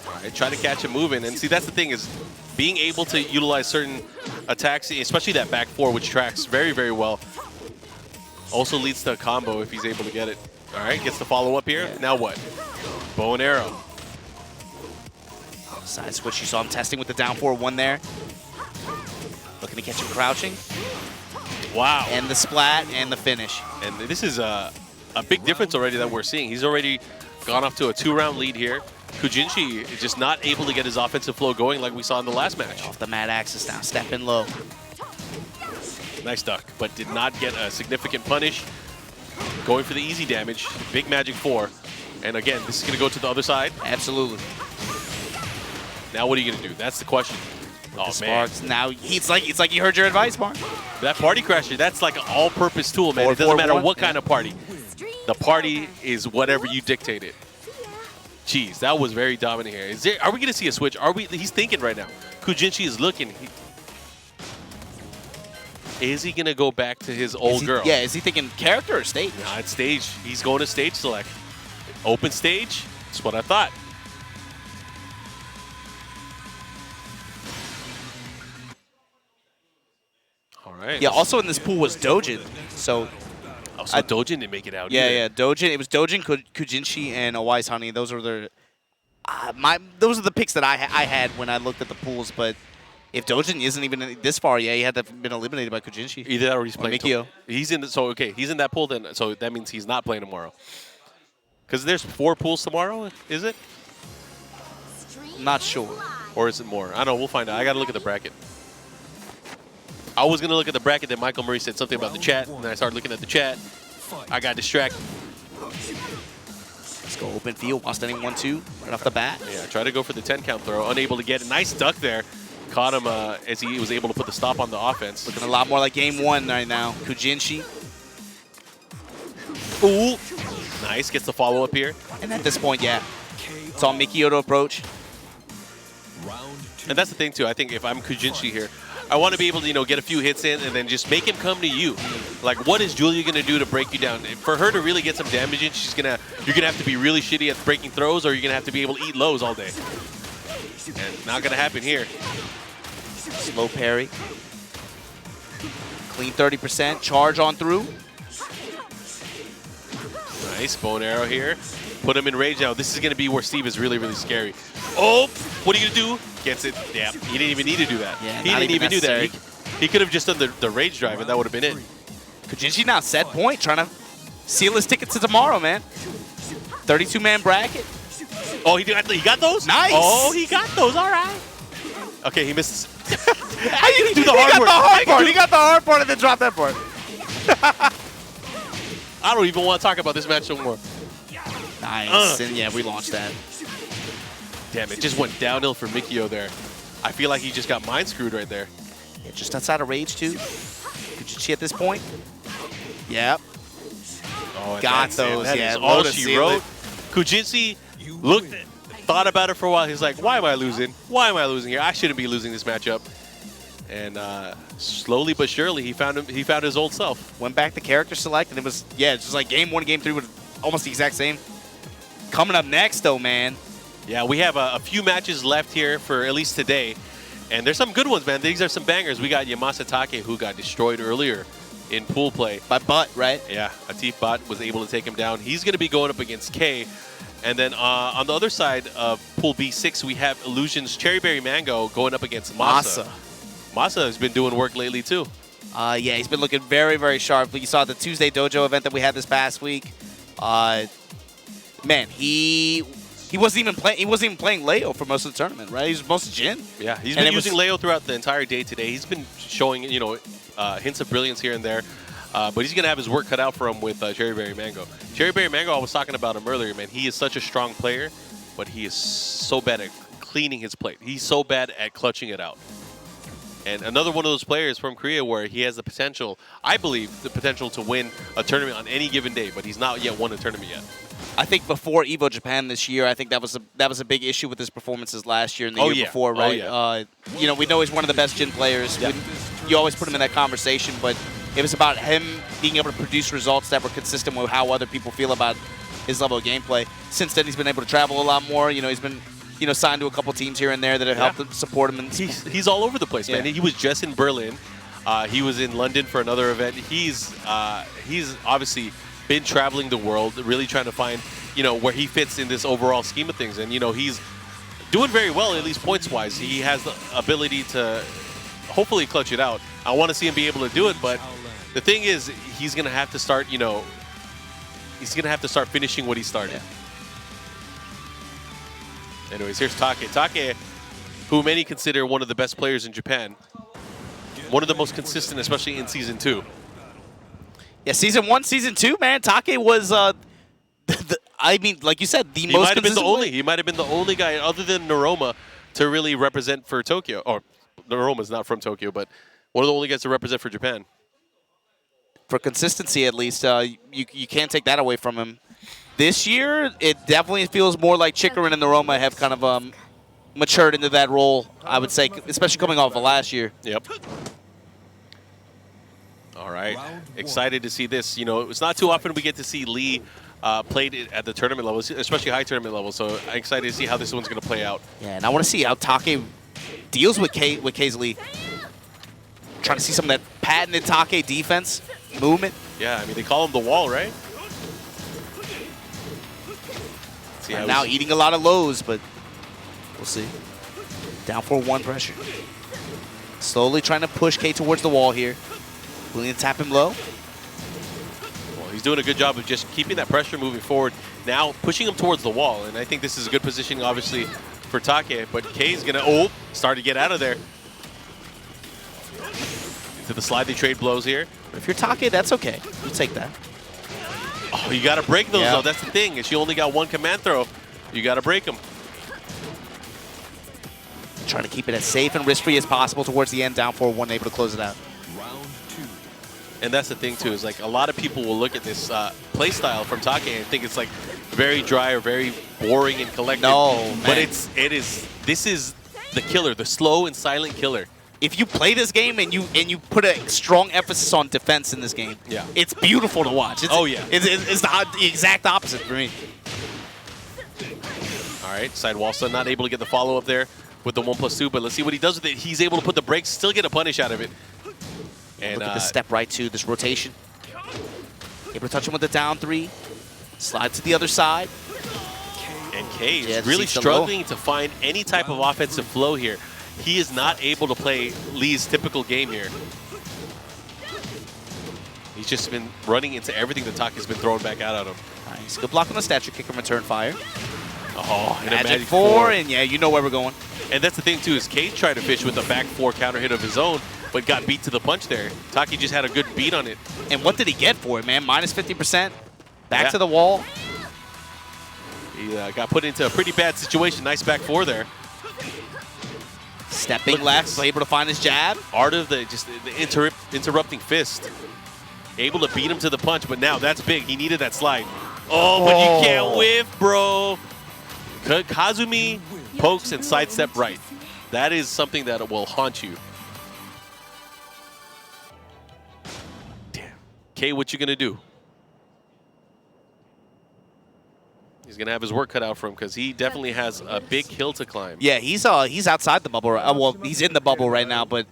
S1: All right, try to catch him moving. And see, that's the thing is being able to utilize certain attacks, especially that back 4, which tracks very, very well, also leads to a combo if he's able to get it. All right, gets the follow-up here. Now what? Bow and arrow.
S4: Side switch, you saw him testing with the down 4-1 there. Looking to catch him crouching.
S1: Wow.
S4: And the splat and the finish.
S1: And this is a big difference already that we're seeing. He's already gone up to a 2-round lead here. Kujan Shi is just not able to get his offensive flow going like we saw in the last match.
S4: Off the mat axis now, stepping low.
S1: Nice duck, but did not get a significant punish. Going for the easy damage, big magic 4. And again, this is going to go to the other side.
S4: Absolutely.
S1: Now what are you going to do? That's the question. Oh, man.
S4: Sparks, now it's like you heard your advice, Mark.
S1: That party crasher, that's like an all-purpose tool, man. It doesn't matter what kind of party. The party is whatever you dictate it. Jeez, that was very dominant here. Are we going to see a switch? He's thinking right now. Kujan Shi is looking. Is he going to go back to his old girl?
S4: Yeah, is he thinking character or stage?
S1: Nah, it's stage. He's going to stage select. Open stage? That's what I thought. All right.
S4: Yeah, also in this pool was Dojin. So
S1: so Dojin didn't make it out
S4: yeah,
S1: either.
S4: yeah, Dojin. It was Dojin, Kujan Shi, and Wise Honey. Those are those are the picks that I had when I looked at the pools. But if Dojin isn't even this far yet, he had to have been eliminated by Kujan Shi.
S1: Either that or he's playing.
S4: Mikio.
S1: He's in. He's in that pool. Then so that means he's not playing tomorrow. Because there's 4 pools tomorrow, is it?
S4: Not sure.
S1: Or is it more? I don't know. We'll find out. I got to look at the bracket. I was going to look at the bracket, then Michael Murray said something about the chat, and then I started looking at the chat. I got distracted.
S4: Let's go open field. Outstanding 1-2 right off the bat.
S1: Yeah, try to go for the 10 count throw. Unable to get it. Nice duck there. Caught him as he was able to put the stop on the offense.
S4: Looking a lot more like game 1 right now. Kujan Shi.
S1: Ooh. Nice. Gets the follow-up here.
S4: And at this point, yeah, it's all Mikio to approach.
S1: And that's the thing, too. I think if I'm Kujan Shi here, I want to be able to, get a few hits in and then just make him come to you. Like, what is Julia going to do to break you down? For her to really get some damage in, you're going to have to be really shitty at breaking throws, or you're going to have to be able to eat lows all day. And not going to happen here.
S4: Slow parry. Clean 30%. Charge on through.
S1: Nice bone arrow here. Put him in rage now. This is going to be where Steve is really, really scary. Oh, what are you going to do? Gets it. Yeah, he didn't even need to do that.
S4: Yeah,
S1: he didn't even do that. He could have just done the rage drive, and that would have been it.
S4: Kujan Shi now set point, trying to seal his ticket to tomorrow, man. 32-man bracket.
S1: Oh, he got those?
S4: Nice.
S1: Oh, he got those. All right. Okay, he missed. How you do the
S4: He
S1: hard
S4: got
S1: work?
S4: the hard part. He got the hard part and then dropped that part.
S1: I don't even want to talk about this match no more.
S4: Nice. And yeah, we launched that.
S1: Damn, it just went downhill for Mikio there. I feel like he just got mind screwed right there.
S4: Yeah, just outside of rage, too. Kujan Shi at this point. Yep.
S1: Oh,
S4: Got those.
S1: That
S4: yeah,
S1: is all
S4: Lotus
S1: she
S4: sealed
S1: wrote.
S4: it.
S1: Kujan Shi thought about it for a while. He's like, why am I losing? Why am I losing here? I shouldn't be losing this matchup. And slowly but surely, he found his old self.
S4: Went back to character select, and it was, yeah, it's just like game 1 and game 3 were almost the exact same. Coming up next, though, man.
S1: Yeah, we have a few matches left here for at least today. And there's some good ones, man. These are some bangers. We got Yamasa Take, who got destroyed earlier in pool play.
S4: By Butt, right?
S1: Yeah, Atif Bot was able to take him down. He's going to be going up against K. And then on the other side of Pool B6, we have Illusion's Cherryberry Mango going up against Massa. Massa has been doing work lately, too.
S4: Yeah, he's been looking very, very sharp. You saw the Tuesday Dojo event that we had this past week. Man, he wasn't even playing Leo for most of the tournament, right? He was mostly Jin.
S1: Yeah, he's been using Leo throughout the entire day today. He's been showing, hints of brilliance here and there. But he's going to have his work cut out for him with Cherryberry Mango. Cherryberry Mango, I was talking about him earlier, man. He is such a strong player, but he is so bad at cleaning his plate. He's so bad at clutching it out. And another one of those players from Korea where he has the potential, I believe, the potential to win a tournament on any given day, but he's not yet won a tournament yet.
S4: I think before Evo Japan this year, I think that was a big issue with his performances last year and the year before, right? We know he's one of the best Jin players.
S1: Yeah.
S4: You always put him in that conversation, but it was about him being able to produce results that were consistent with how other people feel about his level of gameplay. Since then, he's been able to travel a lot more. He's been signed to a couple teams here and there that have helped him support him. And
S1: he's all over the place, man. He was just in Berlin. He was in London for another event. He's obviously been traveling the world, really trying to find, where he fits in this overall scheme of things. And, he's doing very well, at least points-wise. He has the ability to hopefully clutch it out. I want to see him be able to do it, but the thing is, he's going to have to start, he's going to have to start finishing what he started. Anyways, here's Take. Take, who many consider one of the best players in Japan. One of the most consistent, especially in Season 2.
S4: Yeah, Season 1, Season 2, man, Take was, I mean, like you said, the most consistent.
S1: He might have been the only guy, other than Naroma, to really represent for Tokyo. Or, Naroma's not from Tokyo, but one of the only guys to represent for Japan.
S4: For consistency, at least, you can't take that away from him. This year, it definitely feels more like Chikarin and Naroma have kind of matured into that role, I would say, especially coming off of last year.
S1: Yep. All right. Excited to see this. You know, it's not too often we get to see Lee played at the tournament level, especially high tournament level. So I'm excited to see how this one's going to play out.
S4: Yeah, and I want to see how Take deals with K's Lee. Trying to see some of that patented Take defense movement.
S1: Yeah, I mean, they call him the wall, right? See how
S4: Now eating a lot of lows, but we'll see. Down 4-1 pressure. Slowly trying to push K towards the wall here. Willing to tap him low.
S1: Well, he's doing a good job of just keeping that pressure moving forward. Now pushing him towards the wall, and I think this is a good positioning, obviously, for Take. But K's going to, start to get out of there. To the slide, they trade blows here.
S4: But if you're Take, that's okay. You take that.
S1: Oh, you got to break those, though. That's the thing. If she only got one command throw, you got to break them.
S4: Trying to keep it as safe and risk-free as possible towards the end. Down 4-1, able to close it out.
S1: And that's the thing, too, is like a lot of people will look at this play style from Take and think it's like very dry or very boring and collected.
S4: No, man.
S1: But this is the killer, the slow and silent killer.
S4: If you play this game and you put a strong emphasis on defense in this game, it's beautiful to watch. It's, it's the exact opposite for me.
S1: All right, Sidewalsa not able to get the follow-up there with the 1+2, but let's see what he does with it. He's able to put the brakes, still get a punish out of it. And
S4: look at the step right to this rotation. Able to touch him with the down 3. Slide to the other side.
S1: And K is really struggling to find any type of offensive flow here. He is not able to play Lee's typical game here. He's just been running into everything that Taka's been throwing back out at him.
S4: Nice. Good block on the statue kick and return fire.
S1: Oh, and
S4: Magic 4, and yeah, you know where we're going.
S1: And that's the thing, too, is K tried to fish with a back 4 counter hit of his own, but got beat to the punch there. Taki just had a good beat on it.
S4: And what did he get for it, man? Minus 50%. Back to the wall.
S1: He got put into a pretty bad situation. Nice back 4 there.
S4: Stepping left, able to find his jab.
S1: Art of the interrupting fist. Able to beat him to the punch, but now that's big. He needed that slide. Oh, but you can't whiff, bro. Kazumi pokes and sidestep right. That is something that will haunt you. Damn. K, what you gonna do? He's gonna have his work cut out for him because he definitely has a big hill to climb.
S4: Yeah, he's outside the bubble. Well, he's in the bubble right now, but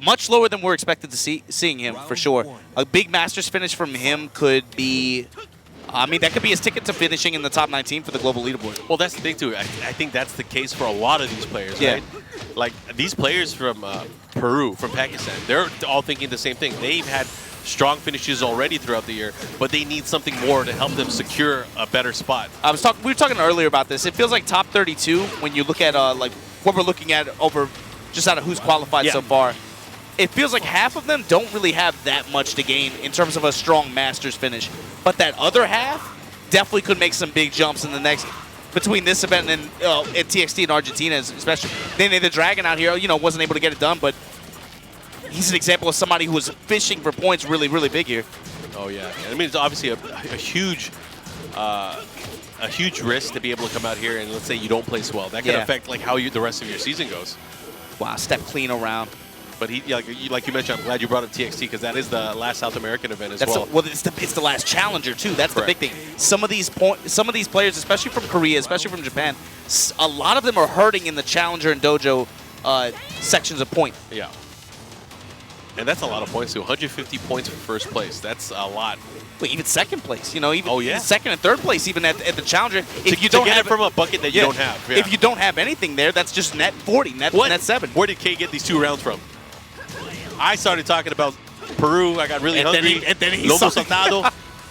S4: much lower than we're expected to seeing him for sure. A big Masters finish from him could be. I mean, that could be his ticket to finishing in the top 19 for the global leaderboard.
S1: Well, that's the thing, too. I think that's the case for a lot of these players, right? Like, these players from Peru, from Pakistan, they're all thinking the same thing. They've had strong finishes already throughout the year, but they need something more to help them secure a better spot.
S4: We were talking earlier about this. It feels like top 32 when you look at like what we're looking at over just out of who's qualified so far. It feels like half of them don't really have that much to gain in terms of a strong Masters finish. But that other half definitely could make some big jumps in the next, between this event and at TXT in Argentina, especially. Then the Dragon out here, wasn't able to get it done, but he's an example of somebody who was fishing for points really, really big here.
S1: Oh, yeah. I mean, it's obviously a huge risk to be able to come out here and let's say you don't place well. That can affect like how the rest of your season goes.
S4: Wow, step clean around.
S1: But he, like you mentioned, I'm glad you brought up TXT because that is the last South American event as well.
S4: Well, it's the last challenger too. That's the big thing. Some of these players, especially from Korea, especially from Japan, a lot of them are hurting in the challenger and dojo sections of point.
S1: Yeah. And that's a lot of points too. 150 points for first place. That's a lot.
S4: Wait, even second place. Even second and third place, even at the challenger. If you
S1: don't have it from a bucket that you don't have. Yeah.
S4: If you don't have anything there, that's just net 40, net 7.
S1: Where did K get these 2 rounds from? I started talking about Peru. I got really hungry.
S4: And then he
S1: Lomo saltado.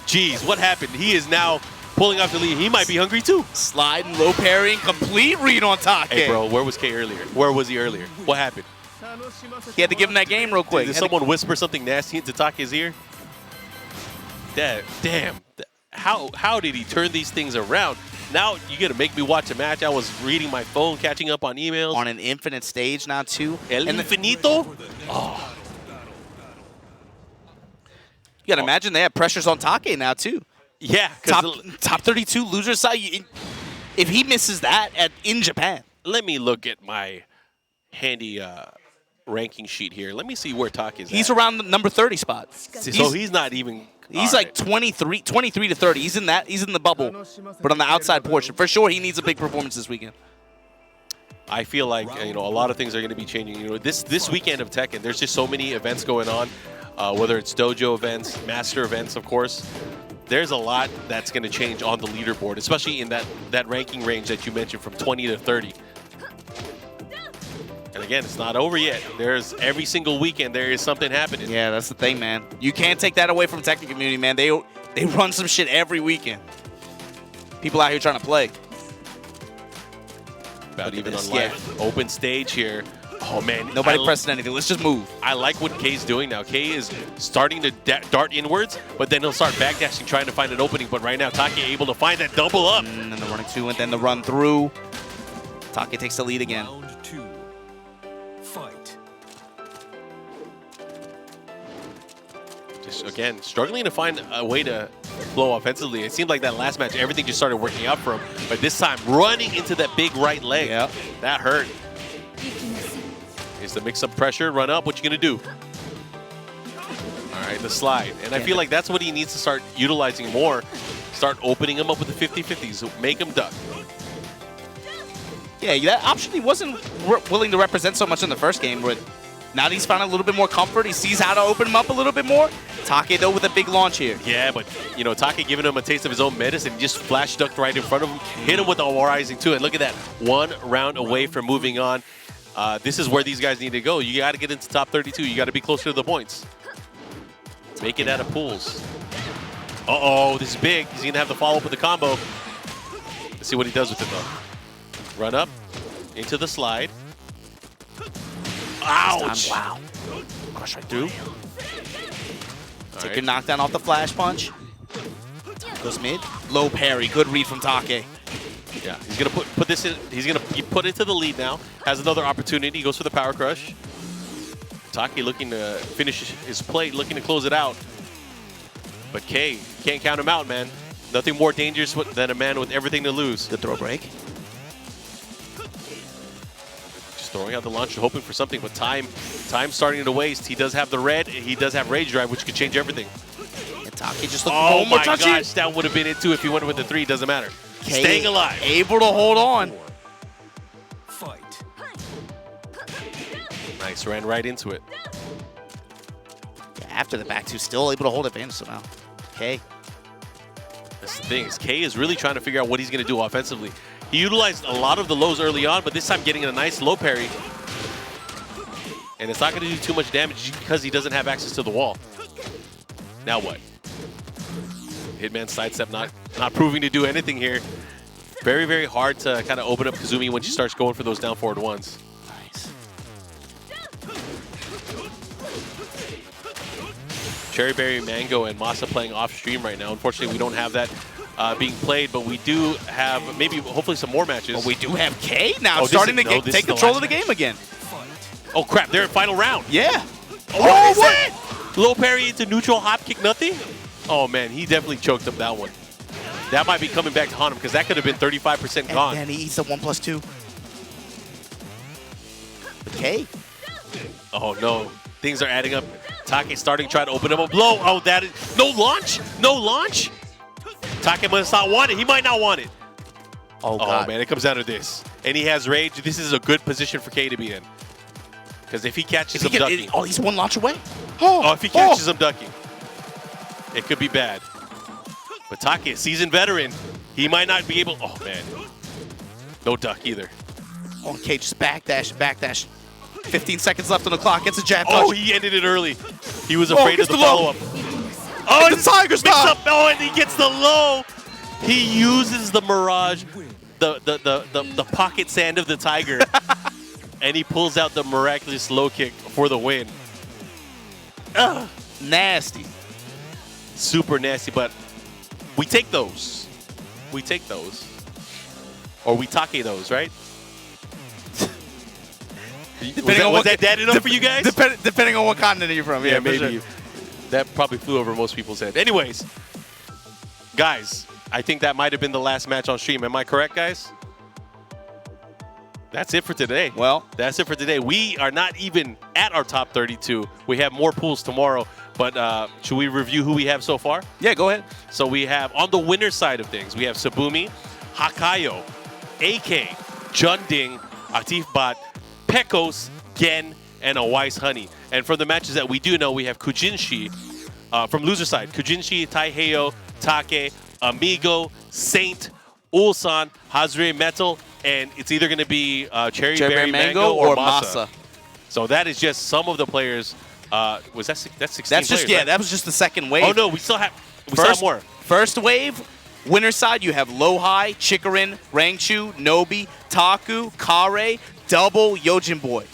S1: Jeez, what happened? He is now pulling off the lead. He might be hungry too.
S4: Sliding, low parrying, complete read on Taka.
S1: Hey, bro, where was K earlier? Where was he earlier? What happened?
S4: He had to give him that game real quick.
S1: Did someone whisper something nasty into Taka's ear? Damn. How did he turn these things around? Now you got to make me watch a match. I was reading my phone, catching up on emails.
S4: On an infinite stage now, too.
S1: El Infinito? Oh.
S4: You got to imagine they have pressures on Taka now, too.
S1: Yeah.
S4: Top 32 loser side. If he misses that in Japan.
S1: Let me look at my handy ranking sheet here. Let me see where Taka is
S4: He's
S1: at.
S4: around the number 30 spot.
S1: So he's not even...
S4: He's like 23 to 30. He's in the bubble, but on the outside portion. For sure, he needs a big performance this weekend.
S1: I feel like a lot of things are going to be changing. This weekend of Tekken, there's just so many events going on, whether it's dojo events, master events, of course. There's a lot that's going to change on the leaderboard, especially in that ranking range that you mentioned from 20 to 30. And again, it's not over yet. There's every single weekend there is something happening.
S4: Yeah, that's the thing, man. You can't take that away from the Tekken community, man. They run some shit every weekend. People out here trying to play.
S1: About even on live open stage here. Oh man,
S4: nobody pressing anything. Let's just move.
S1: I like what K's doing now. K is starting to dart inwards, but then he'll start backdashing, trying to find an opening. But right now, Taka able to find that double up.
S4: And then the running two, and then the run through. Taka takes the lead again.
S3: Round 2. Fight.
S1: Just again, struggling to find a way to flow offensively. It seemed like that last match, everything just started working out for him. But this time, running into that big right leg.
S4: Yep.
S1: That hurt. Is the mix-up pressure, run up, what you gonna do? All right, the slide. And I feel like that's what he needs to start utilizing more. Start opening him up with the 50-50s, make him duck.
S4: Yeah, that option he wasn't willing to represent so much in the first game, but now that he's found a little bit more comfort, he sees how to open him up a little bit more. Taka, though, with a big launch here.
S1: Yeah, but, Taka giving him a taste of his own medicine. He just flash ducked right in front of him, hit him with the rising too, and look at that. 1 round away from moving on. This is where these guys need to go. You got to get into top 32. You got to be closer to the points. Make it out of pools. Uh-oh, this is big. He's going to have to follow up with the combo. Let's see what he does with it, though. Run up into the slide. Ouch!
S4: Wow. Crush right through. Take your knockdown off the flash punch. Goes mid. Low parry. Good read from Taka.
S1: Yeah, he's gonna put this in. He's gonna put it to the lead now. Has another opportunity. Goes for the power crush. Taka looking to finish his plate, looking to close it out. But K can't count him out, man. Nothing more dangerous than a man with everything to lose.
S4: Good throw break.
S1: Just throwing out the launcher, hoping for something, but time starting to waste. He does have the red. He does have rage drive, which could change everything.
S4: And Taka just looking
S1: oh
S4: for
S1: my gosh, that would have been it too if he went with the 3. Doesn't matter.
S4: K
S1: staying alive.
S4: Able to hold on.
S3: Fight.
S1: Nice, ran right into it.
S4: Yeah, after the back two, still able to hold advantage somehow. K.
S1: That's the thing, is K is really trying to figure out what he's going to do offensively. He utilized a lot of the lows early on, but this time getting a nice low parry. And it's not going to do too much damage because he doesn't have access to the wall. Now what? Hitman sidestep not proving to do anything here. Very, very hard to kind of open up Kazumi when she starts going for those down forward ones.
S4: Nice.
S1: Cherry Berry, Mango, and Massa playing off stream right now. Unfortunately, we don't have that being played, but we do have maybe, hopefully, some more matches.
S4: Well, we do have K now starting to take control of the game again.
S1: Oh crap! They're in final round.
S4: Yeah.
S1: Oh, what? Low parry into neutral hop kick, nothing. Oh man, he definitely choked up that one. That might be coming back to haunt him because that could have been 35% gone.
S4: And he eats the 1+2. K.
S1: Oh no, things are adding up. Taka starting to try to open him up low. Oh, that is no launch, no launch. Taka must not want it. He might not want it.
S4: Oh god.
S1: Oh man, it comes down to this, and he has rage. This is a good position for K to be in. Because if he catches him ducking.
S4: Oh, he's 1 launch away.
S1: Oh, if he catches him ducking, it could be bad. But Taka, a seasoned veteran, he might not be able. Oh man, no duck either.
S4: Oh, K just backdash, backdash. 15 seconds left on the clock. Gets a jab touch.
S1: Oh, he ended it early. He was afraid of the follow-up.
S4: Oh, it's the Tiger stop.
S1: Oh, and he gets the low. He uses the Mirage, the pocket sand of the Tiger, and he pulls out the miraculous low kick for the win. Ugh.
S4: Nasty.
S1: Super nasty, but we take those. We take those. Or we take those, right? Was that dead enough for you guys?
S4: Depending on what continent you're from. Yeah,
S1: maybe.
S4: sure.
S1: That probably flew over most people's head. Anyways, guys, I think that might have been the last match on stream. Am I correct, guys? That's it for today.
S4: Well,
S1: that's it for today. We are not even at our top 32. We have more pools tomorrow. But should we review who we have so far?
S4: Yeah, go ahead.
S1: So we have, on the winner's side of things, we have Sabumi, Hawkeye, AK, Junding, Atif Bot, Pickles, Gen, and a Wise Honey. And from the matches that we do know, we have Kujan Shi from loser side. Kujan Shi, Heyo, Taka, Amigo, Saint, Ulsan, Hazre Metal, and it's either going to be Cherry Berry Mango or Massa. So that is just some of the players. Was that 16
S4: That's just
S1: players,
S4: yeah.
S1: right?
S4: That was just the second wave.
S1: Oh no, we still have more.
S4: First wave, winner side. You have Lohai, Chikarin, Rangchu, Nobi, Taku, Kare, Double, Yojin Boy.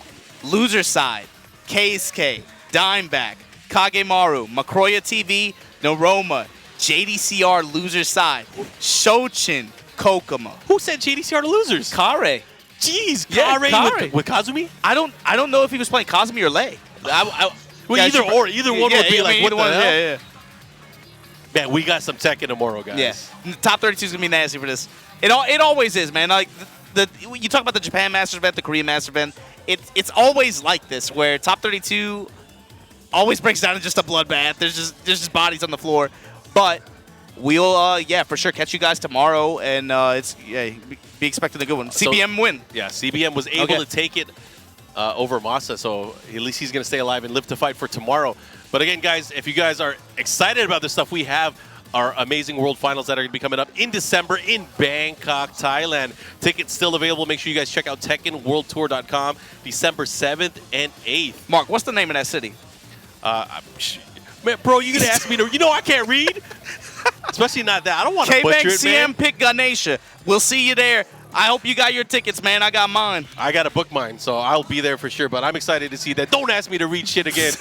S4: Loser side, Keisuke, Dimeback, Kagemaru, Macroya TV, Noroma, JDCR. Loser side, Shochin, Kokuma.
S1: Who said JDCR to losers?
S4: Kare.
S1: Jeez,
S4: Yeah,
S1: Kare with Kazumi?
S4: I don't know if he was playing Kazumi or Lei.
S1: Well, either one would be like, what the hell?
S4: Yeah.
S1: Man, we got some Tekken tomorrow, guys.
S4: Yeah, top 32 is gonna be nasty for this. It always is, man. Like you talk about the Japan Masters event, the Korean Masters event. It's always like this, where top 32 always breaks down to just a bloodbath. There's just bodies on the floor, but we'll for sure catch you guys tomorrow, and be expecting a good one. CBM win.
S1: Yeah, CBM was able to take it over Massa, so at least he's going to stay alive and live to fight for tomorrow. But again, guys, if you guys are excited about this stuff, we have our amazing World Finals that are going to be coming up in December in Bangkok, Thailand. Tickets still available. Make sure you guys check out TekkenWorldTour.com December 7th and 8th.
S4: Mark, what's the name of that city?
S1: Man, bro, you going to ask me to... You know I can't read. Especially not that. I don't want to butcher it, man.
S4: CM Pick Ganesha. We'll see you there. I hope you got your tickets, man. I got mine.
S1: I got to book mine, so I'll be there for sure. But I'm excited to see that. Don't ask me to read shit again.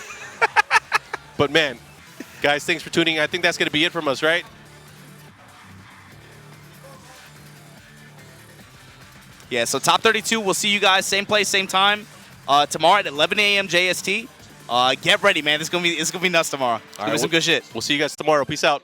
S1: But, man, guys, thanks for tuning in. I think that's going to be it from us, right?
S4: Yeah, so top 32. We'll see you guys same place, same time tomorrow at 11 a.m. JST. Get ready, man. It's gonna be nuts tomorrow. It's gonna be some good shit.
S1: We'll see you guys tomorrow. Peace out.